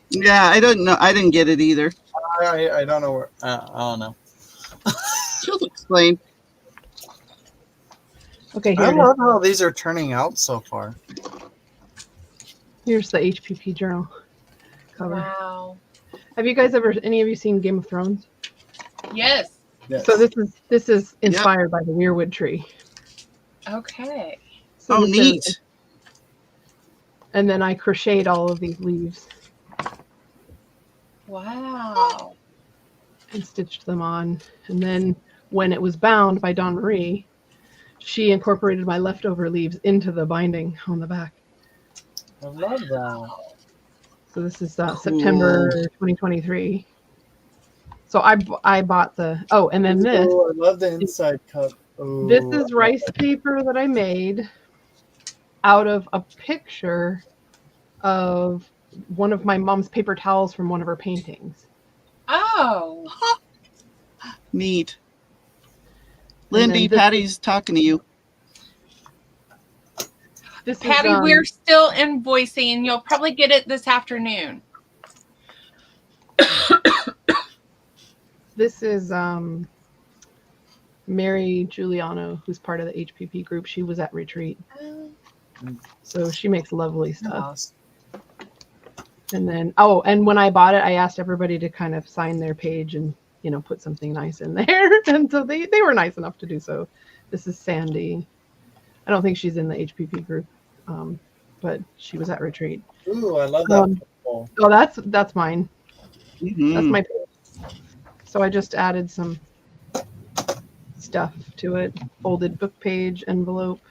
H: Yeah, I don't know. I didn't get it either.
A: I don't know where. I don't know.
H: She'll explain.
F: Okay,
A: I
F: here it
A: love
F: is.
A: how these are turning out so far.
F: Here's the HPP journal cover.
B: Wow.
F: Have you guys ever, any of you seen Game of Thrones?
B: Yes.
A: Yes.
F: So this is inspired by the weirwood tree.
B: Okay.
F: So
H: Oh,
F: this
H: neat.
F: is- and then I crocheted all of these leaves
B: Wow.
F: and stitched them on. And then when it was bound by Dawn Marie, she incorporated my leftover leaves into the binding on the back.
A: I love that.
F: So this is September 2023. So I bought the, oh, and then this.
A: Oh, I love the inside cup. Oh,
F: This is rice paper that I made out of a picture of one of my mom's paper towels from one of her paintings.
B: Oh.
H: Neat.
F: And then
H: Lyndee,
F: this-
H: Patty's talking to you.
F: This
B: Patty,
F: is,
B: we're still invoicing. You'll probably get it this afternoon.
F: This is Mary Giuliano, who's part of the HPP group. She was at retreat, so she makes lovely stuff.
A: Yes.
F: And then, oh, and when I bought it, I asked everybody to kind of sign their page and, you know, put something nice in there. And so they were nice enough to do so. This is Sandy. I don't think she's in the HPP group, but she was at retreat.
A: Ooh, I love that.
F: Oh, that's mine.
H: Mhm.
F: That's my page. So I just added some stuff to it. Folded book page, envelope,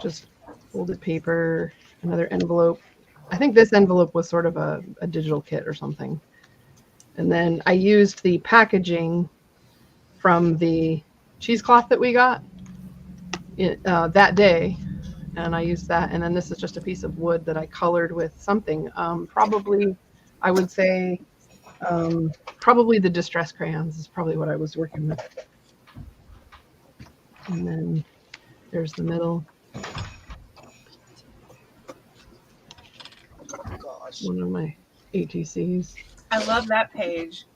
F: just folded paper, another envelope. I think this envelope was sort of a digital kit or something. And then I used the packaging from the cheesecloth that we got that day. And I used that. And then this is just a piece of wood that I colored with something. Probably, I would say, probably the distress crayons is probably what I was working with. And then there's the middle. One of my ATCs.
B: I love that page.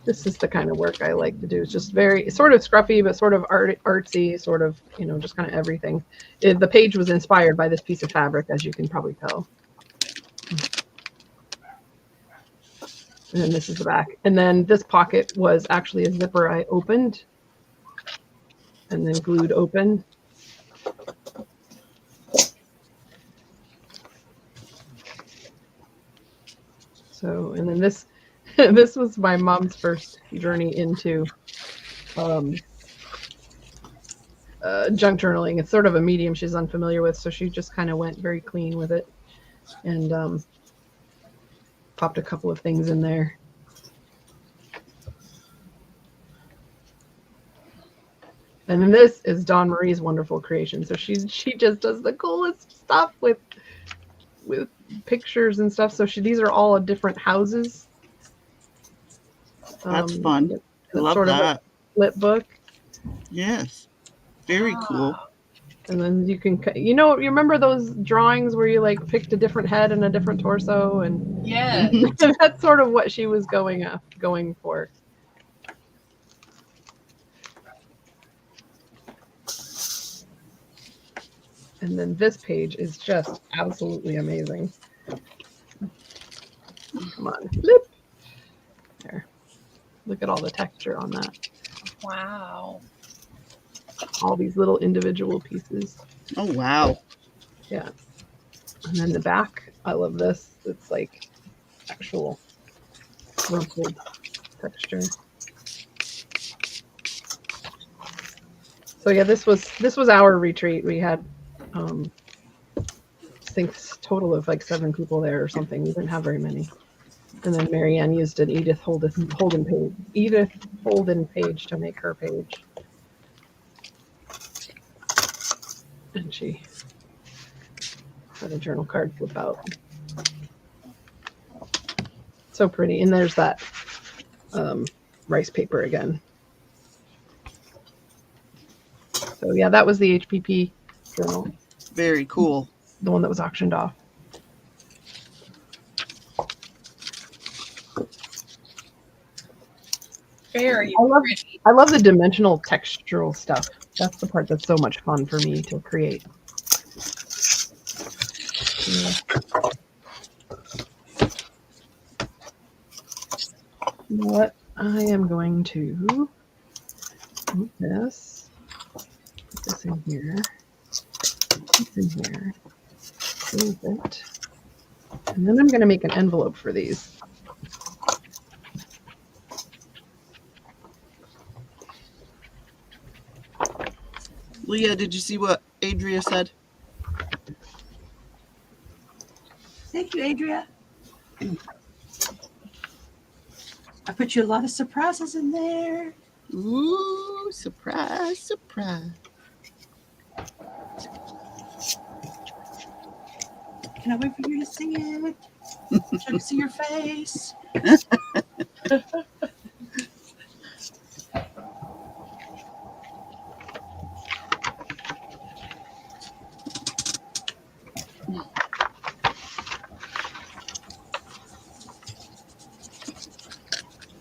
F: This is the kind of work I like to do. It's just very sort of scruffy, but sort of artsy, sort of, you know, just kind of everything. The page was inspired by this piece of fabric, as you can probably tell. And then this is the back. And then this pocket was actually a zipper I opened and then glued open. So, and then this, this was my mom's first journey into junk journaling. It's sort of a medium she's unfamiliar with, so she just kind of went very clean with it and popped a couple of things in there. And then this is Dawn Marie's wonderful creation. So she just does the coolest stuff with pictures and stuff. So these are all different houses.
H: That's fun. I love
F: sort
H: that.
F: of a flip book.
H: Yes. Very cool.
F: And then you can, you know, you remember those drawings where you like picked a different head and a different torso, and
B: Yeah.
F: that's sort of what she was going for. And then this page is just absolutely amazing. Come on, flip. There. Look at all the texture on that.
B: Wow.
F: All these little individual pieces.
H: Oh, wow.
F: Yeah. And then the back, I love this. It's like actual rumpled texture. So yeah, this was our retreat. We had I think total of like 7 people there or something. We didn't have very many. And then Marianne used an Edith Holden page to make her page. And she had a journal card flip out. So pretty. And there's that rice paper again. So yeah, that was the HPP journal.
H: Very cool.
F: The one that was auctioned off.
B: Very pretty.
F: I love the dimensional textural stuff. That's the part that's so much fun for me to create. Yeah. You know what? I am going to move this. Put this in here. Put this in here. Save it. And then I'm going to make an envelope for these.
H: Leah, did you see what Adria said?
C: Thank you, Adria. I put you a lot of surprises in there.
H: Ooh, surprise, surprise.
C: Can I wait for you to see it? So I can see your face.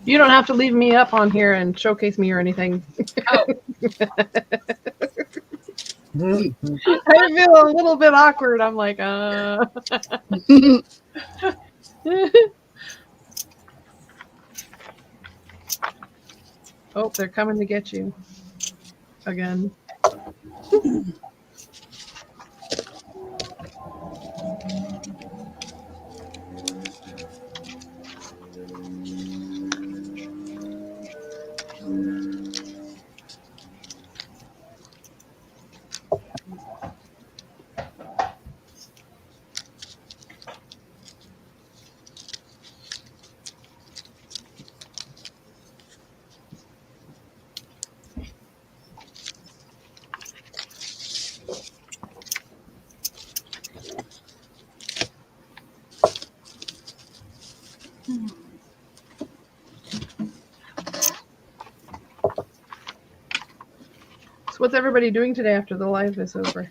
F: You don't have to leave me up on here and showcase me or anything.
B: Oh.
F: I feel a little bit awkward. I'm like, Oh, they're coming to get you again. So what's everybody doing today after the live is over?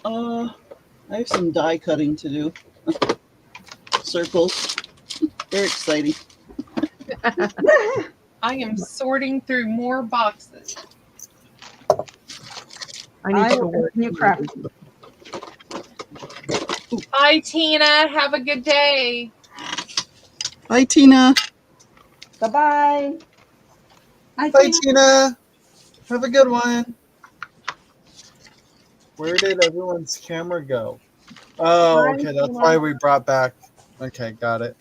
H: I have some die cutting to do. Circles. Very exciting.
B: I am sorting through more boxes.
F: I need to go work.
D: New crap.
B: Bye, Tina. Have a good day.
H: Bye, Tina.
D: Bye-bye.
C: Hi,
A: Bye,
C: Tina.
A: Tina. Have a good one. Where did everyone's camera go? Oh,
F: Bye,
A: okay. That's
F: Tina.
A: why we brought back. Okay, got it.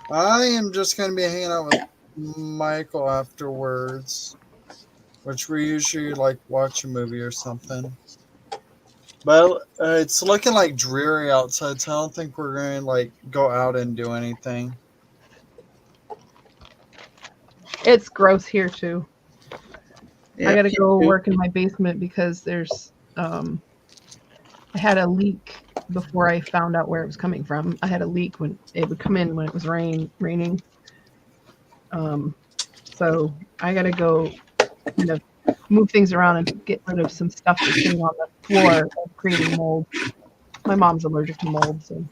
A: I am just going to be hanging out with Michael afterwards, which we usually like watch a movie or something. But it's looking like dreary outside, so I don't think we're going to like go out and do anything.
F: It's gross here too.
H: Yeah,
F: I gotta go
H: you.
F: work in my basement because there's I had a leak before I found out where it was coming from. I had a leak when it would come in when it was raining. So I gotta go kind of move things around and get rid of some stuff that's sitting on the floor and creating mold. My mom's allergic to mold, so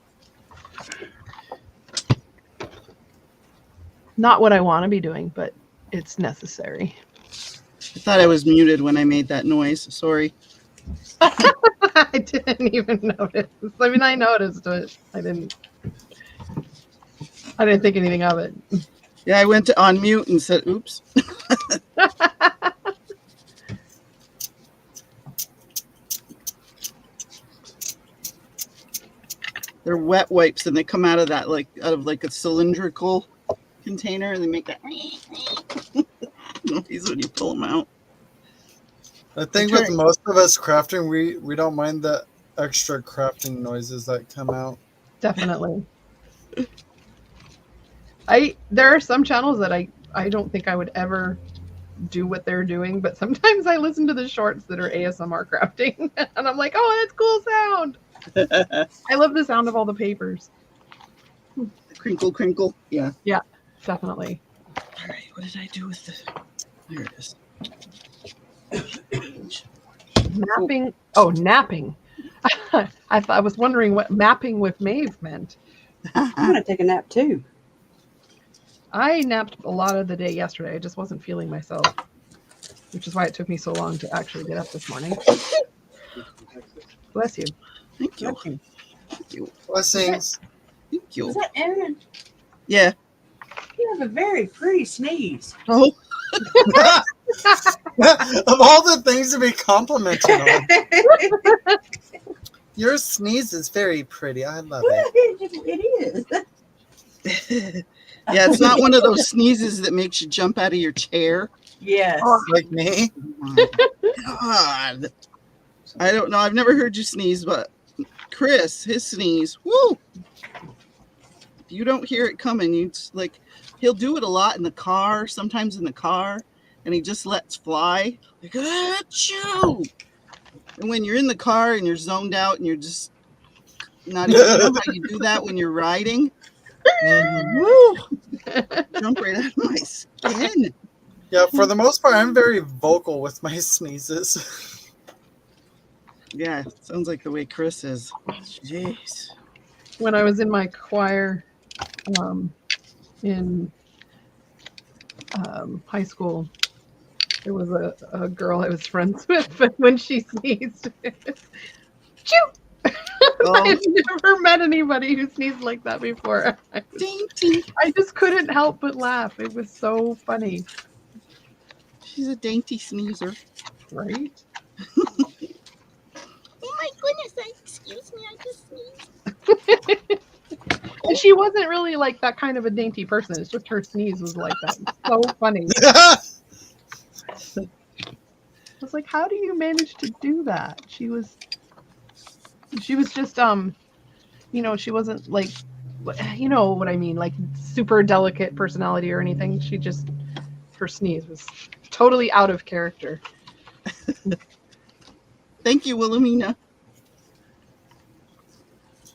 F: not what I want to be doing, but it's necessary.
H: I thought I was muted when I made that noise. Sorry.
F: I didn't even notice. I mean, I noticed, but I didn't think anything of it.
H: Yeah, I went to on mute and said, oops. They're wet wipes, and they come out of that out of a cylindrical container, and they make that noise when you pull them out.
A: I think with most of us crafting, we don't mind the extra crafting noises that come out.
F: Definitely. There are some channels that I don't think I would ever do what they're doing, but sometimes I listen to the shorts that are ASMR crafting, and I'm like, oh, that's cool sound. I love the sound of all the papers.
H: Crinkle, crinkle. Yeah.
F: Yeah, definitely.
H: All right, what did I do with this? There it is.
F: Napping. Oh, napping. I was wondering what mapping with Maeve meant.
C: I'm going to take a nap too.
F: I napped a lot of the day yesterday. I just wasn't feeling myself, which is why it took me so long to actually get up this morning. Bless you.
H: Thank you.
C: Okay.
H: Thank you.
A: Blessings.
H: Thank you.
C: Is that Erin?
H: Yeah.
C: You have a very pretty sneeze.
H: Oh.
A: Of all the things to be complimented on, your sneeze is very pretty. I love it.
C: It is.
H: Yeah, it's not one of those sneezes that makes you jump out of your chair.
C: Yes.
A: Like me.
H: Oh, God. I don't know. I've never heard you sneeze, but Chris, his sneeze, woo! If you don't hear it coming, he'll do it a lot in the car, sometimes in the car, and he just lets fly. Like, achoo! And when you're in the car and you're zoned out and you're just not even know how you do that when you're riding. Woo! Jump right out of my skin.
A: Yeah, for the most part, I'm very vocal with my sneezes.
H: Yeah, sounds like the way Chris is. Jeez.
F: When I was in my choir in high school, there was a girl I was friends with, but when she sneezed, choo! I had never met anybody who sneezed like that before.
H: Dainty.
F: I just couldn't help but laugh. It was so funny.
H: She's a dainty sneezer.
F: Right?
H: Oh my goodness, excuse me, I just sneezed.
F: And she wasn't really like that kind of a dainty person. It's just her sneeze was like that. So funny. I was like, how do you manage to do that? She was just she wasn't like, you know what I mean, like super delicate personality or anything. Her sneeze was totally out of character.
H: Thank you, Wilhelmina.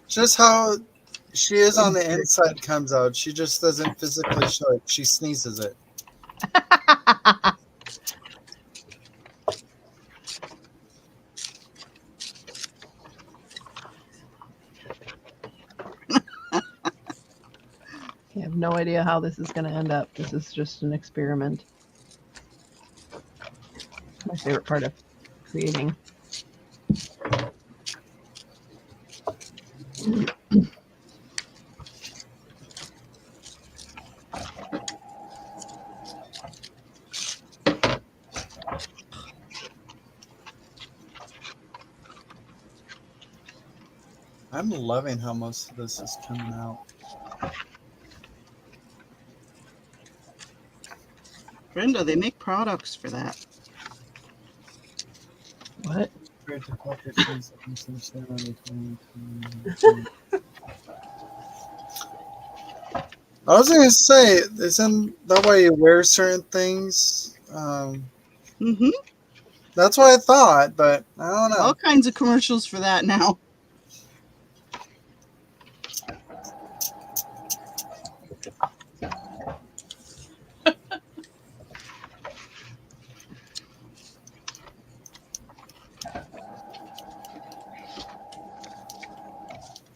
A: Just how she is on the inside comes out. She just doesn't physically show it. She sneezes it.
F: I have no idea how this is going to end up. This is just an experiment. My favorite part of creating.
A: I'm loving how most of this is coming out.
H: Brenda, they make products for that.
F: What?
A: I was going to say, isn't that why you wear certain things?
H: Mm-hmm.
A: That's what I thought, but I don't know.
H: All kinds of commercials for that now.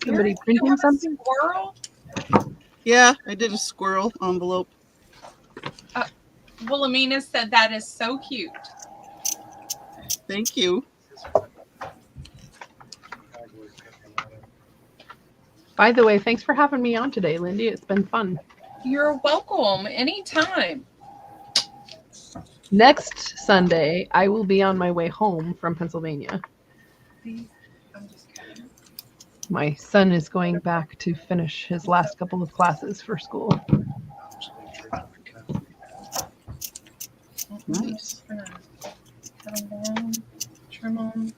F: Somebody
B: You
F: printing
B: have a
F: something?
B: squirrel?
H: Yeah, I did a squirrel envelope.
B: Wilhelmina said that is so cute.
H: Thank you.
F: By the way, thanks for having me on today, Lyndee. It's been fun.
B: You're welcome anytime.
F: Next Sunday, I will be on my way home from Pennsylvania.
B: I'm just kidding.
F: My son is going back to finish his last couple of classes for school.
H: Nice.
B: Cut them down, trim them.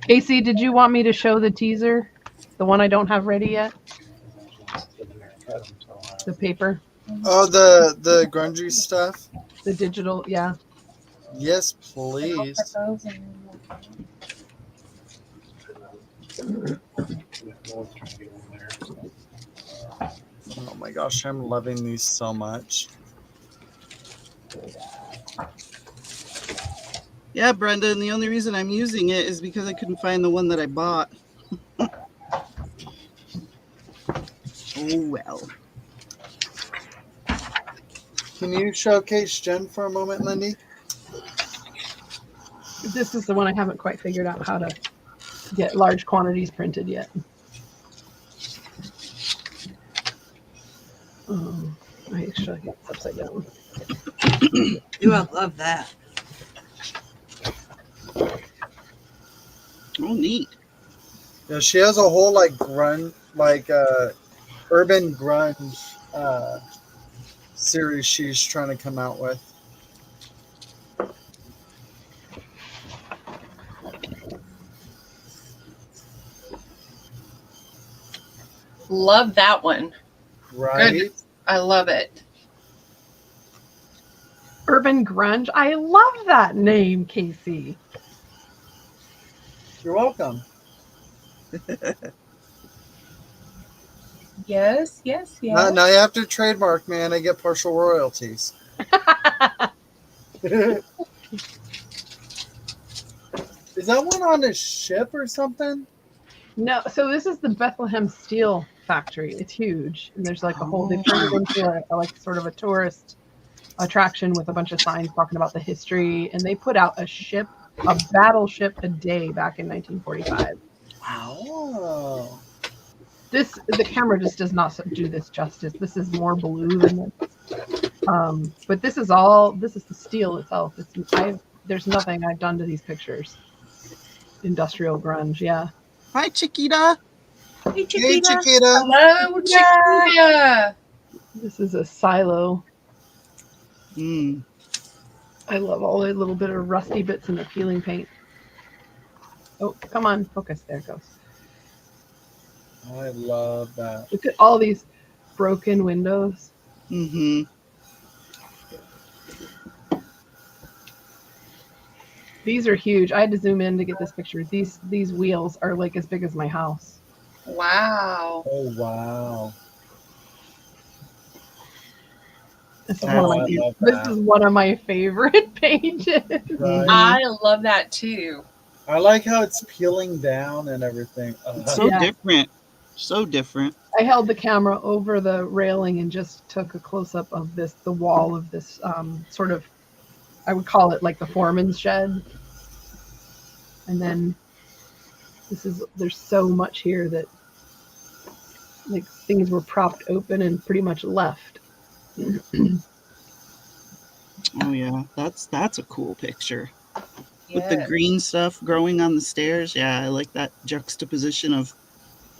F: Casey, did you want me to show the teaser? The one I don't have ready yet? The paper?
A: Oh, the grungy stuff?
F: The digital, yeah.
A: Yes, please. Oh my gosh, I'm loving these so much.
H: Yeah, Brenda, and the only reason I'm using it is because I couldn't find the one that I bought. Oh, well.
A: Can you showcase Jenn for a moment, Lyndee?
F: This is the one I haven't quite figured out how to get large quantities printed yet. I actually get it's upside down.
C: Ooh, I love that.
H: Oh, neat.
A: Yeah, she has a whole like grunge, like urban grunge series she's trying to come out with.
B: Love that one.
A: Right?
B: Good. I love it.
F: Urban grunge. I love that name, Casey.
A: You're welcome.
B: Yes.
A: Now you have to trademark, man. I get partial royalties. Is that one on a ship or something?
F: No, so this is the Bethlehem Steel Factory. It's huge, and there's like a whole. They turned it into a like sort of a tourist attraction with a bunch of signs talking about the history. And they put out a battleship a day back in 1945.
A: Wow.
F: The camera just does not do this justice. This is more blue than this. But this is the steel itself. There's nothing I've done to these pictures. Industrial grunge, yeah.
H: Hi, Chiquita.
C: Hey,
A: Hey,
C: Chiquita.
A: Chiquita.
B: Hello, Chiquita.
F: This is a silo.
H: Mm.
F: I love all the little bit of rusty bits in the peeling paint. Oh, come on, focus. There it goes.
A: I love that.
F: Look at all these broken windows.
H: Mm-hmm.
F: These are huge. I had to zoom in to get this picture. These wheels are like as big as my house.
B: Wow.
A: Oh, wow.
F: This
A: love
F: is one of my favorite pages.
A: Right.
B: I love that too.
A: I like how it's peeling down and everything.
H: So different. So different.
F: I held the camera over the railing and just took a close-up of the wall of this sort of, I would call it like the foreman's shed. And then There's so much here that like things were propped open and pretty much left.
H: Oh yeah, that's a cool picture. With the
B: Yes.
H: green stuff growing on the stairs. Yeah, I like that juxtaposition of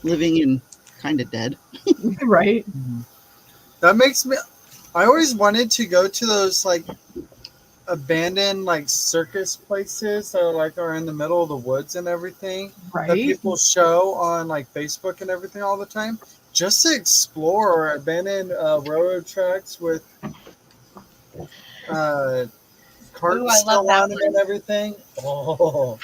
H: living and kind of dead.
F: Right.
A: That makes me. I always wanted to go to those like abandoned like circus places that are in the middle of the woods and everything that
F: Right.
A: people show on like Facebook and everything all the time, just to explore abandoned railroad tracks with carts
B: Ooh, I
A: still
B: love that
A: on them
B: one.
A: and everything. Oh,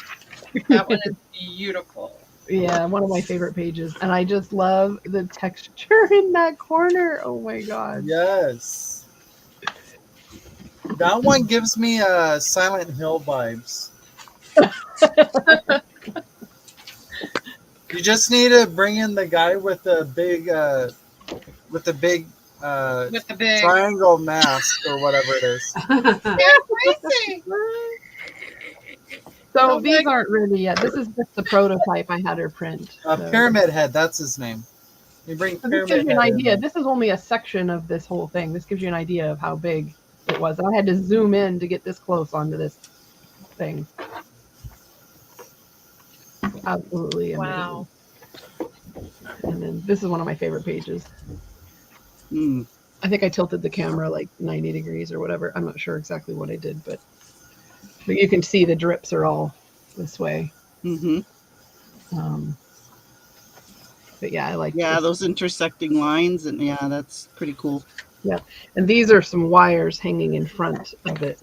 B: That one is beautiful.
F: Yeah, one of my favorite pages. And I just love the texture in that corner. Oh my god.
A: yes. That one gives me Silent Hill vibes. You just need to bring in the guy with the big
B: With the big
A: triangle mask or whatever it is.
B: crazy.
F: So
B: Oh
F: these
B: my-
F: aren't ready yet. This is just the prototype I had her print. So-
A: Pyramid Head, that's his name. You bring
F: So this
A: Pyramid
F: gives you an
A: Head in.
F: idea. This is only a section of this whole thing. This gives you an idea of how big it was. I had to zoom in to get this close onto this thing. Absolutely amazing.
B: Wow.
F: And then this is one of my favorite pages.
H: Mm.
F: I think I tilted the camera like 90 degrees or whatever. I'm not sure exactly what I did, but you can see the drips are all this way.
H: Mm-hmm.
F: But yeah, I like
H: Yeah,
F: this.
H: those intersecting lines, and yeah, that's pretty cool.
F: And these are some wires hanging in front of it.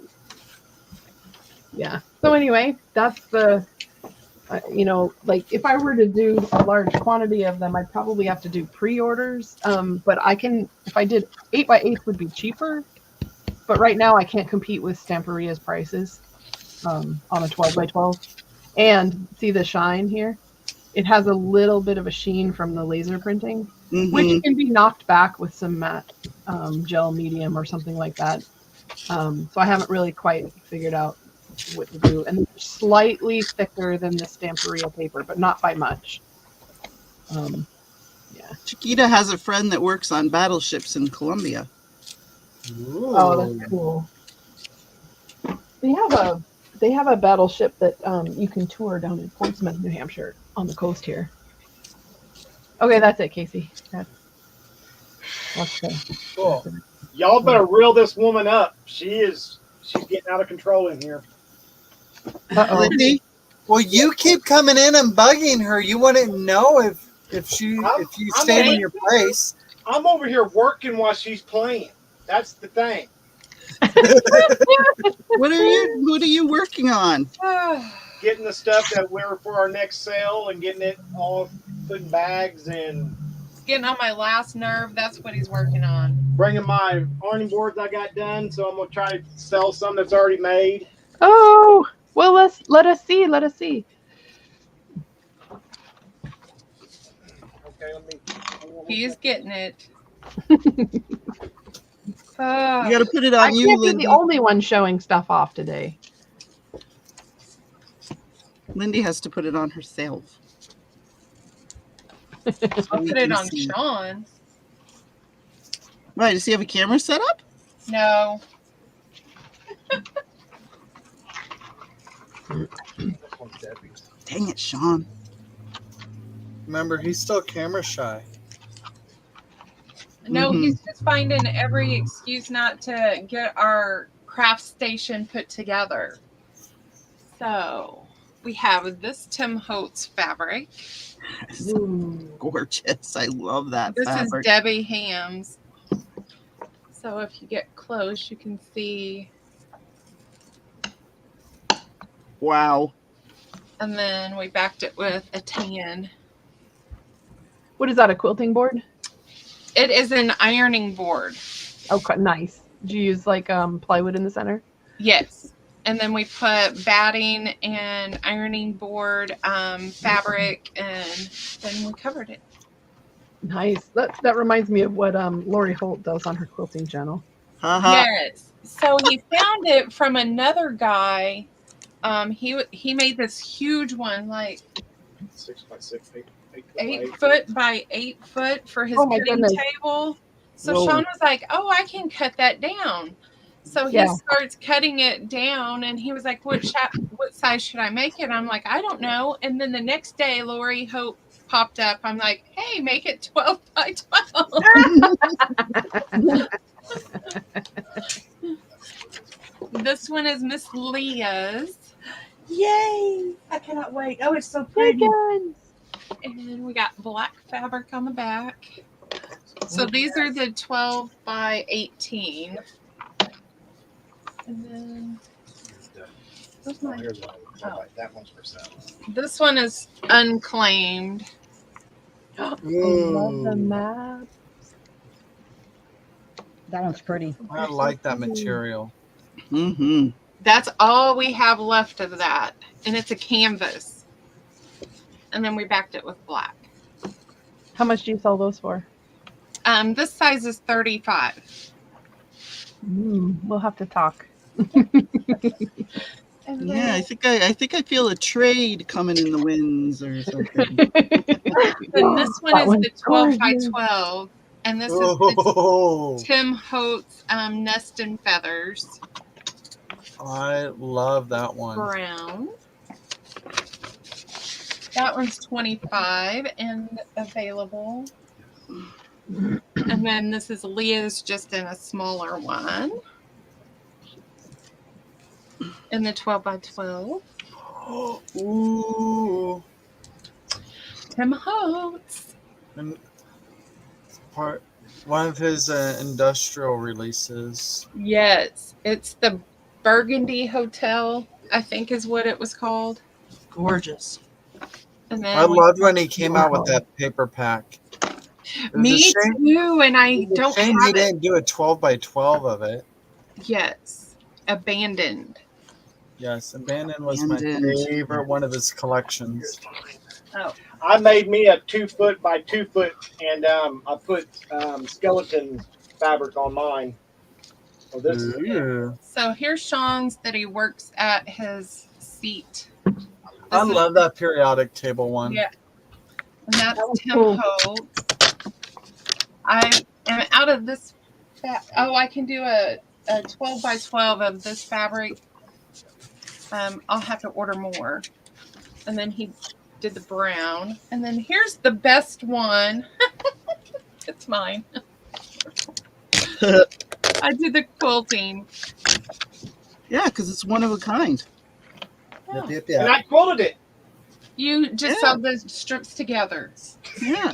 F: Yeah. So anyway, that's the, like if I were to do a large quantity of them, I'd probably have to do pre-orders. But I can, if I did 8x8 would be cheaper. But right now I can't compete with Stamperia's prices on a 12x12. And see the shine here? It has a little bit of a sheen from the laser printing, which can be knocked back with some matte gel medium or something like that. So I haven't really quite figured out what to do. And they're slightly thicker than the Stamperia paper, but not by much. Yeah.
H: Chiquita has a friend that works on battleships in Colombia.
A: Ooh.
F: Oh, that's cool. They have a battleship that you can tour down in Portsmouth, New Hampshire, on the coast here. Okay, that's it, Casey. That's
A: Cool.
G: Y'all better reel this woman up. She's getting out of control in here.
F: Uh-oh.
H: Lyndee,
A: Well, you keep coming in and bugging her. You wouldn't know if you stayed in your place.
G: I'm over here working while she's playing. That's the thing.
H: what are you working on?
G: Getting the stuff that we're for our next sale and getting it all put in bags and
B: Getting on my last nerve. That's what he's working on.
G: bringing my ironing boards I got done. So I'm gonna try to sell some that's already made.
F: Oh, well, let us see. Let us see.
G: Okay, let me.
B: He's getting it.
H: You got to put it
F: I
H: on you,
F: can't be
H: Lyndee.
F: the only one showing stuff off today.
H: Lyndee has to put it on herself.
B: I'll put it on Shaun.
H: Right, does he have a camera set up?
B: No.
H: Dang it, Shaun.
A: Remember, he's still camera shy.
B: No,
H: Mhm.
B: he's just finding every excuse not to get our craft station put together. So we have this Tim Holtz fabric.
H: Gorgeous. I love that
B: This
H: fabric.
B: is Debbie Ham's. So if you get close, you can see.
H: Wow.
B: And then we backed it with a tan.
F: What is that, a quilting board?
B: It is an ironing board.
F: Okay, nice. Do you use like plywood in the center?
B: Yes. And then we put batting and ironing board fabric, and then we covered it.
F: Nice. That reminds me of what Lori Holt does on her quilting channel.
H: Haha.
B: Yes. So he found it from another guy. He made this huge one, like
G: 6 by 6, 8
B: 8 foot by 8 foot for his
F: Oh my
B: pudding
F: goodness.
B: table. So
H: Whoa.
B: Shaun was like, "Oh, I can cut that down." So he
F: Yeah.
B: starts cutting it down, and he was like, "What size should I make it?" I'm like, "I don't know." And then the next day, Lori Hope popped up. I'm like, "Hey, make it 12 by 12." This one is Miss Leah's,
C: Yay! I cannot wait. Oh, it's so
F: Big
C: pretty.
F: guns.
B: and we got black fabric on the back. So these are the 12 by 18. And then where's
G: Oh,
B: my-
G: here's one.
B: Oh.
G: That one's for sale.
B: this one is unclaimed.
F: I love the
A: Ooh,
F: map.
D: That one's pretty.
A: I like that material.
H: Mm-hmm.
B: That's all we have left of that. And it's a canvas. And then we backed it with black.
F: How much do you sell those for?
B: This size is 35.
F: We'll have to talk.
B: And
H: Yeah,
B: then,
H: I think I feel a trade coming in the winds or something.
B: then this one
F: That
B: is
F: one's
B: the 12 by
F: gorgeous.
B: 12. And this is the
A: Oh,
B: Tim Holtz Nest and Feathers
A: I love that one.
B: brown. That one's 25 and available. And then this is Leah's, just in a smaller one. In the 12 by 12.
A: Ooh,
B: Tim Holtz.
A: and one of his industrial releases.
B: Yes, it's the Burgundy Hotel, I think is what it was called.
C: Gorgeous.
B: And then
A: I loved when he came out with that paper pack. It was
B: me
A: a shame,
B: too, and I
A: it was a
B: don't
A: shame he
B: have it.
A: didn't do a 12 by 12 of it.
B: Yes, abandoned.
A: Yes, Abandoned was my
H: Abandoned.
A: favorite one of his collections.
B: Oh,
G: I made me a 2 foot by 2 foot, and I put skeleton fabric on mine. So this is it.
A: Ooh.
B: so here's Shaun's that he works at his seat.
A: I
B: This is-
A: love that periodic table one.
B: Yeah. And that's
F: That was
B: Tim
F: cool.
B: Holtz. I am out of this. I can do a 12 by 12 of this fabric. I'll have to order more. And then he did the brown. And then here's the best one. It's mine. I did the quilting.
H: Yeah, because it's one of a kind.
A: Yep, yep,
G: And
A: yep.
G: I quilted it.
B: You just
H: Yeah.
B: sewed the strips together.
H: Yeah.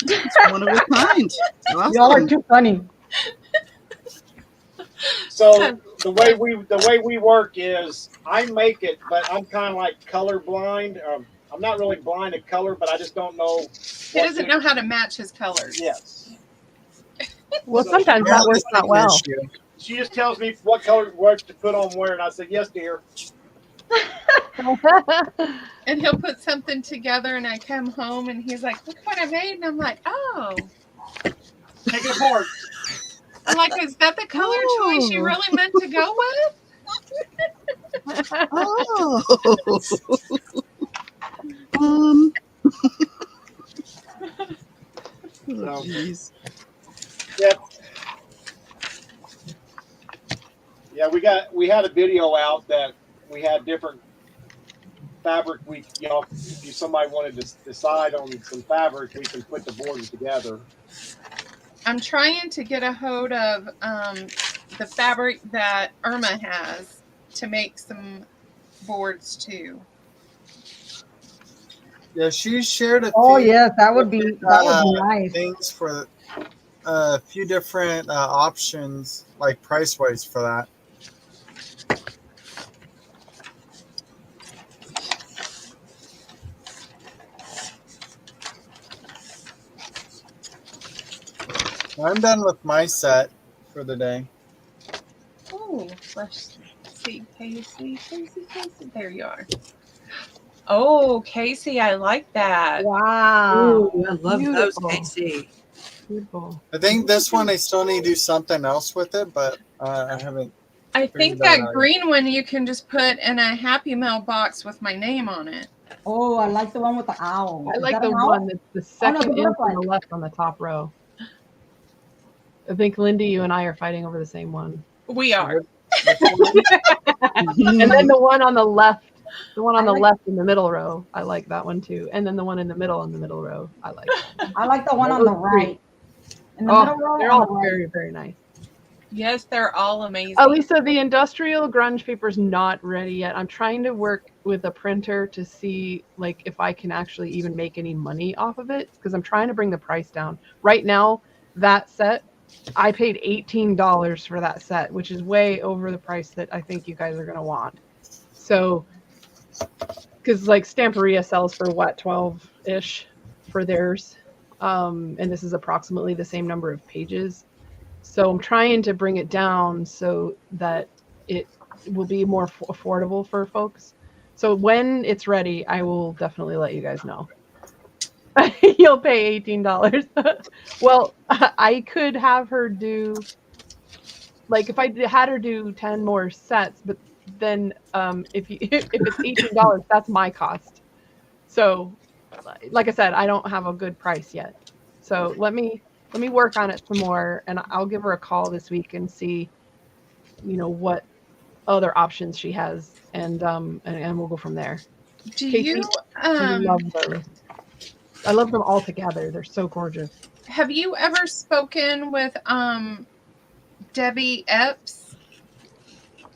H: It's one of a kind.
D: Y'all are
H: Awesome.
D: too funny.
G: So the way we work is I make it, but I'm kind of like color blind. I'm not really blind to color, but I just don't know.
B: He doesn't know how to match his colors.
G: Yes.
F: Well,
G: So-
F: sometimes that works out well.
A: Issue.
G: She just tells me what color words to put on where, and I said, "Yes, dear."
B: And he'll put something together, and I come home, and he's like, "Look what I made," and I'm like, "Oh."
G: Take it apart.
B: I'm like, "Is that the color choice you
F: Oh.
B: really meant to go with?"
H: Oh. Oh, jeez.
G: Yep. Yeah, we had a video out that we had different fabric. If somebody wanted to decide on some fabric, we can put the boards together.
B: I'm trying to get a hold of the fabric that Irma has to make some boards too.
A: Yeah, she shared a
D: Oh
A: few
D: yes, that would be nice.
A: things for a few different options, like price wise for that. I'm done with my set for the day.
B: Oh, let's see, Casey. There you are. Oh, Casey, I like that.
D: Wow.
C: Ooh, I love those,
F: Beautiful.
C: Casey.
F: Beautiful.
A: I think this one I still need to do something else with it, but I haven't.
B: I think
A: Figured that
B: that
A: out.
B: green one you can just put in a Happy Mail box with my name on it.
D: Oh, I like the one with the owl.
F: I
D: Is
F: like
D: that
F: the
D: an owl?
F: one that's the
D: Oh, no,
F: second
D: the
F: in from
D: butterfly.
F: the left on the top row. I think Lyndee, you and I are fighting over the same one.
B: We are.
A: Which one?
F: And then the one on the left, the one on
D: I
F: the
D: like-
F: left in the middle row, I like that one too. And then the one in the middle row, I like.
D: I like the one on the
F: Those three.
D: right. In the middle
F: Oh,
D: row.
F: they're
D: on the
F: all
D: right.
F: very, very nice.
B: Yes, they're all amazing.
F: Lisa, the industrial grunge paper's not ready yet. I'm trying to work with a printer to see like if I can actually even make any money off of it, because I'm trying to bring the price down. Right now, that set, I paid $18 for that set, which is way over the price that I think you guys are gonna want. So, because like Stamperia sells for what, 12-ish for theirs, and this is approximately the same number of pages. So I'm trying to bring it down so that it will be more affordable for folks. So when it's ready, I will definitely let you guys know. You'll pay $18. Well, I could have her do, like if I had her do 10 more sets, but then if it's $18, that's my cost. So like I said, I don't have a good price yet. So let me work on it some more, and I'll give her a call this week and see, what other options she has, and we'll go from there.
B: Do
F: Casey,
B: you
F: I love those. I love them all together. They're so gorgeous.
B: have you ever spoken with Debbie Epps?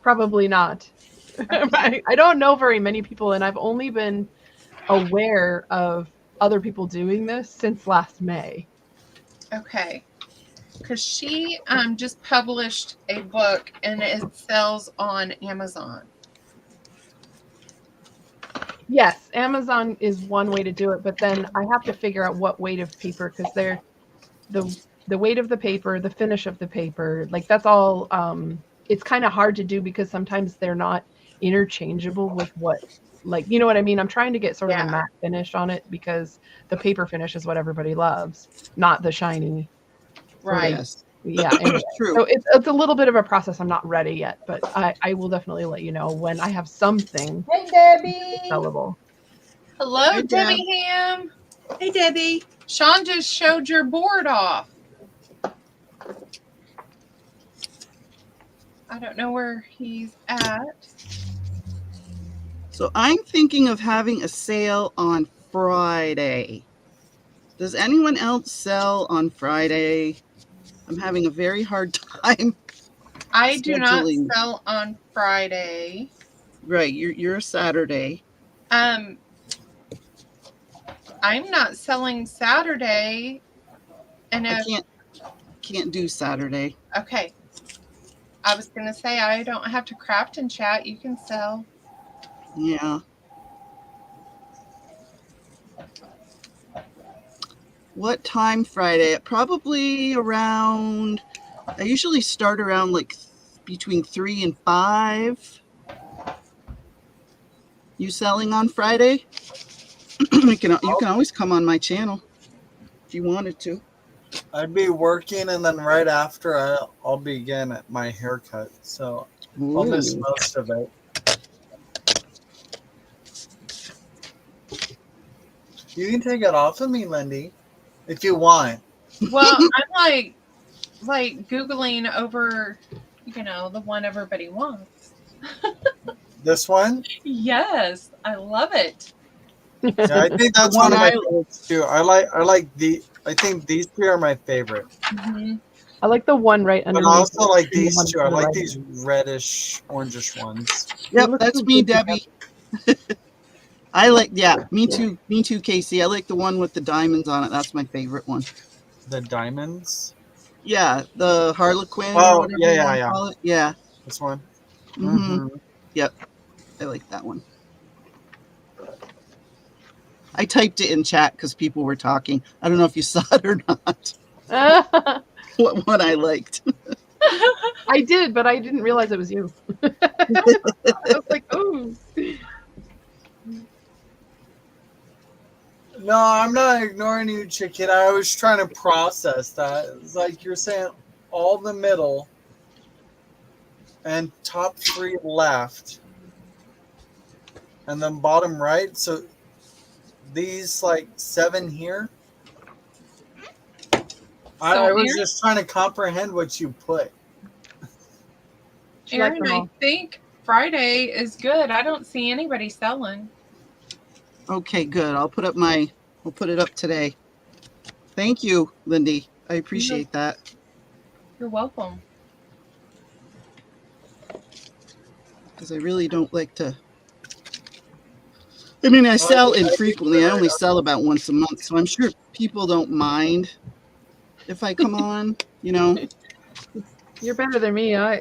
F: Probably not. I don't know very many people, and I've only been aware of other people doing this since last May.
B: Okay. Because she just published a book and it sells on Amazon.
F: Yes, Amazon is one way to do it, but then I have to figure out what weight of paper, because they're the weight of the paper, the finish of the paper, like that's all. It's kind of hard to do because sometimes they're not interchangeable with what, like, you know what I mean? I'm trying to get sort of a matte finish on it because the paper finish is what everybody loves, not the shiny.
B: Right.
H: Yes.
F: Yeah. Anyway.
H: True.
F: So it's a little bit of a process. I'm not ready yet, but I will definitely let you know when I have something
D: Hey, Debbie.
F: sellable.
B: Hello,
H: Hi,
B: Debbie Ham.
C: Hey, Debbie.
B: Shaun just showed your board off. I don't know where he's at.
H: So I'm thinking of having a sale on Friday. Does anyone else sell on Friday? I'm having a very hard time.
B: I do not
H: scheduling.
B: sell on Friday.
H: Right, you're a Saturday.
B: I'm not selling Saturday. And
H: I can't do Saturday.
B: okay. I was gonna say I don't have to craft and chat. You can sell.
H: Yeah. What time Friday? Probably around, I usually start around like between 3 and 5. You selling on Friday? You can always come on my channel if you wanted to.
A: I'd be working, and then right after I'll begin at my haircut, so I'll miss
H: Ooh.
A: most of it. You can take it off of me, Lyndee, if you want.
B: Well, I'm like Googling over, the one everybody wants.
A: This one?
B: Yes, I love it.
A: Yeah, I think that's one of my favorites too. I think these three are my favorite.
B: Mm-hmm.
F: I like the one right
A: But
F: underneath.
A: I also like
F: and the
A: these
F: one
A: two.
F: to
A: I
F: the
A: like
F: right.
A: these reddish, orangish ones.
H: Yep,
F: look
H: that's
F: so
H: me,
F: good
H: Debbie. I like, yeah, me too, Casey. I like the one with the diamonds on it. That's my favorite one.
A: The diamonds?
H: Yeah, the Harlequin or
A: Oh,
H: whatever
A: yeah,
H: you
A: yeah,
H: want to
A: yeah.
H: call it. Yeah.
A: This one?
H: Mm-hmm. Yep. I like that one. I typed it in chat because people were talking. I don't know if you saw it or not. What one I liked.
F: I did, but I didn't realize it was you. I was like, ooh.
A: No, I'm not ignoring you, chicken. I was trying to process that. It's like you're saying all the middle and top 3 left, and then bottom right. So these like 7 here. I
B: So,
A: was
B: Erin,
A: just trying to comprehend what you put.
F: She likes
B: Erin,
F: them
B: I
F: all.
B: think Friday is good. I don't see anybody selling.
H: Okay, good. I'll put it up today. Thank you, Lyndee. I appreciate that.
B: You're welcome.
H: Because I really don't like to. I mean, I sell infrequently. I only sell about once a month, so I'm sure people don't mind if I come on, you know.
F: You're better than me. I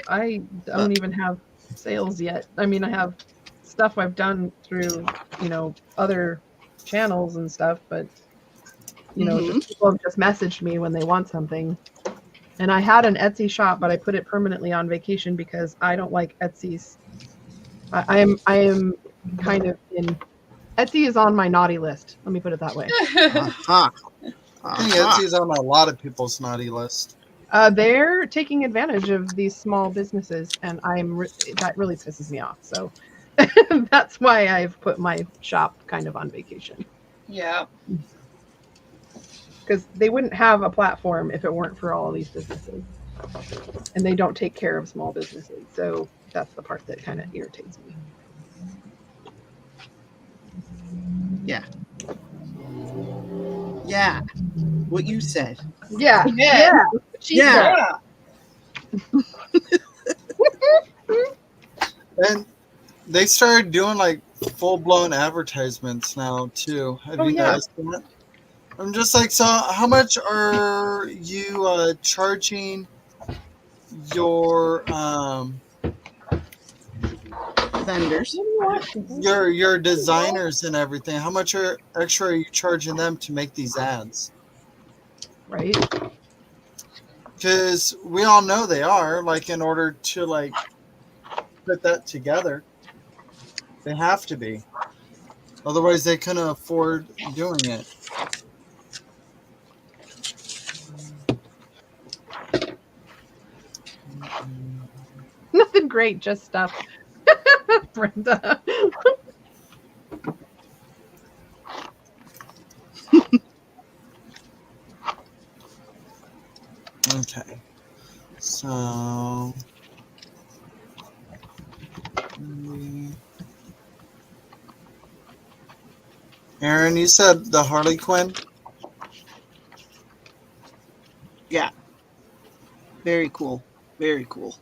F: don't even have sales yet. I mean, I have stuff I've done through, other channels and stuff, but just people have just messaged me when they want something. And I had an Etsy shop, but I put it permanently on vacation because I don't like Etsy's. I am kind of in Etsy is on my naughty list. Let me put it that way.
H: Aha.
A: I think
H: Aha.
A: Etsy's on a lot of people's naughty list.
F: They're taking advantage of these small businesses, and that really pisses me off. So that's why I've put my shop kind of on vacation.
B: Yeah.
F: Because they wouldn't have a platform if it weren't for all these businesses. And they don't take care of small businesses. So that's the part that kind of irritates me.
H: Yeah. Yeah. What you said.
F: Yeah.
B: Yeah.
H: Yeah.
A: And they started doing like full-blown advertisements now too. Have you noticed that? I'm just like, so how much are you charging your
H: Vendors.
A: your designers and everything? How much extra are you charging them to make these ads?
F: Right.
A: Because we all know they are, like, in order to like put that together, they have to be. Otherwise, they couldn't afford doing it.
F: Nothing great, just stuff. Brenda.
A: Okay. So Erin, you said the Harley Quinn?
H: Yeah. Very cool. Very cool.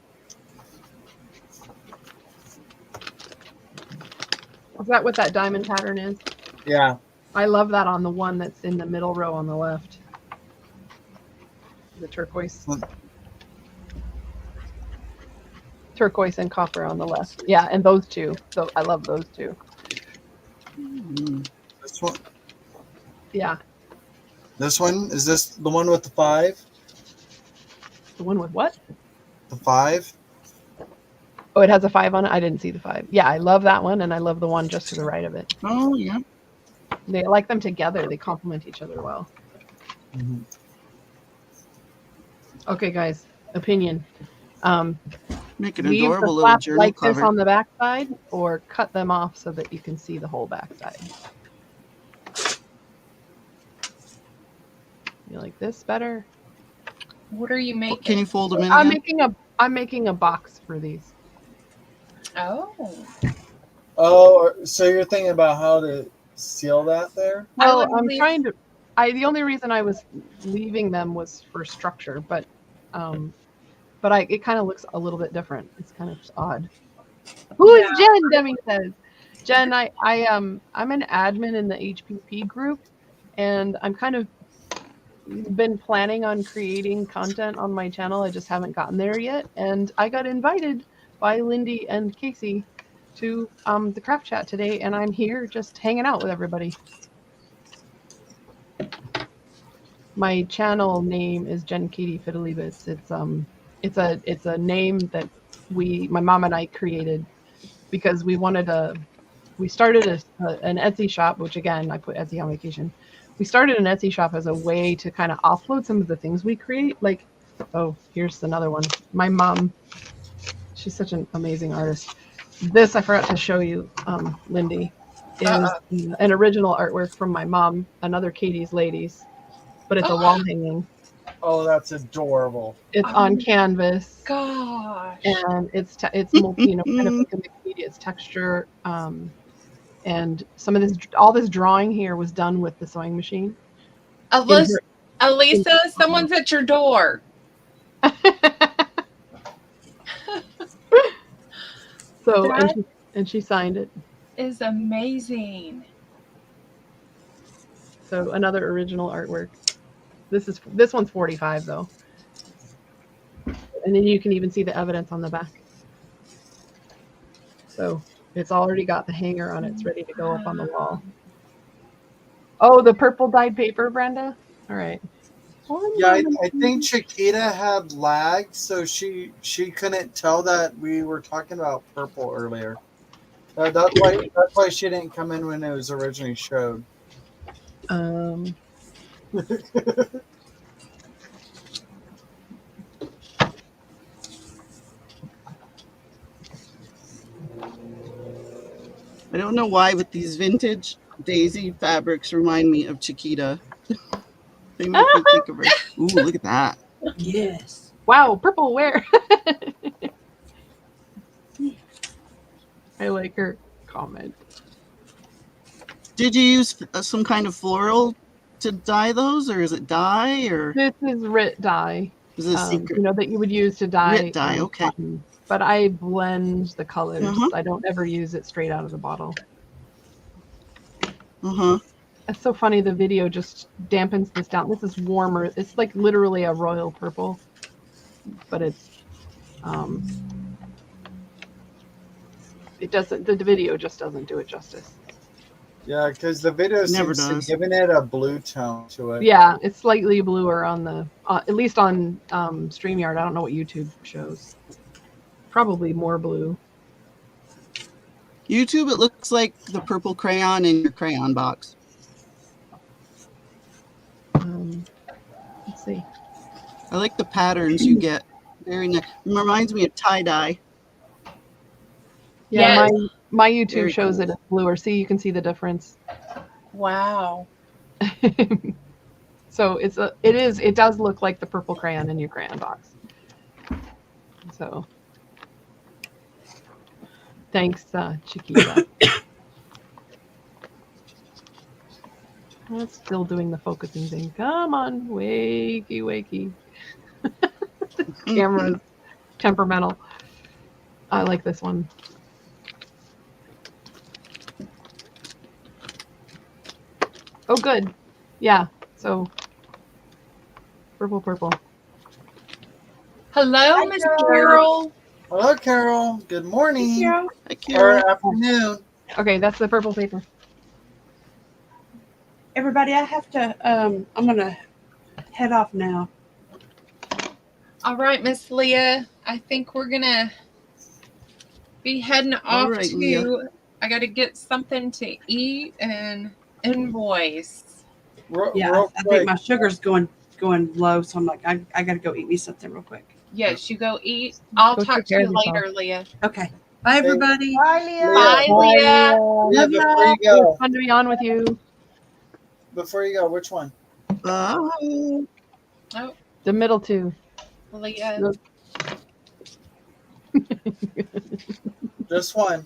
F: Is that what that diamond pattern is?
A: Yeah.
F: I love that on the one that's in the middle row on the left. The turquoise. Turquoise and copper on the left. Yeah, and those two. So I love those two.
A: This one?
F: Yeah.
A: This one? Is this the one with the 5?
F: The one with what?
A: The 5?
F: Oh, it has a 5 on it? I didn't see the 5. Yeah, I love that one, and I love the one just to the right of it.
H: Oh, yeah.
F: They like them together. They complement each other well.
A: Mm-hmm.
F: Okay, guys. Opinion.
H: Make an
F: Leave
H: adorable
F: the
H: little
F: flaps
H: journal
F: like
H: cover.
F: this on the back side, or cut them off so that you can see the whole back side. You like this better?
B: What are you making?
H: Can you fold them in
F: I'm
H: again?
F: making a box for these.
B: Oh.
A: Oh, so you're thinking about how to seal that there?
F: Well,
B: would
F: I'm
B: leave-
F: trying to. The only reason I was leaving them was for structure, but it kind of looks a little bit different. It's kind of odd. Who is Jenn? Demi says. Jenn, I'm an admin in the HPP group, and I'm kind of been planning on creating content on my channel. I just haven't gotten there yet, and I got invited by Lyndee and Casey to the craft chat today, and I'm here just hanging out with everybody. My channel name is Jenn Katie Fiddlybits. It's a name that my mom and I created because we started an Etsy shop, which again I put Etsy on vacation. We started an Etsy shop as a way to kind of offload some of the things we create. Like, oh, here's another one. My mom, she's such an amazing artist. This I forgot to show you, Lyndee. is an original artwork from my mom, another Katie's Ladies, but it's a wall hanging.
A: Oh, that's adorable.
F: It's on canvas.
B: Gosh.
F: And it's kind of like a mixed media. It's texture. And all this drawing here was done with the sewing machine.
B: Elisa, someone's at your door.
F: So, and she signed it.
B: Is amazing.
F: So another original artwork. This one's 45 though. And then you can even see the evidence on the back. So it's already got the hanger on it. It's ready to go up on the wall. Oh, the purple dyed paper, Brenda? All right.
A: Yeah, I think Chiquita had lag, so she couldn't tell that we were talking about purple earlier. That's why she didn't come in when it was originally showed.
H: I don't know why, but these vintage daisy fabrics remind me of Chiquita. They make me think of her. Ooh, look at that.
C: Yes.
F: Wow, purple where? I like her comment.
H: Did you use some kind of floral to dye those, or is it dye, or
F: This is RIT dye.
H: is it a secret?
F: That you would use to dye.
H: RIT dye, okay.
F: Cotton. But I blend the colors.
H: Uh-huh.
F: I don't ever use it straight out of the bottle.
H: Uh-huh.
F: It's so funny. The video just dampens this down. This is warmer. It's like literally a royal purple, but it's it doesn't. The video just doesn't do it justice.
A: Yeah, because the video
H: Never
A: seems to
H: does.
A: giving it a blue tone to it.
F: Yeah, it's slightly bluer on the at least on StreamYard. I don't know what YouTube shows. Probably more blue.
H: YouTube, it looks like the purple crayon in your crayon box.
F: Let's see.
H: I like the patterns you get. Very nice. It reminds me of tie-dye.
F: Yeah,
B: Yes.
F: my YouTube
H: Very
F: shows
H: cool.
F: it as bluer. See, you can see the difference.
B: Wow.
F: So it does look like the purple crayon in your crayon box. So thanks, Chiquita. It's still doing the focusing thing. Come on, wakey. The camera's temperamental. I like this one. Oh, good. Yeah. So purple.
B: Hello, Miss Carol.
A: Hello, Carol. Good morning
C: Yeah.
H: Hi, Carol.
A: or afternoon.
F: Okay, that's the purple paper.
C: Everybody, I have to, I'm going to head off now.
B: All right, Miss Leah. I think we're gonna be heading off
H: right,
B: to.
H: Leah.
B: I got to get something to eat and invoice.
C: Yeah,
A: Real
C: I
A: quick.
C: think my sugar's going low, so I'm like, I got to go eat me something real quick.
B: Yes, you go eat. I'll
F: Go
B: talk
F: take
B: to
F: care
B: you
F: of yourself.
B: later, Leah.
C: Okay. Bye, everybody.
D: Bye, Leah.
B: Bye, Leah.
A: Yeah, before you go,
F: Fun to be on with you.
A: which one?
H: Bye.
F: The middle two.
B: Leah.
F: Look.
A: Just one.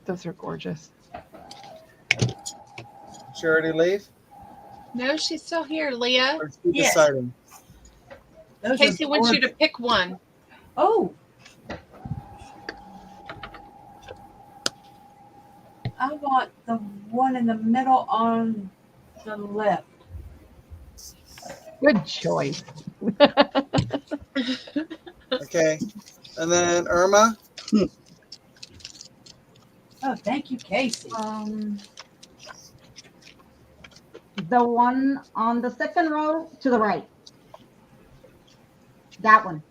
F: Those are gorgeous.
A: She already leave?
B: No, she's still here, Leah.
A: Or is she
C: Yes.
A: deciding?
C: Those are
B: Casey wants you to
C: gorgeous.
B: pick one.
C: Oh. I want the one in the middle on the left.
F: Good choice.
A: Okay. And then Irma?
C: Oh, thank you, Casey.
D: The one on the second row to the right. That one.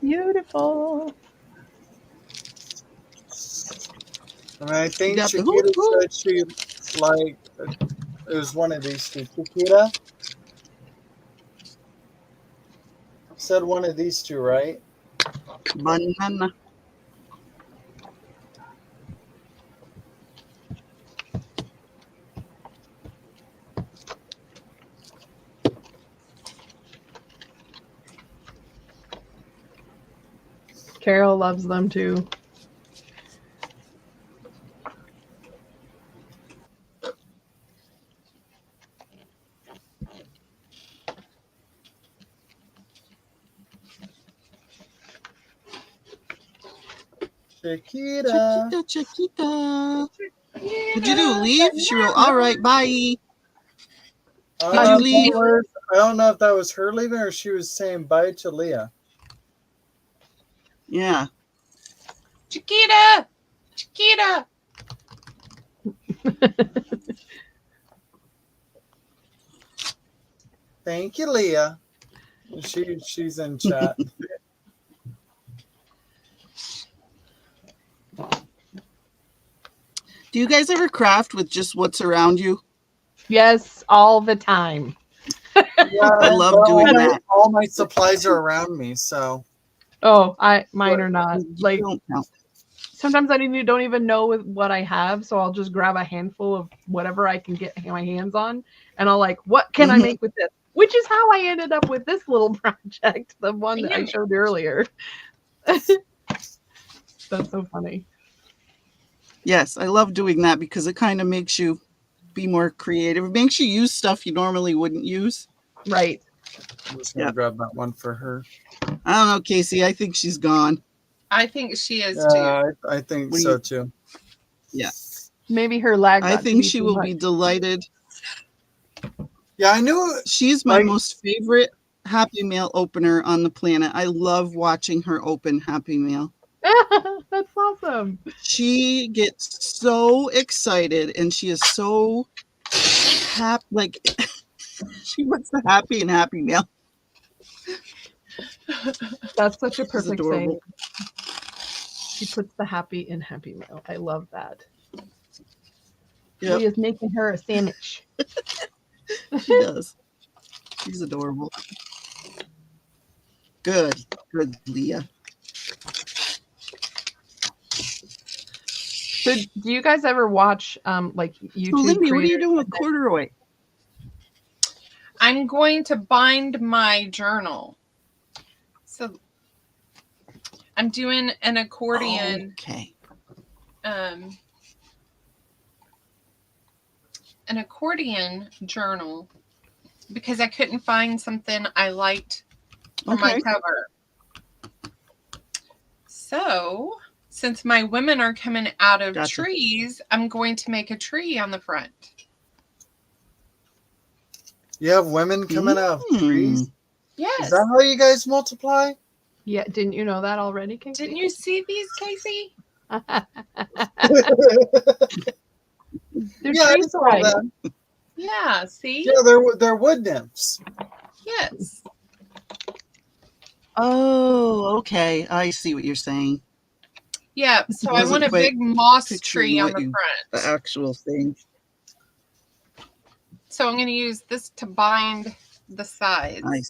F: Beautiful.
A: And I think
H: You got the
A: Chiquita
H: hoop.
A: said she like it was one of these two. Chiquita said one of these two, right?
H: Banana.
F: Carol loves them too.
A: Chiquita.
H: Chiquita. What'd you do? Leave? She wrote, all right, bye.
A: I
H: Did
A: don't
H: you
A: know if
H: leave?
A: I don't know if that was her leaving or she was saying bye to Leah.
H: Yeah.
B: Chiquita! Chiquita!
A: Thank you, Leah. She's in chat.
H: Do you guys ever craft with just what's around you?
F: Yes, all the time.
A: Yeah,
H: I love doing that.
A: All my supplies are around me, so.
F: Oh, mine are not. Like,
H: Don't count.
F: sometimes I don't even know what I have, so I'll just grab a handful of whatever I can get my hands on, and I'll like, what can I make with this? Which is how I ended up with this little project, the one that I showed earlier. That's so funny.
H: Yes, I love doing that because it kind of makes you be more creative. It makes you use stuff you normally wouldn't use.
F: Right.
A: I'm just going to grab that one for her.
H: I don't know, Casey. I think she's gone.
B: I think she is
A: Yeah,
B: too.
A: I think so too.
H: Yeah.
F: Maybe her lag.
H: I think she will be delighted.
A: Yeah, I knew
H: she's my most favorite Happy Mail opener on the planet. I love watching her open Happy Mail.
F: That's awesome.
H: She gets so excited and she is so happy. Like she puts the happy in Happy Mail.
F: That's such a perfect saying. She puts the happy in Happy Mail. I love that.
H: Yep.
F: Leah's making her a sandwich.
H: She does. She's adorable. Good, Leah.
F: So, do you guys ever watch like YouTube?
H: So, Lyndee, what are you doing with corduroy?
B: I'm going to bind my journal. So I'm doing an accordion.
H: Okay.
B: An accordion journal because I couldn't find something I liked for my cover. So since my women are coming out of trees, I'm going to make a tree on the front.
A: You have women coming out of trees?
B: Yes.
A: Is that how you guys multiply?
F: Yeah, didn't you know that already, Casey?
B: Didn't you see these, Casey?
A: Yeah, I saw them.
B: Yeah, see?
A: Yeah, they're wood nymphs.
B: Yes.
H: Oh, okay. I see what you're saying.
B: Yeah, so I want a big moss tree on the front.
H: The actual thing.
B: So I'm going to use this to bind the sides.
H: Nice.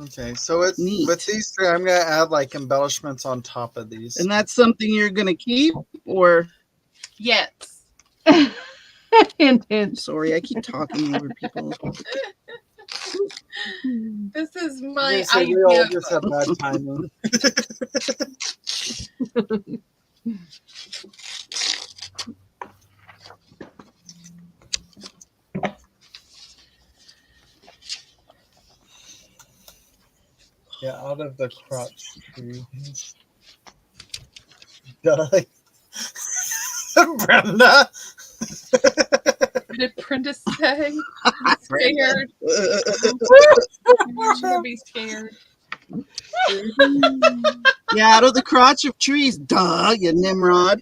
A: Okay, so it's with these three, I'm gonna add like embellishments on top of these.
H: And that's something you're gonna keep, or?
B: Yes.
H: Sorry, I keep talking over people.
B: This is my
A: idea. We all just have bad timing. Yeah, out of the crotch tree. Brenda.
B: What did Brenda say? I'm scared. She's gonna be scared.
H: Yeah, out of the crotch of trees. Duh, you Nimrod.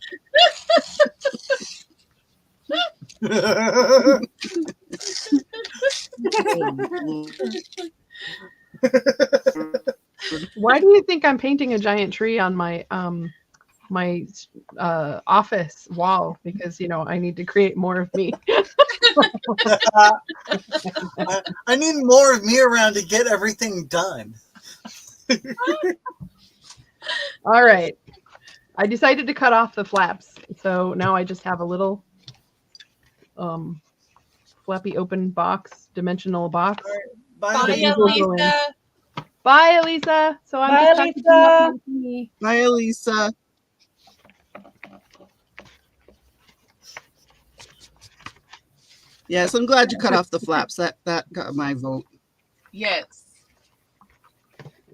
F: Why do you think I'm painting a giant tree on my my office wall? Because I need to create more of me.
A: I need more of me around to get everything done.
F: All right, I decided to cut off the flaps, so now I just have a little flappy open box, dimensional box.
A: All right, bye.
B: Bye,
F: These will go in.
B: Lisa.
F: Bye, Elisa. So I'm
C: Bye,
F: just packaging up
C: Lisa.
F: my tea.
H: Bye, Elisa. Yes, I'm glad you cut off the flaps. That got my vote.
B: Yes.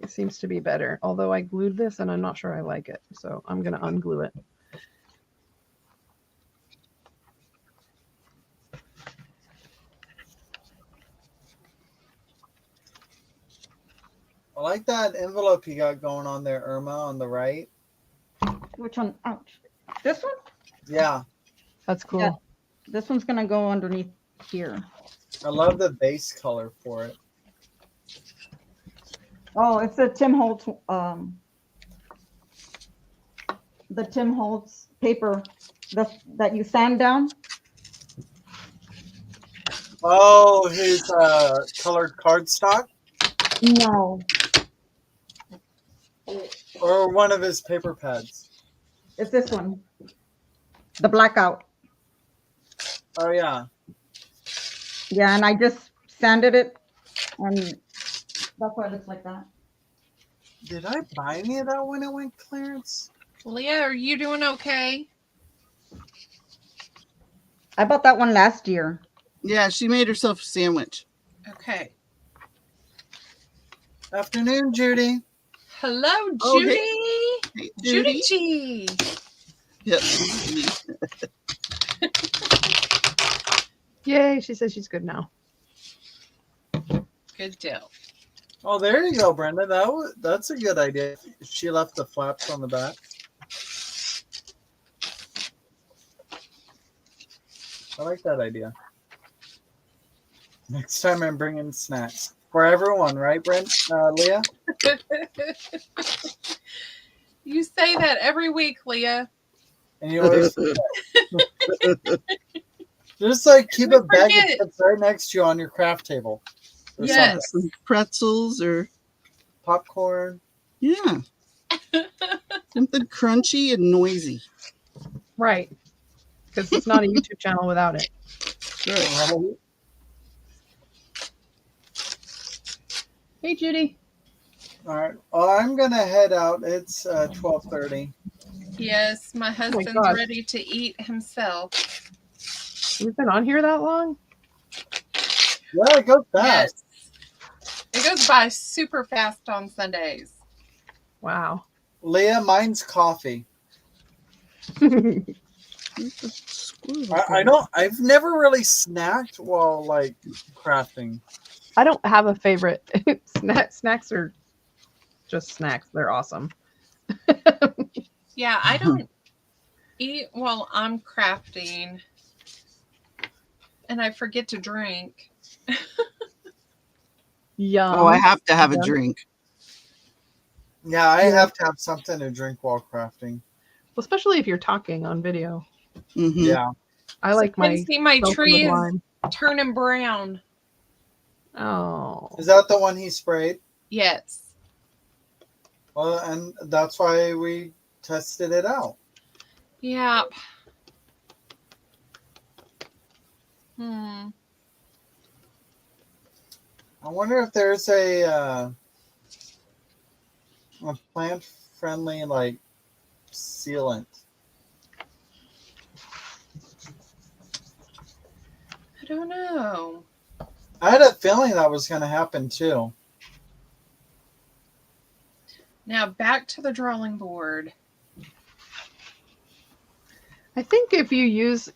F: It seems to be better. Although I glued this and I'm not sure I like it. So I'm going to unglue it.
A: I like that envelope you got going on there, Irma, on the right.
D: Which one? Ouch. This one?
A: Yeah,
F: That's cool.
D: Yeah. This one's gonna go underneath here.
A: I love the base color for it.
D: Oh, it's a Tim Holtz the Tim Holtz paper that you sand down.
A: Oh, his colored cardstock,
D: No.
A: or one of his paper pads.
D: It's this one. The blackout.
A: Oh yeah.
D: Yeah, and I just sanded it and that's why it looks like that.
A: Did I buy any of that when it went clearance?
B: Leah, are you doing okay?
D: I bought that one last year.
H: Yeah, she made herself a sandwich.
B: Okay.
A: Afternoon, Judy.
B: Hello,
H: Oh,
B: Judy.
H: Hey,
B: Judy G.
H: Yep.
F: Yay, she says she's good now.
B: Good deal.
A: Oh, there you go, Brenda. That's a good idea. She left the flaps on the back. I like that idea. Next time I'm bringing snacks for everyone, right, Leah?
B: You say that every week, Leah.
A: And you always just like keep a bag of
B: forget.
A: chips right next to you on your craft table. Or
B: Yes.
H: Some pretzels or
A: popcorn.
H: yeah, something crunchy and noisy.
F: Right. Because it's not a YouTube channel without it.
A: Right.
F: Hey, Judy.
A: All right. Well, I'm gonna head out. It's 12:30.
B: Yes, my husband's
F: gosh.
B: ready to eat himself.
F: We've been on here that long?
A: Yeah, it goes fast.
B: Yes. It goes by super fast on Sundays.
F: Wow.
A: Leah, mine's coffee. I've never really snacked while like crafting.
F: I don't have a favorite. Snacks are just snacks. They're awesome.
B: Yeah, I don't eat while I'm crafting. And I forget to drink.
F: Yum.
H: Oh, I have to have a drink.
A: Yeah, I have to have something to drink while crafting.
F: Well, especially if you're talking on video.
H: Mhm.
A: Yeah.
F: I like
B: You can
F: my
B: see my
F: seltzer
B: tree
F: with
B: is
F: lime.
B: turning brown.
F: Oh.
A: Is that the one he sprayed?
B: Yes.
A: Well, and that's why we tested it out.
B: Yeah.
A: I wonder if there's a plant-friendly like sealant.
B: I don't know.
A: I had a feeling that was going to happen too.
B: Now back to the drawing board.
F: I think if you use,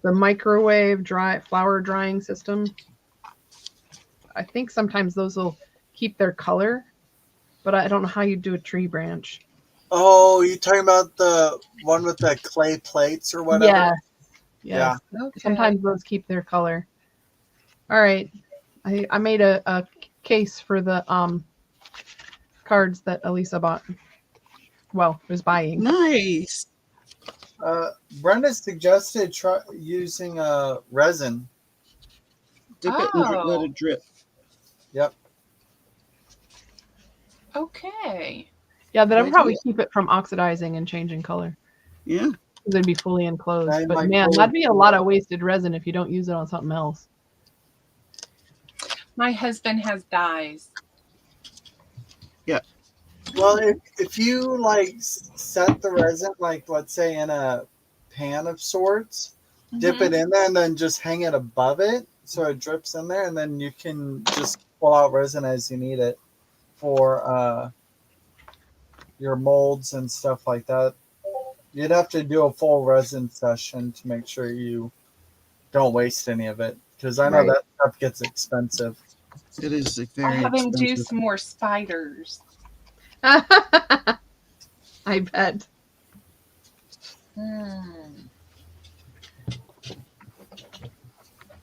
F: the microwave flower drying system, I think sometimes those will keep their color, but I don't know how you do a tree branch.
A: Oh, you talking about the one with the clay plates or whatever?
F: Yeah.
A: Yeah.
B: Okay.
F: Sometimes those keep their color. All right. I made a case for the cards that Elisa bought. Well, was buying.
H: Nice.
A: Brenda suggested using resin.
H: Dip it and let
B: Oh.
H: it drip.
A: Yep.
B: Okay.
F: Yeah, that'll
H: Good
F: probably
H: idea.
F: keep it from oxidizing and changing color.
H: Yeah.
F: they'd be fully enclosed.
A: They
F: But
A: might
F: man,
A: fully
F: that'd be a lot of wasted resin if you don't use it on something else.
B: My husband has dyes.
A: Well, if you like set the resin, like let's say in a pan of sorts, dip it in there and then just hang it above it so it drips in there, and then you can just pull out resin as you need it for your molds and stuff like that. You'd have to do a full resin session to make sure you don't waste any of it, because I know
F: Right.
A: that stuff gets expensive.
H: It is
B: I'll
H: very
B: have him do
H: expensive.
B: some more spiders.
F: I bet.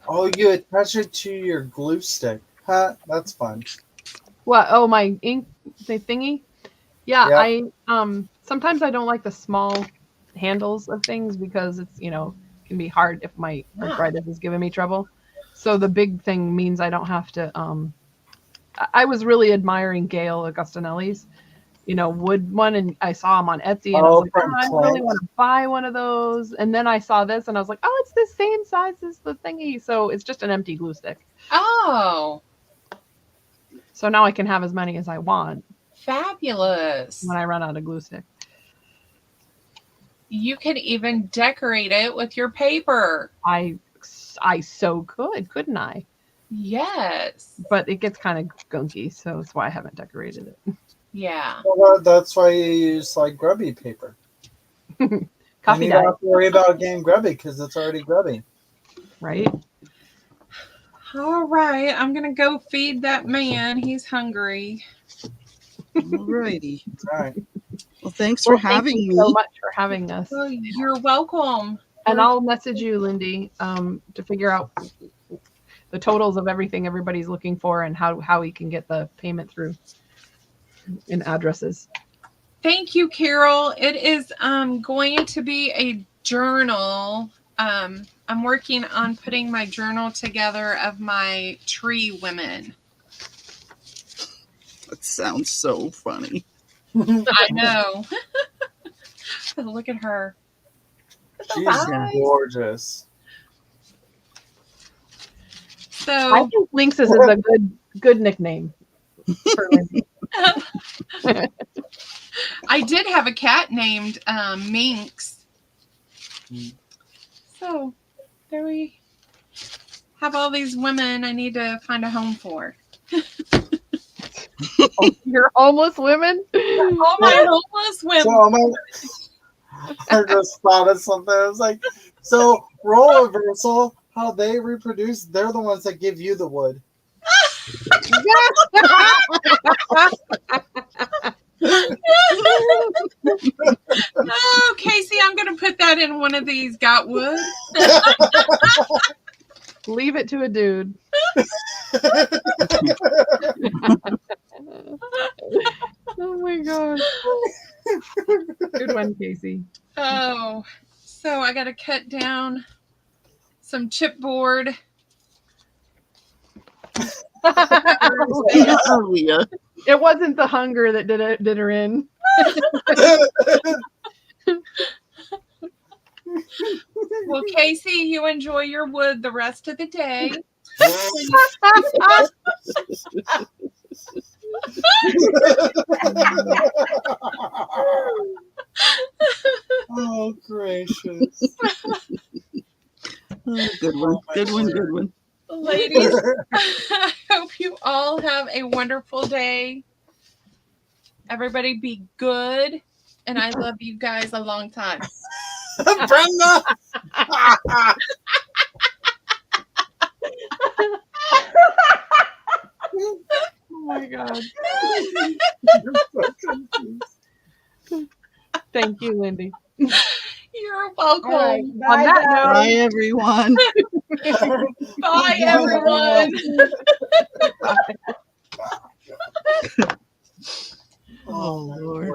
A: Oh, you attach it to your glue stick. Huh? That's fun.
F: What? Oh, my ink thingy? Yeah,
A: Yep.
F: I sometimes I don't like the small handles of things because it's, can be hard if my arthritis is giving me trouble. So the big thing means I don't have to I was really admiring Gail Augustinelli's, wood one, and I saw them on Etsy, and I was like,
A: from
F: I really want to buy one of those. And then I saw this, and I was like, oh, it's the same size as the thingy, so it's just an empty glue stick.
B: Oh,
F: So now I can have as many as I want
B: fabulous.
F: when I run out of glue stick.
B: You could even decorate it with your paper.
F: I so could, couldn't I?
B: Yes.
F: But it gets kind of gunky, so that's why I haven't decorated it.
B: Yeah.
A: Well, that's why you use like grubby paper. And
F: Coffee
A: you
F: dye,
A: don't have to worry about getting grubby because it's already grubby.
F: right?
B: All right. I'm going to go feed that man. He's hungry.
H: Alrighty.
A: All right.
H: Well, thanks for
F: Thank
H: having
F: you
H: me.
F: so much for having us.
B: Well, you're welcome.
F: And I'll message you, Lyndee, to figure out the totals of everything everybody's looking for and how we can get the payment through in addresses.
B: Thank you, Carol. It is going to be a journal. I'm working on putting my journal together of my tree women.
H: That sounds so funny.
B: I know. Look at her.
A: She's
B: Bye.
A: gorgeous.
B: So
F: I think Lynxes is a good nickname for Lyndee.
B: I did have a cat named Minx. So there we have all these women I need to find a home for.
F: You're homeless women?
B: All my homeless women.
A: So I just thought of something. I was like, so role reversal, how they reproduce, they're the ones that give you the wood.
B: Oh, Casey, I'm going to put that in one of these got wood.
F: Leave it to a dude. Oh my god. Good one, Casey.
B: Oh, so I got to cut down some chipboard.
H: Leah.
F: It wasn't the hunger that did her in.
B: Well, Casey, you enjoy your wood the rest of the day.
A: Oh, gracious.
H: Oh, good one. Good one. Good one.
B: Ladies, I hope you all have a wonderful day. Everybody be good. And I love you guys a long time.
A: Brenda!
F: Oh my god. Thank you, Lyndee.
B: You're welcome.
C: All right.
F: On
C: Bye,
F: that
C: guys.
H: Bye, everyone.
B: Bye, everyone.
H: Oh, Lord.